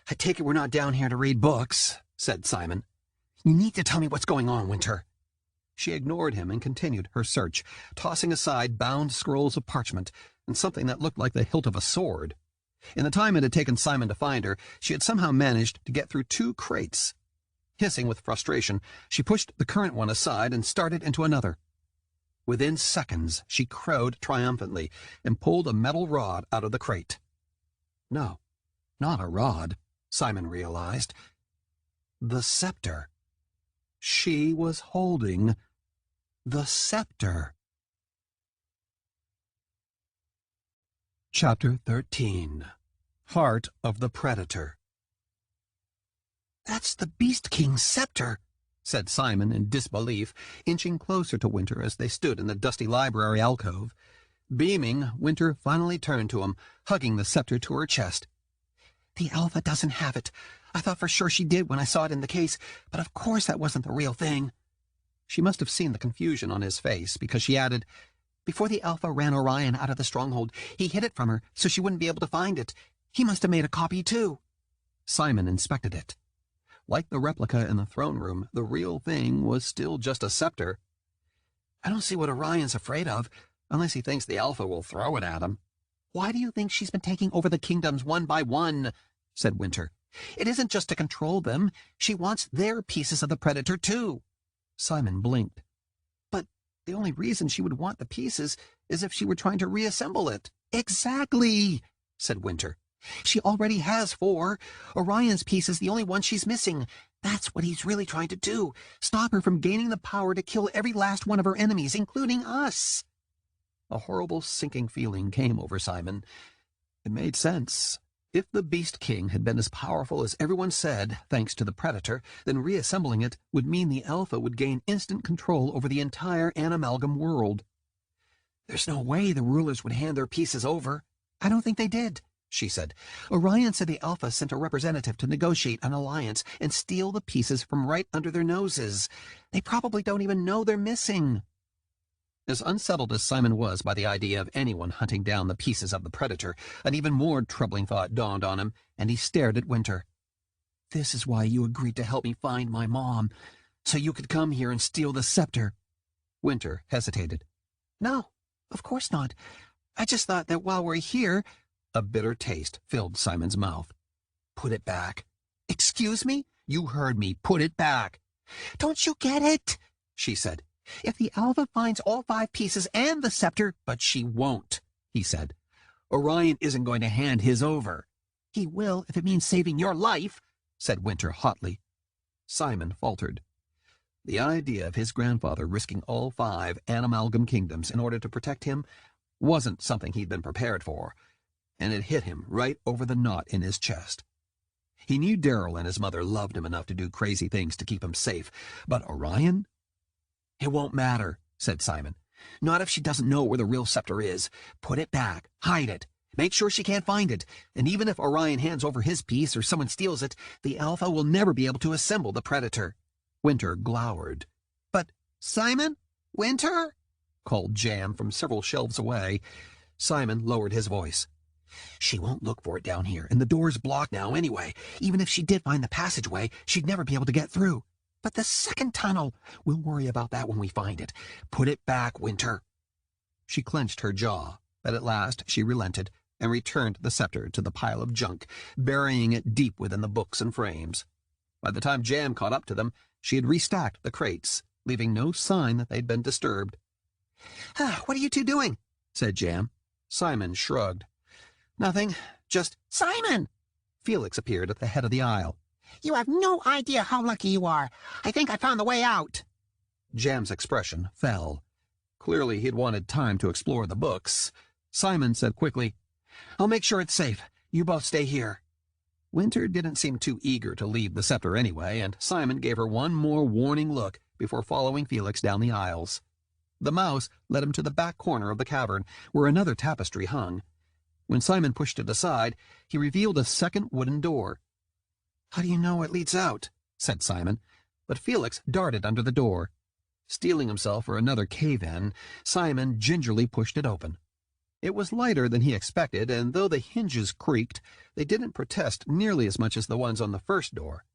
"I take it we're not down here to read books," said Simon. "You need to tell me what's going on, Winter." She ignored him and continued her search, tossing aside bound scrolls of parchment and something that looked like the hilt of a sword. In the time it had taken Simon to find her, she had somehow managed to get through 2 crates. Hissing with frustration, she pushed the current one aside and started into another. Within seconds, she crowed triumphantly and pulled a metal rod out of the crate. No, not a rod, Simon realized. The scepter. She was holding the scepter. Chapter 13. Heart of the Predator. "That's the Beast King's scepter," said Simon in disbelief, inching closer to Winter as they stood in the dusty library alcove. Beaming, Winter finally turned to him, hugging the scepter to her chest. "The Alpha doesn't have it. I thought for sure she did when I saw it in the case, but of course that wasn't the real thing." She must have seen the confusion on his face, because she added, "Before the Alpha ran Orion out of the stronghold, he hid it from her so she wouldn't be able to find it. He must have made a copy, too." Simon inspected it. Like the replica in the throne room, the real thing was still just a scepter. "I don't see what Orion's afraid of, unless he thinks the Alpha will throw it at him." "Why do you think she's been taking over the kingdoms one by one?" said Winter. "It isn't just to control them. She wants their pieces of the Predator, too." Simon blinked. "But the only reason she would want the pieces is if she were trying to reassemble it." "Exactly," said Winter. "She already has 4. Orion's piece is the only one she's missing. That's what he's really trying to do. Stop her from gaining the power to kill every last one of her enemies, including us." A horrible sinking feeling came over Simon. It made sense. If the Beast King had been as powerful as everyone said, thanks to the Predator, then reassembling it would mean the Alpha would gain instant control over the entire Animalgam world. "There's no way the rulers would hand their pieces over." "I don't think they did," she said. "Orion said the Alpha sent a representative to negotiate an alliance and steal the pieces from right under their noses. They probably don't even know they're missing." As unsettled as Simon was by the idea of anyone hunting down the pieces of the predator, an even more troubling thought dawned on him, and he stared at Winter. This is why you agreed to help me find my mom, so you could come here and steal the scepter. Winter hesitated. No, of course not. I just thought that while we're here— A bitter taste filled Simon's mouth. Put it back. Excuse me? You heard me. Put it back. Don't you get it? She said. If the Alpha finds all 5 pieces and the scepter— But she won't, he said. Orion isn't going to hand his over. He will if it means saving your life, said Winter hotly. Simon faltered. The idea of his grandfather risking all 5 Animalgam kingdoms in order to protect him wasn't something he'd been prepared for, and it hit him right over the knot in his chest. He knew Darrell and his mother loved him enough to do crazy things to keep him safe, but Orion? It won't matter, said Simon. Not if she doesn't know where the real scepter is. Put it back. Hide it. Make sure she can't find it. And even if Orion hands over his piece or someone steals it, the Alpha will never be able to assemble the Predator. Winter glowered. But, Simon? Winter? Called Jam from several shelves away. Simon lowered his voice. She won't look for it down here, and the door's blocked now anyway. Even if she did find the passageway, she'd never be able to get through. But the second tunnel, we'll worry about that when we find it. Put it back, Winter. She clenched her jaw, but at last she relented and returned the scepter to the pile of junk, burying it deep within the books and frames. By the time Jam caught up to them, she had restacked the crates, leaving no sign that they'd been disturbed. What are you 2 doing? Said Jam. Simon shrugged. Nothing, just— Simon! Felix appeared at the head of the aisle. You have no idea how lucky you are. I think I found the way out. Jam's expression fell. Clearly he'd wanted time to explore the books. Simon said quickly, I'll make sure it's safe. You both stay here. Winter didn't seem too eager to leave the scepter anyway, and Simon gave her one more warning look before following Felix down the aisles. The mouse led him to the back corner of the cavern, where another tapestry hung. When Simon pushed it aside, he revealed a second wooden door. How do you know it leads out? Said Simon, but Felix darted under the door. Steeling himself for another cave-in, Simon gingerly pushed it open. It was lighter than he expected, and though the hinges creaked, they didn't protest nearly as much as the ones on the first door.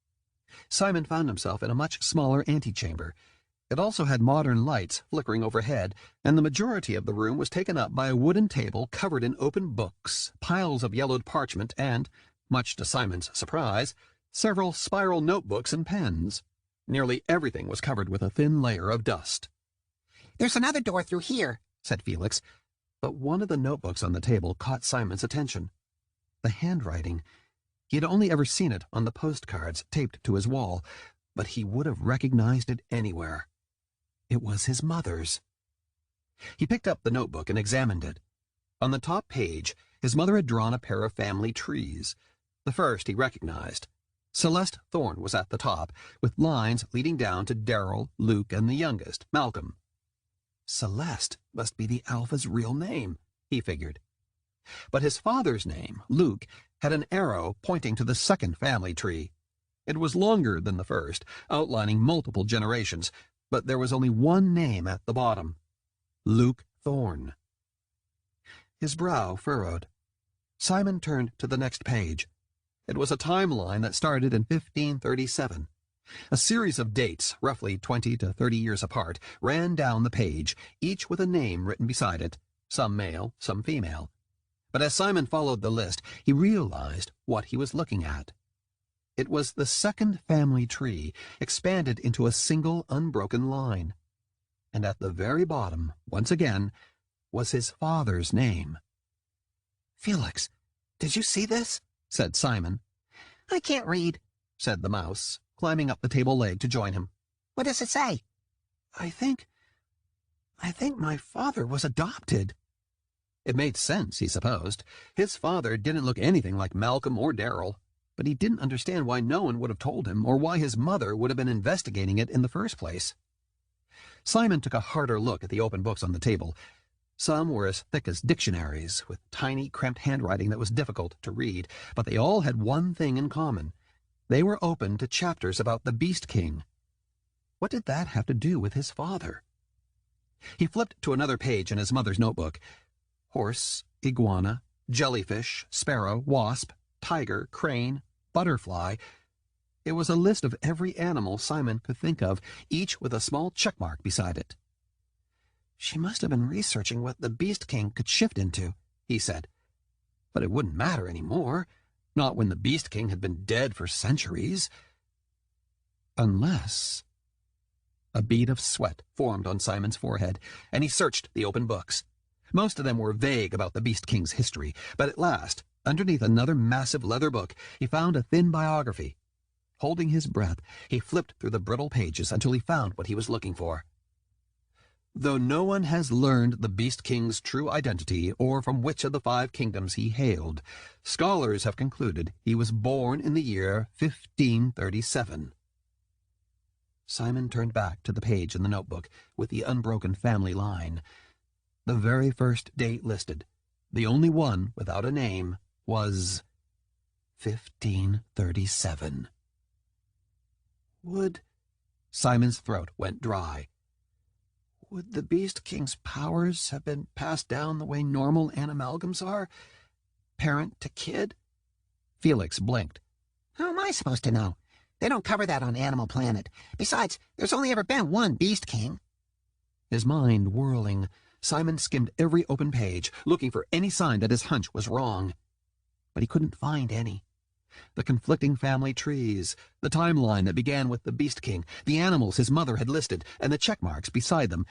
Simon found himself in a much smaller antechamber. It also had modern lights flickering overhead, and the majority of the room was taken up by a wooden table covered in open books, piles of yellowed parchment, and, much to Simon's surprise, several spiral notebooks and pens. Nearly everything was covered with a thin layer of dust. There's another door through here, said Felix, but one of the notebooks on the table caught Simon's attention. The handwriting. He had only ever seen it on the postcards taped to his wall, but he would have recognized it anywhere. It was his mother's. He picked up the notebook and examined it. On the top page, his mother had drawn a pair of family trees. The first he recognized. Celeste Thorn was at the top, with lines leading down to Darrell, Luke, and the youngest, Malcolm. Celeste must be the Alpha's real name, he figured. But his father's name, Luke, had an arrow pointing to the second family tree. It was longer than the first, outlining multiple generations, but there was only one name at the bottom: Luke Thorn. His brow furrowed. Simon turned to the next page. It was a timeline that started in 1537. A series of dates, roughly 20 to 30 years apart, ran down the page, each with a name written beside it, some male, some female. But as Simon followed the list, he realized what he was looking at. It was the second family tree, expanded into a single unbroken line. And at the very bottom, once again, was his father's name. Felix, did you see this? Said Simon. I can't read, said the mouse, climbing up the table leg to join him. What does it say? I think my father was adopted. It made sense, he supposed. His father didn't look anything like Malcolm or Darrell, but he didn't understand why no one would have told him or why his mother would have been investigating it in the first place. Simon took a harder look at the open books on the table. Some were as thick as dictionaries, with tiny, cramped handwriting that was difficult to read, but they all had one thing in common. They were open to chapters about the Beast King. What did that have to do with his father? He flipped to another page in his mother's notebook. Horse, iguana, jellyfish, sparrow, wasp, tiger, crane, butterfly. It was a list of every animal Simon could think of, each with a small check mark beside it. She must have been researching what the Beast King could shift into, he said. But it wouldn't matter anymore, not when the Beast King had been dead for centuries. Unless... A bead of sweat formed on Simon's forehead, and he searched the open books. Most of them were vague about the Beast King's history, but at last, underneath another massive leather book, he found a thin biography. Holding his breath, he flipped through the brittle pages until he found what he was looking for. Though no one has learned the Beast King's true identity or from which of the 5 kingdoms he hailed, scholars have concluded he was born in the year 1537. Simon turned back to the page in the notebook with the unbroken family line. The very first date listed, the only one without a name, was 1537. Simon's throat went dry. Would the Beast King's powers have been passed down the way normal animalgams are? Parent to kid? Felix blinked. How am I supposed to know? They don't cover that on Animal Planet. Besides, there's only ever been one Beast King. His mind whirling, Simon skimmed every open page, looking for any sign that his hunch was wrong. But he couldn't find any. The conflicting family trees, the timeline that began with the Beast King, the animals his mother had listed, and the check marks beside them.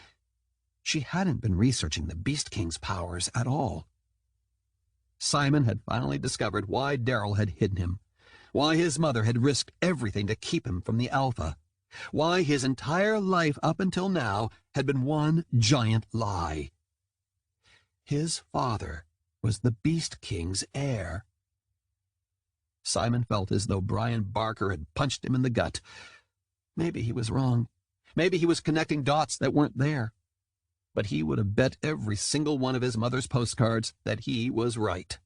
She hadn't been researching the Beast King's powers at all. Simon had finally discovered why Darryl had hidden him, why his mother had risked everything to keep him from the Alpha, why his entire life up until now had been one giant lie. His father was the Beast King's heir. Simon felt as though Brian Barker had punched him in the gut. Maybe he was wrong. Maybe he was connecting dots that weren't there. But he would have bet every single one of his mother's postcards that he was right.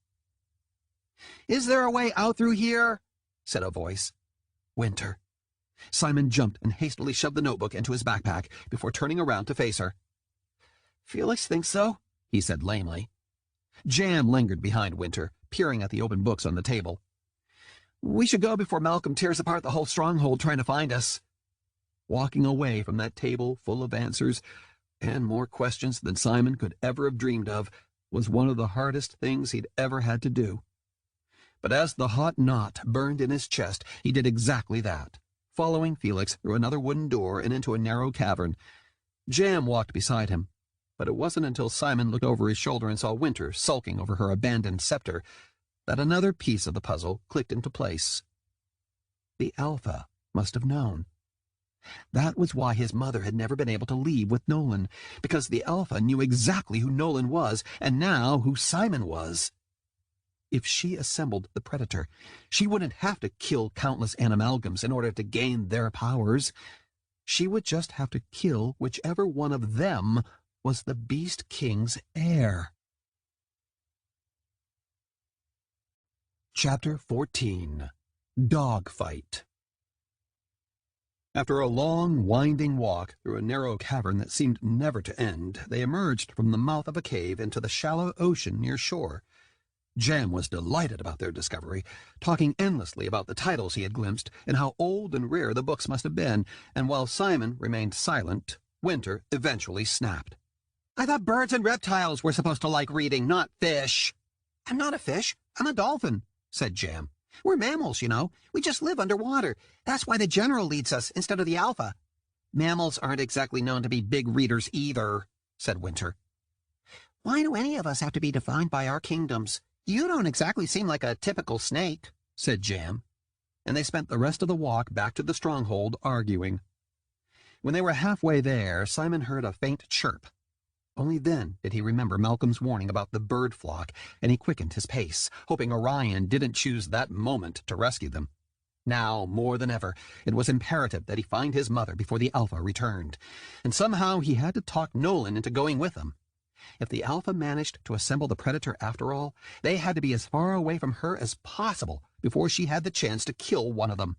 "Is there a way out through here?" said a voice. Winter. Simon jumped and hastily shoved the notebook into his backpack before turning around to face her. "Felix thinks so," he said lamely. Jam lingered behind Winter, peering at the open books on the table. "We should go before Malcolm tears apart the whole stronghold trying to find us." Walking away from that table full of answers, and more questions than Simon could ever have dreamed of, was one of the hardest things he'd ever had to do. But as the hot knot burned in his chest, he did exactly that, following Felix through another wooden door and into a narrow cavern. Jam walked beside him, but it wasn't until Simon looked over his shoulder and saw Winter sulking over her abandoned scepter that another piece of the puzzle clicked into place. The Alpha must have known. That was why his mother had never been able to leave with Nolan, because the Alpha knew exactly who Nolan was, and now who Simon was. If she assembled the Predator, she wouldn't have to kill countless animalgams in order to gain their powers. She would just have to kill whichever one of them was the Beast King's heir. Chapter 14. Dogfight. After a long, winding walk through a narrow cavern that seemed never to end, they emerged from the mouth of a cave into the shallow ocean near shore. Jam was delighted about their discovery, talking endlessly about the titles he had glimpsed and how old and rare the books must have been, and while Simon remained silent, Winter eventually snapped. "I thought birds and reptiles were supposed to like reading, not fish." "I'm not a fish. I'm a dolphin," said Jam. "We're mammals, you know. We just live underwater. That's why the General leads us instead of the Alpha." "Mammals aren't exactly known to be big readers either," said Winter. "Why do any of us have to be defined by our kingdoms? You don't exactly seem like a typical snake," said Jam. And they spent the rest of the walk back to the stronghold arguing. When they were halfway there, Simon heard a faint chirp. Only then did he remember Malcolm's warning about the bird flock, and he quickened his pace, hoping Orion didn't choose that moment to rescue them. Now, more than ever, it was imperative that he find his mother before the Alpha returned, and somehow he had to talk Nolan into going with them. If the Alpha managed to assemble the Predator after all, they had to be as far away from her as possible before she had the chance to kill one of them.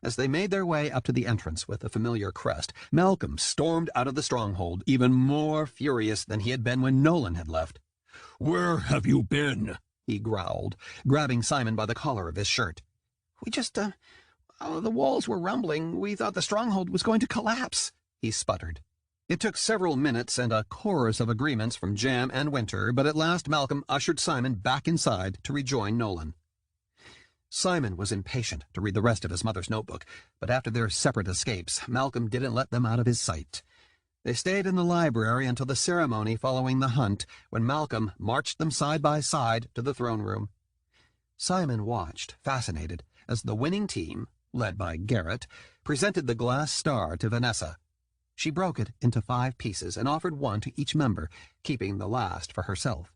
As they made their way up to the entrance with the familiar crest, Malcolm stormed out of the stronghold, even more furious than he had been when Nolan had left. "Where have you been?" he growled, grabbing Simon by the collar of his shirt. "We just, the walls were rumbling. We thought the stronghold was going to collapse," he sputtered. It took several minutes and a chorus of agreements from Jam and Winter, but at last Malcolm ushered Simon back inside to rejoin Nolan. Simon was impatient to read the rest of his mother's notebook, but after their separate escapes, Malcolm didn't let them out of his sight. They stayed in the library until the ceremony following the hunt, when Malcolm marched them side by side to the throne room. Simon watched, fascinated, as the winning team, led by Garrett, presented the glass star to Vanessa. She broke it into 5 pieces and offered one to each member, keeping the last for herself.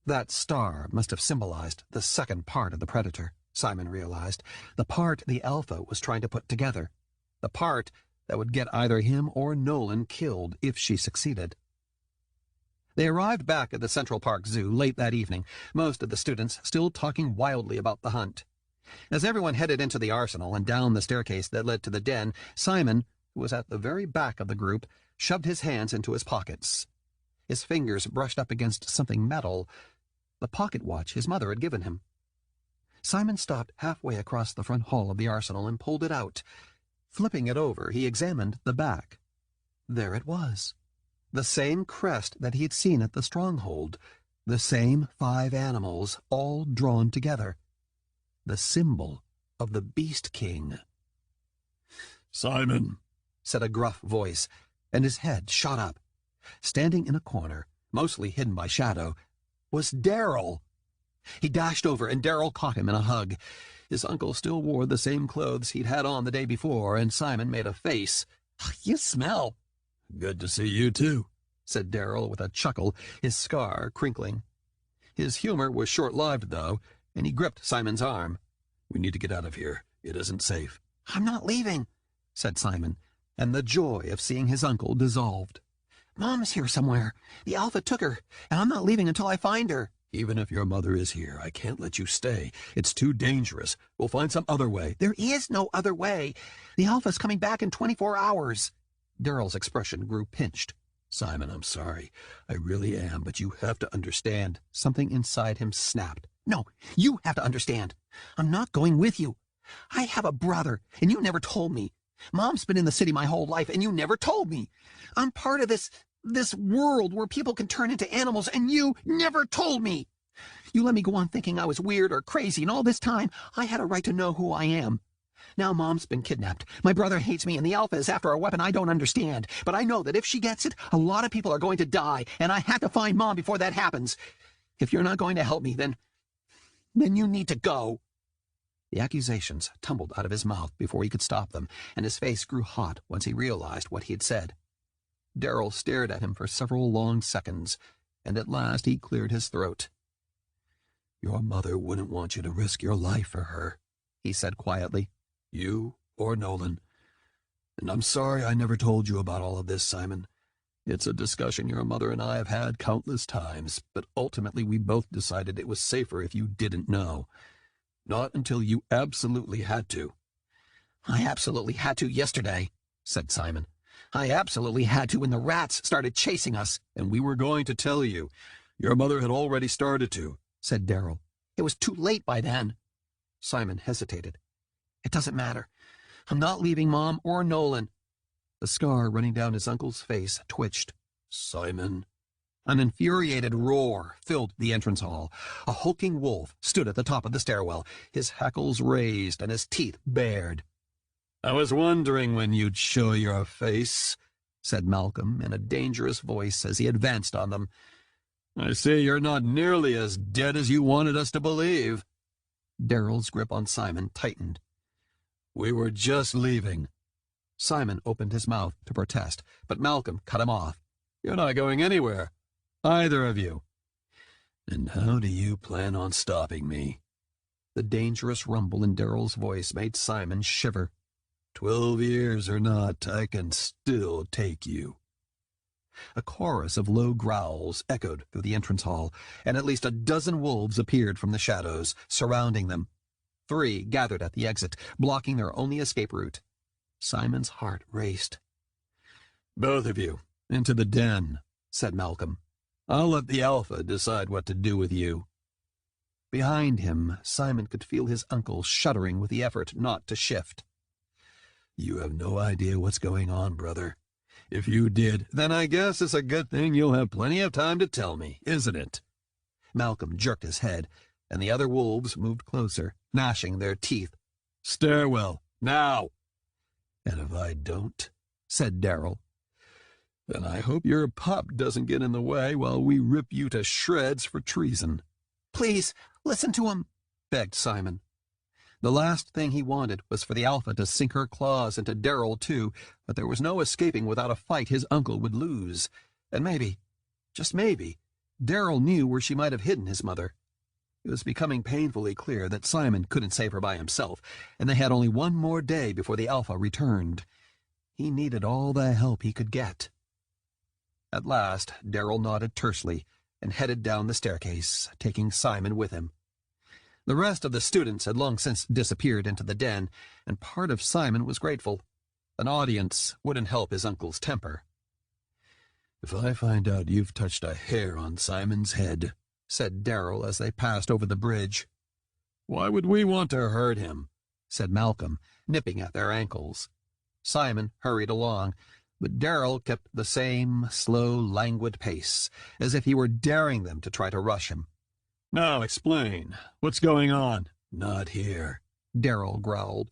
That star must have symbolized the second part of the Predator, Simon realized, the part the Alpha was trying to put together, the part that would get either him or Nolan killed if she succeeded. They arrived back at the Central Park Zoo late that evening, most of the students still talking wildly about the hunt. As everyone headed into the arsenal and down the staircase that led to the den, Simon, who was at the very back of the group, shoved his hands into his pockets. His fingers brushed up against something metal, the pocket watch his mother had given him. Simon stopped halfway across the front hall of the arsenal and pulled it out. Flipping it over, he examined the back. There it was. The same crest that he had seen at the stronghold. The same 5 animals, all drawn together. The symbol of the Beast King. "Simon," said a gruff voice, and his head shot up. Standing in a corner, mostly hidden by shadow, was Darryl. He dashed over, and Darryl caught him in a hug. His uncle still wore the same clothes he'd had on the day before, and Simon made a face. "You smell." "Good to see you, too," said Darryl with a chuckle, his scar crinkling. His humor was short-lived, though, and he gripped Simon's arm. "We need to get out of here. It isn't safe." "I'm not leaving," said Simon, and the joy of seeing his uncle dissolved. "Mom's here somewhere. The Alpha took her, and I'm not leaving until I find her." "Even if your mother is here, I can't let you stay. It's too dangerous. We'll find some other way." "There is no other way. The Alpha's coming back in 24 hours. Darryl's expression grew pinched. "Simon, I'm sorry. I really am, but you have to understand." Something inside him snapped. "No, you have to understand. I'm not going with you. I have a brother, and you never told me. Mom's been in the city my whole life, and you never told me. I'm part of this world where people can turn into animals, and you never told me. You let me go on thinking I was weird or crazy, and all this time I had a right to know who I am. Now Mom's been kidnapped. My brother hates me, and the Alpha is after a weapon I don't understand. But I know that if she gets it, a lot of people are going to die, and I have to find Mom before that happens. If you're not going to help me, then you need to go." The accusations tumbled out of his mouth before he could stop them, and his face grew hot once he realized what he had said. Darryl stared at him for several long seconds, and at last he cleared his throat. "Your mother wouldn't want you to risk your life for her," he said quietly. "You or Nolan. And I'm sorry I never told you about all of this, Simon. It's a discussion your mother and I have had countless times, but ultimately we both decided it was safer if you didn't know. Not until you absolutely had to." "I absolutely had to yesterday," said Simon. "I absolutely had to when the rats started chasing us." "And we were going to tell you. Your mother had already started to," said Darryl. "It was too late by then." Simon hesitated. "It doesn't matter. I'm not leaving Mom or Nolan." The scar running down his uncle's face twitched. "Simon." An infuriated roar filled the entrance hall. A hulking wolf stood at the top of the stairwell, his hackles raised and his teeth bared. "I was wondering when you'd show your face," said Malcolm in a dangerous voice as he advanced on them. "I see you're not nearly as dead as you wanted us to believe." Darryl's grip on Simon tightened. "We were just leaving." Simon opened his mouth to protest, but Malcolm cut him off. "You're not going anywhere. Either of you." "And how do you plan on stopping me?" The dangerous rumble in Darryl's voice made Simon shiver. 12 years or not, I can still take you." A chorus of low growls echoed through the entrance hall, and at least a dozen wolves appeared from the shadows, surrounding them. 3 gathered at the exit, blocking their only escape route. Simon's heart raced. "Both of you, into the den," said Malcolm. "I'll let the Alpha decide what to do with you." Behind him, Simon could feel his uncle shuddering with the effort not to shift. "You have no idea what's going on, brother. If you did, then I guess it's a good thing you'll have plenty of time to tell me, isn't it?" Malcolm jerked his head, and the other wolves moved closer, gnashing their teeth. "Stairwell, now!" "And if I don't," said Darrell, "then I hope your pup doesn't get in the way while we rip you to shreds for treason." "Please, listen to him," begged Simon. The last thing he wanted was for the Alpha to sink her claws into Darrell, too, but there was no escaping without a fight his uncle would lose. And maybe, just maybe, Darrell knew where she might have hidden his mother. It was becoming painfully clear that Simon couldn't save her by himself, and they had only one more day before the Alpha returned. He needed all the help he could get. At last, Darrell nodded tersely and headed down the staircase, taking Simon with him. The rest of the students had long since disappeared into the den, and part of Simon was grateful. An audience wouldn't help his uncle's temper. "If I find out you've touched a hair on Simon's head," said Darrell as they passed over the bridge. "Why would we want to hurt him?" said Malcolm, nipping at their ankles. Simon hurried along, but Darrell kept the same slow, languid pace, as if he were daring them to try to rush him. "Now explain. What's going on?" "Not here," Darrell growled.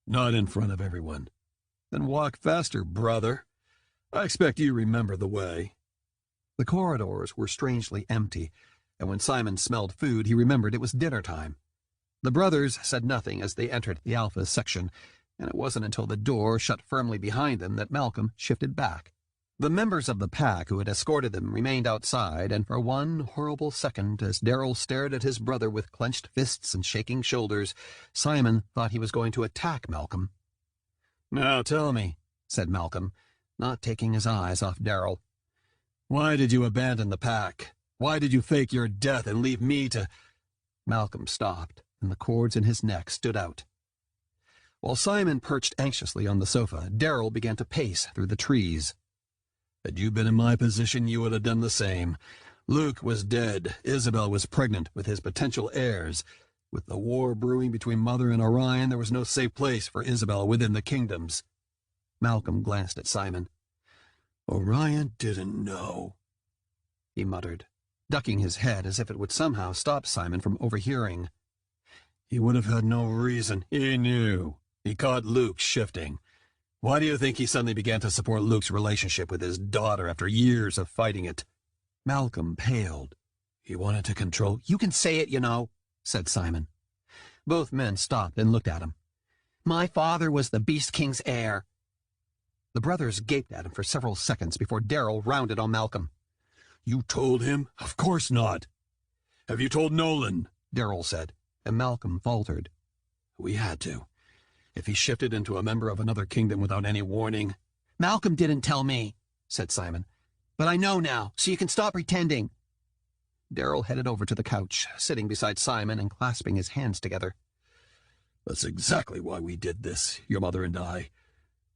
"Not in front of everyone." "Then walk faster, brother. I expect you remember the way." The corridors were strangely empty, and when Simon smelled food, he remembered it was dinner time. The brothers said nothing as they entered the Alpha section, and it wasn't until the door shut firmly behind them that Malcolm shifted back. The members of the pack who had escorted them remained outside, and for one horrible second, as Darrell stared at his brother with clenched fists and shaking shoulders, Simon thought he was going to attack Malcolm. "Now tell me," said Malcolm, not taking his eyes off Darrell. "Why did you abandon the pack? Why did you fake your death and leave me to—" Malcolm stopped, and the cords in his neck stood out. While Simon perched anxiously on the sofa, Darrell began to pace through the trees. "Had you been in my position, you would have done the same. Luke was dead. Isabel was pregnant with his potential heirs. With the war brewing between Mother and Orion, there was no safe place for Isabel within the kingdoms." Malcolm glanced at Simon. "Orion didn't know," he muttered, ducking his head as if it would somehow stop Simon from overhearing. "He would have had no reason. He knew. He caught Luke shifting. Why do you think he suddenly began to support Luke's relationship with his daughter after years of fighting it?" Malcolm paled. "He wanted to control—" "You can say it, you know," said Simon. Both men stopped and looked at him. "My father was the Beast King's heir." The brothers gaped at him for several seconds before Darrell rounded on Malcolm. "You told him? Of course not." "Have you told Nolan?" Darrell said, and Malcolm faltered. "We had to. If he shifted into a member of another kingdom without any warning—" "Malcolm didn't tell me," said Simon. "but I know now, so you can stop pretending." Darrell headed over to the couch, sitting beside Simon and clasping his hands together. "That's exactly why we did this, your mother and I.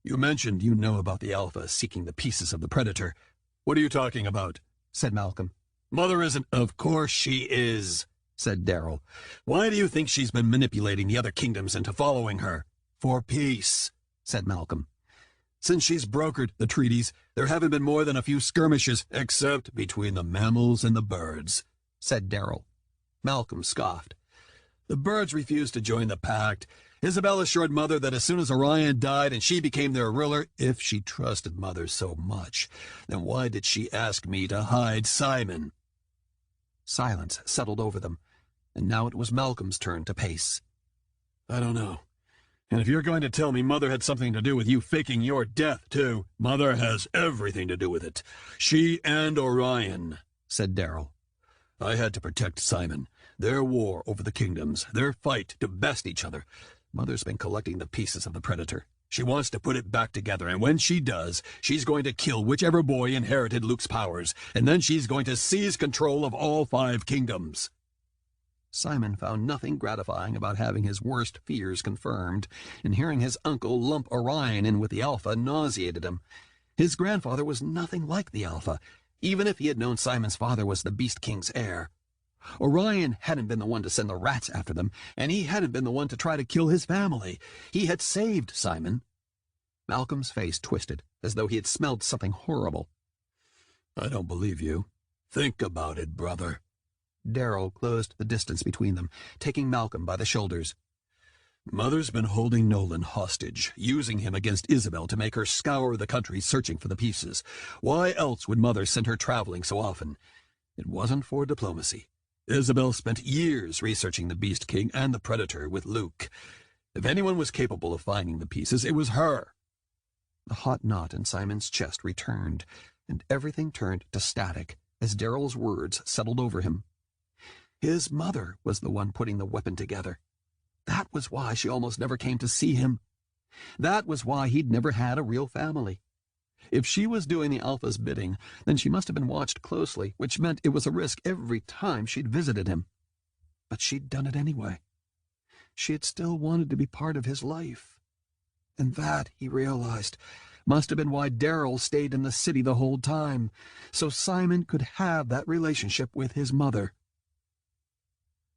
You mentioned you know about the Alpha seeking the pieces of the Predator. What are you talking about?" said Malcolm. "Mother isn't—" "Of course she is," said Darrell. "Why do you think she's been manipulating the other kingdoms into following her?" "For peace," said Malcolm. "Since she's brokered the treaties, there haven't been more than a few skirmishes, except between the mammals and the birds," said Darrell. Malcolm scoffed. "The birds refused to join the pact. Isabel assured Mother that as soon as Orion died and she became their ruler, if she trusted Mother so much, then why did she ask me to hide Simon?" Silence settled over them, and now it was Malcolm's turn to pace. "I don't know. And if you're going to tell me Mother had something to do with you faking your death, too—" "Mother has everything to do with it. She and Orion," said Darrell. "I had to protect Simon. Their war over the kingdoms, their fight to best each other. Mother's been collecting the pieces of the Predator. She wants to put it back together, and when she does, she's going to kill whichever boy inherited Luke's powers, and then she's going to seize control of all 5 kingdoms." Simon found nothing gratifying about having his worst fears confirmed, and hearing his uncle lump Orion in with the Alpha nauseated him. His grandfather was nothing like the Alpha, even if he had known Simon's father was the Beast King's heir. Orion hadn't been the one to send the rats after them, and he hadn't been the one to try to kill his family. He had saved Simon. Malcolm's face twisted, as though he had smelled something horrible. I don't believe you. Think about it, brother. Darrell closed the distance between them, taking Malcolm by the shoulders. Mother's been holding Nolan hostage, using him against Isabel to make her scour the country searching for the pieces. Why else would Mother send her traveling so often? It wasn't for diplomacy. Isabel spent years researching the Beast King and the Predator with Luke. If anyone was capable of finding the pieces, it was her. The hot knot in Simon's chest returned, and everything turned to static as Darrell's words settled over him. His mother was the one putting the weapon together. That was why she almost never came to see him. That was why he'd never had a real family. If she was doing the Alpha's bidding, then she must have been watched closely, which meant it was a risk every time she'd visited him. But she'd done it anyway. She had still wanted to be part of his life. And that, he realized, must have been why Darrell stayed in the city the whole time, so Simon could have that relationship with his mother.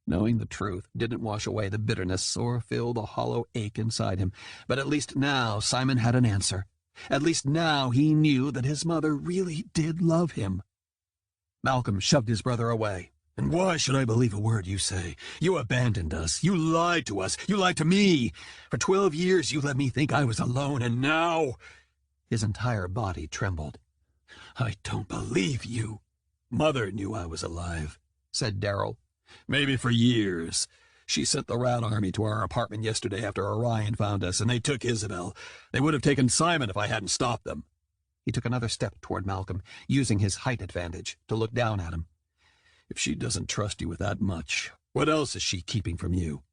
Knowing the truth didn't wash away the bitterness or fill the hollow ache inside him, but at least now Simon had an answer. At least now he knew that his mother really did love him. Malcolm shoved his brother away. And why should I believe a word you say? You abandoned us. You lied to us. You lied to me. For 12 years you let me think I was alone, and now... His entire body trembled. I don't believe you. Mother knew I was alive, said Darrell. Maybe for years. She sent the rat army to our apartment yesterday after Orion found us, and they took Isabel. They would have taken Simon if I hadn't stopped them. He took another step toward Malcolm, using his height advantage to look down at him. If she doesn't trust you with that much, what else is she keeping from you?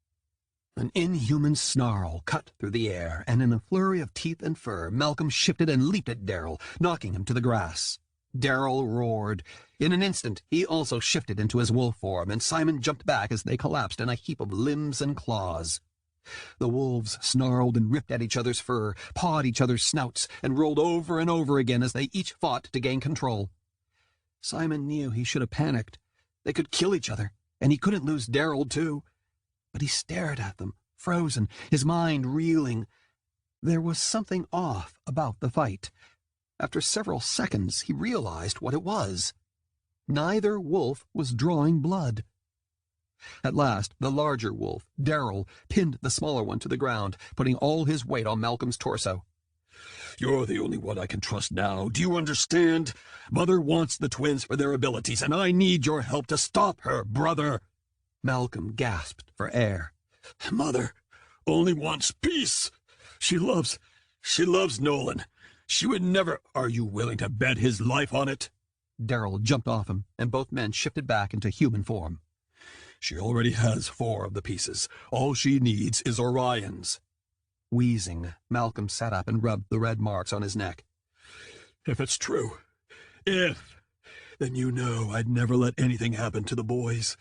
An inhuman snarl cut through the air, and in a flurry of teeth and fur, Malcolm shifted and leaped at Darrell, knocking him to the grass. Darrell roared. In an instant, he also shifted into his wolf form, and Simon jumped back as they collapsed in a heap of limbs and claws. The wolves snarled and ripped at each other's fur, pawed each other's snouts, and rolled over and over again as they each fought to gain control. Simon knew he should have panicked. They could kill each other, and he couldn't lose Darrell, too. But he stared at them, frozen, his mind reeling. There was something off about the fight. After several seconds, he realized what it was. Neither wolf was drawing blood. At last, the larger wolf, Darrell, pinned the smaller one to the ground, putting all his weight on Malcolm's torso. You're the only one I can trust now. Do you understand? Mother wants the twins for their abilities, and I need your help to stop her, brother. Malcolm gasped for air. Mother only wants peace. She loves Nolan. She would never... Are you willing to bet his life on it? Darrell jumped off him, and both men shifted back into human form. She already has 4 of the pieces. All she needs is Orion's. Wheezing, Malcolm sat up and rubbed the red marks on his neck. If it's true, then you know I'd never let anything happen to the boys.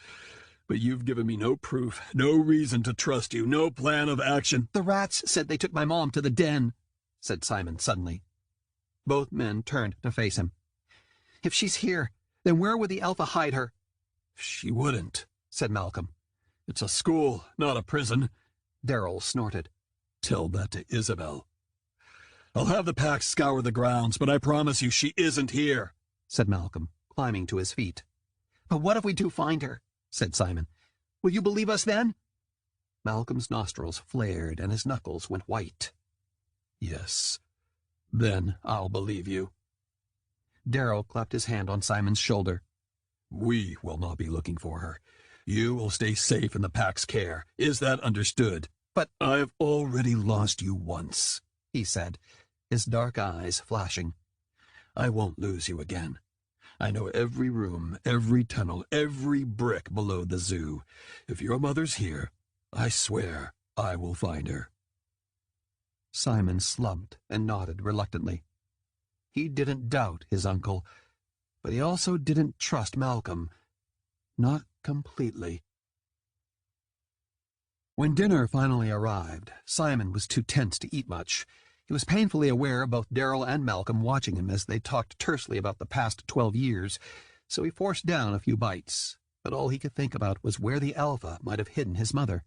But you've given me no proof, no reason to trust you, no plan of action. The rats said they took my mom to the den, said Simon suddenly. Both men turned to face him. If she's here, then where would the Alpha hide her? She wouldn't, said Malcolm. It's a school, not a prison. Darrell snorted. Tell that to Isabel. I'll have the pack scour the grounds, but I promise you she isn't here, said Malcolm, climbing to his feet. But what if we do find her? Said Simon. Will you believe us then? Malcolm's nostrils flared and his knuckles went white. Yes, then I'll believe you. Darrell clapped his hand on Simon's shoulder. We will not be looking for her. You will stay safe in the pack's care. Is that understood? But I've already lost you once, he said, his dark eyes flashing. I won't lose you again. I know every room, every tunnel, every brick below the zoo. If your mother's here, I swear I will find her. Simon slumped and nodded reluctantly. He didn't doubt his uncle, but he also didn't trust Malcolm. Not completely. When dinner finally arrived, Simon was too tense to eat much. He was painfully aware of both Darrell and Malcolm watching him as they talked tersely about the past 12 years, so he forced down a few bites. But all he could think about was where the Alpha might have hidden his mother.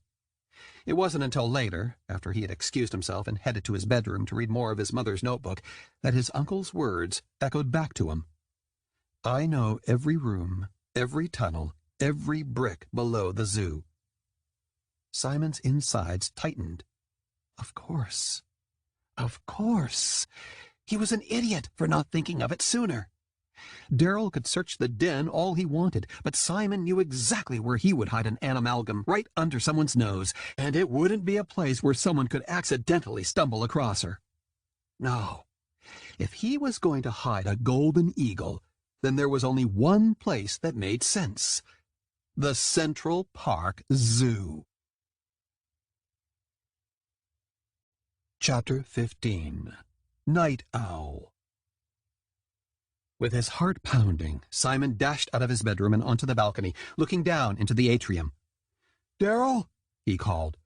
It wasn't until later, after he had excused himself and headed to his bedroom to read more of his mother's notebook, that his uncle's words echoed back to him. "I know every room, every tunnel, every brick below the zoo." Simon's insides tightened. Of course. Of course. He was an idiot for not thinking of it sooner. Darrell could search the den all he wanted, but Simon knew exactly where he would hide an amalgam right under someone's nose, and it wouldn't be a place where someone could accidentally stumble across her. No. If he was going to hide a golden eagle, then there was only one place that made sense: the Central Park Zoo. Chapter 15. Night Owl. With his heart pounding, Simon dashed out of his bedroom and onto the balcony, looking down into the atrium. "Darrell!" he called,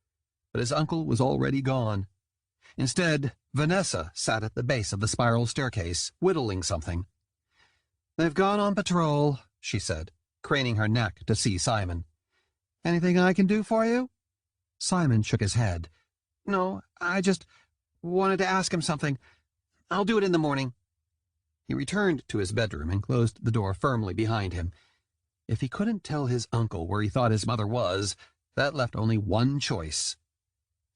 but his uncle was already gone. Instead, Vanessa sat at the base of the spiral staircase, whittling something. "They've gone on patrol," she said, craning her neck to see Simon. "Anything I can do for you?" Simon shook his head. "No, I just wanted to ask him something. I'll do it in the morning." He returned to his bedroom and closed the door firmly behind him. If he couldn't tell his uncle where he thought his mother was, that left only one choice.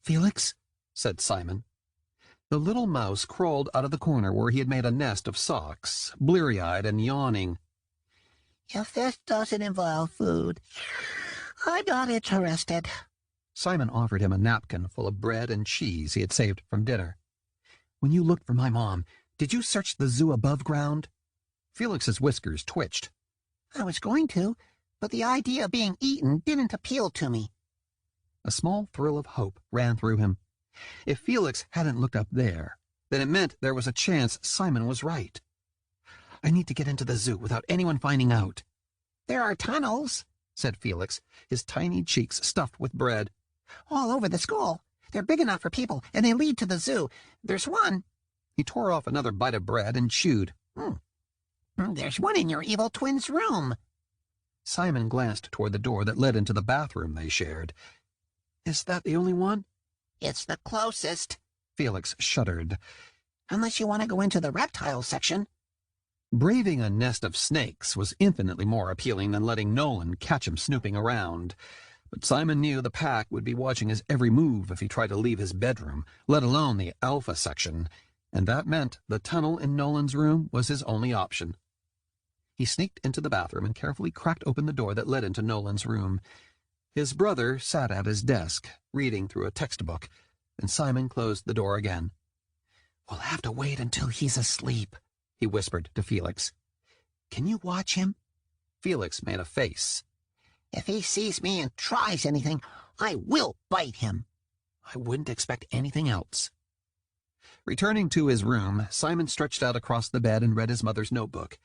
"Felix?" said Simon. The little mouse crawled out of the corner where he had made a nest of socks, bleary-eyed and yawning. "If this doesn't involve food, I'm not interested." Simon offered him a napkin full of bread and cheese he had saved from dinner. "When you looked for my mom, did you search the zoo above ground?" Felix's whiskers twitched. "I was going to, but the idea of being eaten didn't appeal to me." A small thrill of hope ran through him. If Felix hadn't looked up there, then it meant there was a chance Simon was right. "I need to get into the zoo without anyone finding out." "There are tunnels," said Felix, his tiny cheeks stuffed with bread. "all over the school. They're big enough for people, and they lead to the zoo. There's one." He tore off another bite of bread and chewed. "There's one in your evil twin's room." Simon glanced toward the door that led into the bathroom they shared. "Is that the only one?" "It's the closest." Felix shuddered. "Unless you want to go into the reptile section." Braving a nest of snakes was infinitely more appealing than letting Nolan catch him snooping around. But Simon knew the pack would be watching his every move if he tried to leave his bedroom, let alone the Alpha section, and that meant the tunnel in Nolan's room was his only option. He sneaked into the bathroom and carefully cracked open the door that led into Nolan's room. His brother sat at his desk, reading through a textbook, and Simon closed the door again. "We'll have to wait until he's asleep," he whispered to Felix. "Can you watch him?" Felix made a face. "If he sees me and tries anything, I will bite him." "I wouldn't expect anything else." Returning to his room, Simon stretched out across the bed and read his mother's notebook.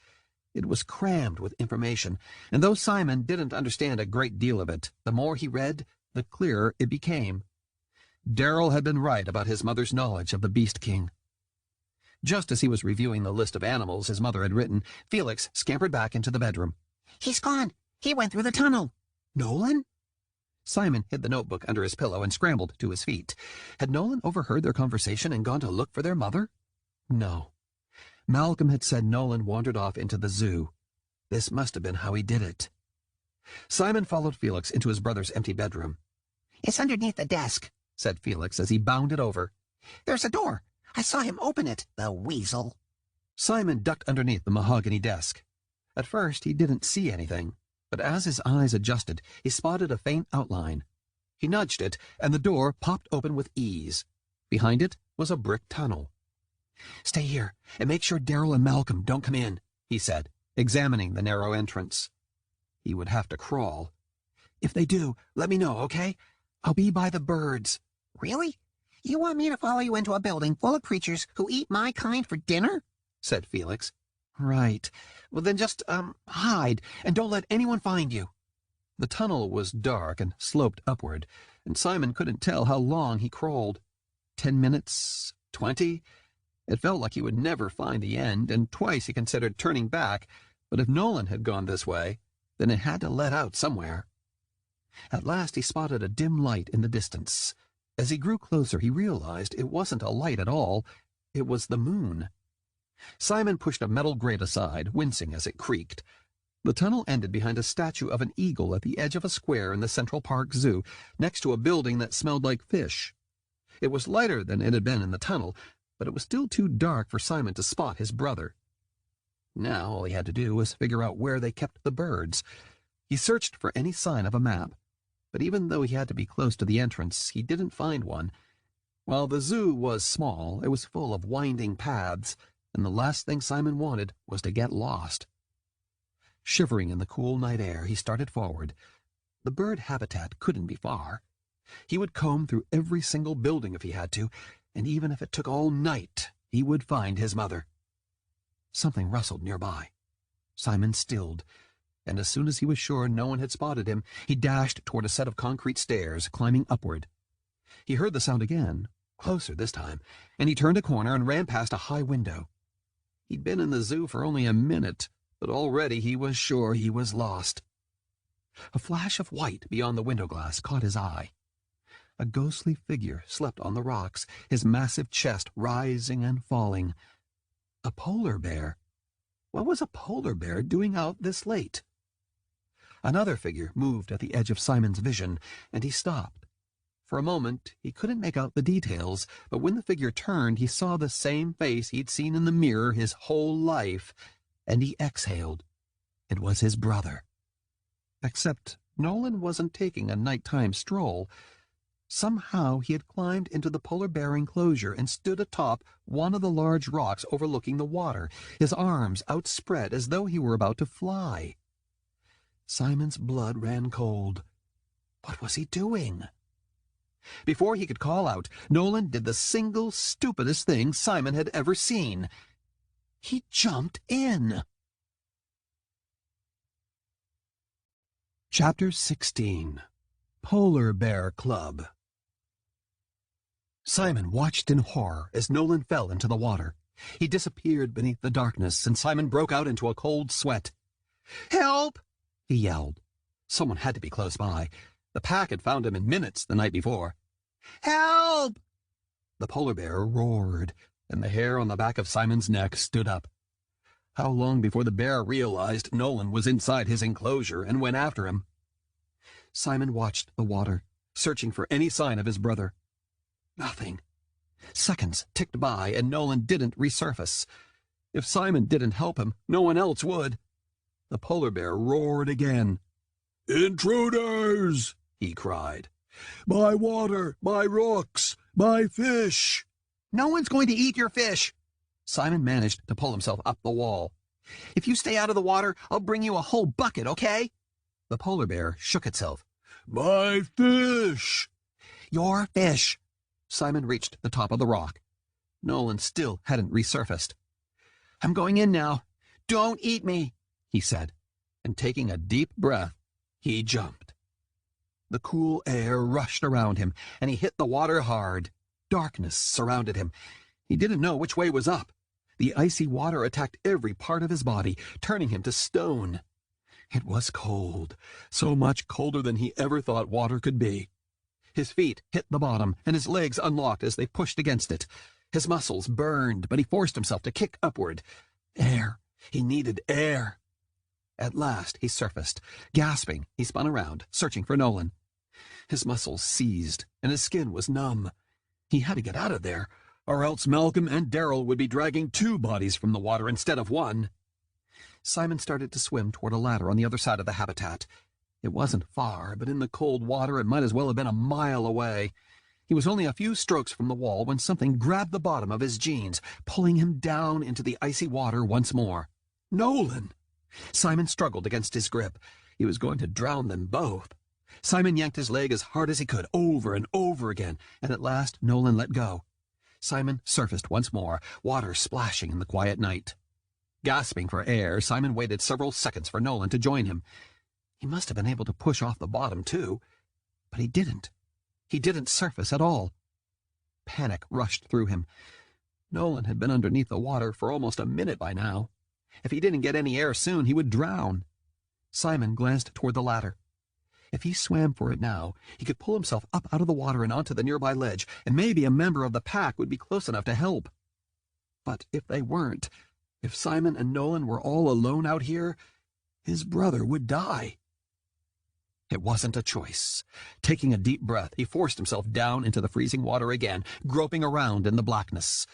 It was crammed with information, and though Simon didn't understand a great deal of it, the more he read, the clearer it became. Darrell had been right about his mother's knowledge of the Beast King. Just as he was reviewing the list of animals his mother had written, Felix scampered back into the bedroom. "He's gone. He went through the tunnel." "Nolan?" Simon hid the notebook under his pillow and scrambled to his feet. Had Nolan overheard their conversation and gone to look for their mother? No. Malcolm had said Nolan wandered off into the zoo. This must have been how he did it. Simon followed Felix into his brother's empty bedroom. "It's underneath the desk," said Felix as he bounded over. "There's a door. I saw him open it, the weasel." Simon ducked underneath the mahogany desk. At first he didn't see anything, but as his eyes adjusted, he spotted a faint outline. He nudged it, and the door popped open with ease. Behind it was a brick tunnel. "Stay here, and make sure Darrell and Malcolm don't come in," he said, examining the narrow entrance. He would have to crawl. "If they do, let me know, okay? I'll be by the birds." "Really? You want me to follow you into a building full of creatures who eat my kind for dinner?" said Felix. "Right. Well, then just, hide, and don't let anyone find you." The tunnel was dark and sloped upward, and Simon couldn't tell how long he crawled. 10 minutes, 20. It felt like he would never find the end, and twice he considered turning back, but if Nolan had gone this way, then it had to let out somewhere. At last he spotted a dim light in the distance. As he grew closer, he realized it wasn't a light at all. It was the moon. Simon pushed a metal grate aside, wincing as it creaked. The tunnel ended behind a statue of an eagle at the edge of a square in the Central Park Zoo, next to a building that smelled like fish. It was lighter than it had been in the tunnel, but it was still too dark for Simon to spot his brother. Now all he had to do was figure out where they kept the birds. He searched for any sign of a map, but even though he had to be close to the entrance, he didn't find one. While the zoo was small, it was full of winding paths, and the last thing Simon wanted was to get lost. Shivering in the cool night air, he started forward. The bird habitat couldn't be far. He would comb through every single building if he had to, and even if it took all night, he would find his mother. Something rustled nearby. Simon stilled, and as soon as he was sure no one had spotted him, he dashed toward a set of concrete stairs, climbing upward. He heard the sound again, closer this time, and he turned a corner and ran past a high window. He'd been in the zoo for only a minute, but already he was sure he was lost. A flash of white beyond the window glass caught his eye. A ghostly figure slept on the rocks, his massive chest rising and falling. A polar bear. What was a polar bear doing out this late? Another figure moved at the edge of Simon's vision, and he stopped. For a moment, he couldn't make out the details, but when the figure turned, he saw the same face he'd seen in the mirror his whole life, and he exhaled. It was his brother. Except Nolan wasn't taking a nighttime stroll. Somehow he had climbed into the polar bear enclosure and stood atop one of the large rocks overlooking the water, his arms outspread as though he were about to fly. Simon's blood ran cold. What was he doing? Before he could call out, Nolan did the single stupidest thing Simon had ever seen. He jumped in. Chapter 16. Polar Bear Club. Simon watched in horror as Nolan fell into the water. He disappeared beneath the darkness, and Simon broke out into a cold sweat. "Help!" he yelled. Someone had to be close by. The pack had found him in minutes the night before. "Help!" The polar bear roared, and the hair on the back of Simon's neck stood up. How long before the bear realized Nolan was inside his enclosure and went after him? Simon watched the water, searching for any sign of his brother. Nothing. Seconds ticked by, and Nolan didn't resurface. If Simon didn't help him, no one else would. The polar bear roared again. "Intruders!" he cried. "My water, my rocks, my fish!" "No one's going to eat your fish!" Simon managed to pull himself up the wall. "If you stay out of the water, I'll bring you a whole bucket, okay?" The polar bear shook itself. "My fish!" "Your fish!" Simon reached the top of the rock. Nolan still hadn't resurfaced. "I'm going in now. Don't eat me," he said, and taking a deep breath, he jumped. The cool air rushed around him, and he hit the water hard. Darkness surrounded him. He didn't know which way was up. The icy water attacked every part of his body, turning him to stone. It was cold, so much colder than he ever thought water could be. His feet hit the bottom, and his legs unlocked as they pushed against it. His muscles burned, but he forced himself to kick upward. Air. He needed air. At last he surfaced. Gasping, he spun around, searching for Nolan. His muscles seized, and his skin was numb. He had to get out of there, or else Malcolm and Darrell would be dragging two bodies from the water instead of one. Simon started to swim toward a ladder on the other side of the habitat. It wasn't far, but in the cold water it might as well have been a mile away. He was only a few strokes from the wall when something grabbed the bottom of his jeans, pulling him down into the icy water once more. Nolan! Simon struggled against his grip. He was going to drown them both. Simon yanked his leg as hard as he could, over and over again, and at last Nolan let go. Simon surfaced once more, water splashing in the quiet night. Gasping for air, Simon waited several seconds for Nolan to join him. He must have been able to push off the bottom, too, but he didn't. He didn't surface at all. Panic rushed through him. Nolan had been underneath the water for almost a minute by now. If he didn't get any air soon, he would drown. Simon glanced toward the ladder. If he swam for it now, he could pull himself up out of the water and onto the nearby ledge, and maybe a member of the pack would be close enough to help. But if they weren't, if Simon and Nolan were all alone out here, his brother would die. It wasn't a choice. Taking a deep breath, he forced himself down into the freezing water again, groping around in the blackness.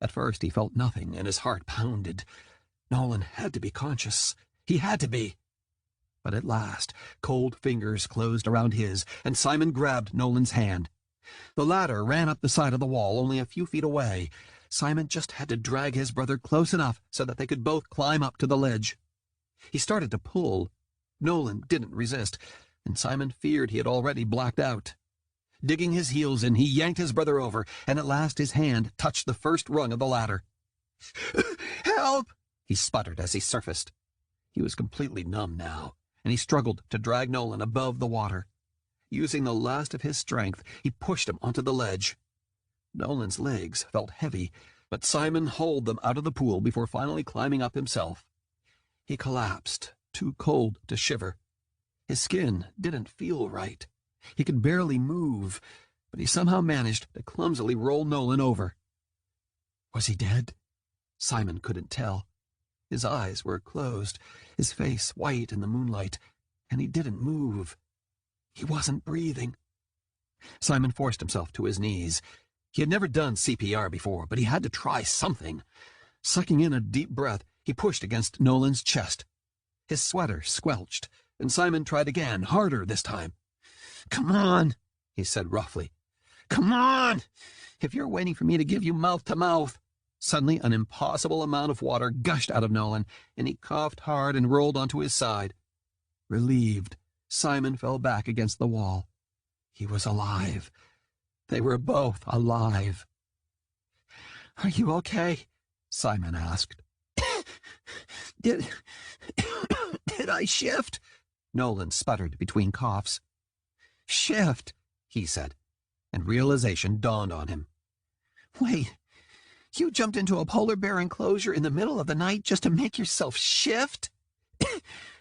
At first he felt nothing, and his heart pounded. Nolan had to be conscious. He had to be. But at last, cold fingers closed around his, and Simon grabbed Nolan's hand. The ladder ran up the side of the wall only a few feet away. Simon just had to drag his brother close enough so that they could both climb up to the ledge. He started to pull. Nolan didn't resist, and Simon feared he had already blacked out. Digging his heels in, he yanked his brother over, and at last his hand touched the first rung of the ladder. "Help!" he sputtered as he surfaced. He was completely numb now, and he struggled to drag Nolan above the water. Using the last of his strength, he pushed him onto the ledge. Nolan's legs felt heavy, but Simon hauled them out of the pool before finally climbing up himself. He collapsed, too cold to shiver. His skin didn't feel right. He could barely move, but he somehow managed to clumsily roll Nolan over. Was he dead? Simon couldn't tell. His eyes were closed, his face white in the moonlight, and he didn't move. He wasn't breathing. Simon forced himself to his knees. He had never done CPR before, but he had to try something. Sucking in a deep breath, he pushed against Nolan's chest. His sweater squelched, and Simon tried again, harder this time. "Come on," he said roughly. "Come on! If you're waiting for me to give you mouth to mouth." Suddenly, an impossible amount of water gushed out of Nolan, and he coughed hard and rolled onto his side. Relieved, Simon fell back against the wall. He was alive. They were both alive. "Are you okay?" Simon asked. Did I shift?" Nolan sputtered between coughs. "Shift," he said, and realization dawned on him. "Wait. You jumped into a polar bear enclosure in the middle of the night just to make yourself shift?"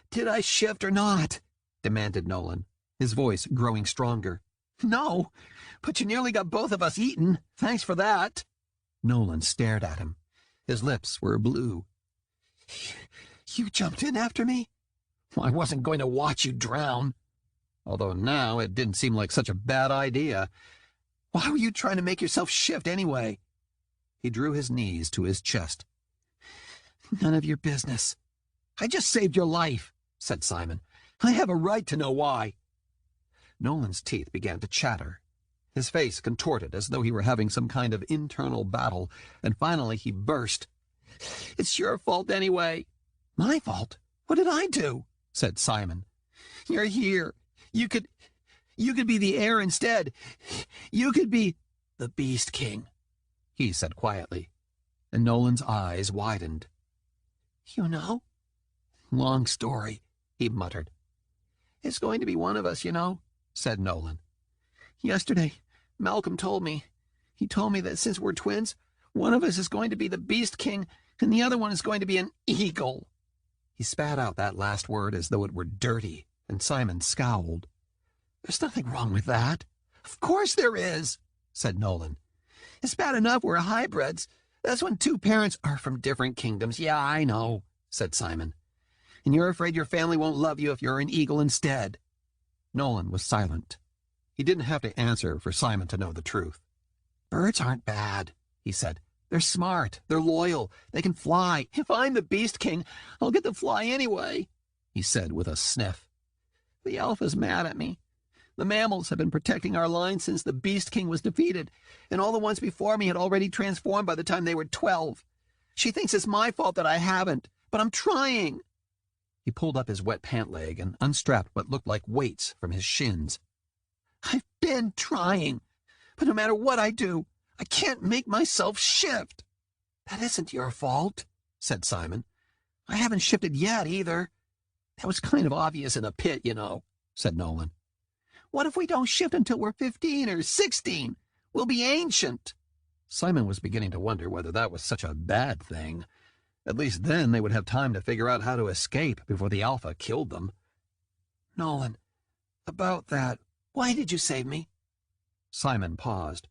"Did I shift or not?" demanded Nolan, his voice growing stronger. "No, but you nearly got both of us eaten. Thanks for that." Nolan stared at him. His lips were blue. "You jumped in after me?" "I wasn't going to watch you drown." Although now it didn't seem like such a bad idea. "Why were you trying to make yourself shift anyway?" He drew his knees to his chest. "None of your business." "I just saved your life," said Simon. "I have a right to know why." Nolan's teeth began to chatter. His face contorted as though he were having some kind of internal battle, and finally he burst. "It's your fault anyway." "My fault? What did I do?" said Simon. "You're here. You could be the heir instead. You could be the Beast King," he said quietly, and Nolan's eyes widened. "You know?" "Long story," he muttered. "It's going to be one of us, you know," said Nolan. "Yesterday, Malcolm told me. He told me that since we're twins, one of us is going to be the Beast King, and the other one is going to be an eagle." He spat out that last word as though it were dirty, and Simon scowled. "There's nothing wrong with that." "Of course there is," said Nolan. "It's bad enough we're hybrids. That's when two parents are from different kingdoms." "Yeah, I know," said Simon. "And you're afraid your family won't love you if you're an eagle instead." Nolan was silent. He didn't have to answer for Simon to know the truth. "Birds aren't bad," he said. "They're smart. They're loyal. They can fly. If I'm the Beast King, I'll get to fly anyway," he said with a sniff. "The Alpha's mad at me. The mammals have been protecting our line since the Beast King was defeated, and all the ones before me had already transformed by the time they were 12. She thinks it's my fault that I haven't, but I'm trying." He pulled up his wet pant leg and unstrapped what looked like weights from his shins. "I've been trying, but no matter what I do, I can't make myself shift." "That isn't your fault," said Simon. "I haven't shifted yet, either." "That was kind of obvious in the pit, you know," said Nolan. What if we don't shift until we're 15 or 16? We'll be ancient. Simon was beginning to wonder whether that was such a bad thing. At least then they would have time to figure out how to escape before the Alpha killed them. Nolan, about that, why did you save me? Simon paused.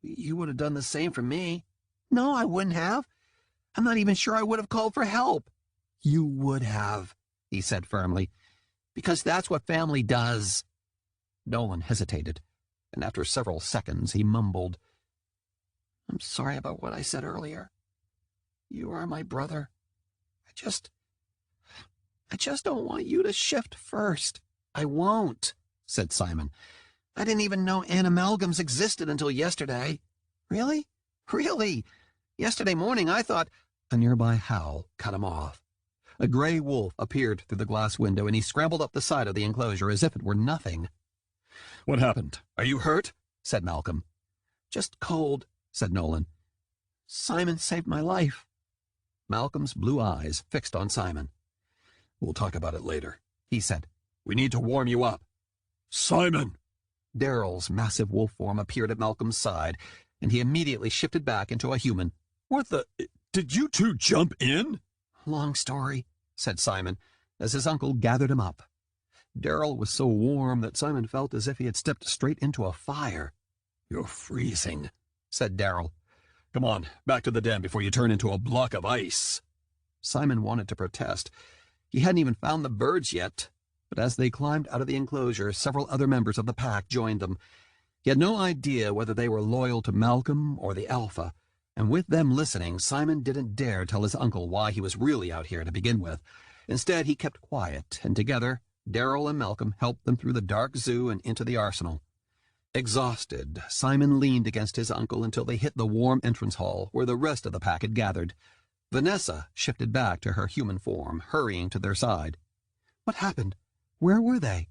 You would have done the same for me. No, I wouldn't have. I'm not even sure I would have called for help. You would have, he said firmly. Because that's what family does. Nolan hesitated, and after several seconds he mumbled, I'm sorry about what I said earlier. You are my brother. I just don't want you to shift first. I won't, said Simon. I didn't even know animalgams existed until yesterday. Really? Really? Yesterday morning I thought... A nearby howl cut him off. A gray wolf appeared through the glass window, and he scrambled up the side of the enclosure as if it were nothing. What happened? Are you hurt? Said Malcolm. Just cold, said Nolan. Simon saved my life. Malcolm's blue eyes fixed on Simon. We'll talk about it later, he said. We need to warm you up. Simon! Daryl's massive wolf form appeared at Malcolm's side, and he immediately shifted back into a human. What the... Did you two jump in? Long story, said Simon, as his uncle gathered him up. Daryl was so warm that Simon felt as if he had stepped straight into a fire. You're freezing, said Daryl. Come on, back to the den before you turn into a block of ice. Simon wanted to protest. He hadn't even found the birds yet, but as they climbed out of the enclosure, several other members of the pack joined them. He had no idea whether they were loyal to Malcolm or the Alpha, and with them listening, Simon didn't dare tell his uncle why he was really out here to begin with. Instead, he kept quiet, and together, Daryl and Malcolm helped them through the dark zoo and into the arsenal. Exhausted, Simon leaned against his uncle until they hit the warm entrance hall where the rest of the pack had gathered. Vanessa shifted back to her human form, hurrying to their side. What happened? Where were they?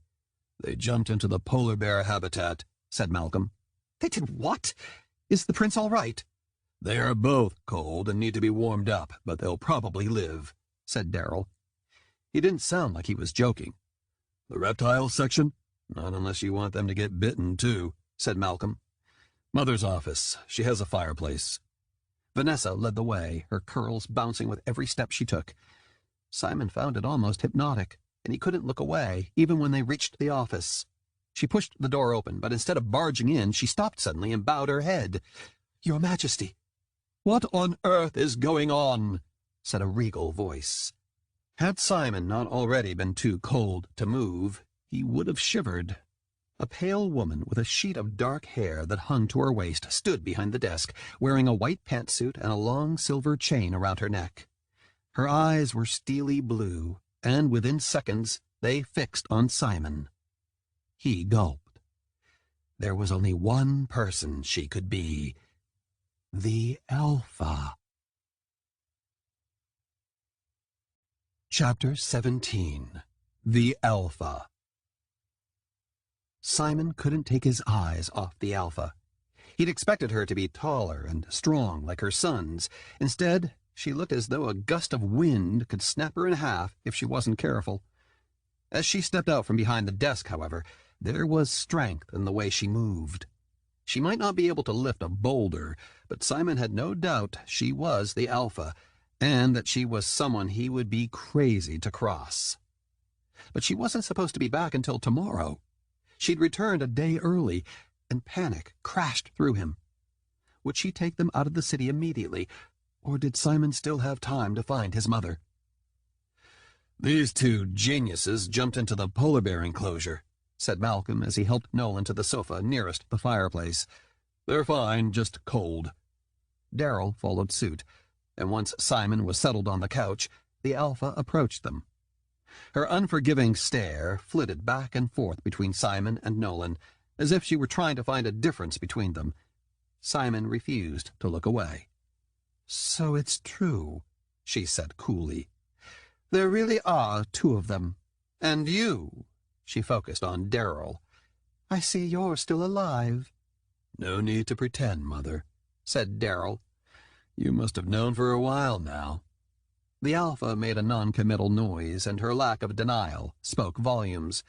They jumped into the polar bear habitat, said Malcolm. They did what? Is the prince all right? They are both cold and need to be warmed up, but they'll probably live, said Daryl. He didn't sound like he was joking. The reptile section? Not unless you want them to get bitten, too, said Malcolm. Mother's office. She has a fireplace. Vanessa led the way, her curls bouncing with every step she took. Simon found it almost hypnotic, and he couldn't look away, even when they reached the office. She pushed the door open, but instead of barging in, she stopped suddenly and bowed her head. Your Majesty. What on earth is going on? Said a regal voice. Had Simon not already been too cold to move, he would have shivered. A pale woman with a sheet of dark hair that hung to her waist stood behind the desk, wearing a white pantsuit and a long silver chain around her neck. Her eyes were steely blue, and within seconds they fixed on Simon. He gulped. There was only one person she could be. The Alpha. Chapter 17. The Alpha. Simon couldn't take his eyes off the Alpha. He'd expected her to be taller and strong like her sons. Instead, she looked as though a gust of wind could snap her in half if she wasn't careful. As she stepped out from behind the desk, however, there was strength in the way she moved. She might not be able to lift a boulder, but Simon had no doubt she was the Alpha, and that she was someone he would be crazy to cross. But she wasn't supposed to be back until tomorrow. She'd returned a day early, and panic crashed through him. Would she take them out of the city immediately, or did Simon still have time to find his mother? These two geniuses jumped into the polar bear enclosure, said Malcolm as he helped Nolan to the sofa nearest the fireplace. They're fine, just cold. Daryl followed suit, and once Simon was settled on the couch, the Alpha approached them. Her unforgiving stare flitted back and forth between Simon and Nolan, as if she were trying to find a difference between them. Simon refused to look away. So it's true, she said coolly. There really are two of them. And you, she focused on Daryl. I see you're still alive. No need to pretend, Mother, said Daryl. You must have known for a while now. The Alpha made a non-committal noise, and her lack of denial spoke volumes.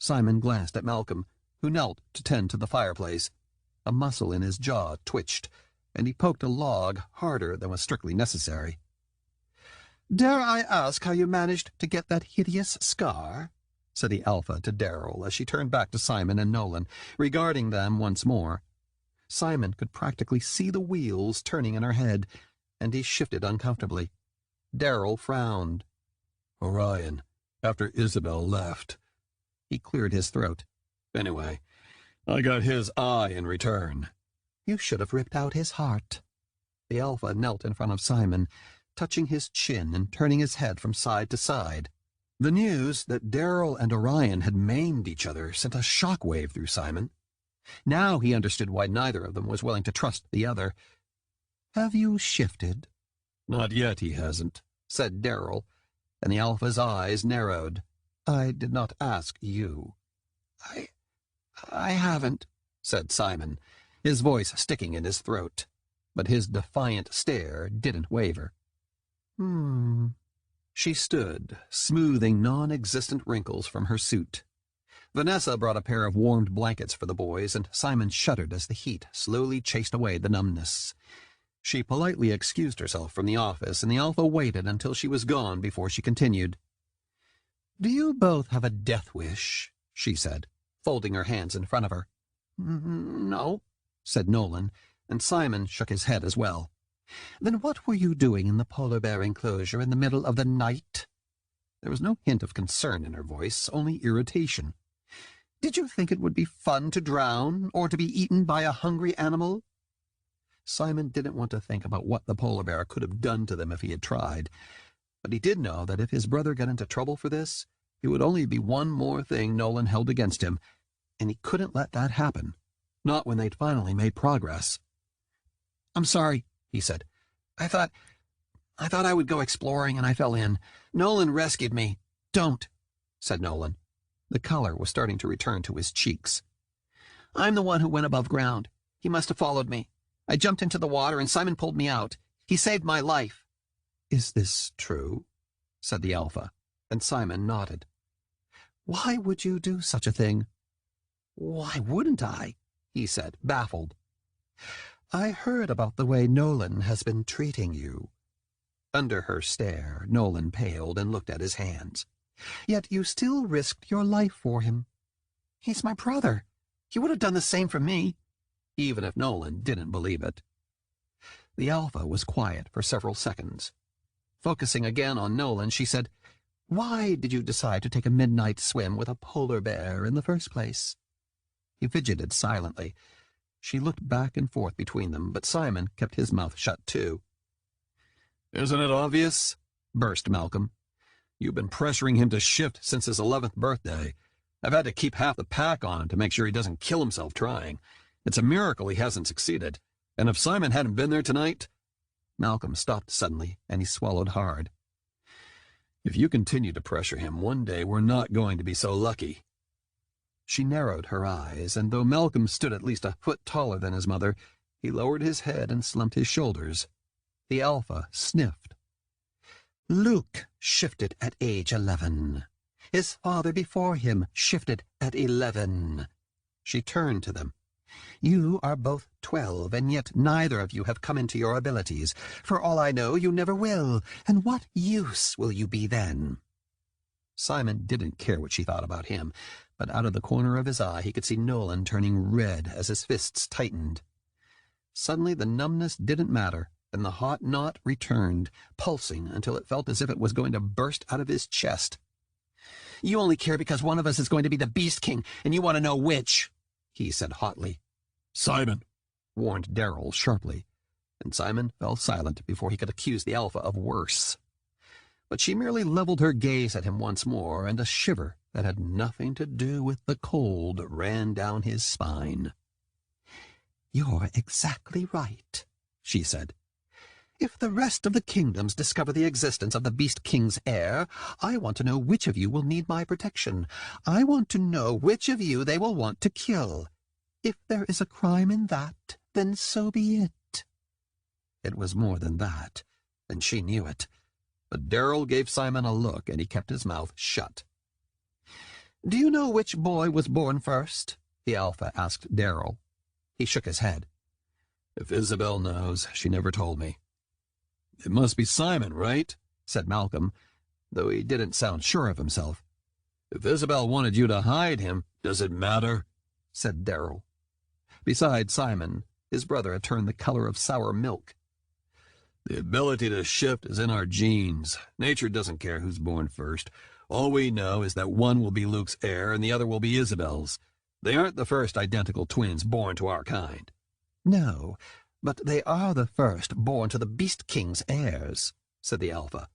Simon glanced at Malcolm, who knelt to tend to the fireplace. A muscle in his jaw twitched, and he poked a log harder than was strictly necessary. "Dare I ask how you managed to get that hideous scar?" said the Alpha to Darrell as she turned back to Simon and Nolan, regarding them once more. Simon could practically see the wheels turning in her head, and he shifted uncomfortably. Darrell frowned. "Orion, after Isabel left." He cleared his throat. "Anyway, I got his eye in return." "You should have ripped out his heart." The Alpha knelt in front of Simon, touching his chin and turning his head from side to side. The news that Darrell and Orion had maimed each other sent a shockwave through Simon. Now he understood why neither of them was willing to trust the other. "Have you shifted?" "Not yet, he hasn't," said Darrell, and the Alpha's eyes narrowed. "I did not ask you." I haven't," said Simon, his voice sticking in his throat, but his defiant stare didn't waver. She stood, smoothing non-existent wrinkles from her suit. Vanessa brought a pair of warmed blankets for the boys, and Simon shuddered as the heat slowly chased away the numbness. She politely excused herself from the office, and the Alpha waited until she was gone before she continued. "Do you both have a death wish?" she said, folding her hands in front of her. "No," said Nolan, and Simon shook his head as well. "Then what were you doing in the polar bear enclosure in the middle of the night?" There was no hint of concern in her voice, only irritation. "Did you think it would be fun to drown, or to be eaten by a hungry animal?" Simon didn't want to think about what the polar bear could have done to them if he had tried, but he did know that if his brother got into trouble for this, it would only be one more thing Nolan held against him, and he couldn't let that happen, not when they'd finally made progress. "I'm sorry," he said. I thought I would go exploring, and I fell in. Nolan rescued me." "Don't," said Nolan. The color was starting to return to his cheeks. "I'm the one who went above ground. He must have followed me. I jumped into the water, and Simon pulled me out. He saved my life." "Is this true?" said the Alpha, and Simon nodded. "Why would you do such a thing?" "Why wouldn't I?" he said, baffled. "I heard about the way Nolan has been treating you." Under her stare, Nolan paled and looked at his hands. "Yet you still risked your life for him." "He's my brother. He would have done the same for me," even if Nolan didn't believe it. The Alpha was quiet for several seconds. Focusing again on Nolan, she said, "Why did you decide to take a midnight swim with a polar bear in the first place?" He fidgeted silently. She looked back and forth between them, but Simon kept his mouth shut too. "Isn't it obvious?" burst Malcolm. "You've been pressuring him to shift since his 11th birthday. I've had to keep half the pack on to make sure he doesn't kill himself trying. It's a miracle he hasn't succeeded. And if Simon hadn't been there tonight—" Malcolm stopped suddenly, and he swallowed hard. "If you continue to pressure him, one day we're not going to be so lucky." She narrowed her eyes, and though Malcolm stood at least a foot taller than his mother, he lowered his head and slumped his shoulders. The Alpha sniffed. "Luke shifted at age 11. His father before him shifted at 11. She turned to them. "You are both 12, and yet neither of you have come into your abilities. For all I know, you never will. And what use will you be then?" Simon didn't care what she thought about him, but out of the corner of his eye he could see Nolan turning red as his fists tightened. Suddenly the numbness didn't matter, and the hot knot returned, pulsing until it felt as if it was going to burst out of his chest. "You only care because one of us is going to be the Beast King, and you want to know which," he said hotly. "Simon," warned Darrell sharply, and Simon fell silent before he could accuse the Alpha of worse. But she merely leveled her gaze at him once more, and a shiver that had nothing to do with the cold ran down his spine. "You're exactly right," she said. "If the rest of the kingdoms discover the existence of the Beast King's heir, I want to know which of you will need my protection. I want to know which of you they will want to kill. If there is a crime in that, then so be it." It was more than that, and she knew it. But Darrell gave Simon a look, and he kept his mouth shut. "Do you know which boy was born first?" the Alpha asked Darrell. He shook his head. "If Isabel knows, she never told me." "It must be Simon, right?" said Malcolm, though he didn't sound sure of himself. "If Isabel wanted you to hide him, does it matter?" said Darrell. Beside Simon, his brother had turned the color of sour milk. "The ability to shift is in our genes. Nature doesn't care who's born first. All we know is that one will be Luke's heir and the other will be Isabel's. They aren't the first identical twins born to our kind." "No, but they are the first born to the Beast King's heirs," said the Alpha.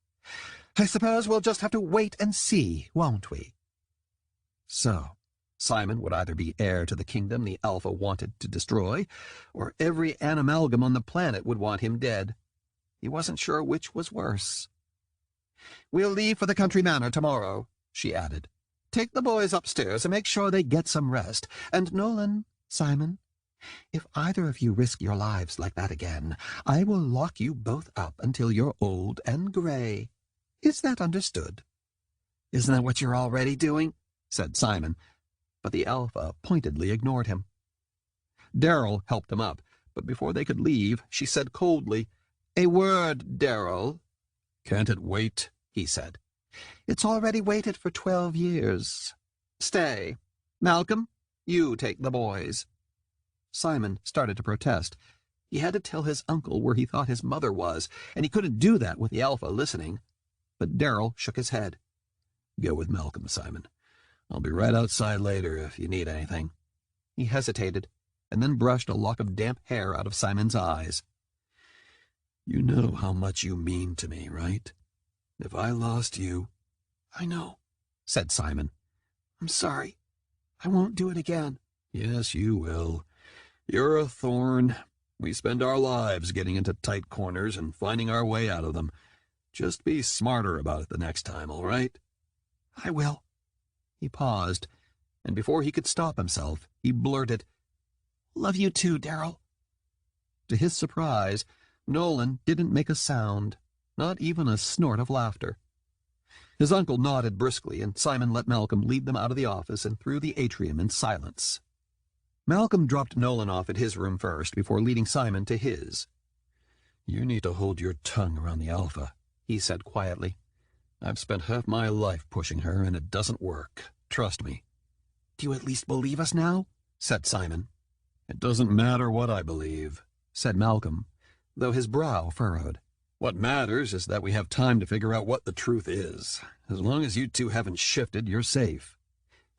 "I suppose we'll just have to wait and see, won't we?" So, Simon would either be heir to the kingdom the Alpha wanted to destroy, or every animalgam on the planet would want him dead. He wasn't sure which was worse. "We'll leave for the country manor tomorrow," she added. "Take the boys upstairs and make sure they get some rest. And Nolan, Simon, if either of you risk your lives like that again, I will lock you both up until you're old and gray. Is that understood?" "Isn't that what you're already doing?" said Simon, but the Alpha pointedly ignored him. Darrell helped him up, but before they could leave, she said coldly, "A word, Darrell." "Can't it wait?" he said. "It's already waited for 12 years. Stay. Malcolm, you take the boys." Simon started to protest. He had to tell his uncle where he thought his mother was, and he couldn't do that with the Alpha listening. But Darrell shook his head. "Go with Malcolm, Simon. I'll be right outside later if you need anything." He hesitated, and then brushed a lock of damp hair out of Simon's eyes. "You know how much you mean to me, right? If I lost you—" "I know," said Simon. "I'm sorry. I won't do it again." "Yes, you will. You're a Thorn. We spend our lives getting into tight corners and finding our way out of them. Just be smarter about it the next time, all right?" "I will." He paused, and before he could stop himself, he blurted, "Love you too, Darrell." To his surprise, Nolan didn't make a sound, not even a snort of laughter. His uncle nodded briskly, and Simon let Malcolm lead them out of the office and through the atrium in silence. Malcolm dropped Nolan off at his room first before leading Simon to his. "You need to hold your tongue around the Alpha," he said quietly. "I've spent half my life pushing her, and it doesn't work. Trust me." "Do you at least believe us now?" said Simon. "It doesn't matter what I believe," said Malcolm, though his brow furrowed. "What matters is that we have time to figure out what the truth is. As long as you two haven't shifted, you're safe."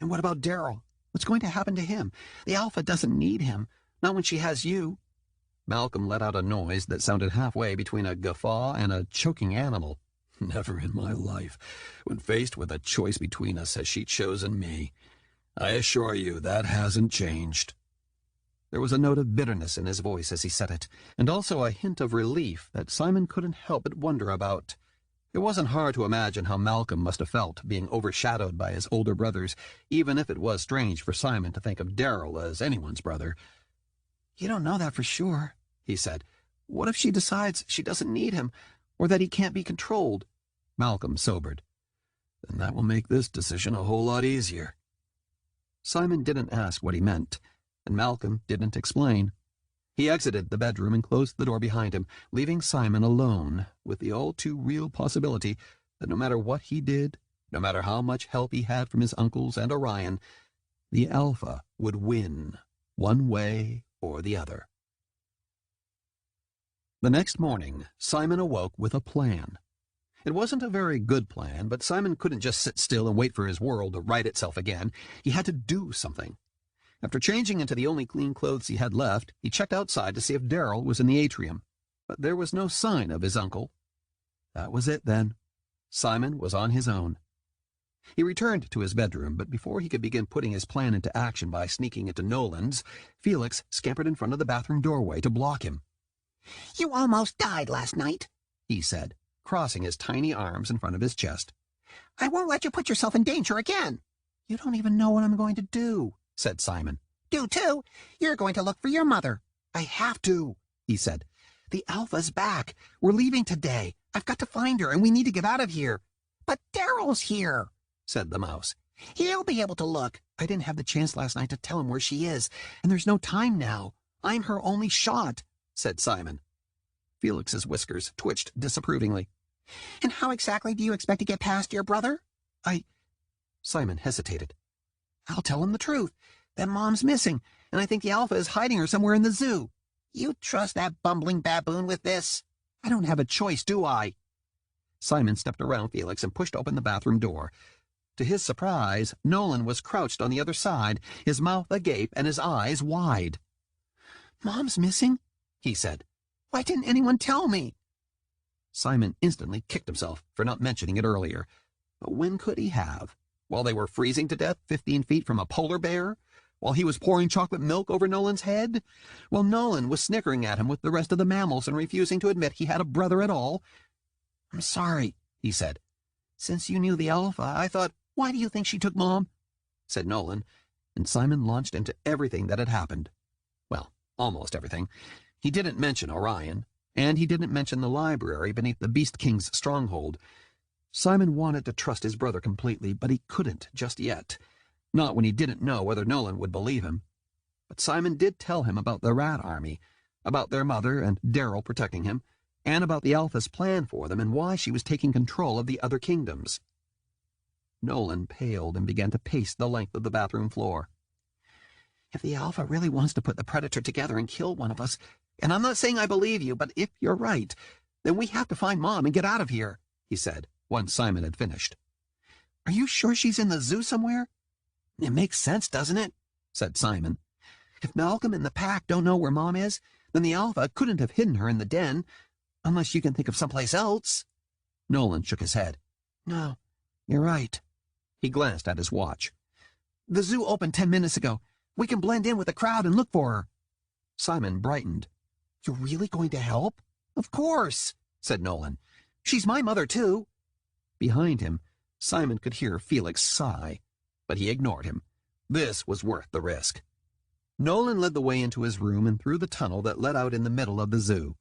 "And what about Darrell? What's going to happen to him? The Alpha doesn't need him, not when she has you." Malcolm let out a noise that sounded halfway between a guffaw and a choking animal. "Never in my life, when faced with a choice between us, has she chosen me. I assure you that hasn't changed." There was a note of bitterness in his voice as he said it, and also a hint of relief that Simon couldn't help but wonder about. It wasn't hard to imagine how Malcolm must have felt, being overshadowed by his older brothers, even if it was strange for Simon to think of Darrell as anyone's brother. "You don't know that for sure," he said. "What if she decides she doesn't need him, or that he can't be controlled?" Malcolm sobered. "Then that will make this decision a whole lot easier." Simon didn't ask what he meant, and Malcolm didn't explain. He exited the bedroom and closed the door behind him, leaving Simon alone with the all-too-real possibility that no matter what he did, no matter how much help he had from his uncles and Orion, the Alpha would win, one way or the other. The next morning, Simon awoke with a plan. It wasn't a very good plan, but Simon couldn't just sit still and wait for his world to right itself again. He had to do something. After changing into the only clean clothes he had left, he checked outside to see if Darrell was in the atrium, but there was no sign of his uncle. That was it, then. Simon was on his own. He returned to his bedroom, but before he could begin putting his plan into action by sneaking into Nolan's, Felix scampered in front of the bathroom doorway to block him. "You almost died last night," he said, crossing his tiny arms in front of his chest. "I won't let you put yourself in danger again." "You don't even know what I'm going to do," said Simon. "Do too. You're going to look for your mother." "I have to," he said. "The Alpha's back. We're leaving today. I've got to find her, and we need to get out of here." "But Darrell's here," said the mouse. He'll be able to look. I didn't have the chance last night to tell him where she is, and there's no time now. I'm her only shot, said Simon. Felix's whiskers twitched disapprovingly. And how exactly do you expect to get past your brother? Simon hesitated. I'll tell him the truth, that Mom's missing, and I think the Alpha is hiding her somewhere in the zoo. You trust that bumbling baboon with this? I don't have a choice, do I? Simon stepped around Felix and pushed open the bathroom door. To his surprise, Nolan was crouched on the other side, his mouth agape and his eyes wide. Mom's missing? He said. Why didn't anyone tell me? Simon instantly kicked himself for not mentioning it earlier. But when could he have? While they were freezing to death 15 feet from a polar bear? While he was pouring chocolate milk over Nolan's head? While Nolan was snickering at him with the rest of the mammals and refusing to admit he had a brother at all? I'm sorry, he said. Since you knew the Alpha, I thought, why do you think she took Mom? Said Nolan, and Simon launched into everything that had happened. Well, almost everything. He didn't mention Orion, and he didn't mention the library beneath the Beast King's stronghold. Simon wanted to trust his brother completely, but he couldn't just yet. Not when he didn't know whether Nolan would believe him. But Simon did tell him about the Rat Army, about their mother and Daryl protecting him, and about the Alpha's plan for them and why she was taking control of the other kingdoms. Nolan paled and began to pace the length of the bathroom floor. If the Alpha really wants to put the Predator together and kill one of us, and I'm not saying I believe you, but if you're right, then we have to find Mom and get out of here, he said, once Simon had finished. Are you sure she's in the zoo somewhere? It makes sense, doesn't it? Said Simon. If Malcolm and the pack don't know where Mom is, then the Alpha couldn't have hidden her in the den, unless you can think of someplace else. Nolan shook his head. No, you're right. He glanced at his watch. The zoo opened 10 minutes ago. We can blend in with the crowd and look for her. Simon brightened. You're really going to help? Of course, said Nolan. She's my mother, too. Behind him, Simon could hear Felix sigh, but he ignored him. This was worth the risk. Nolan led the way into his room and through the tunnel that led out in the middle of the zoo.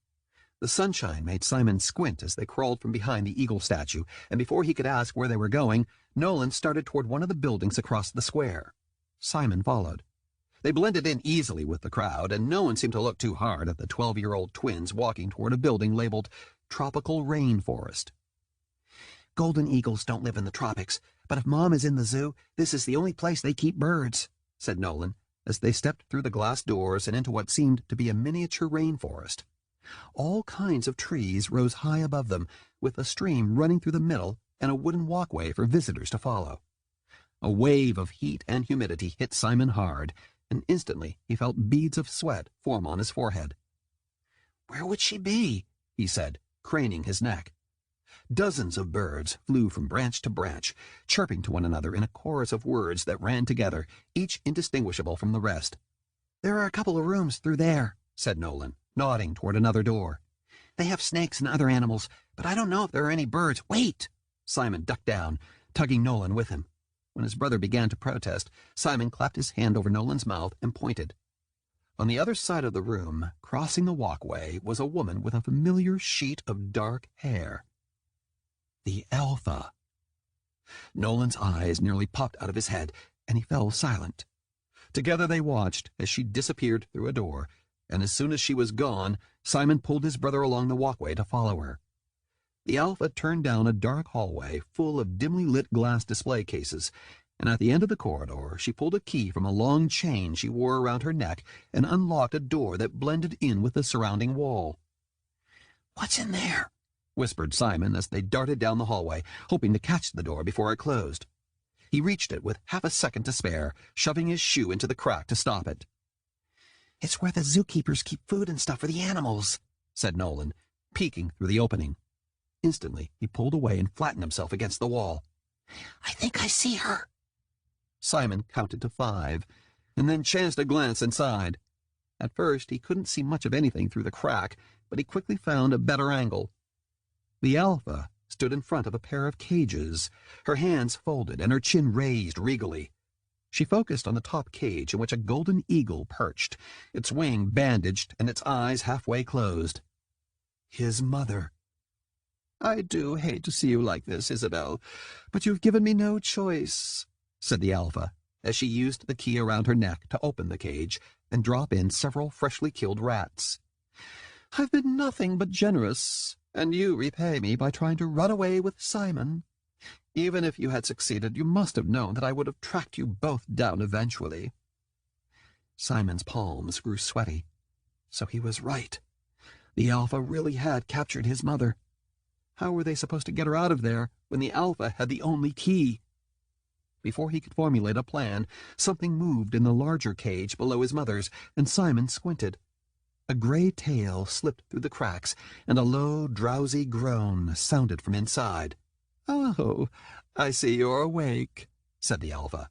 The sunshine made Simon squint as they crawled from behind the eagle statue, and before he could ask where they were going, Nolan started toward one of the buildings across the square. Simon followed. They blended in easily with the crowd, and no one seemed to look too hard at the 12-year-old twins walking toward a building labeled Tropical Rainforest. Golden eagles don't live in the tropics, but if Mom is in the zoo, this is the only place they keep birds, said Nolan, as they stepped through the glass doors and into what seemed to be a miniature rainforest. All kinds of trees rose high above them, with a stream running through the middle and a wooden walkway for visitors to follow. A wave of heat and humidity hit Simon hard, and instantly he felt beads of sweat form on his forehead. Where would she be? He said, craning his neck. Dozens of birds flew from branch to branch, chirping to one another in a chorus of words that ran together, each indistinguishable from the rest. There are a couple of rooms through there, said Nolan, nodding toward another door. They have snakes and other animals, but I don't know if there are any birds. Wait! Simon ducked down, tugging Nolan with him. When his brother began to protest, Simon clapped his hand over Nolan's mouth and pointed. On the other side of the room, crossing the walkway, was a woman with a familiar sheet of dark hair. The Alpha. Nolan's eyes nearly popped out of his head, and he fell silent. Together they watched as she disappeared through a door, and as soon as she was gone, Simon pulled his brother along the walkway to follow her. The Alpha turned down a dark hallway full of dimly lit glass display cases, and at the end of the corridor she pulled a key from a long chain she wore around her neck and unlocked a door that blended in with the surrounding wall. "What's in there?" whispered Simon as they darted down the hallway, hoping to catch the door before it closed. He reached it with half a second to spare, shoving his shoe into the crack to stop it. "It's where the zookeepers keep food and stuff for the animals," said Nolan, peeking through the opening. Instantly, he pulled away and flattened himself against the wall. "I think I see her." Simon counted to 5, and then chanced a glance inside. At first, he couldn't see much of anything through the crack, but he quickly found a better angle. The Alpha stood in front of a pair of cages, her hands folded and her chin raised regally. She focused on the top cage in which a golden eagle perched, its wing bandaged and its eyes halfway closed. His mother. "I do hate to see you like this, Isabel, but you've given me no choice," said the Alpha, as she used the key around her neck to open the cage and drop in several freshly killed rats. "I've been nothing but generous, and you repay me by trying to run away with Simon. Even if you had succeeded, you must have known that I would have tracked you both down eventually." Simon's palms grew sweaty. So he was right. The Alpha really had captured his mother. How were they supposed to get her out of there when the Alpha had the only key? Before he could formulate a plan, something moved in the larger cage below his mother's, and Simon squinted. A gray tail slipped through the cracks, and a low, drowsy groan sounded from inside. "Oh, I see you're awake," said the Alpha.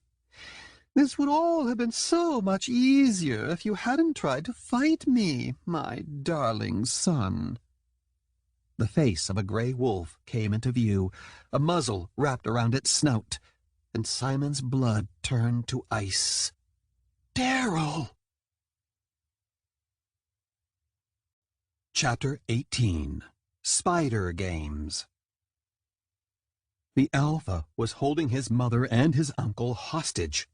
"This would all have been so much easier if you hadn't tried to fight me, my darling son." The face of a gray wolf came into view, a muzzle wrapped around its snout, and Simon's blood turned to ice. "Daryl!" Chapter 18. Spider Games. The Alpha was holding his mother and his uncle hostage.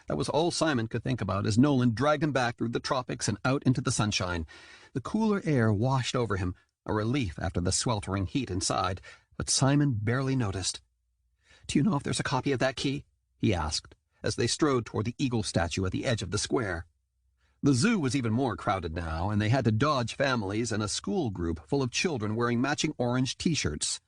That was all Simon could think about as Nolan dragged him back through the tropics and out into the sunshine. The cooler air washed over him, a relief after the sweltering heat inside, but Simon barely noticed. "Do you know if there's a copy of that key?" he asked, as they strode toward the eagle statue at the edge of the square. The zoo was even more crowded now, and they had to dodge families and a school group full of children wearing matching orange T-shirts.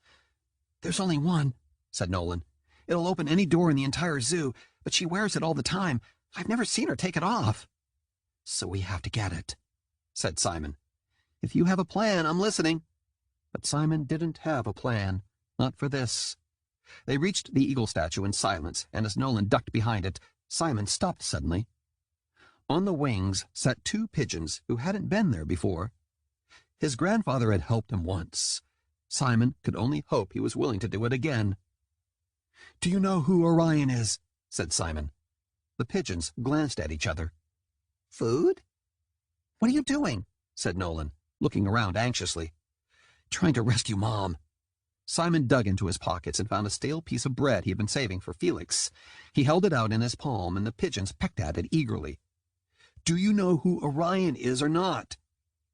"There's only one," said Nolan. "It'll open any door in the entire zoo, but she wears it all the time. I've never seen her take it off." "So we have to get it," said Simon. "If you have a plan, I'm listening." But Simon didn't have a plan, not for this. They reached the eagle statue in silence, and as Nolan ducked behind it, Simon stopped suddenly. On the wings sat two pigeons who hadn't been there before. His grandfather had helped him once. Simon could only hope he was willing to do it again. "Do you know who Orion is?" said Simon. The pigeons glanced at each other. "Food?" "What are you doing?" said Nolan, looking around anxiously. "Trying to rescue Mom." Simon dug into his pockets and found a stale piece of bread he had been saving for Felix. He held it out in his palm, and the pigeons pecked at it eagerly. "Do you know who Orion is or not?"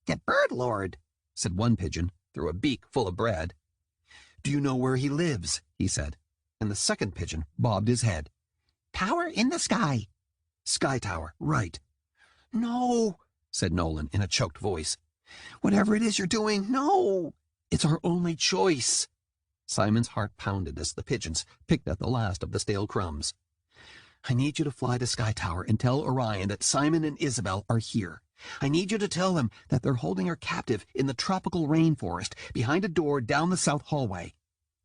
"The Bird Lord," said one pigeon, through a beak full of bread. "Do you know where he lives?" he said, and the second pigeon bobbed his head. "Tower in the sky." "Sky Tower, right." "No," said Nolan in a choked voice. "Whatever it is you're doing, no. It's our only choice." Simon's heart pounded as the pigeons picked at the last of the stale crumbs. "I need you to fly to Sky Tower and tell Orion that Simon and Isabel are here. I need you to tell him that they're holding her captive in the tropical rainforest behind a door down the south hallway.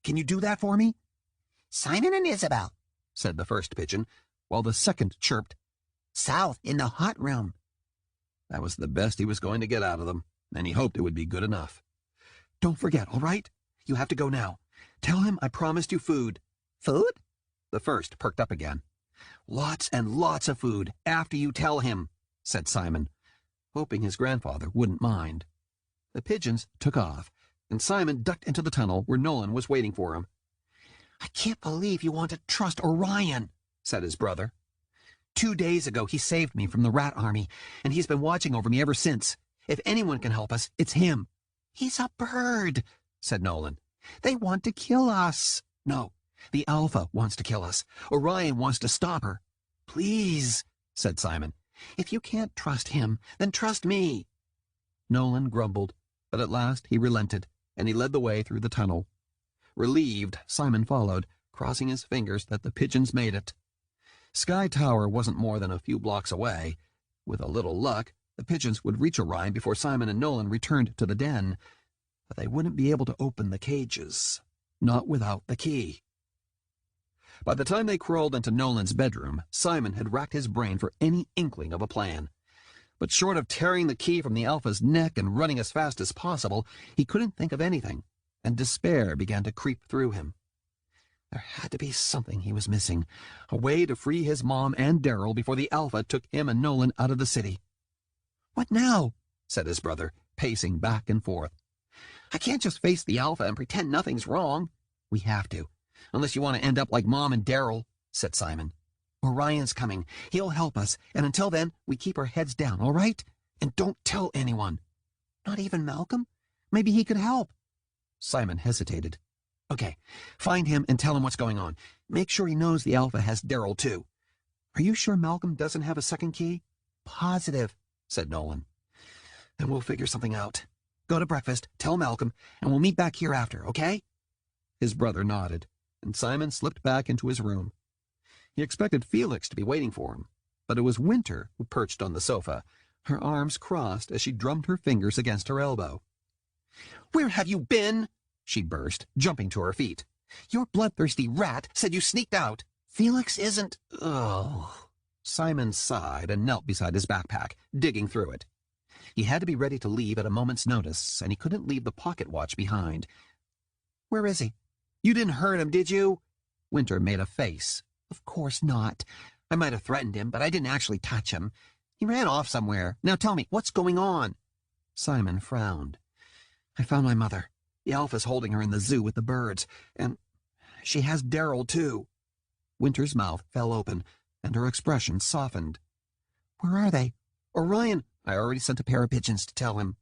Can you do that for me?" "Simon and Isabel," said the first pigeon, while the second chirped, "South in the hot room." That was the best he was going to get out of them, and he hoped it would be good enough. "Don't forget, all right? You have to go now. Tell him I promised you food." "Food?" The first perked up again. "Lots and lots of food, after you tell him," said Simon, hoping his grandfather wouldn't mind. The pigeons took off, and Simon ducked into the tunnel where Nolan was waiting for him. "I can't believe you want to trust Orion," said his brother. 2 days ago he saved me from the rat army, and he's been watching over me ever since. If anyone can help us, it's him." "He's a bird," said Nolan. "They want to kill us." "No, the Alpha wants to kill us. Orion wants to stop her." "Please," said Simon. "If you can't trust him, then trust me." Nolan grumbled, but at last he relented, and he led the way through the tunnel. Relieved, Simon followed, crossing his fingers that the pigeons made it. Sky Tower wasn't more than a few blocks away. With a little luck, the pigeons would reach Orion before Simon and Nolan returned to the den. But they wouldn't be able to open the cages, not without the key. By the time they crawled into Nolan's bedroom, Simon had racked his brain for any inkling of a plan. But short of tearing the key from the Alpha's neck and running as fast as possible, he couldn't think of anything, and despair began to creep through him. There had to be something he was missing, a way to free his mom and Daryl before the Alpha took him and Nolan out of the city. "What now?" said his brother, pacing back and forth. "I can't just face the Alpha and pretend nothing's wrong." "We have to, unless you want to end up like Mom and Daryl." said Simon. Orion's coming. He'll help us, and until then, we keep our heads down, all right? And don't tell anyone. Not even Malcolm? Maybe he could help. Simon hesitated. Okay, find him and tell him what's going on. Make sure he knows the Alpha has Daryl, too. Are you sure Malcolm doesn't have a second key? Positive, said Nolan. Then we'll figure something out. Go to breakfast, tell Malcolm, and we'll meet back here after, okay? His brother nodded, and Simon slipped back into his room. He expected Felix to be waiting for him, but it was Winter who perched on the sofa, her arms crossed as she drummed her fingers against her elbow. "Where have you been?" she burst, jumping to her feet. "Your bloodthirsty rat said you sneaked out. Felix isn't—" Ugh. Simon sighed and knelt beside his backpack, digging through it. He had to be ready to leave at a moment's notice, and he couldn't leave the pocket watch behind. "Where is he? You didn't hurt him, did you?" Winter made a face. "Of course not. I might have threatened him, but I didn't actually touch him. He ran off somewhere. Now tell me, what's going on?" Simon frowned. "I found my mother. The Alpha's holding her in the zoo with the birds, and she has Daryl, too." Winter's mouth fell open, and her expression softened. "Where are they?" "Orion, I already sent a pair of pigeons to tell him."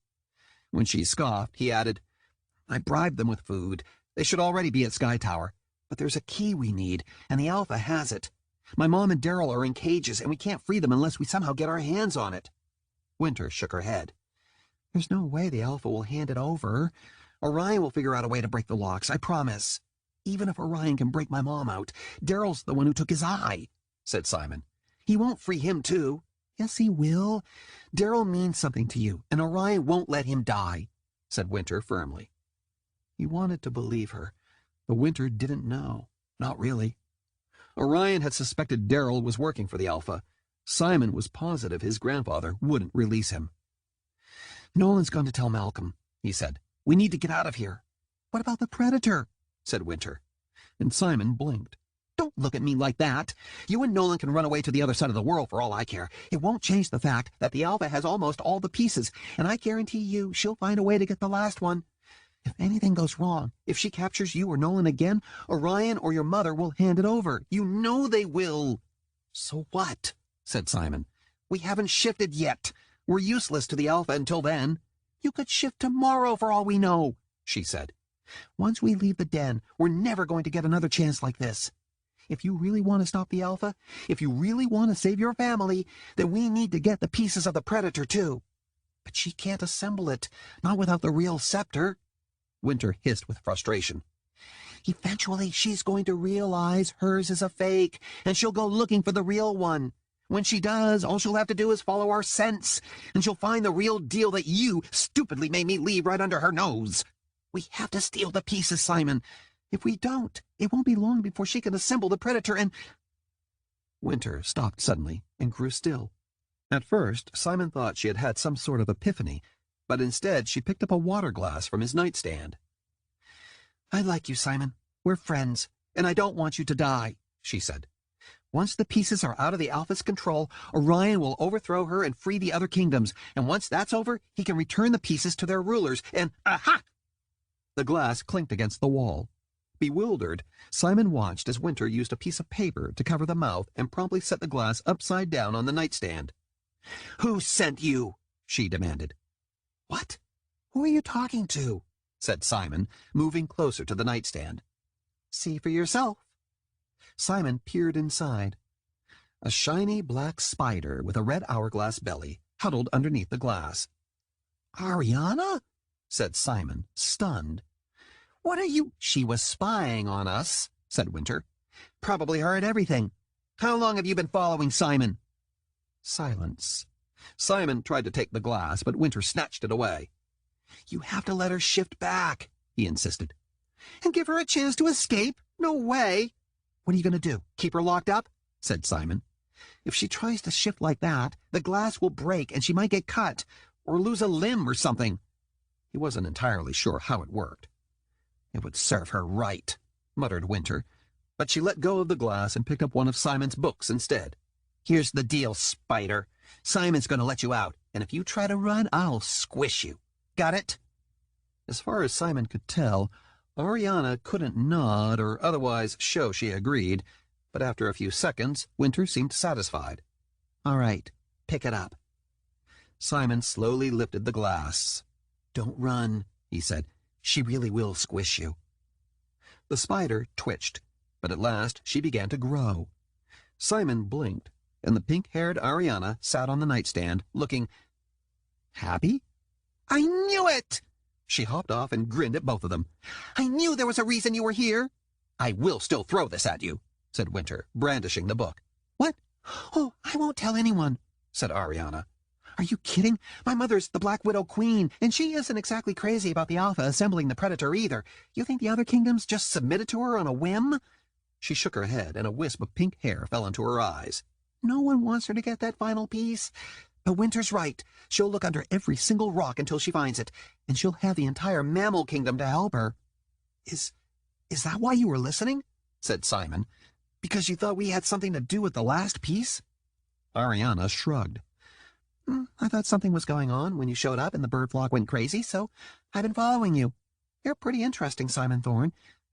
When she scoffed, he added, "I bribed them with food. They should already be at Sky Tower. But there's a key we need, and the Alpha has it. My mom and Daryl are in cages, and we can't free them unless we somehow get our hands on it." Winter shook her head. "There's no way the Alpha will hand it over. Orion will figure out a way to break the locks, I promise. Even if Orion can break my mom out, Daryl's the one who took his eye," said Simon. "He won't free him, too." "Yes, he will. Daryl means something to you, and Orion won't let him die," said Winter firmly. He wanted to believe her, but Winter didn't know. Not really. Orion had suspected Daryl was working for the Alpha. Simon was positive his grandfather wouldn't release him. "Nolan's gone to tell Malcolm," he said. "We need to get out of here." "What about the Predator?" said Winter. And Simon blinked. "Don't look at me like that. You and Nolan can run away to the other side of the world for all I care. It won't change the fact that the Alpha has almost all the pieces, and I guarantee you she'll find a way to get the last one. If anything goes wrong, if she captures you or Nolan again, Orion or your mother will hand it over. You know they will." "So what?" said Simon. "We haven't shifted yet. We're useless to the Alpha until then." "You could shift tomorrow for all we know," she said. "Once we leave the den, we're never going to get another chance like this. If you really want to stop the Alpha, if you really want to save your family, then we need to get the pieces of the Predator, too." "But she can't assemble it, not without the real scepter." Winter hissed with frustration. "Eventually, she's going to realize hers is a fake, and she'll go looking for the real one. When she does, all she'll have to do is follow our scents, and she'll find the real deal that you stupidly made me leave right under her nose. We have to steal the pieces, Simon. If we don't, it won't be long before she can assemble the Predator and—" Winter stopped suddenly and grew still. At first, Simon thought she had had some sort of epiphany, but instead she picked up a water glass from his nightstand. "I like you, Simon. We're friends, and I don't want you to die," she said. "Once the pieces are out of the Alpha's control, Orion will overthrow her and free the other kingdoms, and once that's over, he can return the pieces to their rulers, and— Aha!" The glass clinked against the wall. Bewildered, Simon watched as Winter used a piece of paper to cover the mouth and promptly set the glass upside down on the nightstand. "Who sent you?" she demanded. "What? Who are you talking to?" said Simon, moving closer to the nightstand. "See for yourself." Simon peered inside. A shiny black spider with a red hourglass belly huddled underneath the glass. "Ariana?" said Simon, stunned. "What are you—" "She was spying on us," said Winter. "Probably heard everything. How long have you been following Simon?" Silence. Simon tried to take the glass, but Winter snatched it away. "You have to let her shift back," he insisted. "And give her a chance to escape? No way." "What are you going to do, keep her locked up?" said Simon. "If she tries to shift like that, the glass will break and she might get cut, or lose a limb or something." He wasn't entirely sure how it worked. "It would serve her right," muttered Winter, but she let go of the glass and picked up one of Simon's books instead. "Here's the deal, Spider. Simon's going to let you out, and if you try to run, I'll squish you. Got it?" As far as Simon could tell, Ariana couldn't nod or otherwise show she agreed, But after a few seconds, Winter seemed satisfied. "All right, pick it up." Simon slowly lifted the glass. "Don't run," he said. "She really will squish you." The spider twitched, but at last she began to grow. Simon blinked, and the pink-haired Ariana sat on the nightstand, looking happy. "I knew it!" She hopped off and grinned at both of them. "I knew there was a reason you were here." "I will still throw this at you," said Winter, brandishing the book. "What? Oh, I won't tell anyone," said Ariana. "Are you kidding? My mother's the Black Widow Queen, and she isn't exactly crazy about the Alpha assembling the Predator either. You think the other kingdoms just submitted to her on a whim?" She shook her head, and a wisp of pink hair fell into her eyes. "No one wants her to get that final piece. But Winter's right. She'll look under every single rock until she finds it, and she'll have the entire mammal kingdom to help her." Is that why you were listening?" said Simon. "Because you thought we had something to do with the last piece?" Ariana shrugged. "I thought something was going on when you showed up and the bird flock went crazy, so I've been following you. You're pretty interesting, Simon Thorn,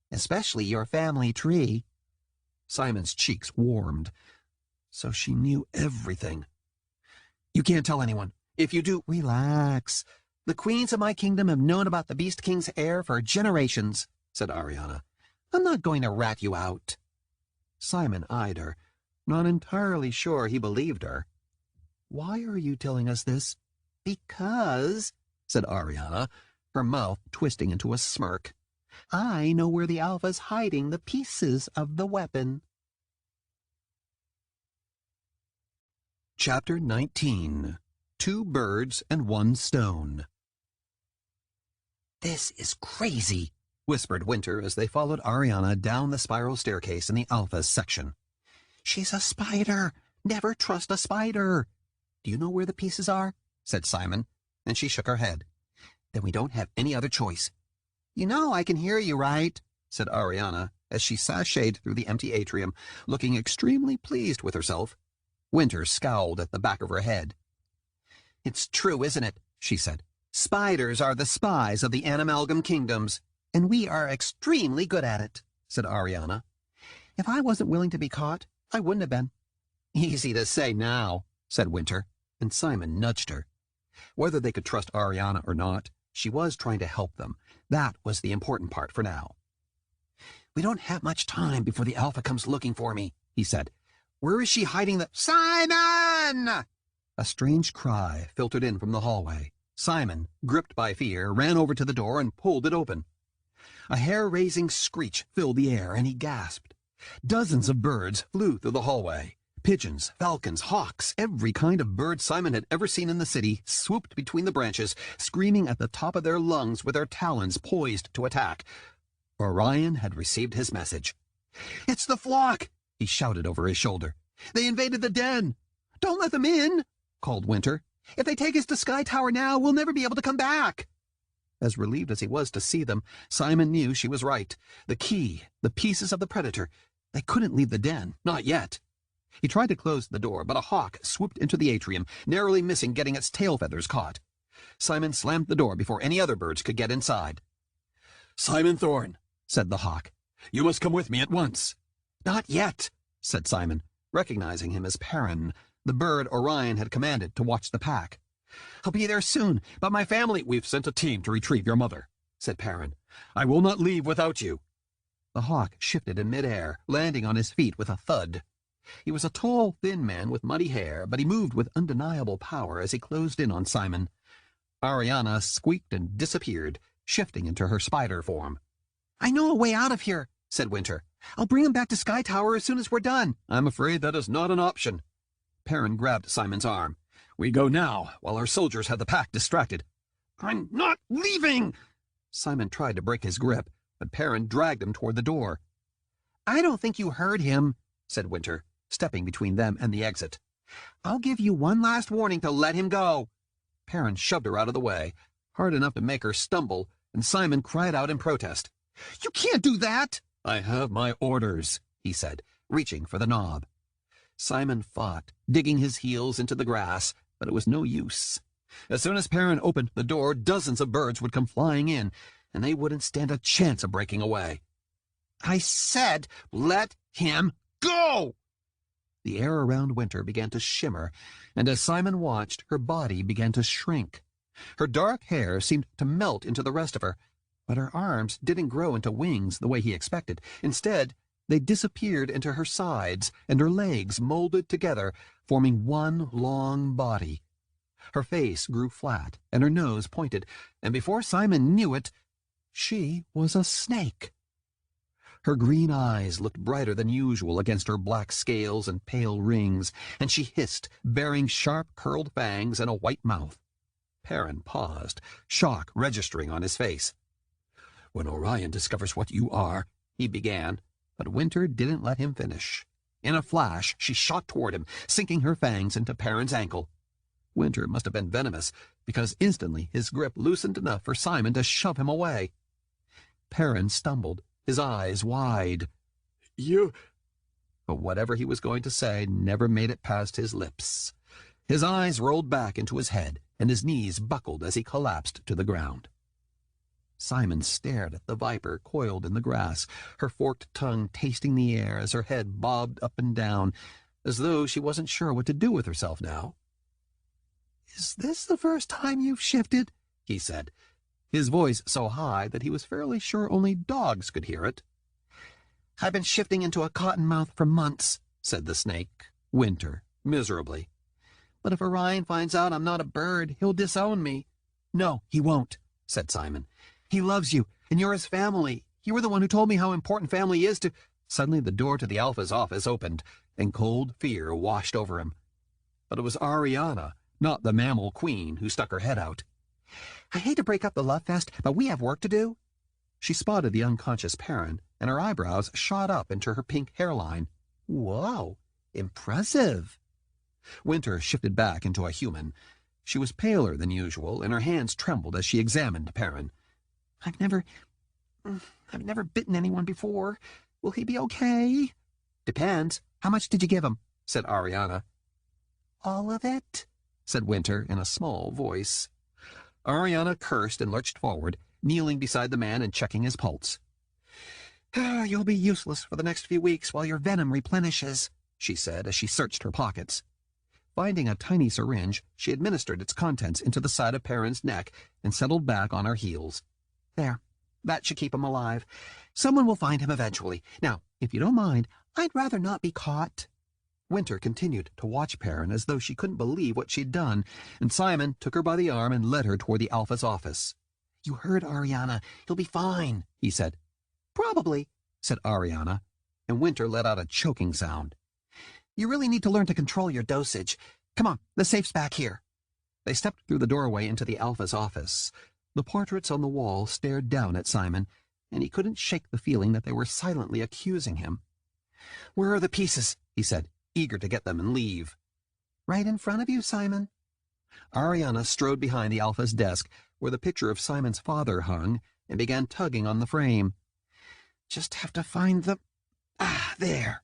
especially your family tree." Simon's cheeks warmed. So she knew everything. "You can't tell anyone. If you do—" "Relax. The queens of my kingdom have known about the Beast King's heir for generations," said Ariana. "I'm not going to rat you out." Simon eyed her, not entirely sure he believed her. "Why are you telling us this?" "Because," said Ariana, her mouth twisting into a smirk, "I know where the Alpha's hiding the pieces of the weapon." Chapter 19. 2 Birds and 1 Stone. "This is crazy," whispered Winter as they followed Ariana down the spiral staircase in the Alpha's section. "She's a spider. Never trust a spider." "Do you know where the pieces are?" said Simon, and she shook her head. "Then we don't have any other choice." "You know I can hear you, right?" said Ariana as she sashayed through the empty atrium, looking extremely pleased with herself. Winter scowled at the back of her head. "It's true, isn't it?" she said. "Spiders are the spies of the Animalgam kingdoms, and we are extremely good at it," said Ariana. "If I wasn't willing to be caught, I wouldn't have been." "Easy to say now," said Winter, and Simon nudged her. Whether they could trust Ariana or not, she was trying to help them. That was the important part for now. "We don't have much time before the Alpha comes looking for me," he said. "Where is she hiding the—" "Simon!" A strange cry filtered in from the hallway. Simon, gripped by fear, ran over to the door and pulled it open. A hair-raising screech filled the air, and he gasped. Dozens of birds flew through the hallway. Pigeons, falcons, hawks, every kind of bird Simon had ever seen in the city swooped between the branches, screaming at the top of their lungs with their talons poised to attack. Orion had received his message. "It's the flock!" he shouted over his shoulder. "They invaded the den!" "Don't let them in!" called Winter. "If they take us to Sky Tower now, we'll never be able to come back." As relieved as he was to see them, Simon knew she was right. The key, the pieces of the Predator, they couldn't leave the den, not yet. He tried to close the door, but a hawk swooped into the atrium, narrowly missing getting its tail feathers caught. Simon slammed the door before any other birds could get inside. "Simon Thorn," said the hawk, "you must come with me at once." "Not yet," said Simon, recognizing him as Perrin, the bird Orion had commanded to watch the pack. "I'll be there soon, but my family—" "We've sent a team to retrieve your mother," said Perrin. "I will not leave without you." The hawk shifted in midair, landing on his feet with a thud. He was a tall, thin man with muddy hair, but he moved with undeniable power as he closed in on Simon. Ariana squeaked and disappeared, shifting into her spider form. "I know a way out of here," said Winter. "I'll bring him back to Sky Tower as soon as we're done." "I'm afraid that is not an option." Perrin grabbed Simon's arm. "We go now, while our soldiers have the pack distracted." "I'm not leaving!" Simon tried to break his grip, but Perrin dragged him toward the door. "I don't think you heard him," said Winter, stepping between them and the exit. "I'll give you one last warning to let him go." Perrin shoved her out of the way, hard enough to make her stumble, and Simon cried out in protest. "You can't do that!" "I have my orders," he said, reaching for the knob. Simon fought, digging his heels into the grass, but it was no use. As soon as Perrin opened the door, dozens of birds would come flying in, and they wouldn't stand a chance of breaking away. "I said, let him Go! The air around Winter began to shimmer, and as Simon watched, her body began to shrink. Her dark hair seemed to melt into the rest of her, but her arms didn't grow into wings the way he expected. Instead, they disappeared into her sides, and her legs molded together, forming one long body. Her face grew flat, and her nose pointed, and before Simon knew it, she was a snake. Her green eyes looked brighter than usual against her black scales and pale rings, and she hissed, bearing sharp curled fangs and a white mouth. Perrin paused, shock registering on his face. "When Orion discovers what you are," he began, but Winter didn't let him finish. In a flash, she shot toward him, sinking her fangs into Perrin's ankle. Winter must have been venomous, because instantly his grip loosened enough for Simon to shove him away. Perrin stumbled, his eyes wide. "You—" But whatever he was going to say never made it past his lips. His eyes rolled back into his head, and his knees buckled as he collapsed to the ground. Simon stared at the viper coiled in the grass, her forked tongue tasting the air as her head bobbed up and down, as though she wasn't sure what to do with herself now. "Is this the first time you've shifted?" he said, his voice so high that he was fairly sure only dogs could hear it. "I've been shifting into a cottonmouth for months," said the snake, Winter, miserably. "But if Orion finds out I'm not a bird, he'll disown me." "No, he won't," said Simon. "He loves you, and you're his family. You were the one who told me how important family is to—" Suddenly the door to the Alpha's office opened, and cold fear washed over him. But it was Ariana, not the mammal queen, who stuck her head out. "I hate to break up the love fest, but we have work to do." She spotted the unconscious Perrin, and her eyebrows shot up into her pink hairline. "Whoa, impressive." Winter shifted back into a human. She was paler than usual, and her hands trembled as she examined Perrin. I've never bitten anyone before. Will he be okay?" "Depends. How much did you give him?" said Ariana. "All of it," said Winter in a small voice. Ariana cursed and lurched forward, kneeling beside the man and checking his pulse. "You'll be useless for the next few weeks while your venom replenishes," she said as she searched her pockets. Finding a tiny syringe, she administered its contents into the side of Perrin's neck and settled back on her heels. "There, that should keep him alive. Someone will find him eventually. Now, if you don't mind, I'd rather not be caught." Winter continued to watch Perrin as though she couldn't believe what she'd done, and Simon took her by the arm and led her toward the Alpha's office. "You heard Ariana. He'll be fine," he said. "Probably," said Ariana, and Winter let out a choking sound. "You really need to learn to control your dosage. Come on, the safe's back here." They stepped through the doorway into the Alpha's office. The portraits on the wall stared down at Simon, and he couldn't shake the feeling that they were silently accusing him. "Where are the pieces?" he said, eager to get them and leave. "Right in front of you, Simon." Ariana strode behind the Alpha's desk, where the picture of Simon's father hung, and began tugging on the frame. "Just have to find the— there."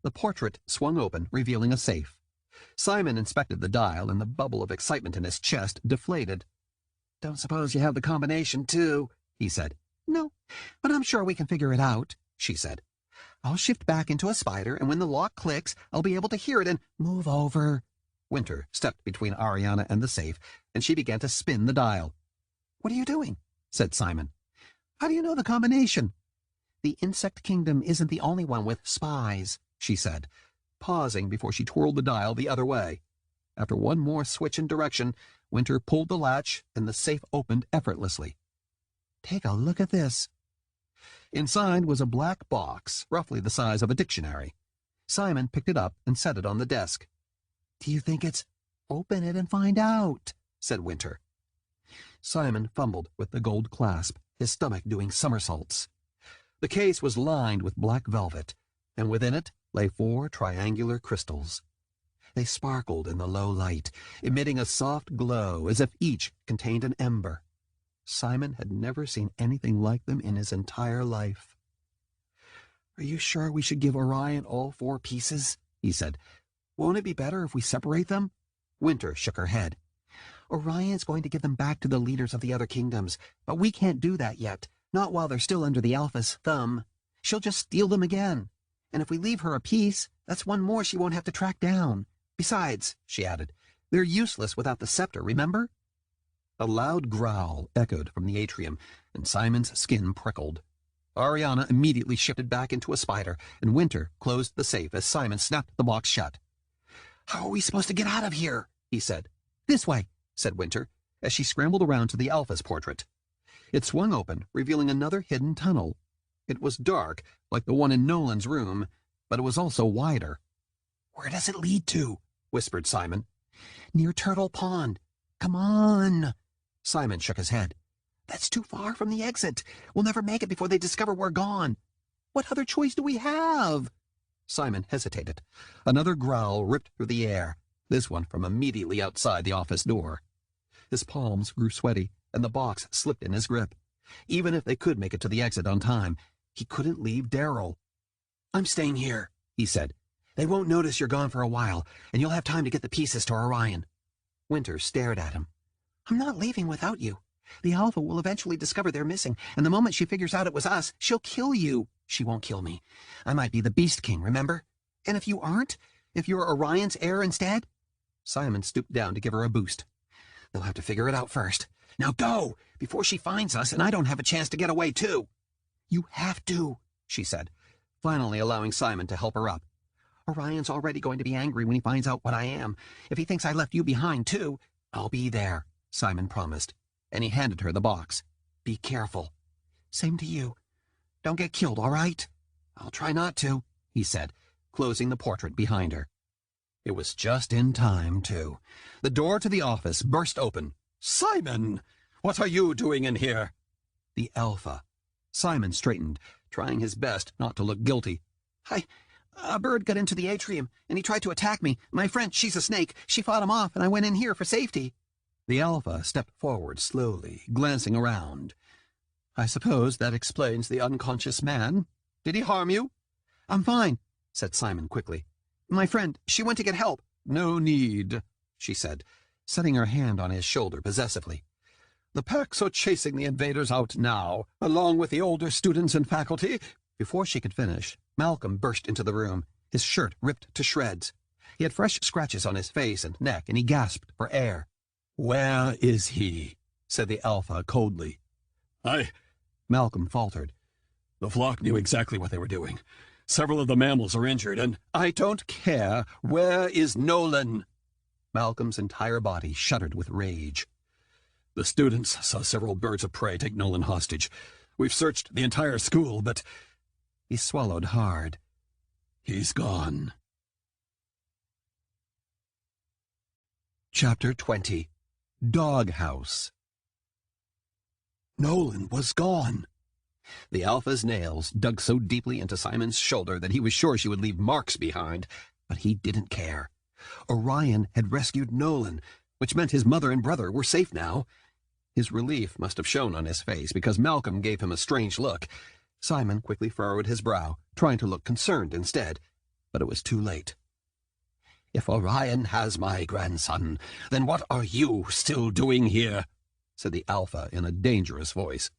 The portrait swung open, revealing a safe. Simon inspected the dial, and the bubble of excitement in his chest deflated. "Don't suppose you have the combination, too," he said. "No, but I'm sure we can figure it out," she said. "I'll shift back into a spider, and when the lock clicks, I'll be able to hear it and— Move over." Winter stepped between Ariana and the safe, and she began to spin the dial. "What are you doing?" said Simon. "How do you know the combination?" "The insect kingdom isn't the only one with spies," she said, pausing before she twirled the dial the other way. After one more switch in direction, Winter pulled the latch, and the safe opened effortlessly. "Take a look at this." Inside was a black box, roughly the size of a dictionary. Simon picked it up and set it on the desk. "Do you think it's—" "Open it and find out," said Winter. Simon fumbled with the gold clasp, his stomach doing somersaults. The case was lined with black velvet, and within it lay 4 triangular crystals. They sparkled in the low light, emitting a soft glow as if each contained an ember. Simon had never seen anything like them in his entire life. "Are you sure we should give Orion all 4 pieces?" he said. "Won't it be better if we separate them?" Winter shook her head. "Orion's going to give them back to the leaders of the other kingdoms, but we can't do that yet, not while they're still under the Alpha's thumb. She'll just steal them again. And if we leave her a piece, that's one more she won't have to track down. Besides, she added, they're useless without the scepter, remember? A loud growl echoed from the atrium, and Simon's skin prickled. Ariana immediately shifted back into a spider, and Winter closed the safe as Simon snapped the box shut. "How are we supposed to get out of here?" he said. "This way," said Winter, as she scrambled around to the Alpha's portrait. It swung open, revealing another hidden tunnel. It was dark, like the one in Nolan's room, but it was also wider. "Where does it lead to?" whispered Simon. "Near Turtle Pond. Come on." Simon shook his head. "That's too far from the exit. We'll never make it before they discover we're gone. What other choice do we have?" Simon hesitated. Another growl ripped through the air, this one from immediately outside the office door. His palms grew sweaty, and the box slipped in his grip. Even if they could make it to the exit on time, he couldn't leave Daryl. "I'm staying here," he said. "They won't notice you're gone for a while, and you'll have time to get the pieces to Orion." Winter stared at him. "I'm not leaving without you. The Alpha will eventually discover they're missing, and the moment she figures out it was us, she'll kill you. She won't kill me. I might be the Beast King, remember? And if you aren't? If you're Orion's heir instead?" Simon stooped down to give her a boost. "They'll have to figure it out first. Now go, before she finds us and I don't have a chance to get away, too." "You have to," she said, finally allowing Simon to help her up. "Orion's already going to be angry when he finds out what I am. If he thinks I left you behind, too." "I'll be there," Simon promised, and he handed her the box. "Be careful." "Same to you. Don't get killed, all right?" "I'll try not to," he said, closing the portrait behind her. It was just in time, too. The door to the office burst open. "Simon! What are you doing in here?" The Alpha. Simon straightened, trying his best not to look guilty. A bird got into the atrium, and he tried to attack me. My friend, she's a snake. She fought him off, and I went in here for safety." The Alpha stepped forward slowly, glancing around. "I suppose that explains the unconscious man. Did he harm you?" "I'm fine," said Simon quickly. "My friend, she went to get help." "No need," she said, setting her hand on his shoulder possessively. "The packs are chasing the invaders out now, along with the older students and faculty." Before she could finish, Malcolm burst into the room, his shirt ripped to shreds. He had fresh scratches on his face and neck, and he gasped for air. "Where is he?" said the Alpha coldly. Malcolm faltered. "The flock knew exactly what they were doing. Several of the mammals are injured, and—" "I don't care. Where is Nolan?" Malcolm's entire body shuddered with rage. "The students saw several birds of prey take Nolan hostage. We've searched the entire school, but—" He swallowed hard. "He's gone." Chapter 20. Doghouse. Nolan was gone. The Alpha's nails dug so deeply into Simon's shoulder that he was sure she would leave marks behind, but he didn't care. Orion had rescued Nolan, which meant his mother and brother were safe now. His relief must have shown on his face because Malcolm gave him a strange look. Simon quickly furrowed his brow, trying to look concerned instead, but it was too late. "If Orion has my grandson, then what are you still doing here?" said the Alpha in a dangerous voice.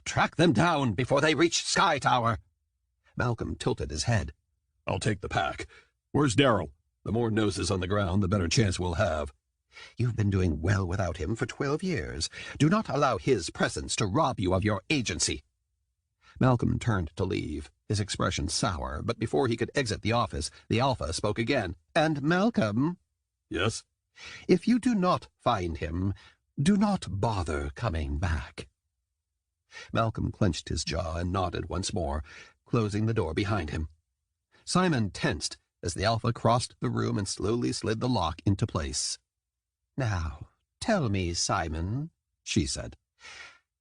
"Track them down before they reach Sky Tower." Malcolm tilted his head. "I'll take the pack. Where's Daryl? The more noses on the ground, the better chance we'll have." "You've been doing well without him for 12 years. Do not allow his presence to rob you of your agency." Malcolm turned to leave, his expression sour, but before he could exit the office, the Alpha spoke again. "And Malcolm—" "Yes?" "If you do not find him, do not bother coming back." Malcolm clenched his jaw and nodded once more, closing the door behind him. Simon tensed as the Alpha crossed the room and slowly slid the lock into place. "Now, tell me, Simon," she said,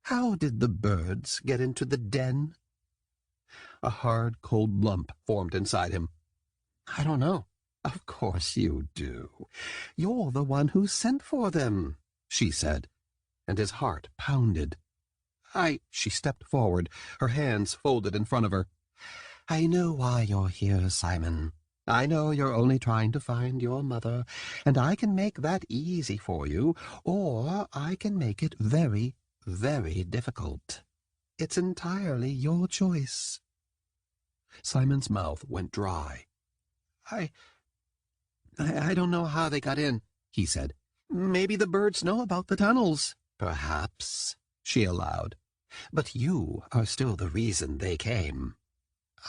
"how did the birds get into the den?" A hard, cold lump formed inside him. "I don't know." "Of course you do. You're the one who sent for them," she said, and his heart pounded. She stepped forward, her hands folded in front of her. "I know why you're here, Simon. I know you're only trying to find your mother, and I can make that easy for you, or I can make it very, very difficult. It's entirely your choice." Simon's mouth went dry. I don't know how they got in, he said. Maybe the birds know about the tunnels. Perhaps, she allowed. But you are still the reason they came.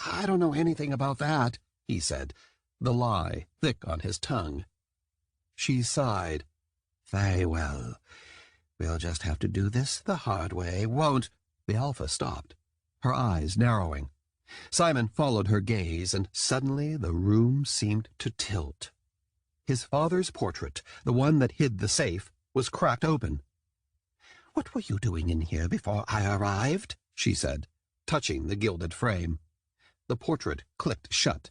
I don't know anything about that, he said, the lie thick on his tongue. She sighed. Very well. We'll just have to do this the hard way, won't? The Alpha stopped, her eyes narrowing. Simon followed her gaze, and suddenly the room seemed to tilt. His father's portrait, the one that hid the safe, was cracked open. What were you doing in here before I arrived? She said, touching the gilded frame. The portrait clicked shut.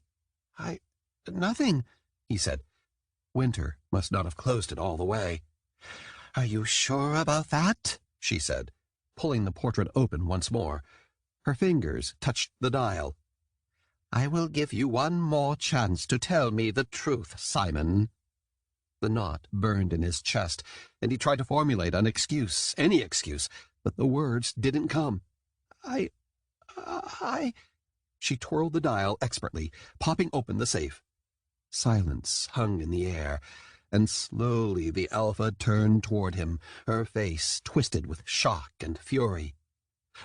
Nothing, he said. Winter must not have closed it all the way. Are you sure about that? She said, pulling the portrait open once more. Her fingers touched the dial. I will give you one more chance to tell me the truth, Simon. The knot burned in his chest, and he tried to formulate an excuse, any excuse, but the words didn't come. She twirled the dial expertly, popping open the safe. Silence hung in the air, and slowly the Alpha turned toward him, her face twisted with shock and fury.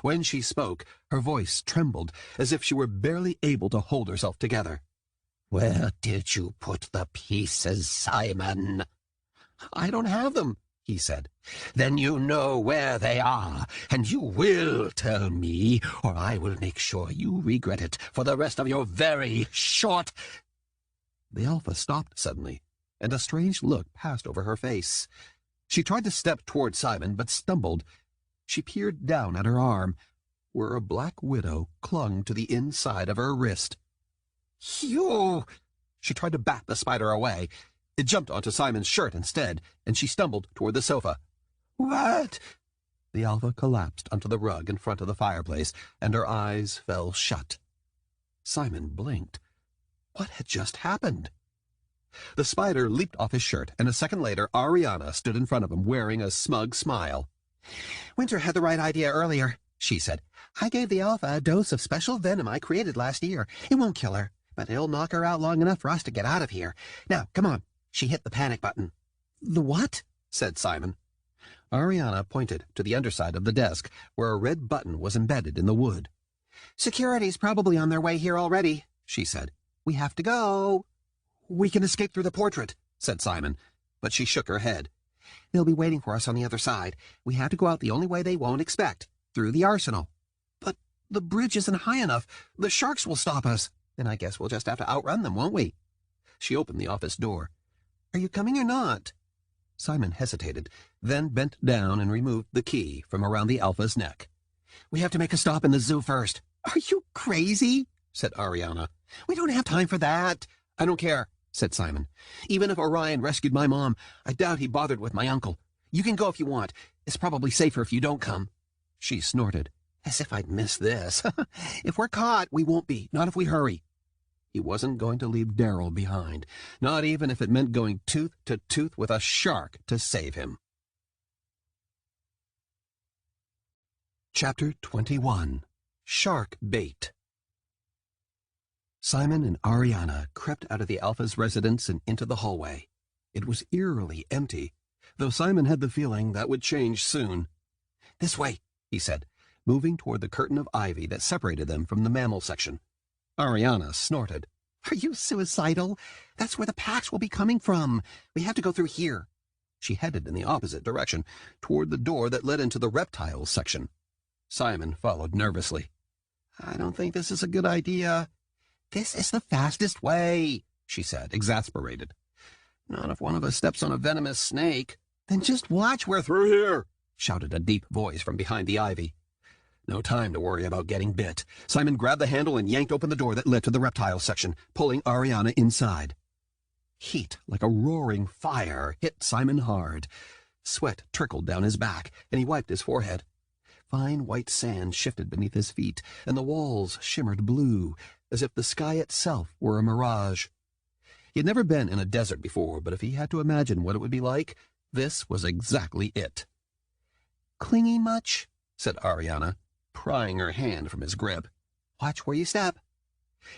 When she spoke, her voice trembled, as if she were barely able to hold herself together. Where did you put the pieces, Simon? I don't have them, he said. Then you know where they are, and you will tell me, or I will make sure you regret it for the rest of your very short... The Alpha stopped suddenly, and a strange look passed over her face. She tried to step toward Simon, but stumbled. She peered down at her arm, where a black widow clung to the inside of her wrist. You! She tried to bat the spider away. It jumped onto Simon's shirt instead, and she stumbled toward the sofa. What? The Alpha collapsed onto the rug in front of the fireplace, and her eyes fell shut. Simon blinked. What had just happened? The spider leaped off his shirt, and a second later Ariana stood in front of him wearing a smug smile. Winter had the right idea earlier, she said. I gave the Alpha a dose of special venom I created last year. It won't kill her, but it'll knock her out long enough for us to get out of here. Now, come on. She hit the panic button. The what? Said Simon. Ariana pointed to the underside of the desk, where a red button was embedded in the wood. Security's probably on their way here already, she said. We have to go. We can escape through the portrait, said Simon, but she shook her head. They'll be waiting for us on the other side. We have to go out the only way they won't expect, through the arsenal. But the bridge isn't high enough. The sharks will stop us. Then I guess we'll just have to outrun them, won't we? She opened the office door. Are you coming or not? Simon hesitated, then bent down and removed the key from around the Alpha's neck. We have to make a stop in the zoo first. Are you crazy? Said Ariana. We don't have time for that. I don't care, said Simon. Even if Orion rescued my mom, I doubt he bothered with my uncle. You can go if you want. It's probably safer if you don't come. She snorted. As if I'd miss this. If we're caught, we won't be. Not if we hurry. He wasn't going to leave Daryl behind, not even if it meant going tooth to tooth with a shark to save him. Chapter 21. Shark Bait. Simon and Ariana crept out of the Alpha's residence and into the hallway. It was eerily empty, though Simon had the feeling that would change soon. This way, he said, moving toward the curtain of ivy that separated them from the mammal section. Ariana snorted. Are you suicidal? That's where the packs will be coming from. We have to go through here. She headed in the opposite direction, toward the door that led into the reptiles section. Simon followed nervously. I don't think this is a good idea. This is the fastest way, she said, exasperated. Not if one of us steps on a venomous snake. Then just watch. We're through here, shouted a deep voice from behind the ivy. No time to worry about getting bit. Simon grabbed the handle and yanked open the door that led to the reptile section, pulling Ariana inside. Heat, like a roaring fire, hit Simon hard. Sweat trickled down his back, and he wiped his forehead. Fine white sand shifted beneath his feet, and the walls shimmered blue, as if the sky itself were a mirage. He had never been in a desert before, but if he had to imagine what it would be like, this was exactly it. Clingy much? Said Ariana, prying her hand from his grip. Watch where you step.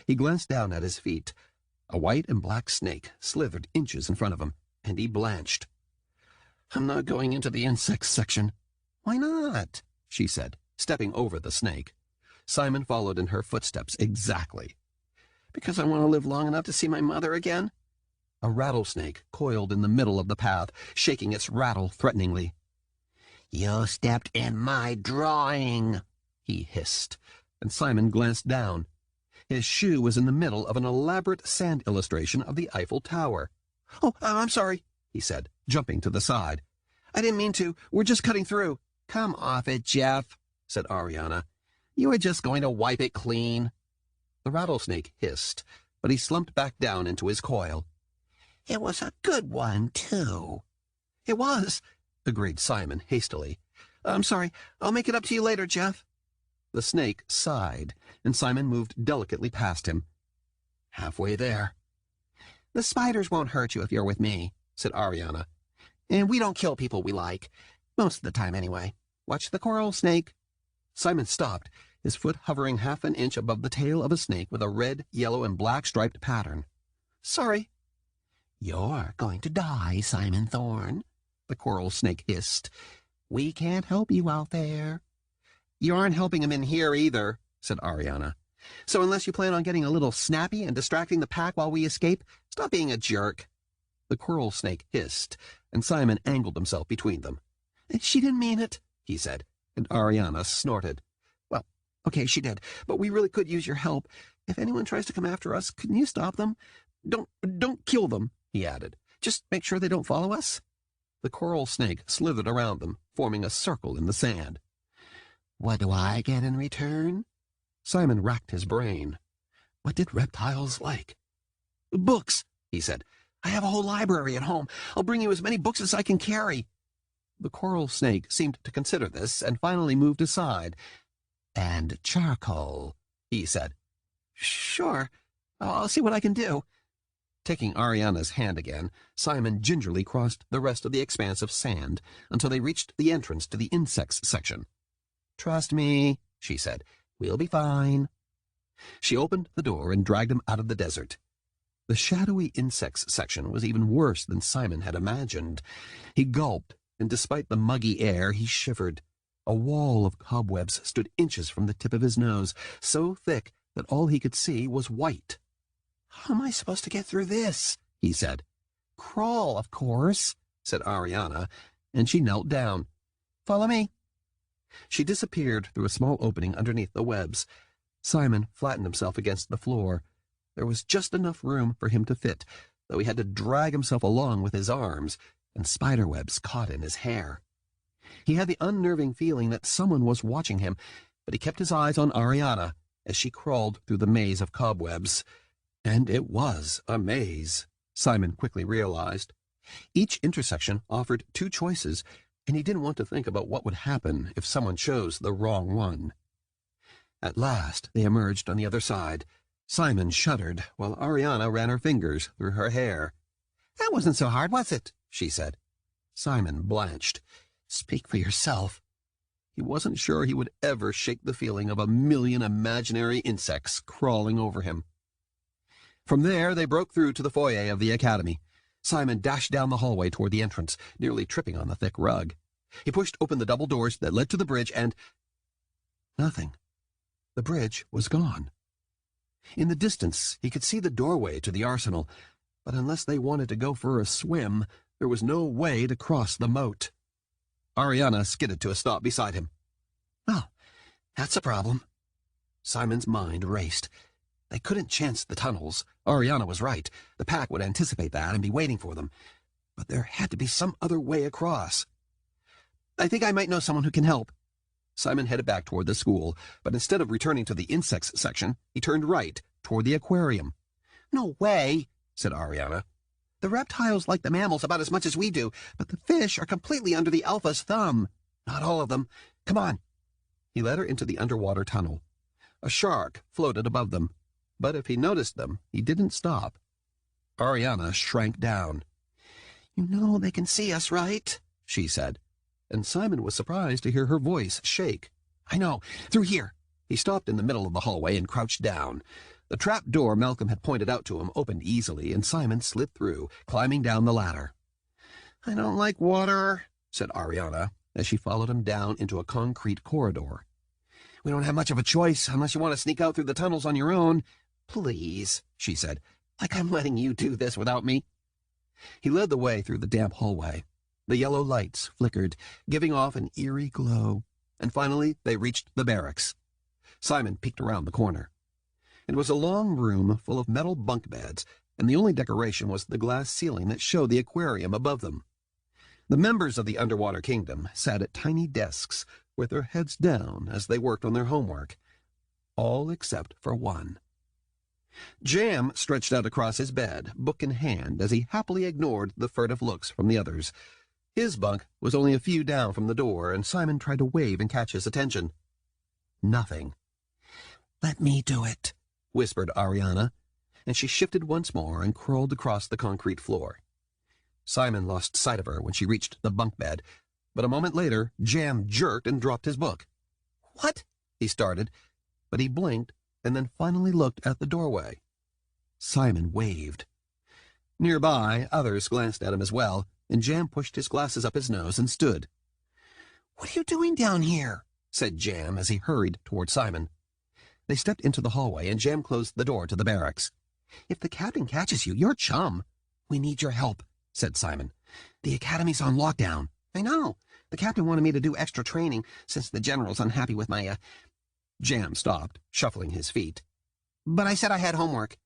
He glanced down at his feet. A white and black snake slithered inches in front of him, and he blanched. "I'm not going into the insects section." "Why not?" she said, stepping over the snake. Simon followed in her footsteps exactly. "Because I want to live long enough to see my mother again." A rattlesnake coiled in the middle of the path, shaking its rattle threateningly. "You stepped in my drawing," he hissed, and Simon glanced down. His shoe was in the middle of an elaborate sand illustration of the Eiffel Tower. "Oh, I'm sorry," he said, jumping to the side. "I didn't mean to. We're just cutting through." "Come off it, Jeff," said Ariana. "You were just going to wipe it clean." The rattlesnake hissed, but he slumped back down into his coil. "It was a good one, too." "It was," agreed Simon hastily. "I'm sorry. I'll make it up to you later, Jeff." The snake sighed, and Simon moved delicately past him. Halfway there. "The spiders won't hurt you if you're with me," said Ariana. "And we don't kill people we like. Most of the time, anyway. Watch the coral snake." Simon stopped, his foot hovering half an inch above the tail of a snake with a red, yellow, and black striped pattern. "Sorry." "You're going to die, Simon Thorn," the coral snake hissed. "We can't help you out there." "You aren't helping him in here either," said Ariana. "So unless you plan on getting a little snappy and distracting the pack while we escape, stop being a jerk." The coral snake hissed, and Simon angled himself between them. "She didn't mean it," he said, and Ariana snorted. "Well, okay, she did, but we really could use your help. If anyone tries to come after us, couldn't you stop them? Don't kill them," he added. "Just make sure they don't follow us." The coral snake slithered around them, forming a circle in the sand. "What do I get in return?" Simon racked his brain. What did reptiles like? "Books," he said. "I have a whole library at home. I'll bring you as many books as I can carry." The coral snake seemed to consider this and finally moved aside. "And charcoal," he said. "Sure. I'll see what I can do." Taking Ariana's hand again, Simon gingerly crossed the rest of the expanse of sand until they reached the entrance to the insects section. "Trust me," she said. "We'll be fine." She opened the door and dragged him out of the desert. The shadowy insects section was even worse than Simon had imagined. He gulped, and despite the muggy air, he shivered. A wall of cobwebs stood inches from the tip of his nose, so thick that all he could see was white. "How am I supposed to get through this?" he said. "Crawl, of course," said Ariana, and she knelt down. "Follow me." She disappeared through a small opening underneath the webs. Simon flattened himself against the floor. There was just enough room for him to fit, though he had to drag himself along with his arms, and spiderwebs caught in his hair. He had the unnerving feeling that someone was watching him, but he kept his eyes on Ariana as she crawled through the maze of cobwebs. And it was a maze, Simon quickly realized. Each intersection offered two choices, and he didn't want to think about what would happen if someone chose the wrong one. At last they emerged on the other side. Simon shuddered, while Ariana ran her fingers through her hair. "That wasn't so hard, was it?" she said. Simon blanched. Speak for yourself. He wasn't sure he would ever shake the feeling of 1,000,000 imaginary insects crawling over him. From there they broke through to the foyer of the academy. Simon dashed down the hallway toward the entrance, nearly tripping on the thick rug. He pushed open the double doors that led to the bridge and... nothing. The bridge was gone. In the distance, he could see the doorway to the arsenal, but unless they wanted to go for a swim, there was no way to cross the moat. Ariana skidded to a stop beside him. "Well, that's a problem." Simon's mind raced. They couldn't chance the tunnels. Ariana was right. The pack would anticipate that and be waiting for them. But there had to be some other way across. "I think I might know someone who can help." Simon headed back toward the school, but instead of returning to the insects section, he turned right toward the aquarium. "No way," said Ariana. "The reptiles like the mammals about as much as we do, but the fish are completely under the alpha's thumb." "Not all of them. Come on." He led her into the underwater tunnel. A shark floated above them, but if he noticed them, he didn't stop. Ariana shrank down. "You know they can see us, right?" she said, and Simon was surprised to hear her voice shake. "I know. Through here." He stopped in the middle of the hallway and crouched down. The trap door Malcolm had pointed out to him opened easily, and Simon slid through, climbing down the ladder. "I don't like water," said Ariana, as she followed him down into a concrete corridor. "We don't have much of a choice unless you want to sneak out through the tunnels on your own." "Please," she said, "like I'm letting you do this without me." He led the way through the damp hallway. The yellow lights flickered, giving off an eerie glow, and finally they reached the barracks. Simon peeked around the corner. It was a long room full of metal bunk beds, and the only decoration was the glass ceiling that showed the aquarium above them. The members of the underwater kingdom sat at tiny desks with their heads down as they worked on their homework, all except for one. Jam stretched out across his bed, book in hand, as he happily ignored the furtive looks from the others. His bunk was only a few down from the door, and Simon tried to wave and catch his attention. Nothing. "Let me do it," whispered Ariana, and she shifted once more and crawled across the concrete floor. Simon lost sight of her when she reached the bunk bed, but a moment later Jam jerked and dropped his book. "What?" he started, but he blinked and then finally looked at the doorway. Simon waved. Nearby, others glanced at him as well, and Jam pushed his glasses up his nose and stood. "What are you doing down here?" said Jam as he hurried toward Simon. They stepped into the hallway, and Jam closed the door to the barracks. "If the captain catches you, you're chum." "We need your help," said Simon. "The academy's on lockdown." "I know. The captain wanted me to do extra training since the general's unhappy with my, Jam stopped, shuffling his feet. "But I said I had homework."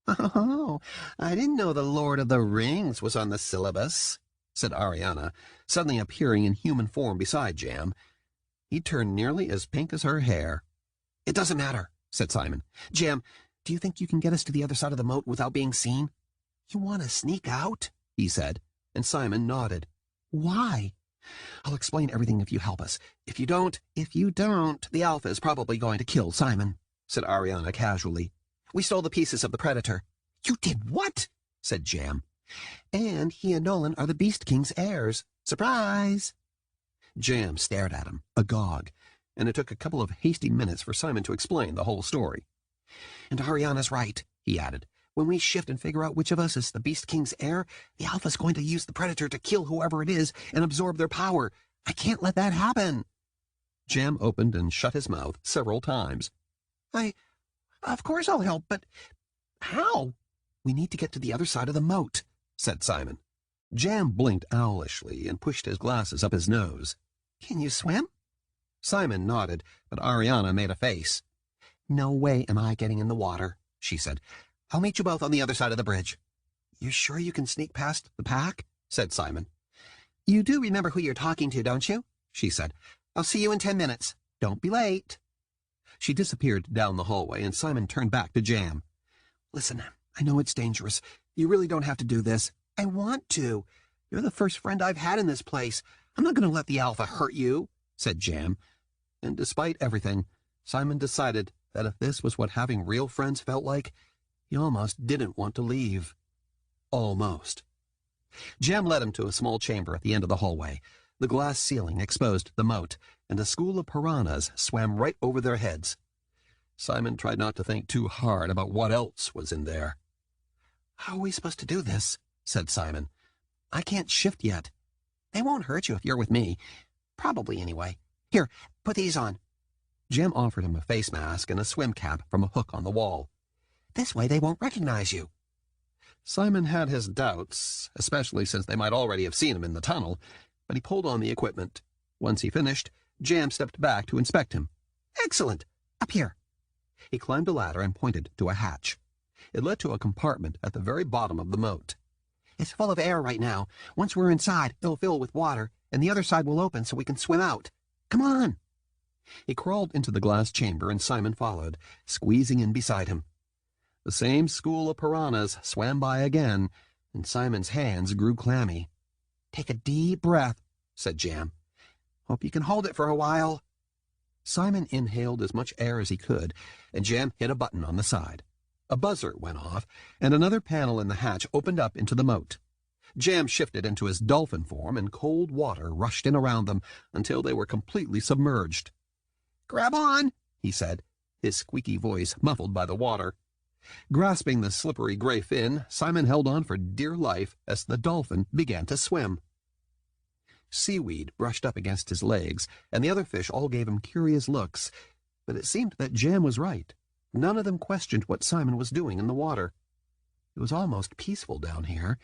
"Oh, I didn't know the Lord of the Rings was on the syllabus," said Ariana, suddenly appearing in human form beside Jam. He turned nearly as pink as her hair. "It doesn't matter," said Simon. "Jam, do you think you can get us to the other side of the moat without being seen?" "You want to sneak out?" he said, and Simon nodded. "Why?" "I'll explain everything if you help us. If you don't, the Alpha is probably going to kill Simon," said Ariana casually. "We stole the pieces of the Predator." "You did what?" said Jam. "And he and Nolan are the Beast King's heirs. Surprise!" Jam stared at him, agog, and it took a couple of hasty minutes for Simon to explain the whole story. "And Ariana's right," he added. "When we shift and figure out which of us is the Beast King's heir, the Alpha's going to use the Predator to kill whoever it is and absorb their power. I can't let that happen." Jam opened and shut his mouth several times. Of course I'll help, but how?" "We need to get to the other side of the moat," said Simon. Jam blinked owlishly and pushed his glasses up his nose. "Can you swim?" Simon nodded, but Ariana made a face. "No way am I getting in the water," she said. "I'll meet you both on the other side of the bridge." "You're sure you can sneak past the pack?" said Simon. "You do remember who you're talking to, don't you?" she said. "I'll see you in 10 minutes. Don't be late." She disappeared down the hallway, and Simon turned back to Jam. "Listen, I know it's dangerous. You really don't have to do this." "I want to. You're the first friend I've had in this place. I'm not going to let the Alpha hurt you," said Jam. And despite everything, Simon decided that if this was what having real friends felt like, he almost didn't want to leave. Almost. Jam led him to a small chamber at the end of the hallway. The glass ceiling exposed the moat, and a school of piranhas swam right over their heads. Simon tried not to think too hard about what else was in there. "How are we supposed to do this?" said Simon. "I can't shift yet." "They won't hurt you if you're with me. Probably, anyway. Here, put these on." Jam offered him a face mask and a swim cap from a hook on the wall. "This way they won't recognize you." Simon had his doubts, especially since they might already have seen him in the tunnel, but he pulled on the equipment. Once he finished, Jam stepped back to inspect him. "Excellent! Up here." He climbed a ladder and pointed to a hatch. It led to a compartment at the very bottom of the moat. "It's full of air right now. Once we're inside, it'll fill with water, and the other side will open so we can swim out. Come on!" He crawled into the glass chamber, and Simon followed, squeezing in beside him. The same school of piranhas swam by again, and Simon's hands grew clammy. "Take a deep breath," said Jam. "Hope you can hold it for a while." Simon inhaled as much air as he could, and Jam hit a button on the side. A buzzer went off, and another panel in the hatch opened up into the moat. Jam shifted into his dolphin form, and cold water rushed in around them until they were completely submerged. "Grab on," he said, his squeaky voice muffled by the water. Grasping the slippery gray fin, Simon held on for dear life as the dolphin began to swim. Seaweed brushed up against his legs, and the other fish all gave him curious looks, but it seemed that Jam was right. None of them questioned what Simon was doing in the water. It was almost peaceful down here,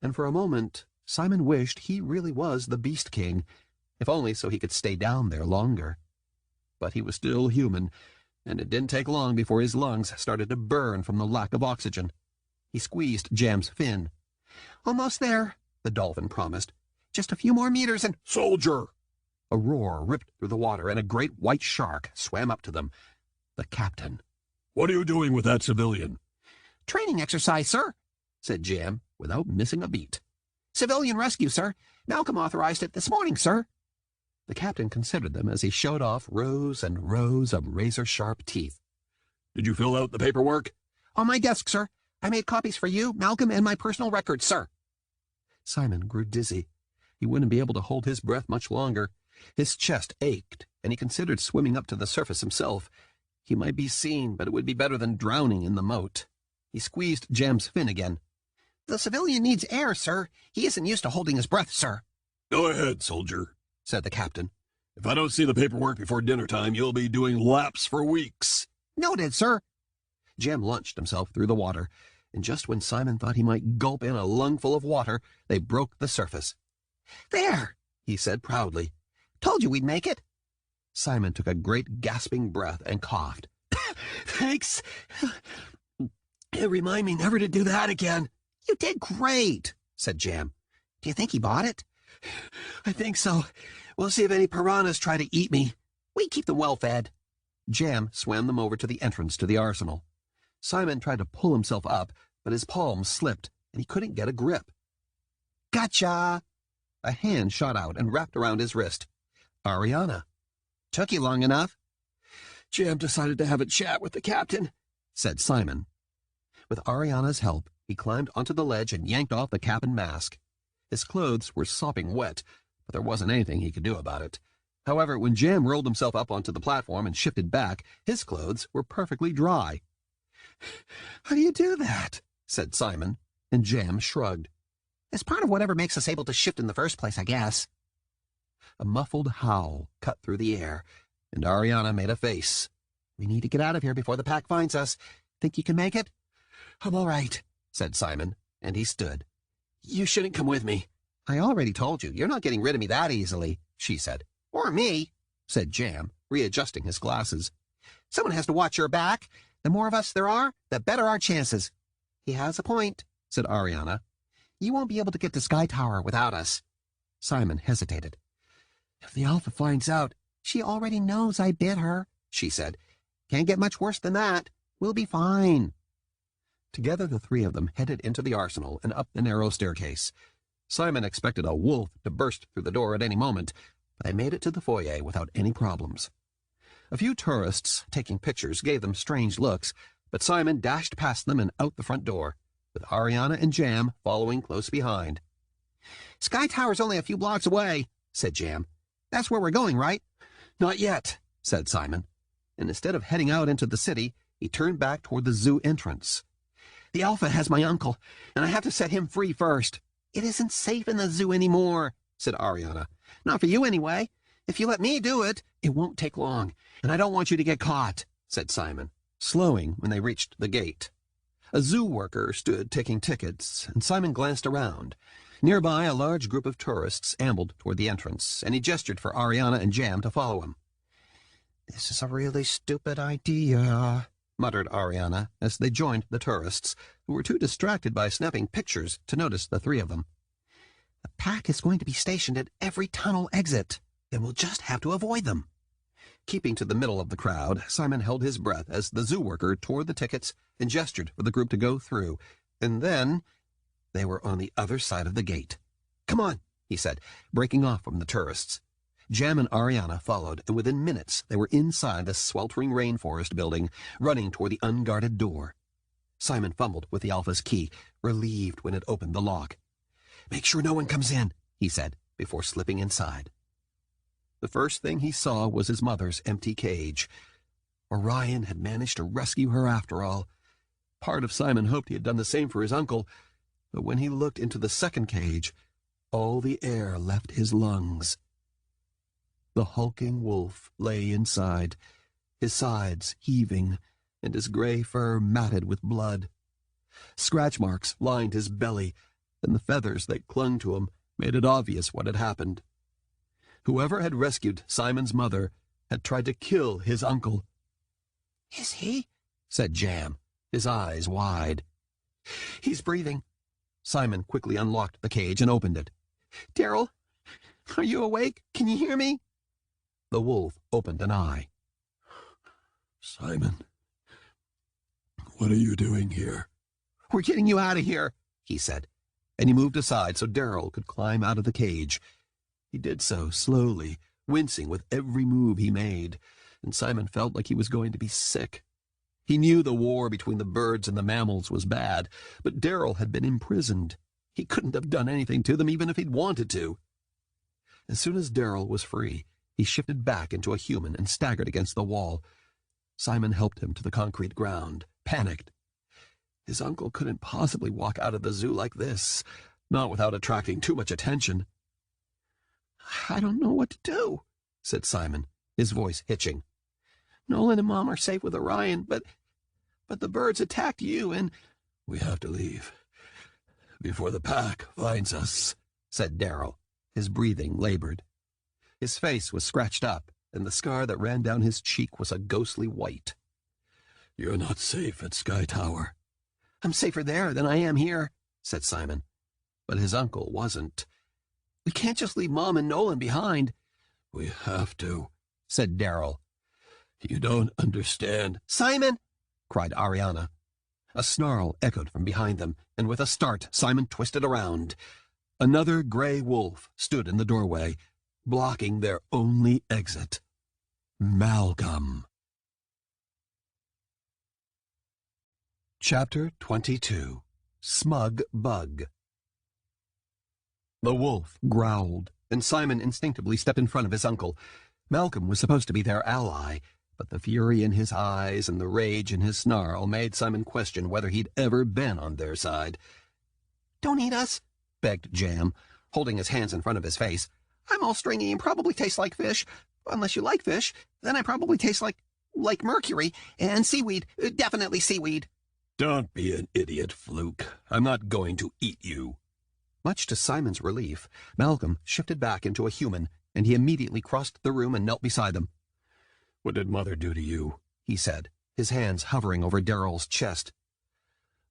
and for a moment Simon wished he really was the Beast King, if only so he could stay down there longer. But he was still human, and it didn't take long before his lungs started to burn from the lack of oxygen. He squeezed Jam's fin. "Almost there," the dolphin promised. "Just a few more meters and—" Soldier! A roar ripped through the water, and a great white shark swam up to them. The captain. What are you doing with that civilian? "Training exercise, sir," said Jam, without missing a beat. "Civilian rescue, sir. Malcolm authorized it this morning, sir." The captain considered them as he showed off rows and rows of razor-sharp teeth. Did you fill out the paperwork? "On my desk, sir. I made copies for you, Malcolm, and my personal records, sir." Simon grew dizzy. He wouldn't be able to hold his breath much longer. His chest ached, and he considered swimming up to the surface himself. He might be seen, but it would be better than drowning in the moat. He squeezed Jam's fin again. "The civilian needs air, sir. He isn't used to holding his breath, sir," Go ahead, soldier, said the captain. If I don't see the paperwork before dinner time, you'll be doing laps for weeks. "Noted, sir." Jam launched himself through the water, and just when Simon thought he might gulp in a lungful of water, they broke the surface. "There," he said proudly. "Told you we'd make it." Simon took a great gasping breath and coughed. "Thanks. Remind me never to do that again." "You did great," said Jam. "Do you think he bought it?" "I think so. We'll see if any piranhas try to eat me." "We keep them well fed." Jam swam them over to the entrance to the arsenal. Simon tried to pull himself up, but his palms slipped, and he couldn't get a grip. "Gotcha!" A hand shot out and wrapped around his wrist. Ariana. "Took you long enough." "Jam decided to have a chat with the captain," said Simon. With Ariana's help, he climbed onto the ledge and yanked off the cap and mask. His clothes were sopping wet, but there wasn't anything he could do about it. However, when Jam rolled himself up onto the platform and shifted back, his clothes were perfectly dry. "How do you do that?" said Simon, and Jam shrugged. "It's part of whatever makes us able to shift in the first place, I guess." A muffled howl cut through the air, and Ariana made a face. "We need to get out of here before the pack finds us. Think you can make it?" "I'm all right," said Simon, and he stood. "You shouldn't come with me." "I already told you, you're not getting rid of me that easily," she said. "Or me," said Jam, readjusting his glasses. "Someone has to watch your back. The more of us there are, the better our chances." "He has a point," said Ariana. "You won't be able to get to Sky Tower without us." Simon hesitated. "If the Alpha finds out—" "She already knows I bit her," she said. "Can't get much worse than that. We'll be fine." Together the three of them headed into the arsenal and up the narrow staircase. Simon expected a wolf to burst through the door at any moment, but they made it to the foyer without any problems. A few tourists taking pictures gave them strange looks, but Simon dashed past them and out the front door, with Ariana and Jam following close behind. "Sky Tower's only a few blocks away," said Jam. "That's where we're going, right?" "Not yet," said Simon, and instead of heading out into the city, he turned back toward the zoo entrance. "The Alpha has my uncle, and I have to set him free first." "It isn't safe in the zoo anymore," said Ariana. "Not for you, anyway. If you let me do it, it won't take long, and I don't want you to get caught," said Simon, slowing when they reached the gate. A zoo worker stood taking tickets, and Simon glanced around. Nearby, a large group of tourists ambled toward the entrance, and he gestured for Ariana and Jam to follow him. "This is a really stupid idea," muttered Ariana as they joined the tourists, who were too distracted by snapping pictures to notice the three of them. "The pack is going to be stationed at every tunnel exit. Then we'll just have to avoid them." Keeping to the middle of the crowd, Simon held his breath as the zoo worker tore the tickets and gestured for the group to go through, and then they were on the other side of the gate. "Come on," he said, breaking off from the tourists. Jam and Ariana followed, and within minutes they were inside the sweltering rainforest building, running toward the unguarded door. Simon fumbled with the Alpha's key, relieved when it opened the lock. "Make sure no one comes in," he said, before slipping inside. The first thing he saw was his mother's empty cage. Orion had managed to rescue her after all. Part of Simon hoped he had done the same for his uncle, but when he looked into the second cage, all the air left his lungs. The hulking wolf lay inside, his sides heaving, and his gray fur matted with blood. Scratch marks lined his belly, and the feathers that clung to him made it obvious what had happened. Whoever had rescued Simon's mother had tried to kill his uncle. "Is he?" said Jam, his eyes wide. "He's breathing." Simon quickly unlocked the cage and opened it. "Daryl, are you awake? Can you hear me?" The wolf opened an eye. Simon, what are you doing here? "We're getting you out of here," he said, and he moved aside so Daryl could climb out of the cage. He did so slowly, wincing with every move he made, and Simon felt like he was going to be sick. He knew the war between the birds and the mammals was bad, but Daryl had been imprisoned. He couldn't have done anything to them even if he'd wanted to. As soon as Daryl was free, he shifted back into a human and staggered against the wall. Simon helped him to the concrete ground, panicked. His uncle couldn't possibly walk out of the zoo like this, not without attracting too much attention. "I don't know what to do," said Simon, his voice hitching. "Nolan and Mom are safe with Orion, but the birds attacked you and—" "We have to leave before the pack finds us," said Daryl, his breathing labored. His face was scratched up, and the scar that ran down his cheek was a ghostly white. "You're not safe at Sky Tower." "I'm safer there than I am here," said Simon. But his uncle wasn't. "We can't just leave Mom and Nolan behind." "We have to," said Daryl. "You don't understand." "Simon!" cried Ariana. A snarl echoed from behind them, and with a start, Simon twisted around. Another gray wolf stood in the doorway, blocking their only exit. Malcolm. Chapter 22. Smug Bug. The wolf growled, and Simon instinctively stepped in front of his uncle. Malcolm was supposed to be their ally, but the fury in his eyes and the rage in his snarl made Simon question whether he'd ever been on their side. "Don't eat us," begged Jam, holding his hands in front of his face. "I'm all stringy and probably taste like fish. Unless you like fish, then I probably taste like mercury and seaweed. Definitely seaweed." "Don't be an idiot, Fluke. I'm not going to eat you." Much to Simon's relief, Malcolm shifted back into a human, and he immediately crossed the room and knelt beside them. "What did Mother do to you?" he said, his hands hovering over Daryl's chest.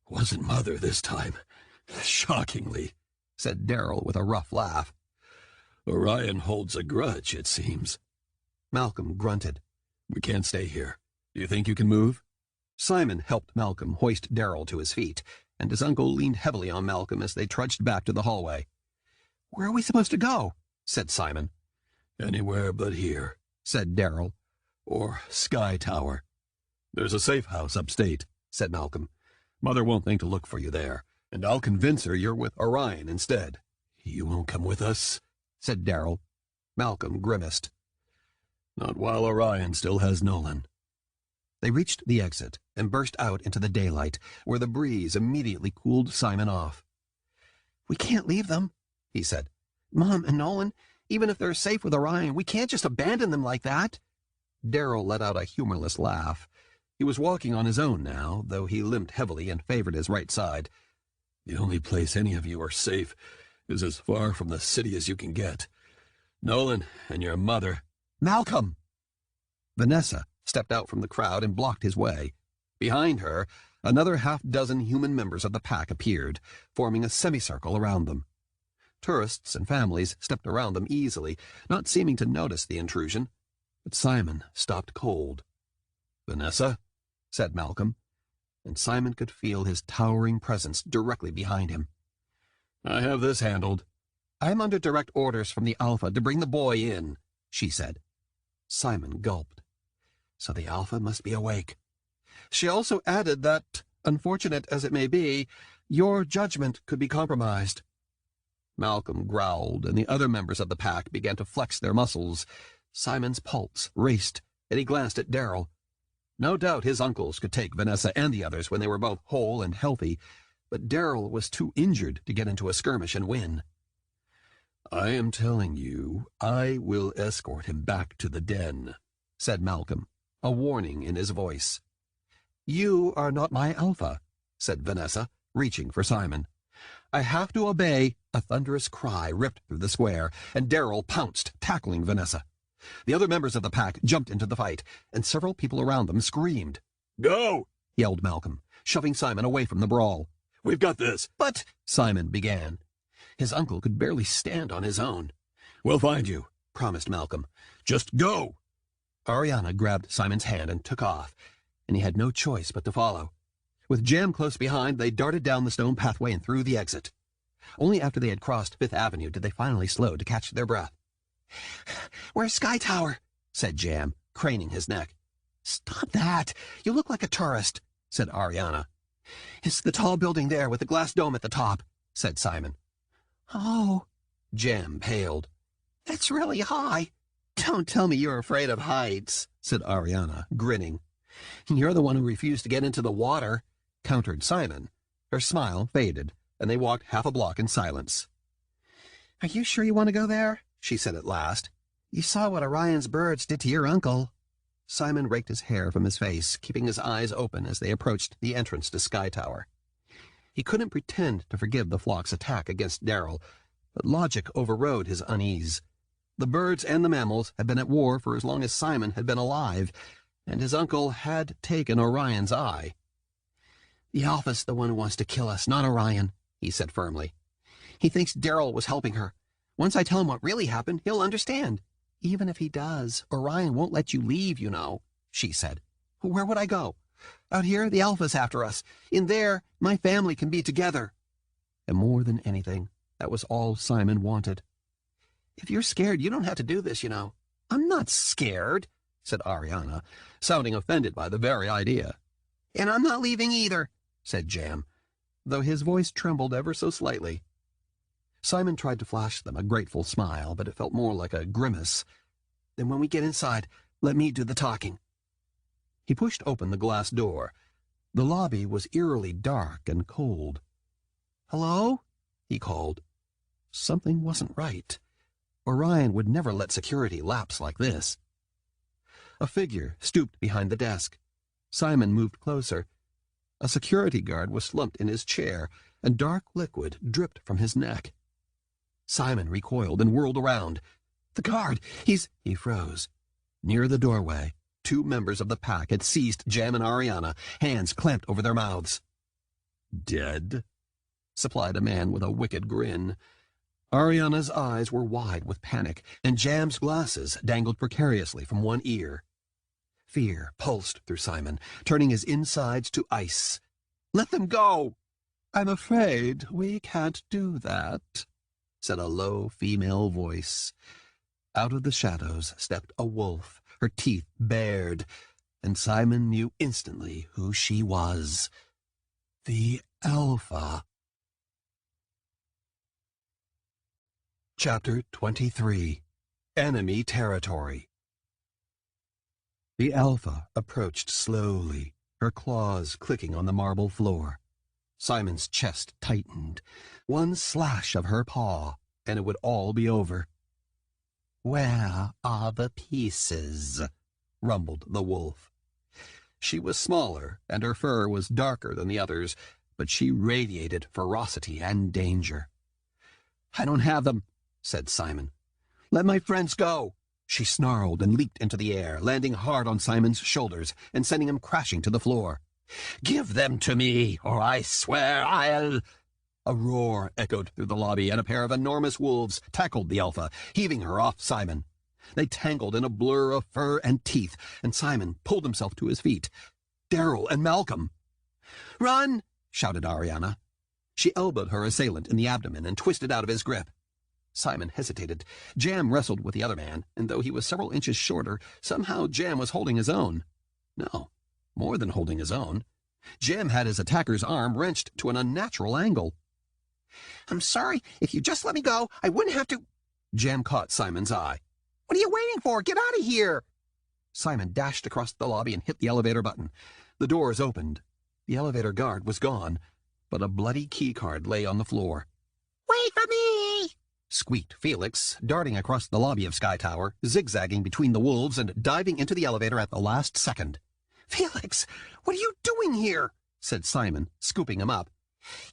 "Wasn't Mother this time. Shockingly," said Daryl with a rough laugh. "Orion holds a grudge, it seems." Malcolm grunted. "We can't stay here. Do you think you can move?" Simon helped Malcolm hoist Daryl to his feet, and his uncle leaned heavily on Malcolm as they trudged back to the hallway. "Where are we supposed to go?" said Simon. "Anywhere but here," said Daryl. "or Sky Tower. There's a safe house upstate," said Malcolm. "Mother won't think to look for you there, and I'll convince her you're with Orion instead." "You won't come with us?" said Daryl. Malcolm grimaced. "Not while Orion still has Nolan." They reached the exit and burst out into the daylight, where the breeze immediately cooled Simon off. "We can't leave them," he said. "Mom and Nolan, even if they're safe with Orion, we can't just abandon them like that." Daryl let out a humorless laugh. He was walking on his own now, though he limped heavily and favored his right side. "The only place any of you are safe is as far from the city as you can get. Nolan and your mother—" "Malcolm!" Vanessa stepped out from the crowd and blocked his way. Behind her, another half-dozen human members of the pack appeared, forming a semicircle around them. Tourists and families stepped around them easily, not seeming to notice the intrusion, but Simon stopped cold. "Vanessa," said Malcolm, and Simon could feel his towering presence directly behind him. "I have this handled." "I'm under direct orders from the Alpha to bring the boy in," she said. Simon gulped. So the Alpha must be awake. She also added that, unfortunate as it may be, your judgment could be compromised. Malcolm growled, and the other members of the pack began to flex their muscles. Simon's pulse raced, and he glanced at Daryl. No doubt his uncles could take Vanessa and the others when they were both whole and healthy, but Darrell was too injured to get into a skirmish and win. "I am telling you, I will escort him back to the den," said Malcolm, a warning in his voice. "You are not my alpha," said Vanessa, reaching for Simon. "I have to obey." A thunderous cry ripped through the square, and Darrell pounced, tackling Vanessa. The other members of the pack jumped into the fight, and several people around them screamed. "Go!" yelled Malcolm, shoving Simon away from the brawl. "We've got this." "But—" Simon began. His uncle could barely stand on his own. "We'll find you," promised Malcolm. "Just go." Ariana grabbed Simon's hand and took off, and he had no choice but to follow. With Jam close behind, they darted down the stone pathway and through the exit. Only after they had crossed Fifth Avenue did they finally slow to catch their breath. "Where's Sky Tower?" said Jam, craning his neck. "Stop that! You look like a tourist," said Ariana. "It's the tall building there with the glass dome at the top," said Simon. "Oh," Jam paled. "That's really high." "Don't tell me you're afraid of heights," said Ariana, grinning. "You're the one who refused to get into the water," countered Simon. Her smile faded, and they walked half a block in silence. "Are you sure you want to go there?" she said at last. "You saw what Orion's birds did to your uncle." Simon raked his hair from his face, keeping his eyes open as they approached the entrance to Sky Tower. He couldn't pretend to forgive the flock's attack against Darrell, but logic overrode his unease. The birds and the mammals had been at war for as long as Simon had been alive, and his uncle had taken Orion's eye. "The Alpha's the one who wants to kill us, not Orion," he said firmly. "He thinks Darrell was helping her. Once I tell him what really happened, he'll understand. Even if he does, Orion won't let you leave, you know," she said. "Where would I go? Out here, the Alpha's after us. In there, my family can be together." And more than anything, that was all Simon wanted. "If you're scared, you don't have to do this, you know." "I'm not scared," said Ariana, sounding offended by the very idea. "And I'm not leaving either," said Jam, though his voice trembled ever so slightly. Simon tried to flash them a grateful smile, but it felt more like a grimace. "Then when we get inside, let me do the talking." He pushed open the glass door. The lobby was eerily dark and cold. "Hello?" he called. Something wasn't right. Orion would never let security lapse like this. A figure stooped behind the desk. Simon moved closer. A security guard was slumped in his chair, and dark liquid dripped from his neck. Simon recoiled and whirled around. "The guard! He froze. Near the doorway, two members of the pack had seized Jam and Ariana, hands clamped over their mouths. "Dead?" supplied a man with a wicked grin. Ariana's eyes were wide with panic, and Jam's glasses dangled precariously from one ear. Fear pulsed through Simon, turning his insides to ice. "Let them go!" "I'm afraid we can't do that," said a low female voice. Out of the shadows stepped a wolf, her teeth bared, and Simon knew instantly who she was. The Alpha. Chapter 23. Enemy Territory. The Alpha approached slowly, her claws clicking on the marble floor. Simon's chest tightened. One slash of her paw, and it would all be over. "Where are the pieces?" rumbled the wolf. She was smaller, and her fur was darker than the others, but she radiated ferocity and danger. "I don't have them," said Simon. "Let my friends go." She snarled and leaped into the air, landing hard on Simon's shoulders and sending him crashing to the floor. "Give them to me, or I swear I'll—" A roar echoed through the lobby, and a pair of enormous wolves tackled the Alpha, heaving her off Simon. They tangled in a blur of fur and teeth, and Simon pulled himself to his feet. Darrell and Malcolm. "Run!" shouted Ariana. She elbowed her assailant in the abdomen and twisted out of his grip. Simon hesitated. Jam wrestled with the other man, and though he was several inches shorter, somehow Jam was holding his own. No, more than holding his own. Jam had his attacker's arm wrenched to an unnatural angle. "I'm sorry. If you just let me go, I wouldn't have to—" Jam caught Simon's eye. "What are you waiting for? Get out of here!" Simon dashed across the lobby and hit the elevator button. The doors opened. The elevator guard was gone, but a bloody keycard lay on the floor. "Wait for me!" squeaked Felix, darting across the lobby of Sky Tower, zigzagging between the wolves and diving into the elevator at the last second. "Felix, what are you doing here?" said Simon, scooping him up.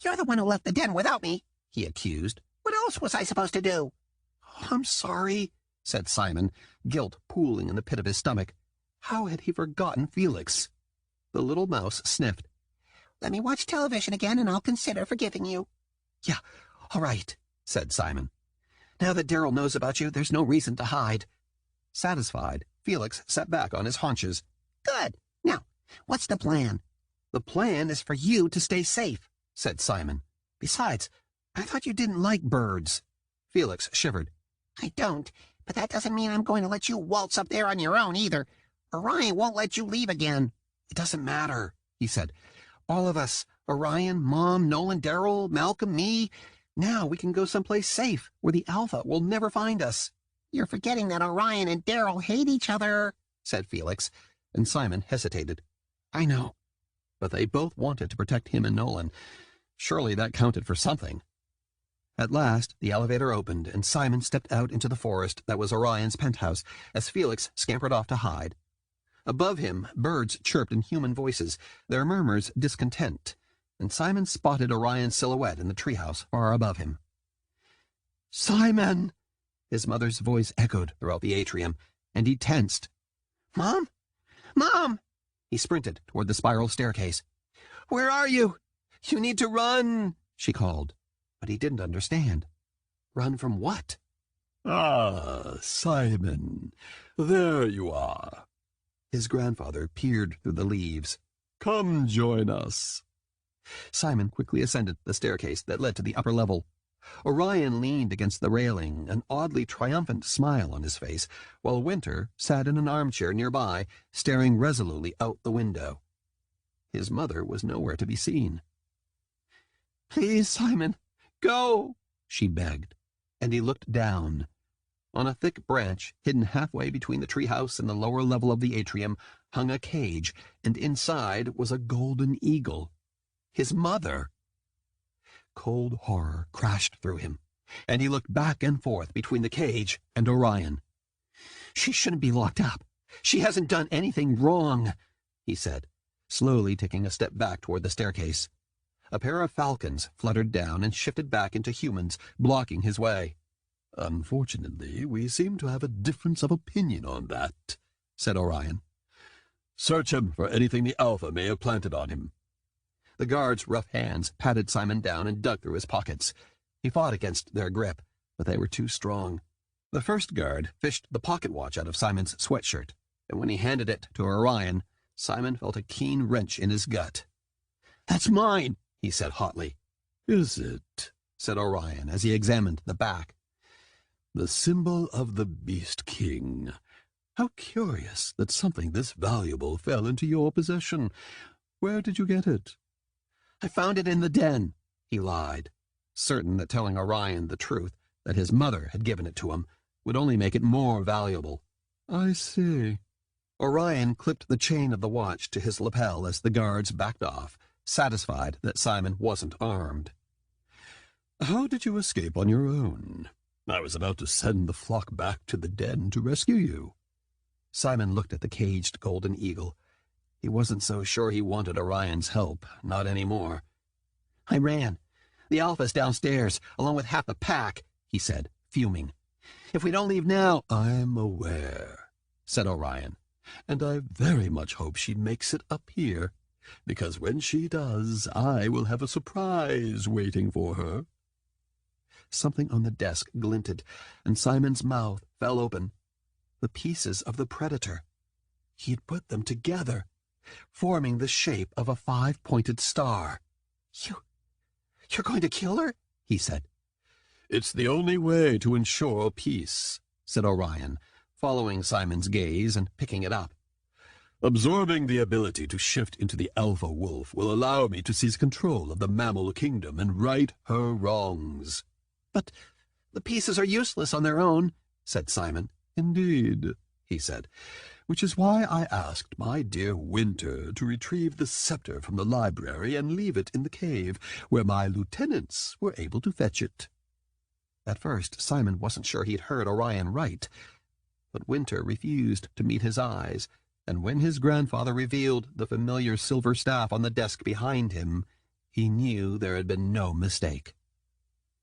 "You're the one who left the den without me," he accused. "What else was I supposed to do?" "I'm sorry," said Simon, guilt pooling in the pit of his stomach. How had he forgotten Felix? The little mouse sniffed. "Let me watch television again and I'll consider forgiving you." "Yeah, all right," said Simon. "Now that Darryl knows about you, there's no reason to hide." Satisfied, Felix sat back on his haunches. "Good. Now, what's the plan?" "The plan is for you to stay safe," said Simon. "Besides, I thought you didn't like birds." Felix shivered. "I don't, but that doesn't mean I'm going to let you waltz up there on your own either. Orion won't let you leave again." "It doesn't matter," he said. "All of us, Orion, Mom, Nolan, Darryl, Malcolm, me, now we can go someplace safe where the Alpha will never find us." "You're forgetting that Orion and Darryl hate each other," said Felix, and Simon hesitated. "I know, but they both wanted to protect him and Nolan. Surely that counted for something." At last, the elevator opened, and Simon stepped out into the forest that was Orion's penthouse as Felix scampered off to hide. Above him, birds chirped in human voices, their murmurs discontent, and Simon spotted Orion's silhouette in the treehouse far above him. "Simon!" His mother's voice echoed throughout the atrium, and he tensed. "Mom? Mom!" He sprinted toward the spiral staircase. "Where are you? You need to run!" she called. But he didn't understand. Run from what? "Ah, Simon, there you are." His grandfather peered through the leaves. "Come join us." Simon quickly ascended the staircase that led to the upper level. Orion leaned against the railing, an oddly triumphant smile on his face, while Winter sat in an armchair nearby, staring resolutely out the window. His mother was nowhere to be seen. "Please, Simon, go," she begged, and he looked down. On a thick branch, hidden halfway between the treehouse and the lower level of the atrium, hung a cage, and inside was a golden eagle. His mother! Cold horror crashed through him, and he looked back and forth between the cage and Orion. "She shouldn't be locked up. She hasn't done anything wrong," he said, slowly taking a step back toward the staircase. A pair of falcons fluttered down and shifted back into humans, blocking his way. "Unfortunately, we seem to have a difference of opinion on that," said Orion. "Search him for anything the Alpha may have planted on him." The guards' rough hands patted Simon down and dug through his pockets. He fought against their grip, but they were too strong. The first guard fished the pocket watch out of Simon's sweatshirt, and when he handed it to Orion, Simon felt a keen wrench in his gut. "That's mine," he said hotly. "Is it?" said Orion as he examined the back. "The symbol of the Beast King. How curious that something this valuable fell into your possession. Where did you get it?" "I found it in the den," he lied, certain that telling Orion the truth, that his mother had given it to him, would only make it more valuable. "I see." Orion clipped the chain of the watch to his lapel as the guards backed off, satisfied that Simon wasn't armed. "How did you escape on your own? I was about to send the flock back to the den to rescue you." Simon looked at the caged golden eagle. He wasn't so sure he wanted Orion's help, not anymore. "I ran. The Alpha's downstairs, along with half the pack," he said, fuming. "If we don't leave now—" "I'm aware," said Orion, "and I very much hope she makes it up here, because when she does, I will have a surprise waiting for her." Something on the desk glinted, and Simon's mouth fell open. The pieces of the Predator. He had put them together, forming the shape of a 5-pointed star. You're going to kill her?" he said. "It's the only way to ensure peace," said Orion, following Simon's gaze and picking it up. "Absorbing the ability to shift into the Alpha Wolf will allow me to seize control of the mammal kingdom and right her wrongs." "But the pieces are useless on their own," said Simon. "Indeed," he said. which is why I asked my dear Winter to retrieve the scepter from the library and leave it in the cave, where my lieutenants were able to fetch it." At first, Simon wasn't sure he'd heard Orion right, but Winter refused to meet his eyes, and when his grandfather revealed the familiar silver staff on the desk behind him, he knew there had been no mistake.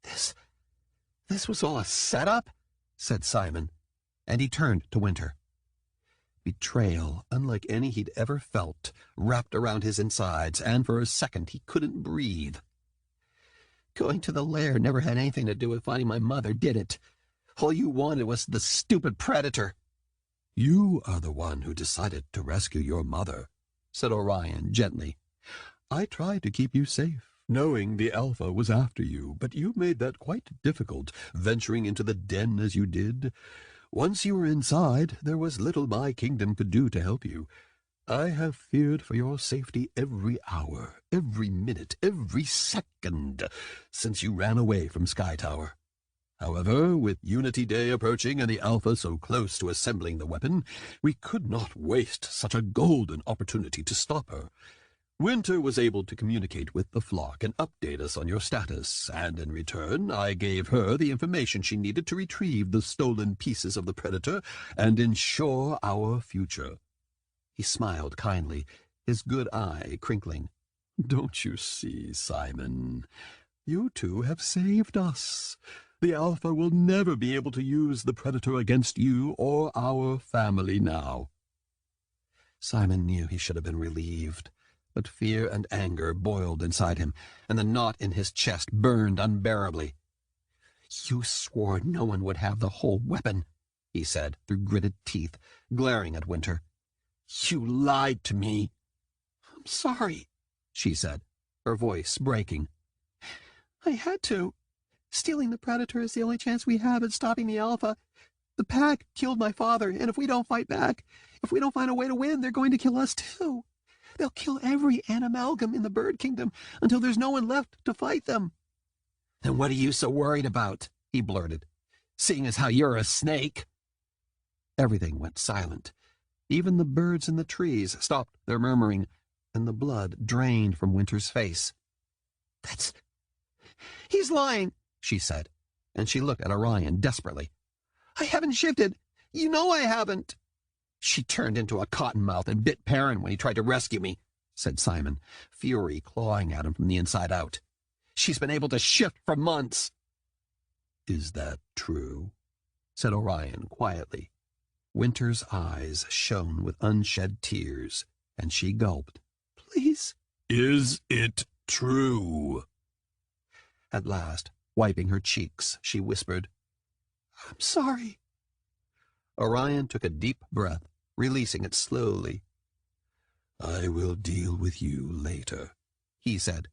This was all a setup?" said Simon, and he turned to Winter. Betrayal, unlike any he'd ever felt, wrapped around his insides, and for a second he couldn't breathe. "Going to the lair never had anything to do with finding my mother, did it? All you wanted was the stupid predator." "You are the one who decided to rescue your mother," said Orion gently. "I tried to keep you safe, knowing the Alpha was after you, but you made that quite difficult, venturing into the den as you did. Once you were inside, there was little my kingdom could do to help you. I have feared for your safety every hour, every minute, every second, since you ran away from Sky Tower. However, with Unity Day approaching and the Alpha so close to assembling the weapon, we could not waste such a golden opportunity to stop her. Winter was able to communicate with the flock and update us on your status, and in return I gave her the information she needed to retrieve the stolen pieces of the Predator and ensure our future." He smiled kindly, his good eye crinkling. "Don't you see, Simon? You two have saved us. The Alpha will never be able to use the Predator against you or our family now." Simon knew he should have been relieved, but fear and anger boiled inside him, and the knot in his chest burned unbearably. "You swore no one would have the whole weapon," he said through gritted teeth, glaring at Winter. "You lied to me." "I'm sorry," she said, her voice breaking. "I had to. Stealing the Predator is the only chance we have at stopping the Alpha. The Pack killed my father, and if we don't fight back, if we don't find a way to win, they're going to kill us too. They'll kill every animalgam in the bird kingdom until there's no one left to fight them." "Then what are you so worried about?" he blurted, "seeing as how you're a snake." Everything went silent. Even the birds in the trees stopped their murmuring, and the blood drained from Winter's face. "He's lying," she said, and she looked at Orion desperately. "I haven't shifted. You know I haven't." "She turned into a cottonmouth and bit Perrin when he tried to rescue me," said Simon, fury clawing at him from the inside out. "She's been able to shift for months." "Is that true?" said Orion quietly. Winter's eyes shone with unshed tears, and she gulped. "Please." "Is it true?" At last, wiping her cheeks, she whispered, "I'm sorry." Orion took a deep breath, releasing it slowly. "I will deal with you later," he said.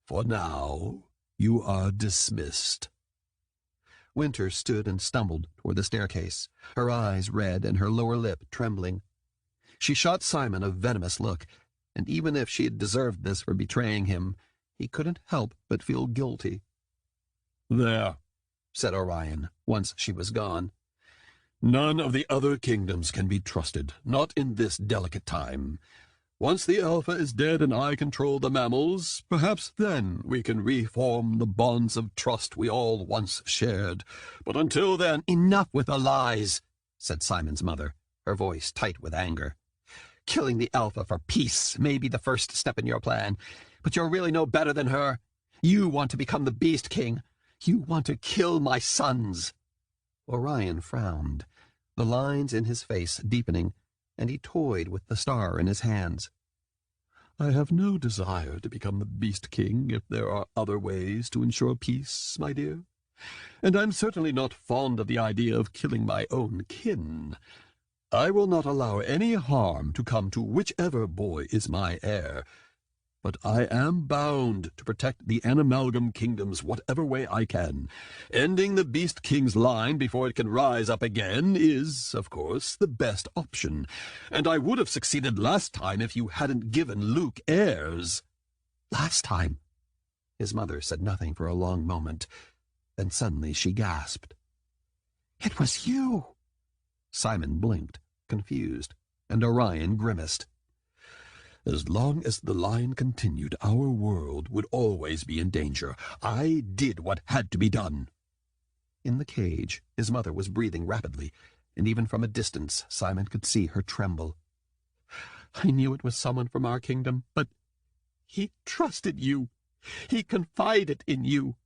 "For now, you are dismissed." Winter stood and stumbled toward the staircase, her eyes red and her lower lip trembling. She shot Simon a venomous look, and even if she had deserved this for betraying him, he couldn't help but feel guilty. "There," said Orion, once she was gone. "None of the other kingdoms can be trusted, not in this delicate time. Once the Alpha is dead and I control the mammals, perhaps then we can reform the bonds of trust we all once shared. But until then—" "Enough with the lies," said Simon's mother, her voice tight with anger. "Killing the Alpha for peace may be the first step in your plan, but you're really no better than her. You want to become the Beast King. You want to kill my sons." Orion frowned, the lines in his face deepening, and he toyed with the star in his hands. "I have no desire to become the Beast King if there are other ways to ensure peace, my dear. And I'm certainly not fond of the idea of killing my own kin. I will not allow any harm to come to whichever boy is my heir. But I am bound to protect the Animalgam kingdoms whatever way I can. Ending the Beast King's line before it can rise up again is, of course, the best option, and I would have succeeded last time if you hadn't given Luke heirs." "Last time?" His mother said nothing for a long moment. Then suddenly she gasped. "It was you!" Simon blinked, confused. and Orion grimaced. As long as the line continued, our world would always be in danger. I did what had to be done. In the cage, his mother was breathing rapidly, and even from a distance Simon could see her tremble. I knew it was someone from our kingdom, but he trusted you. He confided in you.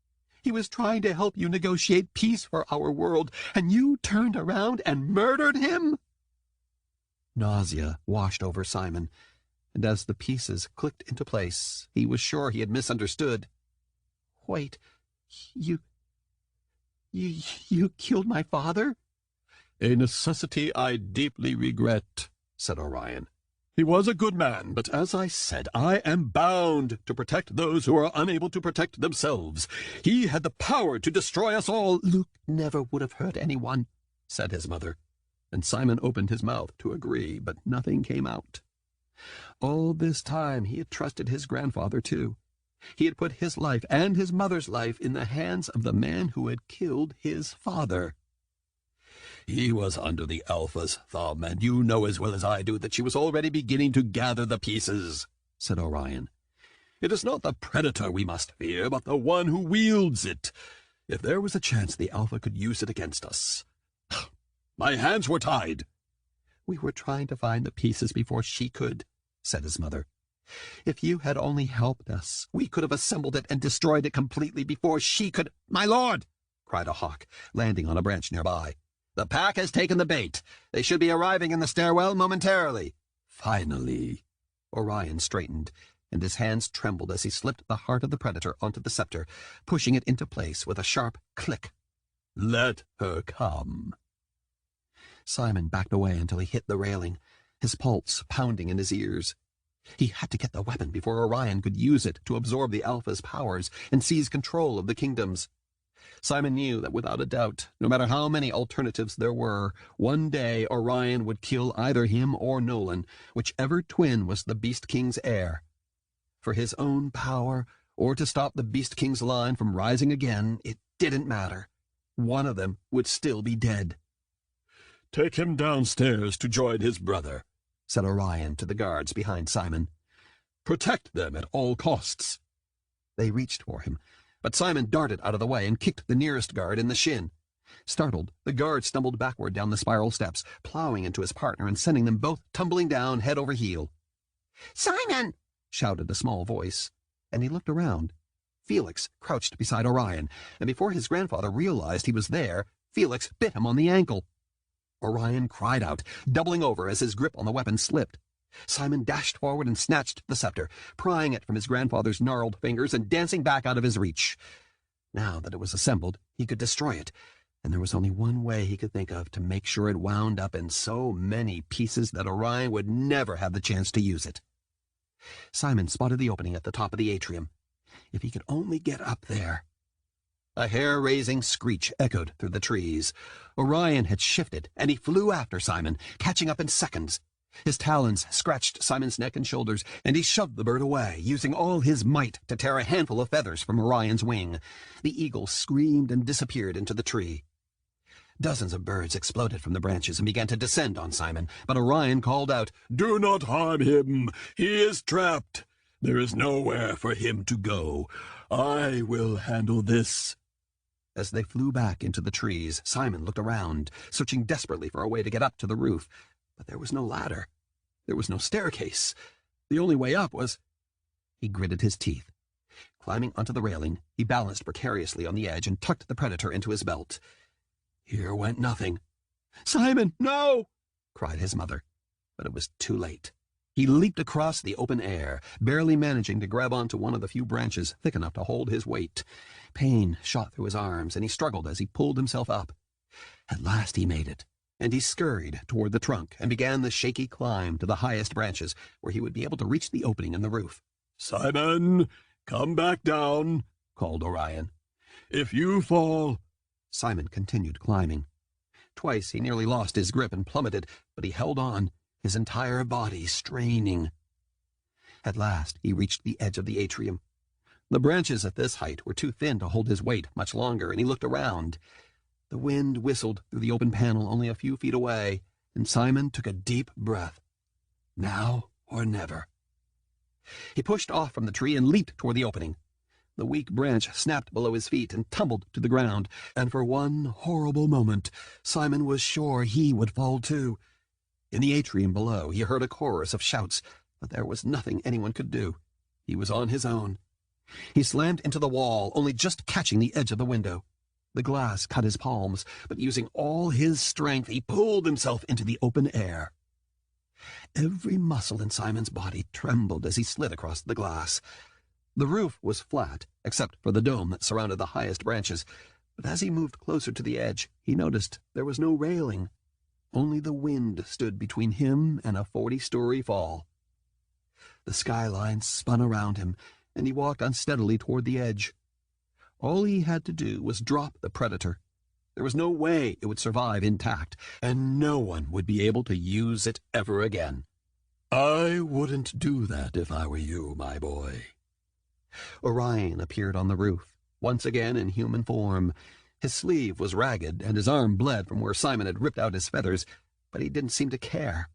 He was trying to help you negotiate peace for our world, and you turned around and murdered him? Nausea washed over Simon, and as the pieces clicked into place, he was sure he had misunderstood. Wait, you killed my father? A necessity I deeply regret, said Orion. He was a good man, but as I said, I am bound to protect those who are unable to protect themselves. He had the power to destroy us all. Luke never would have hurt anyone, said his mother, and Simon opened his mouth to agree, but nothing came out. All this time he had trusted his grandfather, too. He had put his life and his mother's life in the hands of the man who had killed his father. He was under the Alpha's thumb, and you know as well as I do that she was already beginning to gather the pieces, said Orion. It is not the predator we must fear, but the one who wields it. If there was a chance the Alpha could use it against us. My hands were tied. We were trying to find the pieces before she could, said his mother. If you had only helped us, we could have assembled it and destroyed it completely before she could— My lord, cried a hawk, landing on a branch nearby. The pack has taken the bait. They should be arriving in the stairwell momentarily. Finally. Orion straightened, and his hands trembled as he slipped the heart of the predator onto the scepter, pushing it into place with a sharp click. Let her come. Simon backed away until he hit the railing, his pulse pounding in his ears. He had to get the weapon before Orion could use it to absorb the Alpha's powers and seize control of the kingdoms. Simon knew that without a doubt, no matter how many alternatives there were, one day Orion would kill either him or Nolan, whichever twin was the Beast King's heir. For his own power, or to stop the Beast King's line from rising again, it didn't matter. One of them would still be dead. Take him downstairs to join his brother, said Orion to the guards behind Simon. Protect them at all costs. They reached for him, but Simon darted out of the way and kicked the nearest guard in the shin. Startled, the guard stumbled backward down the spiral steps, plowing into his partner and sending them both tumbling down head over heel. "Simon!" shouted a small voice, and he looked around. Felix crouched beside Orion, and before his grandfather realized he was there, Felix bit him on the ankle. Orion cried out, doubling over as his grip on the weapon slipped. Simon dashed forward and snatched the scepter, prying it from his grandfather's gnarled fingers and dancing back out of his reach. Now that it was assembled, he could destroy it, and there was only one way he could think of to make sure it wound up in so many pieces that Orion would never have the chance to use it. Simon spotted the opening at the top of the atrium. If he could only get up there. A hair-raising screech echoed through the trees. Orion had shifted, and he flew after Simon, catching up in seconds. His talons scratched Simon's neck and shoulders, and he shoved the bird away, using all his might to tear a handful of feathers from Orion's wing. The eagle screamed and disappeared into the tree. Dozens of birds exploded from the branches and began to descend on Simon, but Orion called out, "Do not harm him. He is trapped. There is nowhere for him to go. I will handle this." As they flew back into the trees, Simon looked around, searching desperately for a way to get up to the roof. But there was no ladder. There was no staircase. The only way up was— He gritted his teeth. Climbing onto the railing, he balanced precariously on the edge and tucked the predator into his belt. Here went nothing. "Simon, no!" cried his mother. But it was too late. He leaped across the open air, barely managing to grab onto one of the few branches thick enough to hold his weight. Pain shot through his arms, and he struggled as he pulled himself up. At last he made it, and he scurried toward the trunk and began the shaky climb to the highest branches, where he would be able to reach the opening in the roof. "Simon, come back down," called Orion. "If you fall—" Simon continued climbing. Twice he nearly lost his grip and plummeted, but he held on, his entire body straining. At last he reached the edge of the atrium. The branches at this height were too thin to hold his weight much longer, and he looked around. The wind whistled through the open panel only a few feet away, and Simon took a deep breath. Now or never. He pushed off from the tree and leaped toward the opening. The weak branch snapped below his feet and tumbled to the ground, and for one horrible moment Simon was sure he would fall too. In the atrium below he heard a chorus of shouts, but there was nothing anyone could do. He was on his own. He slammed into the wall, only just catching the edge of the window. The glass cut his palms, but using all his strength he pulled himself into the open air. Every muscle in Simon's body trembled as he slid across the glass. The roof was flat, except for the dome that surrounded the highest branches, but as he moved closer to the edge, he noticed there was no railing. Only the wind stood between him and a 40-story fall. The skyline spun around him, and he walked unsteadily toward the edge. All he had to do was drop the predator. There was no way it would survive intact, and no one would be able to use it ever again. I wouldn't do that if I were you, my boy. Orion appeared on the roof, once again in human form. His sleeve was ragged, and his arm bled from where Simon had ripped out his feathers, but he didn't seem to care.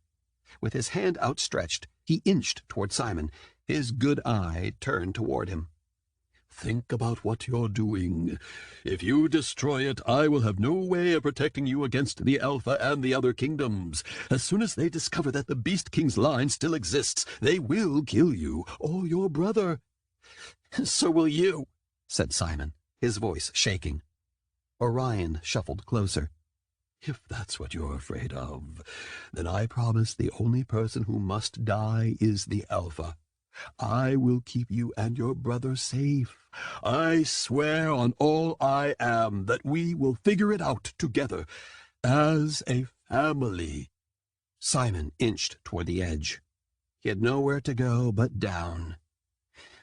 With his hand outstretched, he inched toward Simon, his good eye turned toward him. Think about what you're doing. If you destroy it, I will have no way of protecting you against the Alpha and the other kingdoms. As soon as they discover that the Beast King's line still exists, they will kill you, or your brother. So will you, said Simon, his voice shaking. Orion shuffled closer. If that's what you're afraid of, then I promise the only person who must die is the Alpha. I will keep you and your brother safe. I swear on all I am that we will figure it out together, as a family. Simon inched toward the edge. He had nowhere to go but down.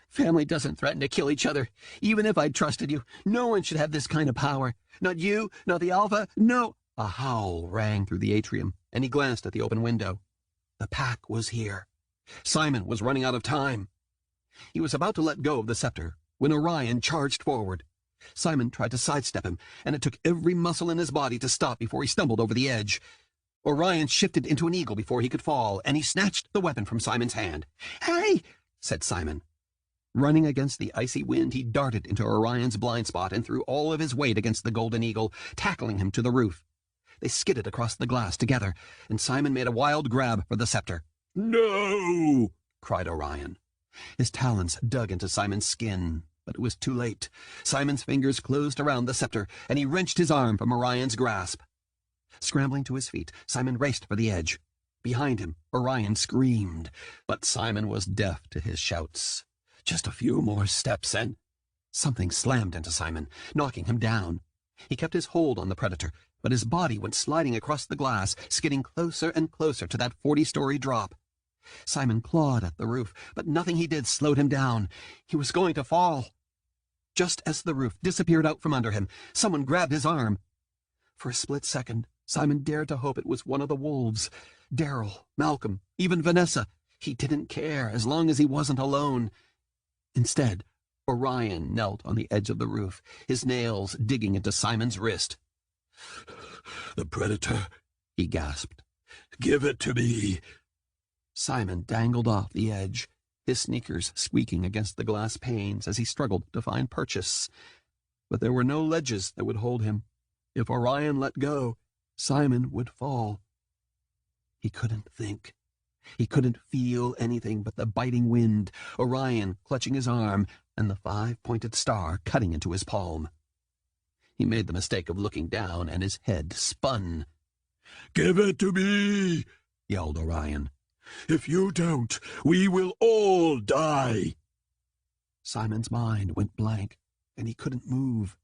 Family doesn't threaten to kill each other. Even if I trusted you, no one should have this kind of power. Not you, not the Alpha, no. A howl rang through the atrium, and he glanced at the open window. The pack was here. Simon was running out of time. He was about to let go of the scepter when Orion charged forward. Simon tried to sidestep him, and it took every muscle in his body to stop before he stumbled over the edge. Orion shifted into an eagle before he could fall, and he snatched the weapon from Simon's hand. "Hey!" said Simon. Running against the icy wind, he darted into Orion's blind spot and threw all of his weight against the golden eagle, tackling him to the roof. They skidded across the glass together, and Simon made a wild grab for the scepter. "No!" cried Orion. His talons dug into Simon's skin, but it was too late. Simon's fingers closed around the scepter, and he wrenched his arm from Orion's grasp. Scrambling to his feet, Simon raced for the edge. Behind him, Orion screamed, but Simon was deaf to his shouts. Just a few more steps, and something slammed into Simon, knocking him down. He kept his hold on the predator, but his body went sliding across the glass, skidding closer and closer to that 40-story drop. Simon clawed at the roof, but nothing he did slowed him down. He was going to fall. Just as the roof disappeared out from under him, someone grabbed his arm. For a split second, Simon dared to hope it was one of the wolves. Daryl, Malcolm, even Vanessa. He didn't care as long as he wasn't alone. Instead, Orion knelt on the edge of the roof, his nails digging into Simon's wrist. "The predator," he gasped. "Give it to me." Simon dangled off the edge, his sneakers squeaking against the glass panes as he struggled to find purchase. But there were no ledges that would hold him. If Orion let go, Simon would fall. He couldn't think. He couldn't feel anything but the biting wind, Orion clutching his arm, and the 5-pointed star cutting into his palm. He made the mistake of looking down, and his head spun. "Give it to me," yelled Orion. "If you don't, we will all die." Simon's mind went blank, and he couldn't move.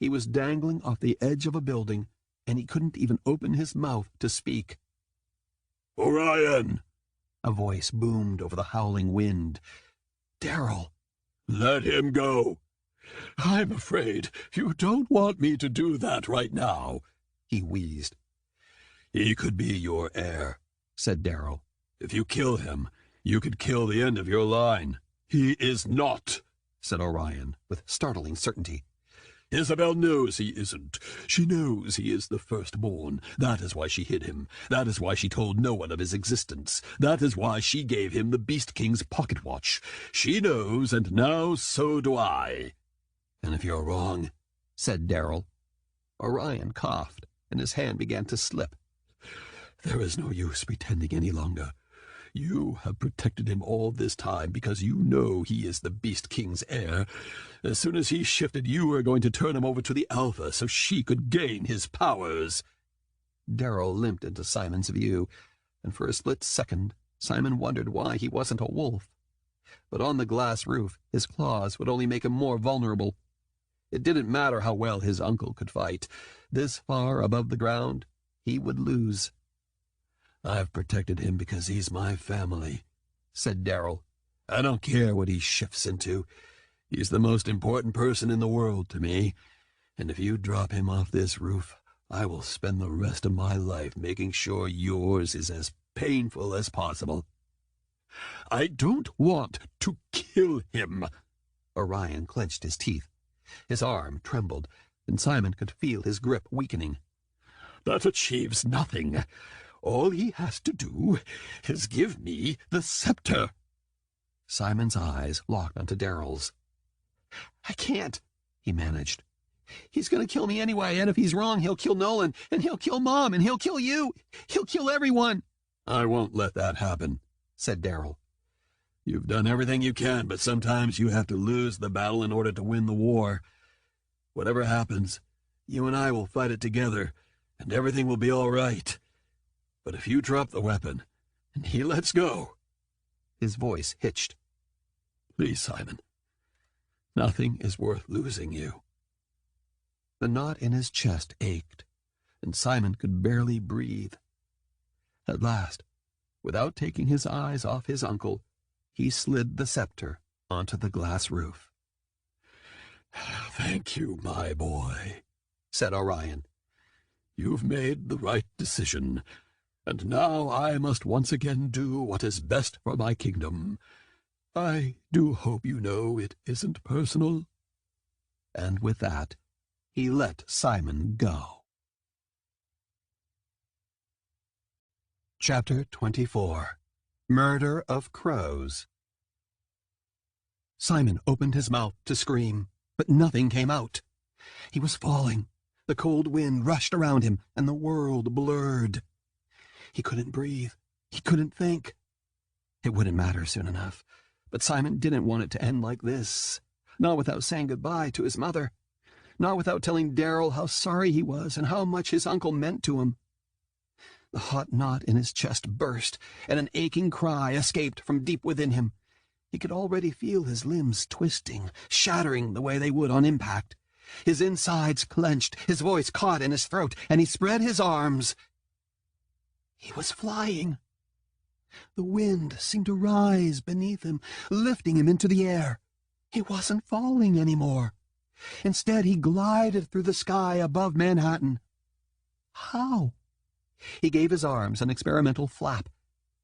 He was dangling off the edge of a building, and he couldn't even open his mouth to speak. "Orion!" A voice boomed over the howling wind. "Daryl!" "Let him go." "I'm afraid you don't want me to do that right now," he wheezed. "He could be your heir," said Daryl. "If you kill him, you could kill the end of your line." "He is not," said Orion with startling certainty. Isabel knows he isn't. She knows he is the firstborn. That is why she hid him. That is why she told no one of his existence. That is why she gave him the Beast King's pocket watch. She knows, and now so do I." "And if you're wrong," said Darrell. Orion coughed, and his hand began to slip. "There is no use pretending any longer. You have protected him all this time because you know he is the Beast King's heir. As soon as he shifted, you were going to turn him over to the Alpha so she could gain his powers." Darrell limped into Simon's view, and for a split second Simon wondered why he wasn't a wolf. But on the glass roof, his claws would only make him more vulnerable. It didn't matter how well his uncle could fight. This far above the ground, he would lose. "I've protected him because he's my family," said Darrell. "I don't care what he shifts into. He's the most important person in the world to me, and if you drop him off this roof, I will spend the rest of my life making sure yours is as painful as possible." "I don't want to kill him." Orion clenched his teeth. His arm trembled, and Simon could feel his grip weakening. "That achieves nothing. All he has to do is give me the scepter." Simon's eyes locked onto Darrell's. "I can't," he managed. "He's going to kill me anyway, and if he's wrong, he'll kill Nolan, and he'll kill Mom, and he'll kill you. He'll kill everyone." "I won't let that happen," said Darrell. "You've done everything you can, but sometimes you have to lose the battle in order to win the war. Whatever happens, you and I will fight it together, and everything will be all right. But if you drop the weapon, and he lets go—" His voice hitched. "Please, Simon, nothing is worth losing you." The knot in his chest ached, and Simon could barely breathe. At last, without taking his eyes off his uncle, he slid the scepter onto the glass roof. "Thank you, my boy," said Orion. "You've made the right decision, and now I must once again do what is best for my kingdom. I do hope you know it isn't personal." And with that, he let Simon go. Chapter 24. Murder of Crows. Simon opened his mouth to scream, but nothing came out. He was falling. The cold wind rushed around him, and the world blurred. He couldn't breathe. He couldn't think. It wouldn't matter soon enough, but Simon didn't want it to end like this. Not without saying goodbye to his mother. Not without telling Darrell how sorry he was and how much his uncle meant to him. The hot knot in his chest burst, and an aching cry escaped from deep within him. He could already feel his limbs twisting, shattering the way they would on impact. His insides clenched, his voice caught in his throat, and he spread his arms. He was flying. The wind seemed to rise beneath him, lifting him into the air. He wasn't falling anymore. Instead, he glided through the sky above Manhattan. How? He gave his arms an experimental flap.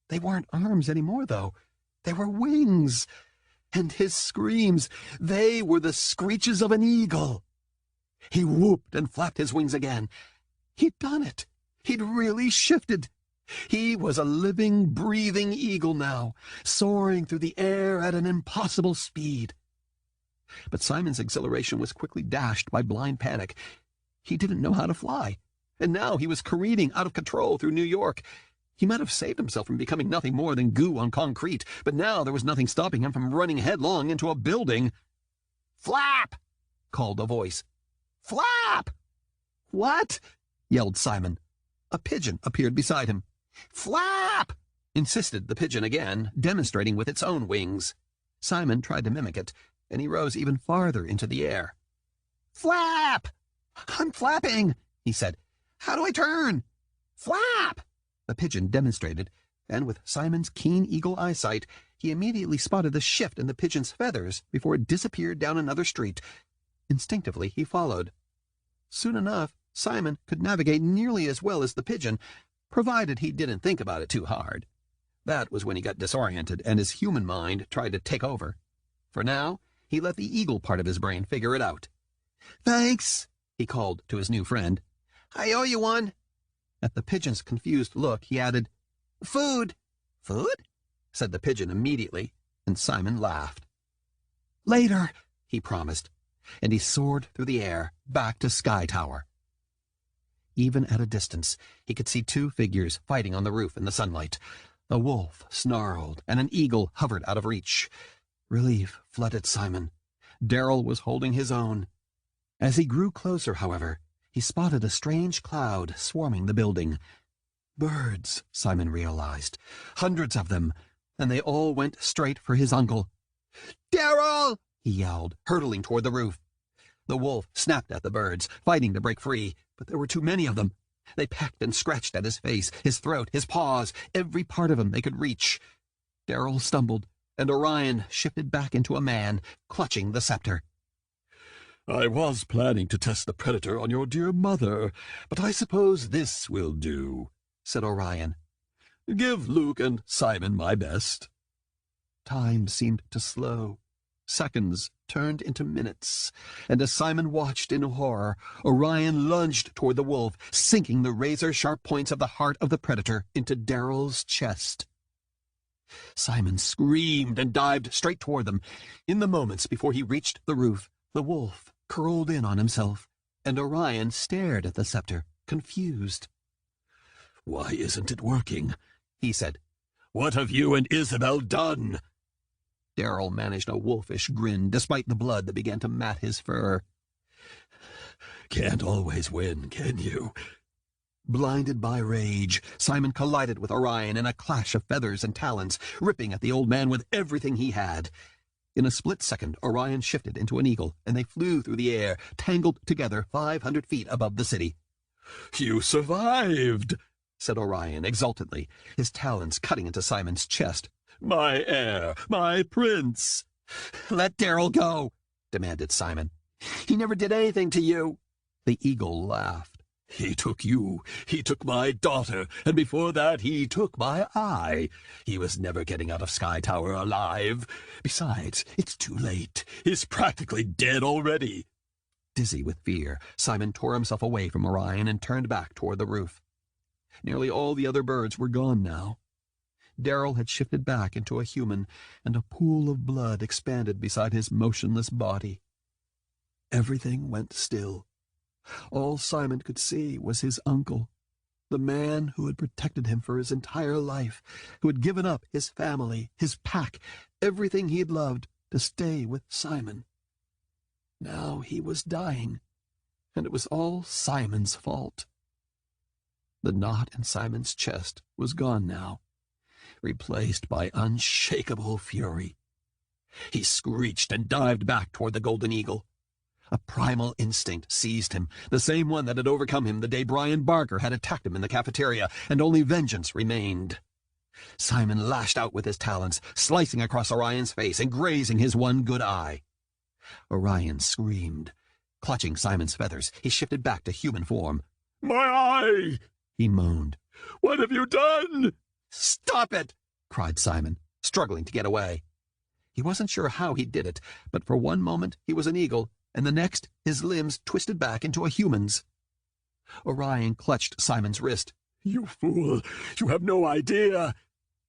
They weren't arms anymore, though. They were wings. And his screams, they were the screeches of an eagle. He whooped and flapped his wings again. He'd done it. He'd really shifted. He was a living, breathing eagle now, soaring through the air at an impossible speed. But Simon's exhilaration was quickly dashed by blind panic. He didn't know how to fly, and now he was careening out of control through New York. He might have saved himself from becoming nothing more than goo on concrete, but now there was nothing stopping him from running headlong into a building. "Flap!" called a voice. "Flap!" "What?" yelled Simon. A pigeon appeared beside him. "Flap!" insisted the pigeon again, demonstrating with its own wings. Simon tried to mimic it, and he rose even farther into the air. "Flap! I'm flapping," he said. "How do I turn?" "Flap!" the pigeon demonstrated, and with Simon's keen eagle eyesight, he immediately spotted the shift in the pigeon's feathers before it disappeared down another street. Instinctively, he followed. Soon enough, Simon could navigate nearly as well as the pigeon, provided he didn't think about it too hard. That was when he got disoriented and his human mind tried to take over. For now, he let the eagle part of his brain figure it out. "Thanks," he called to his new friend. "I owe you one." At the pigeon's confused look, he added, "Food." "Food?" said the pigeon immediately, and Simon laughed. "Later," he promised, and he soared through the air back to Sky Tower. Even at a distance, he could see two figures fighting on the roof in the sunlight. A wolf snarled, and an eagle hovered out of reach. Relief flooded Simon. Darrell was holding his own. As he grew closer, however, he spotted a strange cloud swarming the building. Birds, Simon realized. Hundreds of them, and they all went straight for his uncle. "Darrell!" he yelled, hurtling toward the roof. The wolf snapped at the birds, fighting to break free, but there were too many of them. They pecked and scratched at his face, his throat, his paws, every part of him they could reach. Darrell stumbled, and Orion shifted back into a man, clutching the scepter. I was planning to test the predator on your dear mother, but I suppose this will do, said Orion. Give Luke and Simon my best. Time seemed to slow. Seconds turned into minutes, and as Simon watched in horror, Orion lunged toward the wolf, sinking the razor-sharp points of the heart of the predator into Darrell's chest. Simon screamed and dived straight toward them. In the moments before he reached the roof, the wolf curled in on himself, and Orion stared at the scepter, confused. Why isn't it working? He said. What have you and Isabel done? Darrell managed a wolfish grin, despite the blood that began to mat his fur. Can't always win, can you? Blinded by rage, Simon collided with Orion in a clash of feathers and talons, ripping at the old man with everything he had. In a split second, Orion shifted into an eagle, and they flew through the air, tangled together 500 feet above the city. You survived, said Orion exultantly, his talons cutting into Simon's chest. My heir, my prince. Let Darrell go, demanded Simon. He never did anything to you. The eagle laughed. He took you, he took my daughter, and before that he took my eye. He was never getting out of Sky Tower alive. Besides, it's too late. He's practically dead already. Dizzy with fear, Simon tore himself away from Orion and turned back toward the roof. Nearly all the other birds were gone now. Darrell had shifted back into a human, and a pool of blood expanded beside his motionless body. Everything went still. All Simon could see was his uncle, the man who had protected him for his entire life, who had given up his family, his pack, everything he had loved to stay with Simon. Now he was dying, and it was all Simon's fault. The knot in Simon's chest was gone now, replaced by unshakable fury. He screeched and dived back toward the golden eagle. A primal instinct seized him, the same one that had overcome him the day Brian Barker had attacked him in the cafeteria, and only vengeance remained. Simon lashed out with his talons, slicing across Orion's face and grazing his one good eye. Orion screamed. Clutching Simon's feathers, he shifted back to human form. My eye! He moaned. What have you done? Stop it! Cried Simon, struggling to get away. He wasn't sure how he did it, but for one moment he was an eagle, and the next his limbs twisted back into a human's. Orion clutched Simon's wrist. You fool! You have no idea!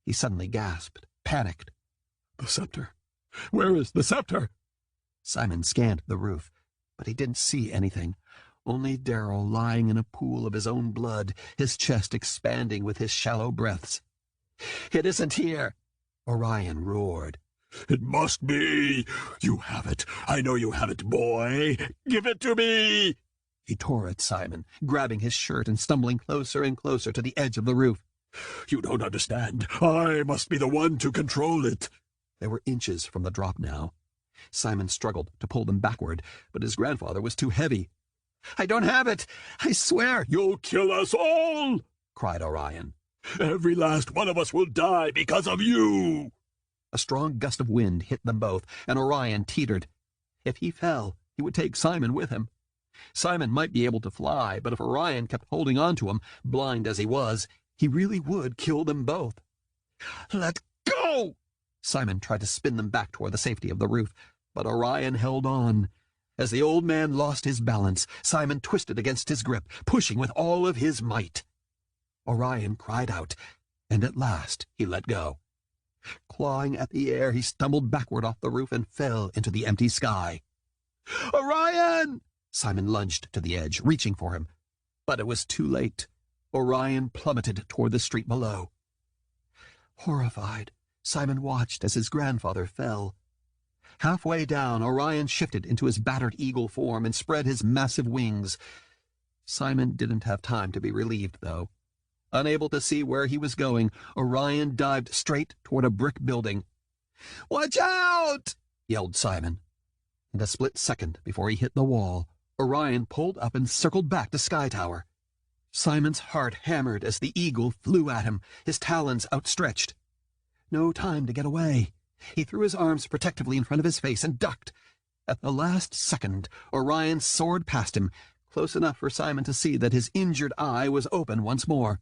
He suddenly gasped, panicked. The scepter! Where is the scepter? Simon scanned the roof, but he didn't see anything. Only Darrell lying in a pool of his own blood, his chest expanding with his shallow breaths. It isn't here! Orion roared. It must be! You have it! I know you have it, boy! Give it to me! He tore at Simon, grabbing his shirt and stumbling closer and closer to the edge of the roof. You don't understand. I must be the one to control it. They were inches from the drop now. Simon struggled to pull them backward, but his grandfather was too heavy. I don't have it! I swear! You'll kill us all! Cried Orion. Every last one of us will die because of you! A strong gust of wind hit them both, and Orion teetered. If he fell, he would take Simon with him. Simon might be able to fly, but if Orion kept holding on to him, blind as he was, he really would kill them both. Let go! Simon tried to spin them back toward the safety of the roof, but Orion held on. As the old man lost his balance, Simon twisted against his grip, pushing with all of his might. Orion cried out, and at last he let go. Clawing at the air, he stumbled backward off the roof and fell into the empty sky. "Orion!" Simon lunged to the edge, reaching for him. But it was too late. Orion plummeted toward the street below. Horrified, Simon watched as his grandfather fell. Halfway down, Orion shifted into his battered eagle form and spread his massive wings. Simon didn't have time to be relieved, though. Unable to see where he was going, Orion dived straight toward a brick building. "Watch out!" yelled Simon. In a split second before he hit the wall, Orion pulled up and circled back to Sky Tower. Simon's heart hammered as the eagle flew at him, his talons outstretched. No time to get away. He threw his arms protectively in front of his face and ducked. At the last second, Orion soared past him, close enough for Simon to see that his injured eye was open once more.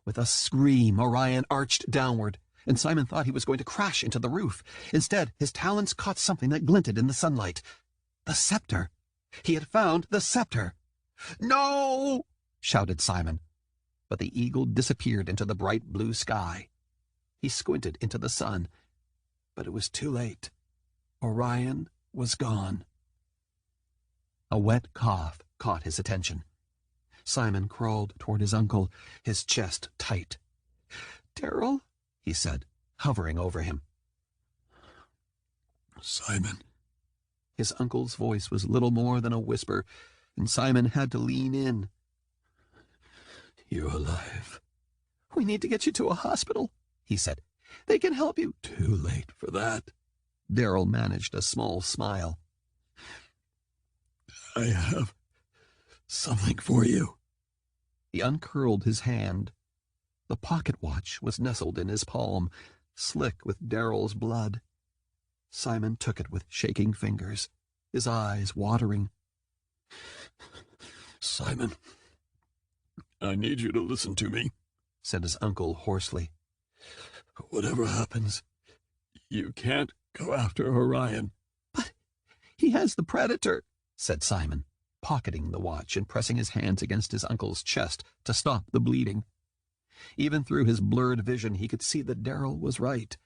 With a scream, Orion arched downward, and Simon thought he was going to crash into the roof. Instead, his talons caught something that glinted in the sunlight. The scepter. He had found the scepter. "No!" shouted Simon. But the eagle disappeared into the bright blue sky. He squinted into the sun, but it was too late. Orion was gone. A wet cough caught his attention. Simon crawled toward his uncle, his chest tight. "Darrell," he said, hovering over him. Simon. His uncle's voice was little more than a whisper, and Simon had to lean in. "You're alive." "We need to get you to a hospital," he said. "They can help you." "Too late for that." Darrell managed a small smile. "I have something for you." He uncurled his hand. The pocket watch was nestled in his palm, slick with Darrell's blood. Simon took it with shaking fingers, his eyes watering. "Simon, I need you to listen to me," said his uncle hoarsely. "Whatever happens, you can't go after Orion." "But he has the predator," said Simon, pocketing the watch and pressing his hands against his uncle's chest to stop the bleeding. Even through his blurred vision, he could see that Darrell was right.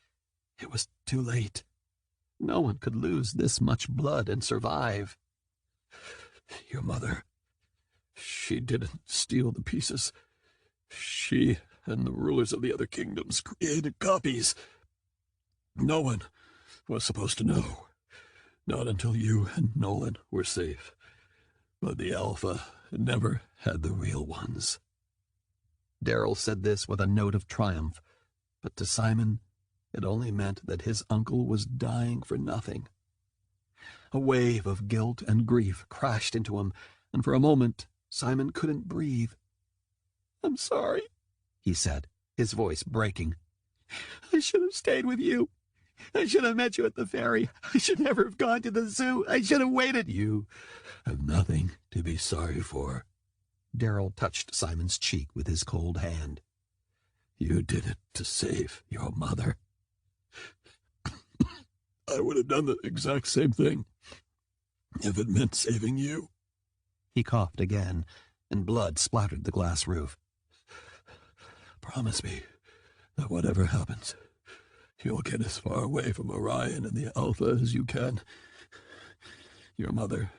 It was too late. No one could lose this much blood and survive. "Your mother, she didn't steal the pieces. She and the rulers of the other kingdoms created copies. No one was supposed to know. Not until you and Nolan were safe. But the Alpha never had the real ones." Darrell said this with a note of triumph, but to Simon it only meant that his uncle was dying for nothing. A wave of guilt and grief crashed into him, and for a moment Simon couldn't breathe. "I'm sorry," he said, his voice breaking. "I should have stayed with you. I should have met you at the ferry. I should never have gone to the zoo. I should have waited." "You have nothing to be sorry for." Darrell touched Simon's cheek with his cold hand. "You did it to save your mother. I would have done the exact same thing if it meant saving you." He coughed again, and blood splattered the glass roof. "Promise me that whatever happens, you'll get as far away from Orion and the Alpha as you can. Your mother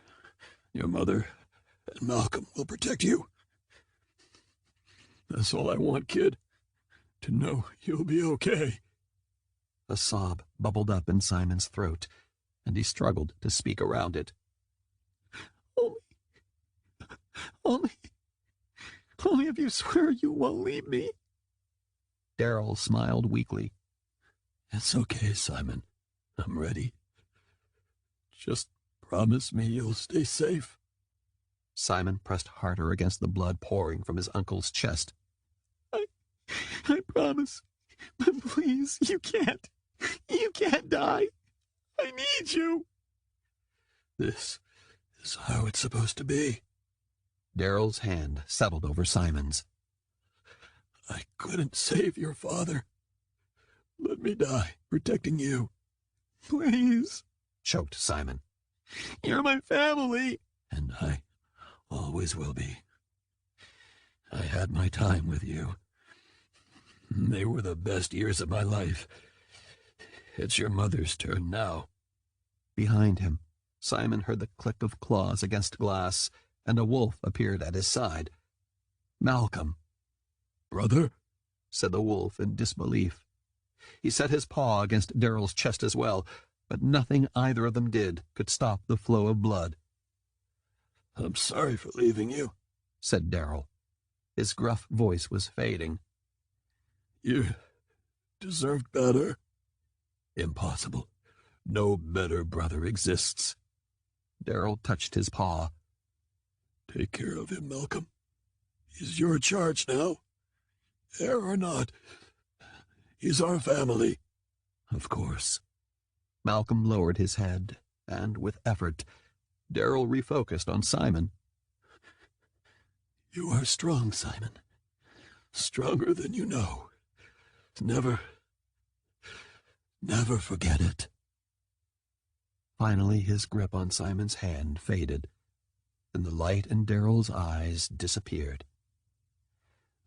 and Malcolm will protect you. That's all I want, kid. To know you'll be okay." A sob bubbled up in Simon's throat, and he struggled to speak around it. Only if you swear you won't leave me." Darrell smiled weakly. "It's okay, Simon. I'm ready. Just promise me you'll stay safe." Simon pressed harder against the blood pouring from his uncle's chest. I promise. But please, you can't. You can't die. I need you." "This is how it's supposed to be." Darrell's hand settled over Simon's. "I couldn't save your father. Let me die protecting you." "Please," choked Simon. You're my family. And I always will be. I had my time with you. They were the best years of my life. It's your mother's turn now. Behind him, Simon heard the click of claws against glass, and a wolf appeared at his side. Malcolm. Brother? Said the wolf in disbelief. He set his paw against Daryl's chest as well, but nothing either of them did could stop the flow of blood. I'm sorry for leaving you, said Daryl. His gruff voice was fading. You deserved better. Impossible. No better brother exists. Daryl touched his paw. Take care of him, Malcolm. He's your charge now. Heir or not, he's our family. Of course. Malcolm lowered his head, and with effort, Daryl refocused on Simon. You are strong, Simon. Stronger than you know. Never forget it. Finally, his grip on Simon's hand faded, and the light in Daryl's eyes disappeared.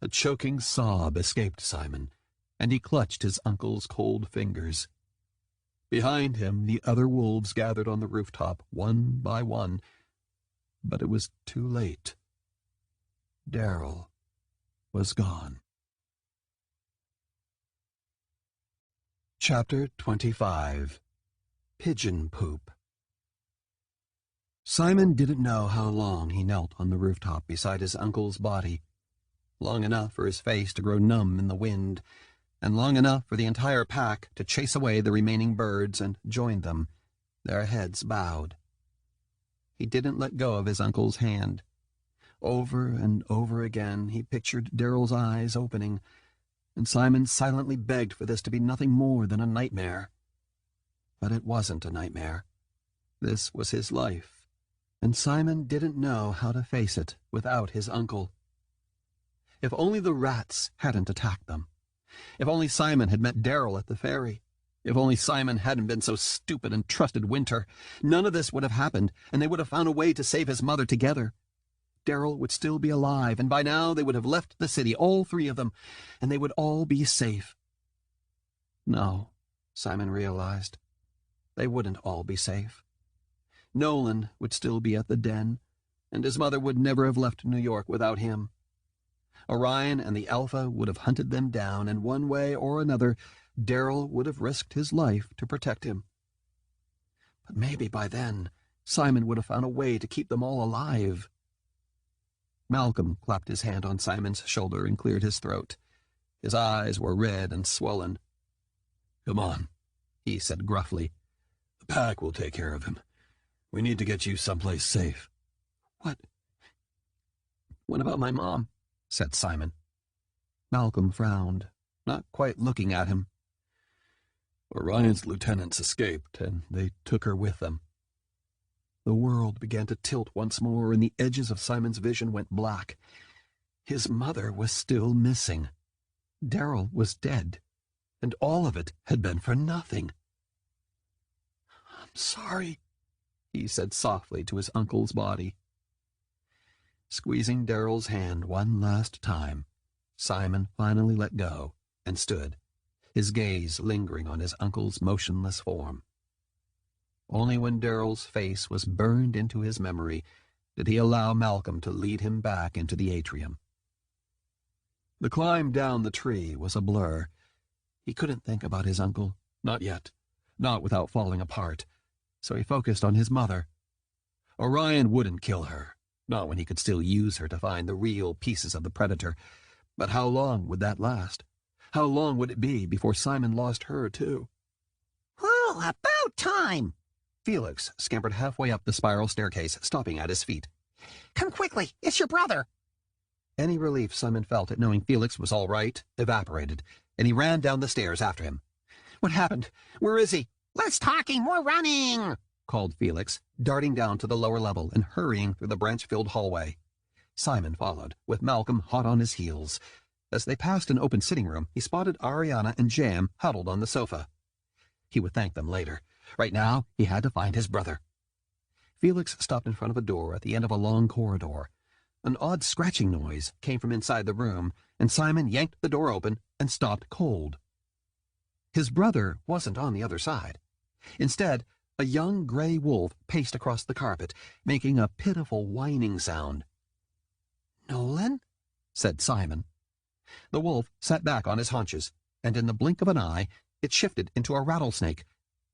A choking sob escaped Simon, and he clutched his uncle's cold fingers. Behind him, the other wolves gathered on the rooftop, one by one, but it was too late. Daryl was gone. Chapter 25. Pigeon Poop. Simon didn't know how long he knelt on the rooftop beside his uncle's body. Long enough for his face to grow numb in the wind, and long enough for the entire pack to chase away the remaining birds and join them, their heads bowed. He didn't let go of his uncle's hand. Over and over again he pictured Daryl's eyes opening, and Simon silently begged for this to be nothing more than a nightmare. But it wasn't a nightmare. This was his life, and Simon didn't know how to face it without his uncle. If only the rats hadn't attacked them. If only Simon had met Daryl at the ferry. If only Simon hadn't been so stupid and trusted Winter. None of this would have happened, and they would have found a way to save his mother together. Daryl would still be alive, and by now they would have left the city, all three of them, and they would all be safe. No, Simon realized. They wouldn't all be safe. Nolan would still be at the den, and his mother would never have left New York without him. Orion and the Alpha would have hunted them down, and one way or another, Daryl would have risked his life to protect him. But maybe by then, Simon would have found a way to keep them all alive. Malcolm clapped his hand on Simon's shoulder and cleared his throat. His eyes were red and swollen. Come on, he said gruffly. The pack will take care of him. We need to get you someplace safe. What about my mom? Said Simon. Malcolm frowned, not quite looking at him. Orion's lieutenants escaped, and they took her with them. The world began to tilt once more, and the edges of Simon's vision went black. His mother was still missing. Daryl was dead, and all of it had been for nothing. I'm sorry, he said softly to his uncle's body. Squeezing Daryl's hand one last time, Simon finally let go and stood, his gaze lingering on his uncle's motionless form. Only when Daryl's face was burned into his memory did he allow Malcolm to lead him back into the atrium. The climb down the tree was a blur. He couldn't think about his uncle, not yet, not without falling apart, so he focused on his mother. Orion wouldn't kill her, not when he could still use her to find the real pieces of the predator. But how long would that last? How long would it be before Simon lost her, too? Well, about time! Felix scampered halfway up the spiral staircase, stopping at his feet. Come quickly, it's your brother! Any relief Simon felt at knowing Felix was all right evaporated, and he ran down the stairs after him. What happened? Where is he? Less talking, more running! Called Felix, darting down to the lower level and hurrying through the branch-filled hallway. Simon followed, with Malcolm hot on his heels. As they passed an open sitting room, he spotted Ariana and Jam huddled on the sofa. He would thank them later. Right now, he had to find his brother. Felix stopped in front of a door at the end of a long corridor. An odd scratching noise came from inside the room, and Simon yanked the door open and stopped cold. His brother wasn't on the other side. Instead, a young gray wolf paced across the carpet, making a pitiful whining sound. "Nolan?" said Simon. The wolf sat back on his haunches, and in the blink of an eye, it shifted into a rattlesnake,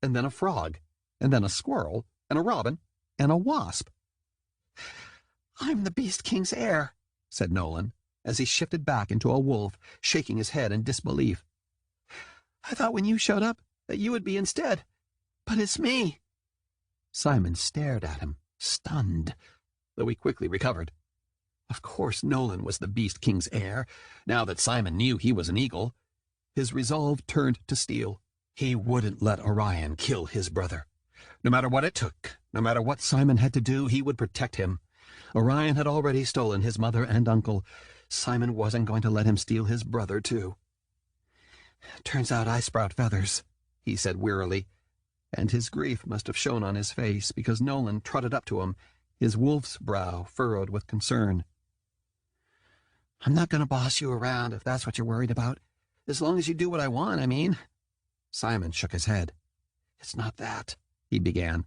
and then a frog, and then a squirrel, and a robin, and a wasp. "I'm the Beast King's heir," said Nolan, as he shifted back into a wolf, shaking his head in disbelief. "I thought when you showed up that you would be instead, but it's me." Simon stared at him, stunned, though he quickly recovered. Of course Nolan was the Beast King's heir, now that Simon knew he was an eagle. His resolve turned to steel. He wouldn't let Orion kill his brother. No matter what it took, no matter what Simon had to do, he would protect him. Orion had already stolen his mother and uncle. Simon wasn't going to let him steal his brother, too. "Turns out I sprout feathers," he said wearily, and his grief must have shown on his face because Nolan trotted up to him, his wolf's brow furrowed with concern. "I'm not going to boss you around if that's what you're worried about. As long as you do what I want, I mean." Simon shook his head. "It's not that," he began.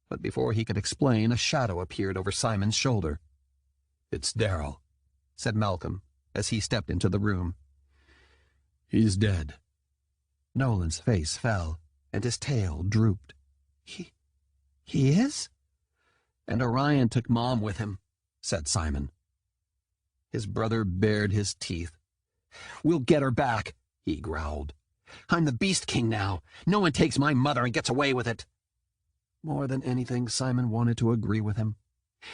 But before he could explain, a shadow appeared over Simon's shoulder. "It's Darryl," said Malcolm, as he stepped into the room. "He's dead." Nolan's face fell, and his tail drooped. He is?" "And Orion took Mom with him," said Simon. His brother bared his teeth. "We'll get her back," he growled. "I'm the Beast King now. No one takes my mother and gets away with it." More than anything, Simon wanted to agree with him.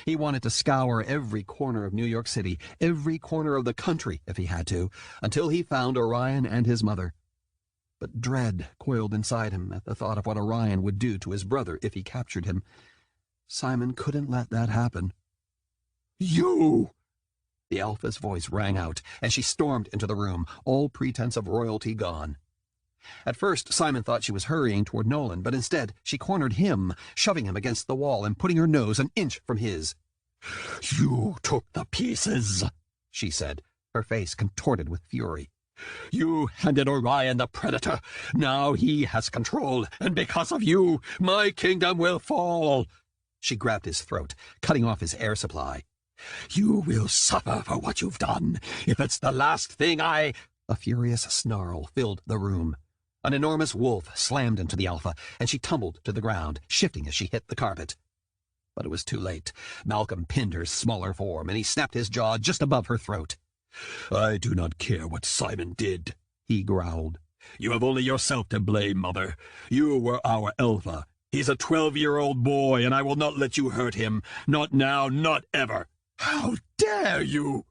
He wanted to scour every corner of New York City, every corner of the country, if he had to, until he found Orion and his mother. But dread coiled inside him at the thought of what Orion would do to his brother if he captured him. Simon couldn't let that happen. "You!" The Alpha's voice rang out, and she stormed into the room, all pretense of royalty gone. At first, Simon thought she was hurrying toward Nolan, but instead she cornered him, shoving him against the wall and putting her nose an inch from his. "You took the pieces," she said, her face contorted with fury. "You handed Orion the Predator. Now he has control, and because of you, my kingdom will fall." She grabbed his throat, cutting off his air supply. "You will suffer for what you've done. If it's the last thing I—" A furious snarl filled the room. An enormous wolf slammed into the Alpha, and she tumbled to the ground, shifting as she hit the carpet. But it was too late. Malcolm pinned her smaller form, and he snapped his jaw just above her throat. "I do not care what Simon did," he growled. "You have only yourself to blame, Mother. You were our Alpha. He's a 12-year-old boy, and I will not let you hurt him. Not now, not ever. How dare you!"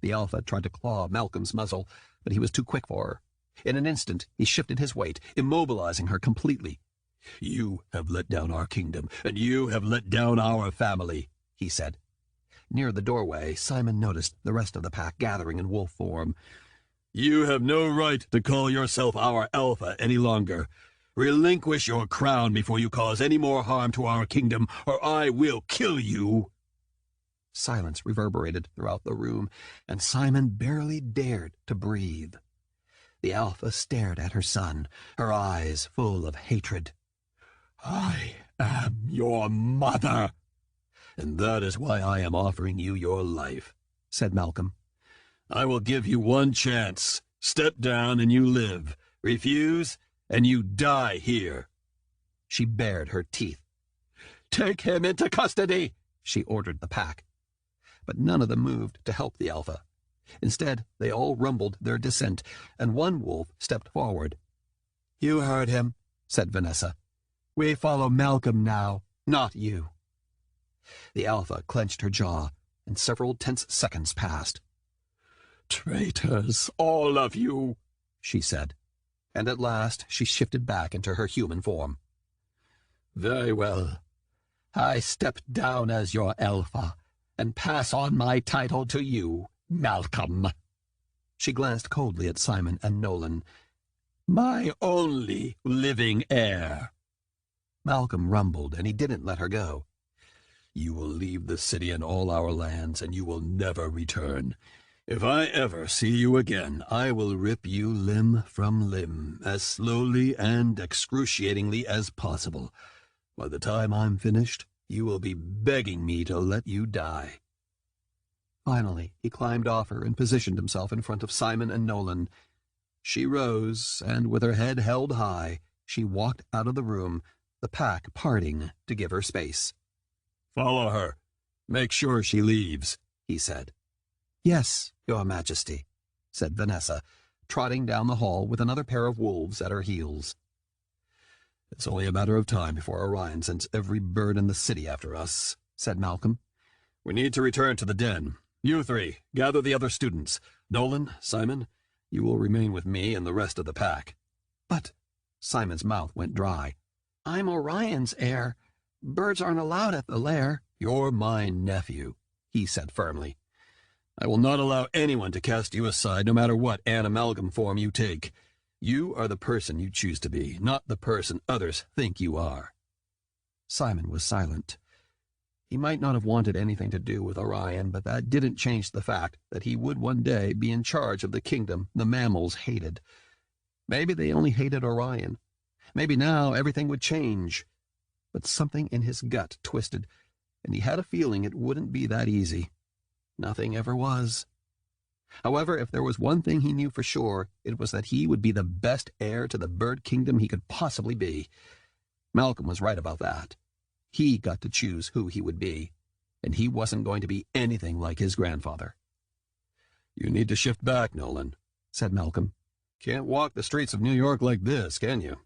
The Alpha tried to claw Malcolm's muzzle, but he was too quick for her. In an instant, he shifted his weight, immobilizing her completely. "You have let down our kingdom, and you have let down our family," he said. Near the doorway, Simon noticed the rest of the pack gathering in wolf form. "You have no right to call yourself our Alpha any longer. Relinquish your crown before you cause any more harm to our kingdom, or I will kill you." Silence reverberated throughout the room, and Simon barely dared to breathe. The Alpha stared at her son, her eyes full of hatred. "I am your mother, and that is why I am offering you your life," said Malcolm. "I will give you one chance. Step down and you live. Refuse, and you die here." She bared her teeth. "Take him into custody," she ordered the pack. But none of them moved to help the Alpha. Instead, they all rumbled their dissent, and one wolf stepped forward. "You heard him," said Vanessa. "We follow Malcolm now, not you." The Alpha clenched her jaw, and several tense seconds passed. "Traitors, all of you," she said, and at last she shifted back into her human form. "Very well. I step down as your Alpha, and pass on my title to you, Malcolm." She glanced coldly at Simon and Nolan. "My only living heir." Malcolm rumbled, and he didn't let her go. You will leave the city and all our lands, and you will never return. If I ever see you again, I will rip you limb from limb, as slowly and excruciatingly as possible. By the time I'm finished, you will be begging me to let you die." Finally, he climbed off her and positioned himself in front of Simon and Nolan. She rose, and with her head held high, she walked out of the room, the pack parting to give her space. "Follow her. Make sure she leaves," he said. "Yes, Your Majesty," said Vanessa, trotting down the hall with another pair of wolves at her heels. "It's only a matter of time before Orion sends every bird in the city after us," said Malcolm. "We need to return to the den. You three, gather the other students. Nolan, Simon, you will remain with me and the rest of the pack." "But—" Simon's mouth went dry. "I'm Orion's heir. Birds aren't allowed at the lair." "You're my nephew," he said firmly. "I will not allow anyone to cast you aside, no matter what amalgam form you take. You are the person you choose to be, not the person others think you are." Simon was silent. He might not have wanted anything to do with Orion, but that didn't change the fact that he would one day be in charge of the kingdom the mammals hated. Maybe they only hated Orion. Maybe now everything would change. But something in his gut twisted, and he had a feeling it wouldn't be that easy. Nothing ever was. However, if there was one thing he knew for sure, it was that he would be the best heir to the bird kingdom he could possibly be. Malcolm was right about that. He got to choose who he would be, and he wasn't going to be anything like his grandfather. "You need to shift back, Nolan," said Malcolm. "Can't walk the streets of New York like this, can you?"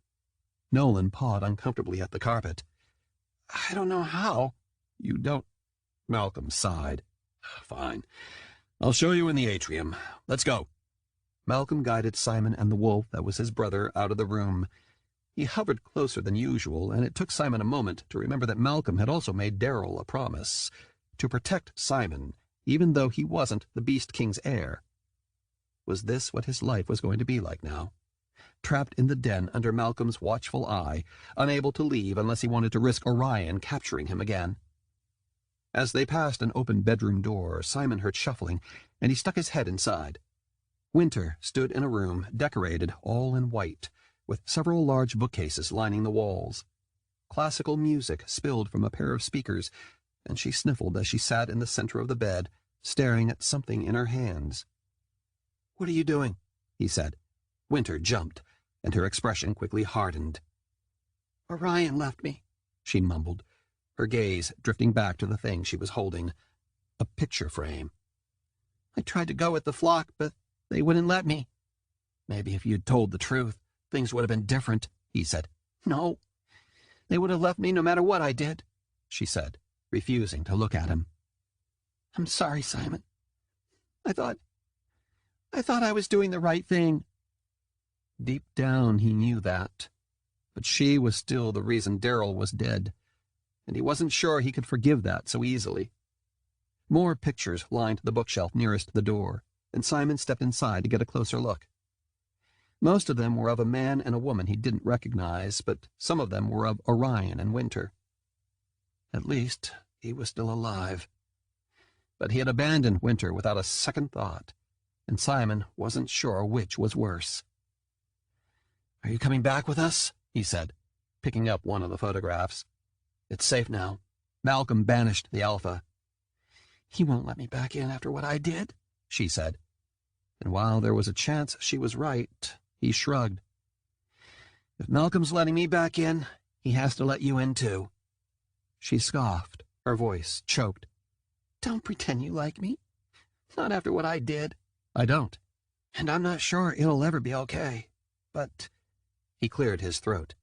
Nolan pawed uncomfortably at the carpet. "I don't know how." "You don't—" Malcolm sighed. "Fine. I'll show you in the atrium. Let's go." Malcolm guided Simon and the wolf that was his brother out of the room. He hovered closer than usual, and it took Simon a moment to remember that Malcolm had also made Darryl a promise to protect Simon, even though he wasn't the Beast King's heir. Was this what his life was going to be like now? Trapped in the den under Malcolm's watchful eye, unable to leave unless he wanted to risk Orion capturing him again. As they passed an open bedroom door, Simon heard shuffling, and he stuck his head inside. Winter stood in a room decorated all in white, with several large bookcases lining the walls. Classical music spilled from a pair of speakers, and she sniffled as she sat in the center of the bed, staring at something in her hands. "What are you doing?" he said. Winter jumped, and her expression quickly hardened. "Orion left me," she mumbled, her gaze drifting back to the thing she was holding, a picture frame. "I tried to go with the flock, but they wouldn't let me." "Maybe if you'd told the truth, things would have been different," he said. "No, they would have left me no matter what I did," she said, refusing to look at him. "I'm sorry, Simon. I thought I was doing the right thing." Deep down he knew that, but she was still the reason Darryl was dead, and he wasn't sure he could forgive that so easily. More pictures lined the bookshelf nearest the door, and Simon stepped inside to get a closer look. Most of them were of a man and a woman he didn't recognize, but some of them were of Orion and Winter. At least he was still alive. But he had abandoned Winter without a second thought, and Simon wasn't sure which was worse. "Are you coming back with us?" he said, picking up one of the photographs. "It's safe now." Malcolm banished the alpha. "He won't let me back in after what I did," she said. And while there was a chance she was right, he shrugged. "If Malcolm's letting me back in, he has to let you in too." She scoffed, her voice choked. "Don't pretend you like me. Not after what I did." "I don't. And I'm not sure it'll ever be okay. But—" he cleared his throat.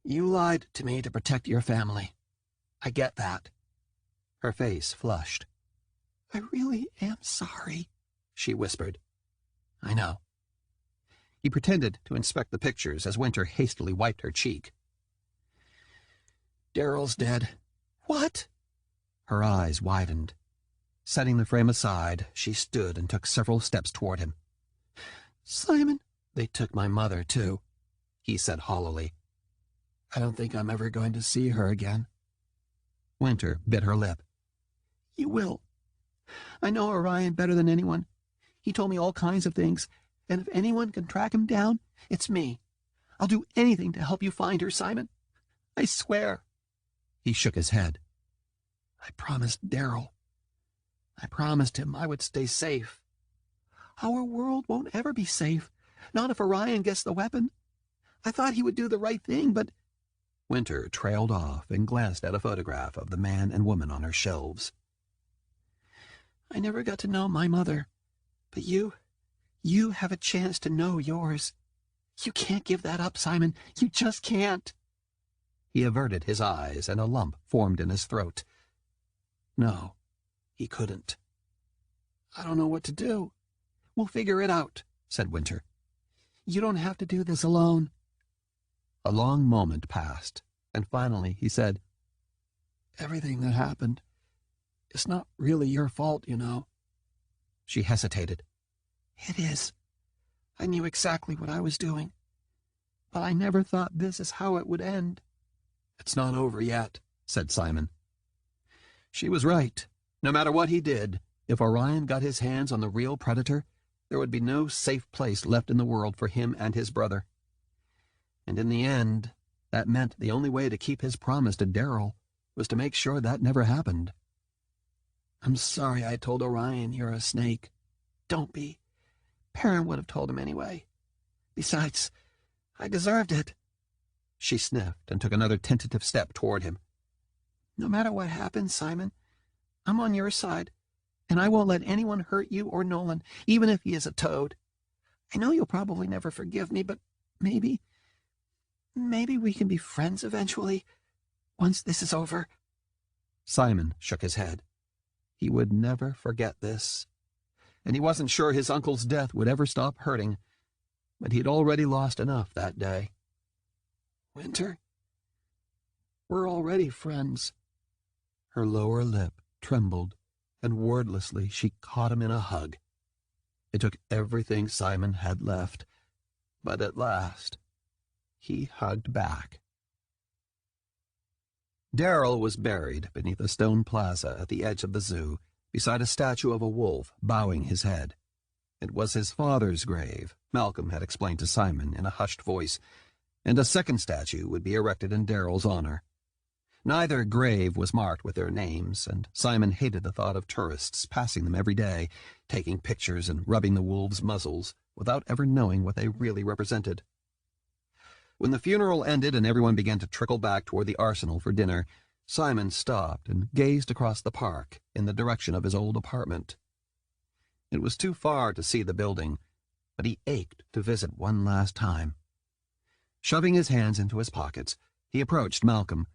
"You lied to me to protect your family. I get that." Her face flushed. "I really am sorry," she whispered. "I know." He pretended to inspect the pictures as Winter hastily wiped her cheek. "Darryl's dead." "What?" Her eyes widened. Setting the frame aside, she stood and took several steps toward him. "Simon—" "They took my mother, too," he said hollowly. "I don't think I'm ever going to see her again." Winter bit her lip. You will. I know Orion better than anyone. He told me all kinds of things, and if anyone can track him down, it's me. I'll do anything to help you find her, Simon. I swear. He shook his head. I promised Daryl. I promised him I would stay safe. Our world won't ever be safe, not if Orion gets the weapon. I thought he would do the right thing, but... Winter trailed off and glanced at a photograph of the man and woman on her shelves. I never got to know my mother, but you have a chance to know yours. You can't give that up, Simon. You just can't. He averted his eyes, and a lump formed in his throat. No, he couldn't. I don't know what to do. We'll figure it out, said Winter. You don't have to do this alone. A long moment passed, and finally he said, Everything that happened, it's not really your fault, you know. She hesitated. It is. I knew exactly what I was doing, but I never thought this is how it would end. It's not over yet, said Simon. She was right. No matter what he did, if Orion got his hands on the real predator, there would be no safe place left in the world for him and his brother. And in the end, that meant the only way to keep his promise to Daryl was to make sure that never happened. I'm sorry I told Orion you're a snake. Don't be. Perrin would have told him anyway. Besides, I deserved it. She sniffed and took another tentative step toward him. No matter what happens, Simon, I'm on your side, and I won't let anyone hurt you or Nolan, even if he is a toad. I know you'll probably never forgive me, but maybe we can be friends eventually, once this is over. Simon shook his head. He would never forget this, and he wasn't sure his uncle's death would ever stop hurting, but he'd already lost enough that day. Winter, we're already friends. Her lower lip trembled, and wordlessly she caught him in a hug. It took everything Simon had left, but at last he hugged back. Daryl was buried beneath a stone plaza at the edge of the zoo, beside a statue of a wolf bowing his head. It was his father's grave, Malcolm had explained to Simon in a hushed voice, and a second statue would be erected in Daryl's honor. Neither grave was marked with their names, and Simon hated the thought of tourists passing them every day, taking pictures and rubbing the wolves' muzzles, without ever knowing what they really represented. When the funeral ended and everyone began to trickle back toward the arsenal for dinner, Simon stopped and gazed across the park in the direction of his old apartment. It was too far to see the building, but he ached to visit one last time. Shoving his hands into his pockets, he approached Malcolm,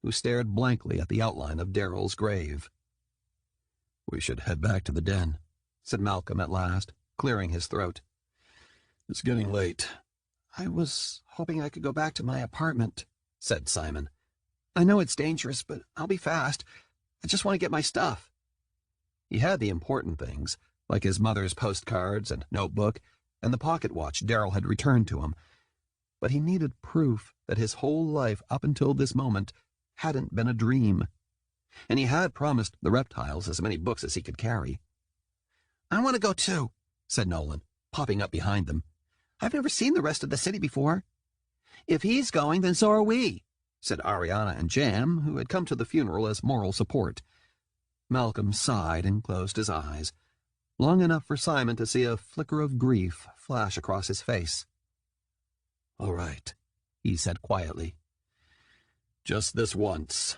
who stared blankly at the outline of Daryl's grave. "We should head back to the den," said Malcolm at last, clearing his throat. "It's getting late." "I was hoping I could go back to my apartment," said Simon. "I know it's dangerous, but I'll be fast. I just want to get my stuff." He had the important things, like his mother's postcards and notebook, and the pocket watch Daryl had returned to him, but he needed proof that his whole life up until this moment hadn't been a dream, and he had promised the reptiles as many books as he could carry. "I want to go too," said Nolan, popping up behind them. "I've never seen the rest of the city before." "If he's going, then so are we," said Ariana and Jam, who had come to the funeral as moral support. Malcolm sighed and closed his eyes, long enough for Simon to see a flicker of grief flash across his face. "All right," he said quietly. "Just this once."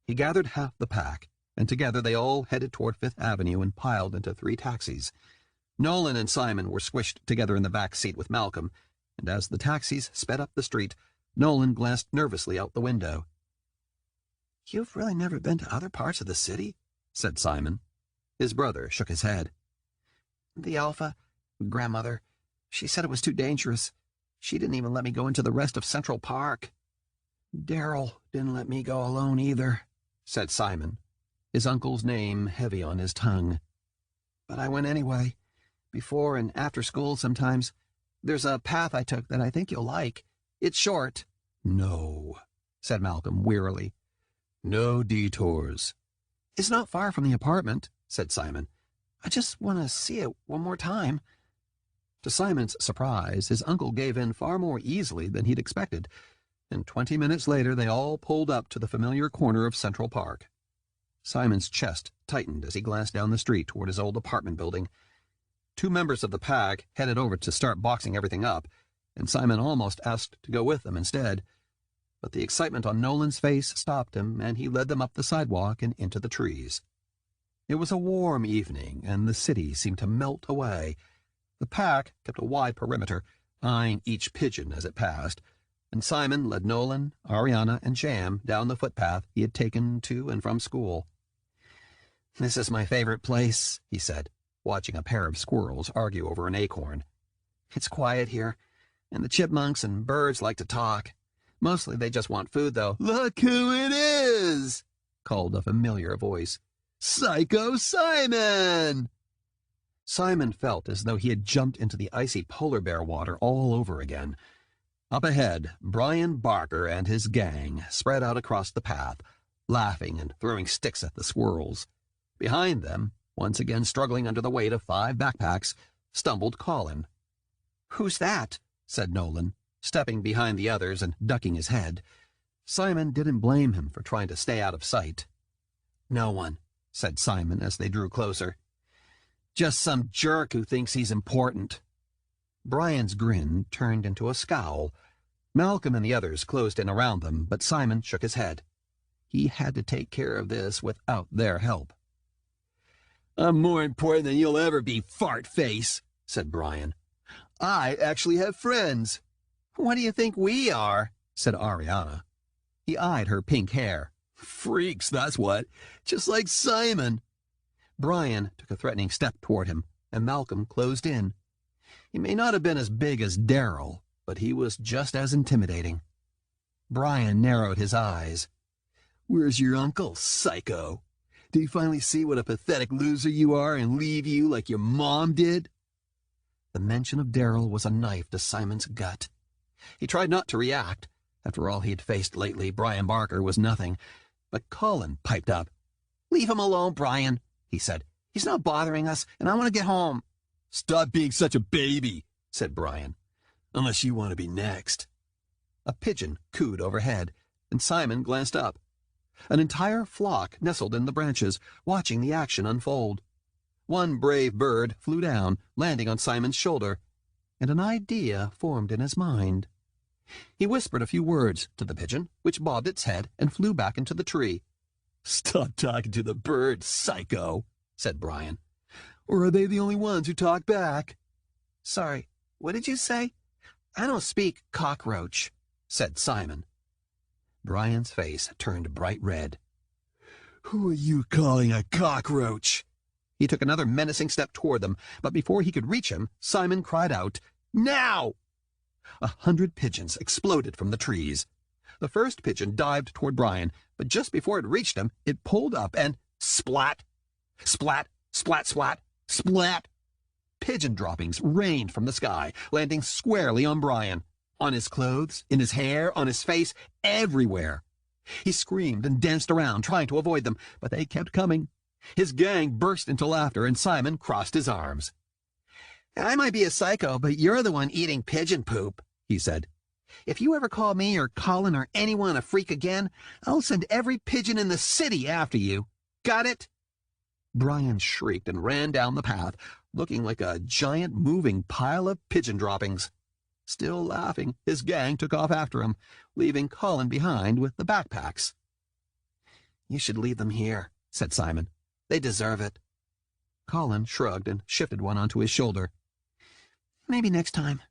He gathered half the pack, and together they all headed toward Fifth Avenue and piled into 3 taxis. Nolan and Simon were squished together in the back seat with Malcolm, and as the taxis sped up the street, Nolan glanced nervously out the window. "You've really never been to other parts of the city?" said Simon. His brother shook his head. "The Alpha, Grandmother, she said it was too dangerous. She didn't even let me go into the rest of Central Park." "Daryl didn't let me go alone either," said Simon, his uncle's name heavy on his tongue. "But I went anyway, before and after school sometimes. There's a path I took that I think you'll like. It's short." "No," said Malcolm wearily. No detours. "It's not far from the apartment," said Simon. "I just want to see it one more time." To Simon's surprise, his uncle gave in far more easily than he'd expected, and 20 minutes later they all pulled up to the familiar corner of Central Park. Simon's chest tightened as he glanced down the street toward his old apartment building. 2 members of the pack headed over to start boxing everything up, and Simon almost asked to go with them instead. But the excitement on Nolan's face stopped him, and he led them up the sidewalk and into the trees. It was a warm evening, and the city seemed to melt away. The pack kept a wide perimeter, eyeing each pigeon as it passed, and Simon led Nolan, Ariana, and Jam down the footpath he had taken to and from school. "This is my favorite place," he said, watching a pair of squirrels argue over an acorn. "It's quiet here, and the chipmunks and birds like to talk. Mostly they just want food, though." "Look who it is!" called a familiar voice. "Psycho Simon!" Simon felt as though he had jumped into the icy polar bear water all over again. Up ahead, Brian Barker and his gang spread out across the path, laughing and throwing sticks at the squirrels. Behind them, once again struggling under the weight of 5 backpacks, stumbled Colin. "Who's that?" said Nolan, stepping behind the others and ducking his head. Simon didn't blame him for trying to stay out of sight. "No one," said Simon as they drew closer. "Just some jerk who thinks he's important." Brian's grin turned into a scowl. Malcolm and the others closed in around them, but Simon shook his head. He had to take care of this without their help. "I'm more important than you'll ever be, fart face," said Brian. "I actually have friends." "What do you think we are?" said Ariana. He eyed her pink hair. "Freaks, that's what. Just like Simon." Brian took a threatening step toward him, and Malcolm closed in. He may not have been as big as Daryl, but he was just as intimidating. Brian narrowed his eyes. "Where's your uncle, psycho? Did he finally see what a pathetic loser you are and leave you like your mom did?" The mention of Daryl was a knife to Simon's gut. He tried not to react. After all he had faced lately, Brian Barker was nothing. But Colin piped up. "Leave him alone, Brian," he said. "He's not bothering us, and I want to get home." "Stop being such a baby," said Brian. "Unless you want to be next." A pigeon cooed overhead, and Simon glanced up. An entire flock nestled in the branches, watching the action unfold. One brave bird flew down, landing on Simon's shoulder, and an idea formed in his mind. He whispered a few words to the pigeon, which bobbed its head and flew back into the tree. "Stop talking to the birds, psycho," said Brian. "Or are they the only ones who talk back?" "Sorry, what did you say?" "I don't speak cockroach," said Simon. Brian's face turned bright red. "Who are you calling a cockroach?" He took another menacing step toward them, but before he could reach him, Simon cried out, "Now!" 100 pigeons exploded from the trees. The first pigeon dived toward Brian, but just before it reached him, it pulled up and splat! Splat! Splat! Splat! Splat! Pigeon droppings rained from the sky, landing squarely on Brian. On his clothes, in his hair, on his face, everywhere. He screamed and danced around, trying to avoid them, but they kept coming. His gang burst into laughter, and Simon crossed his arms. "I might be a psycho, but you're the one eating pigeon poop," he said. "If you ever call me or Colin or anyone a freak again, I'll send every pigeon in the city after you. Got it?" Brian shrieked and ran down the path, looking like a giant moving pile of pigeon droppings. Still laughing, his gang took off after him, leaving Colin behind with the backpacks. "You should leave them here," said Simon. "They deserve it." Colin shrugged and shifted one onto his shoulder. "Maybe next time.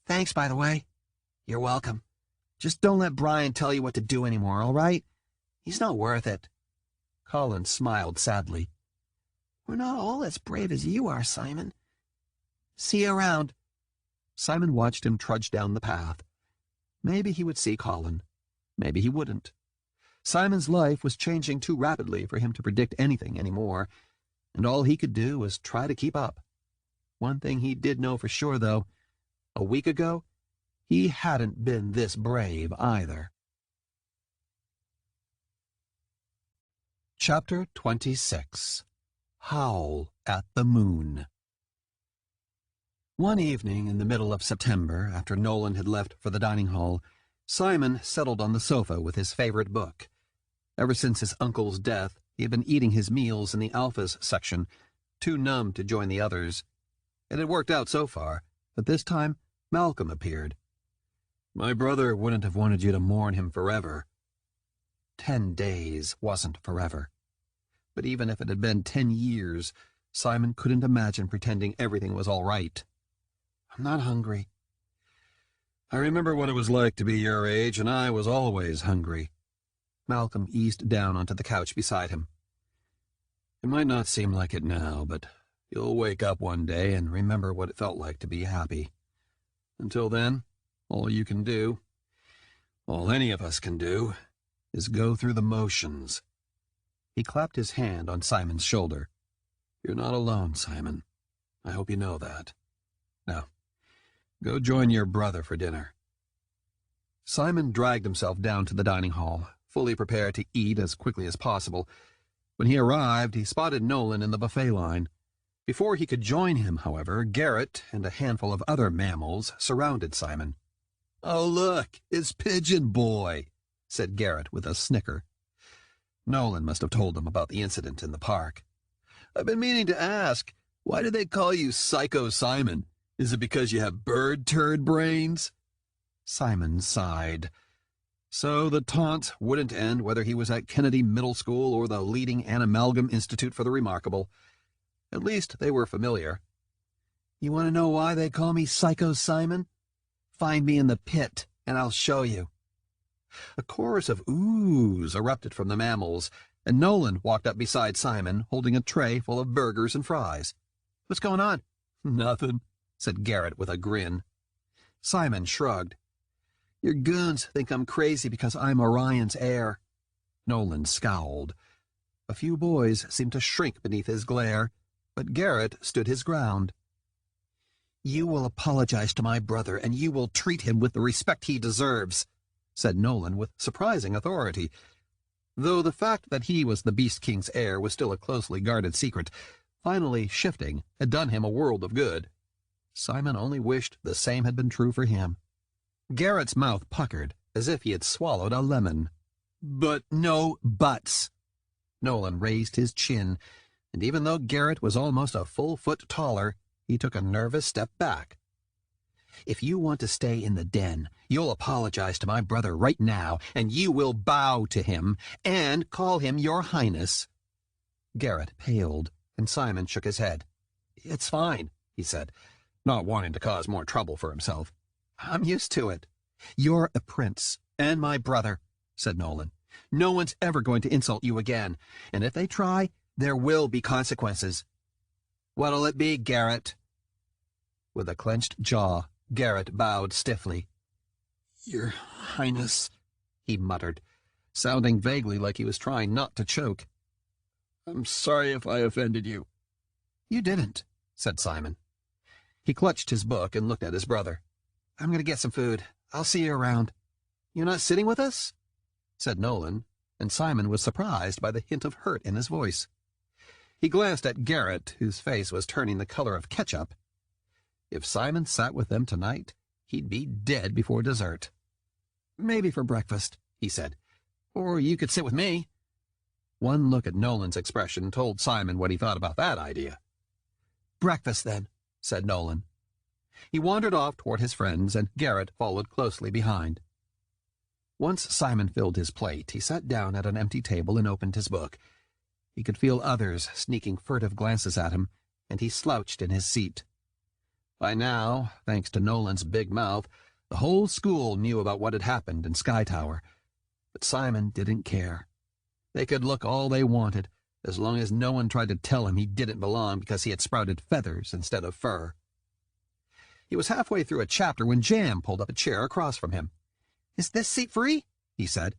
Thanks, by the way." "You're welcome. Just don't let Brian tell you what to do anymore, all right? He's not worth it." Colin smiled sadly. "We're not all as brave as you are, Simon. See you around." Simon watched him trudge down the path. Maybe he would see Colin. Maybe he wouldn't. Simon's life was changing too rapidly for him to predict anything anymore, and all he could do was try to keep up. One thing he did know for sure, though. A week ago, he hadn't been this brave either. Chapter 26. Howl at the Moon. One evening in the middle of September, after Nolan had left for the dining hall, Simon settled on the sofa with his favorite book. Ever since his uncle's death, he had been eating his meals in the Alphas section, too numb to join the others. It had worked out so far, but this time Malcolm appeared. "My brother wouldn't have wanted you to mourn him forever." 10 days wasn't forever. But even if it had been 10 years, Simon couldn't imagine pretending everything was all right. "I'm not hungry." "I remember what it was like to be your age, and I was always hungry." Malcolm eased down onto the couch beside him. "It might not seem like it now, but you'll wake up one day and remember what it felt like to be happy. Until then, all you can do, all any of us can do, is go through the motions." He clapped his hand on Simon's shoulder. "You're not alone, Simon. I hope you know that. Now, go join your brother for dinner." Simon dragged himself down to the dining hall, fully prepared to eat as quickly as possible. When he arrived, he spotted Nolan in the buffet line. Before he could join him, however, Garrett and a handful of other mammals surrounded Simon. "Oh, look, it's Pigeon Boy," said Garrett with a snicker. Nolan must have told them about the incident in the park. "I've been meaning to ask, why do they call you Psycho Simon? Is it because you have bird turd brains?" Simon sighed. So the taunt wouldn't end whether he was at Kennedy Middle School or the leading Animalgam Institute for the Remarkable. At least they were familiar. "You want to know why they call me Psycho Simon? Find me in the pit, and I'll show you." A chorus of oohs erupted from the mammals, and Nolan walked up beside Simon, holding a tray full of burgers and fries. "What's going on?" "Nothing," said Garrett with a grin. Simon shrugged. "Your goons think I'm crazy because I'm Orion's heir." Nolan scowled. A few boys seemed to shrink beneath his glare, but Garrett stood his ground. "You will apologize to my brother, and you will treat him with the respect he deserves," said Nolan with surprising authority. Though the fact that he was the Beast King's heir was still a closely guarded secret, finally shifting had done him a world of good. Simon only wished the same had been true for him. Garrett's mouth puckered, as if he had swallowed a lemon. "But no buts." Nolan raised his chin, and even though Garrett was almost a full foot taller, he took a nervous step back. "If you want to stay in the den, you'll apologize to my brother right now, and you will bow to him, and call him your highness." Garrett paled, and Simon shook his head. "It's fine," he said, not wanting to cause more trouble for himself. "I'm used to it." "You're a prince, and my brother," said Nolan. "No one's ever going to insult you again, and if they try, there will be consequences." "What'll it be, Garrett?" With a clenched jaw, Garrett bowed stiffly. "Your Highness," he muttered, sounding vaguely like he was trying not to choke. "I'm sorry if I offended you." "You didn't," said Simon. He clutched his book and looked at his brother. "I'm going to get some food. I'll see you around." "You're not sitting with us?" said Nolan, and Simon was surprised by the hint of hurt in his voice. He glanced at Garrett, whose face was turning the color of ketchup. If Simon sat with them tonight, he'd be dead before dessert. "Maybe for breakfast," he said. "Or you could sit with me." One look at Nolan's expression told Simon what he thought about that idea. "Breakfast, then," said Nolan. He wandered off toward his friends, and Garrett followed closely behind. Once Simon filled his plate, he sat down at an empty table and opened his book. He could feel others sneaking furtive glances at him, and he slouched in his seat. By now, thanks to Nolan's big mouth, the whole school knew about what had happened in Sky Tower. But Simon didn't care. They could look all they wanted, as long as no one tried to tell him he didn't belong because he had sprouted feathers instead of fur. He was halfway through a chapter when Jam pulled up a chair across from him. "Is this seat free?" he said.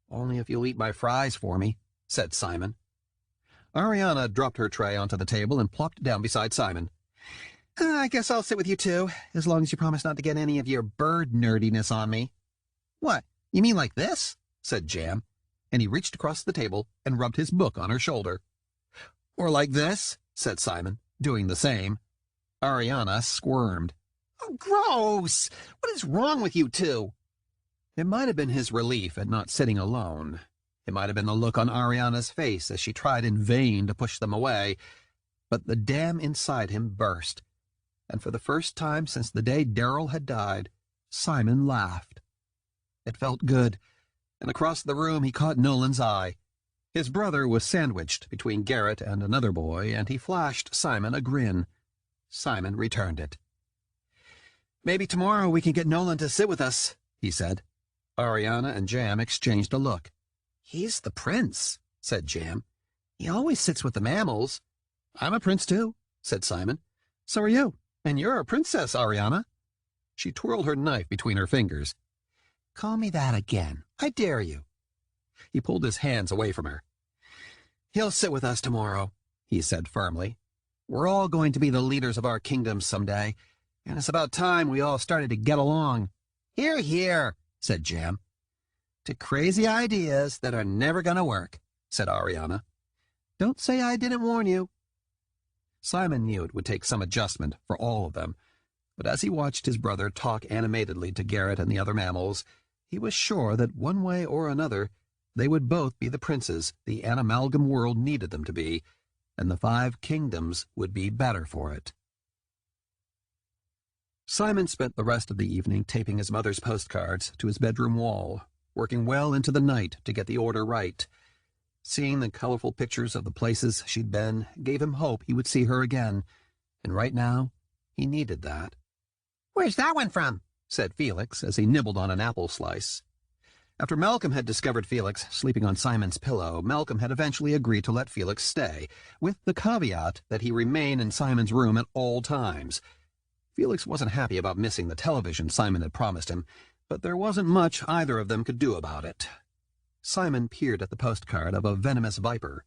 "Only if you'll eat my fries for me," said Simon. Ariana dropped her tray onto the table and plopped down beside Simon. "I guess I'll sit with you too, as long as you promise not to get any of your bird nerdiness on me." "What, you mean like this?" said Jam, and he reached across the table and rubbed his book on her shoulder. "Or like this," said Simon, doing the same. Ariana squirmed. "Oh, gross! What is wrong with you two?" It might have been his relief at not sitting alone. It might have been the look on Ariana's face as she tried in vain to push them away. But the dam inside him burst, and for the first time since the day Darrell had died, Simon laughed. It felt good, and across the room he caught Nolan's eye. His brother was sandwiched between Garrett and another boy, and he flashed Simon a grin. Simon returned it. "Maybe tomorrow we can get Nolan to sit with us," he said. Ariana and Jam exchanged a look. "He's the prince," said Jam. "He always sits with the mammals." "I'm a prince, too," said Simon. "So are you, and you're a princess, Ariana." She twirled her knife between her fingers. "Call me that again. I dare you." He pulled his hands away from her. "He'll sit with us tomorrow," he said firmly. "We're all going to be the leaders of our kingdoms someday, and it's about time we all started to get along." "Hear, hear," said Jam. "To crazy ideas that are never going to work," said Ariana. "Don't say I didn't warn you." Simon knew it would take some adjustment for all of them, but as he watched his brother talk animatedly to Garrett and the other mammals, he was sure that one way or another they would both be the princes the Animalgam world needed them to be, and the 5 kingdoms would be better for it. Simon spent the rest of the evening taping his mother's postcards to his bedroom wall, working well into the night to get the order right. Seeing the colorful pictures of the places she'd been gave him hope he would see her again, and right now he needed that. "Where's that one from?" said Felix as he nibbled on an apple slice. After Malcolm had discovered Felix sleeping on Simon's pillow, Malcolm had eventually agreed to let Felix stay, with the caveat that he remain in Simon's room at all times. Felix wasn't happy about missing the television Simon had promised him, but there wasn't much either of them could do about it. Simon peered at the postcard of a venomous viper.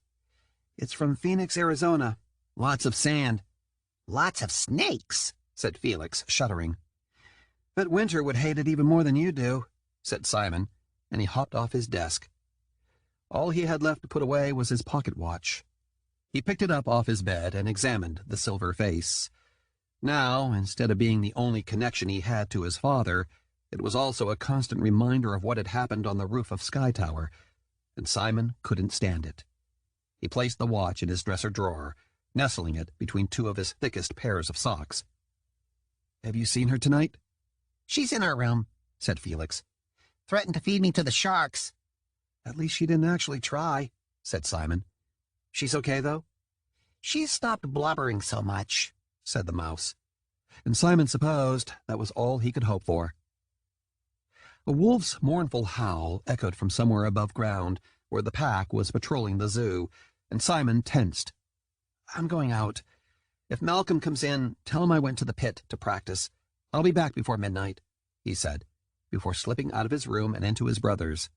"It's from Phoenix, Arizona. Lots of sand." "Lots of snakes," said Felix, shuddering. "But Winter would hate it even more than you do," said Simon, and he hopped off his desk. All he had left to put away was his pocket watch. He picked it up off his bed and examined the silver face. Now, instead of being the only connection he had to his father, it was also a constant reminder of what had happened on the roof of Sky Tower, and Simon couldn't stand it. He placed the watch in his dresser drawer, nestling it between 2 of his thickest pairs of socks. "Have you seen her tonight?" "She's in her room," said Felix. "Threatened to feed me to the sharks." "At least she didn't actually try," said Simon. "She's okay, though?" "She's stopped blubbering so much," said the mouse. And Simon supposed that was all he could hope for. A wolf's mournful howl echoed from somewhere above ground, where the pack was patrolling the zoo, and Simon tensed. "I'm going out. If Malcolm comes in, tell him I went to the pit to practice. I'll be back before midnight," he said, before slipping out of his room and into his brother's.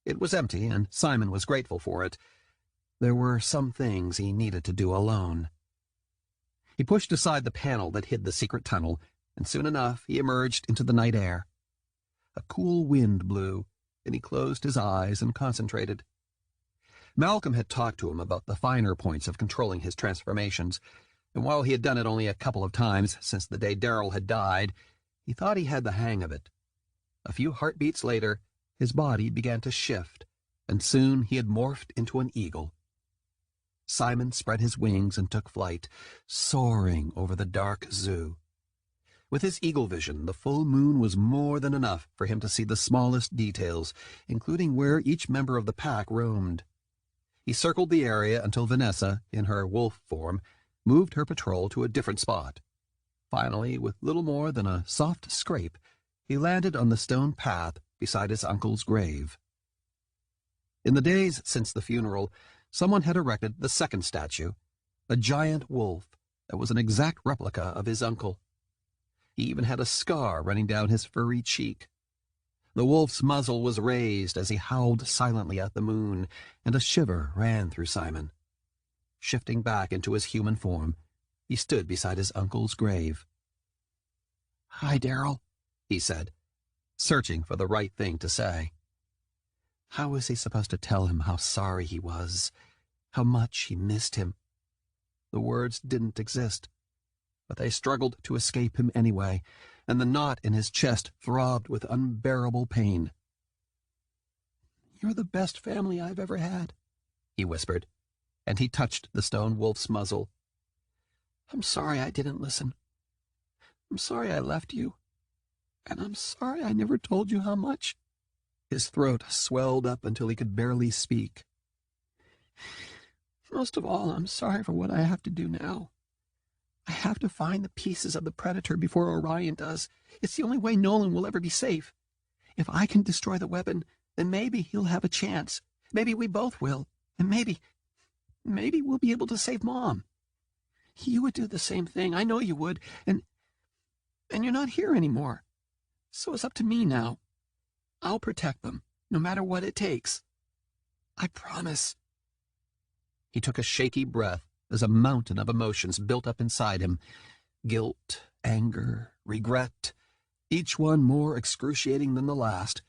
It was empty, and Simon was grateful for it. There were some things he needed to do alone. He pushed aside the panel that hid the secret tunnel, and soon enough he emerged into the night air. A cool wind blew, and he closed his eyes and concentrated. Malcolm had talked to him about the finer points of controlling his transformations, and while he had done it only a couple of times since the day Darrell had died, he thought he had the hang of it. A few heartbeats later, his body began to shift, and soon he had morphed into an eagle. Simon spread his wings and took flight, soaring over the dark zoo. With his eagle vision, the full moon was more than enough for him to see the smallest details, including where each member of the pack roamed. He circled the area until Vanessa, in her wolf form, moved her patrol to a different spot. Finally, with little more than a soft scrape, he landed on the stone path beside his uncle's grave. In the days since the funeral, someone had erected the second statue, a giant wolf that was an exact replica of his uncle. He even had a scar running down his furry cheek. The wolf's muzzle was raised as he howled silently at the moon, and a shiver ran through Simon. Shifting back into his human form, he stood beside his uncle's grave. "Hi, Darrell," he said, searching for the right thing to say. How was he supposed to tell him how sorry he was, how much he missed him? The words didn't exist, but they struggled to escape him anyway, and the knot in his chest throbbed with unbearable pain. "You're the best family I've ever had," he whispered, and he touched the stone wolf's muzzle. "I'm sorry I didn't listen. I'm sorry I left you, and I'm sorry I never told you how much." His throat swelled up until he could barely speak. "Most of all, I'm sorry for what I have to do now. I have to find the pieces of the Predator before Orion does. It's the only way Nolan will ever be safe. If I can destroy the weapon, then maybe he'll have a chance. Maybe we both will. And maybe we'll be able to save Mom. You would do the same thing. I know you would. And you're not here anymore. So it's up to me now. I'll protect them, no matter what it takes. I promise." He took a shaky breath as a mountain of emotions built up inside him. Guilt, anger, regret, each one more excruciating than the last,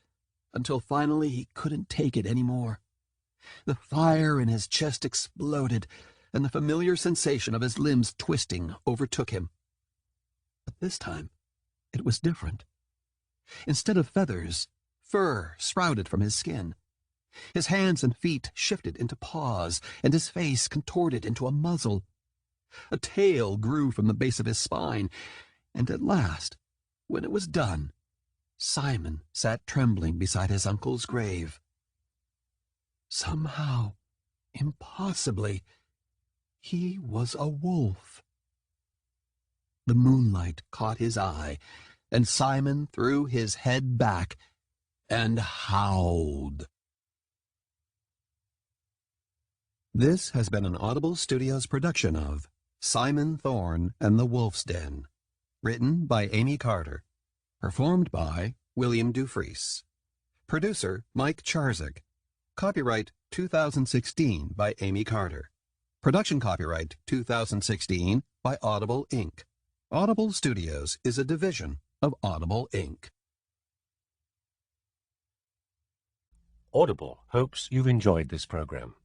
until finally he couldn't take it any more. The fire in his chest exploded, and the familiar sensation of his limbs twisting overtook him. But this time, it was different. Instead of feathers, fur sprouted from his skin. His hands and feet shifted into paws, and his face contorted into a muzzle. A tail grew from the base of his spine, and at last, when it was done, Simon sat trembling beside his uncle's grave. Somehow, impossibly, he was a wolf. The moonlight caught his eye, and Simon threw his head back and howled. This has been an Audible Studios production of Simon Thorn and the Wolf's Den, written by Amy Carter, performed by William Dufresne. Producer Mike Charzik. Copyright 2016 by Amy Carter. Production copyright 2016 by Audible Inc. Audible Studios is a division of Audible Inc. Audible hopes you've enjoyed this program.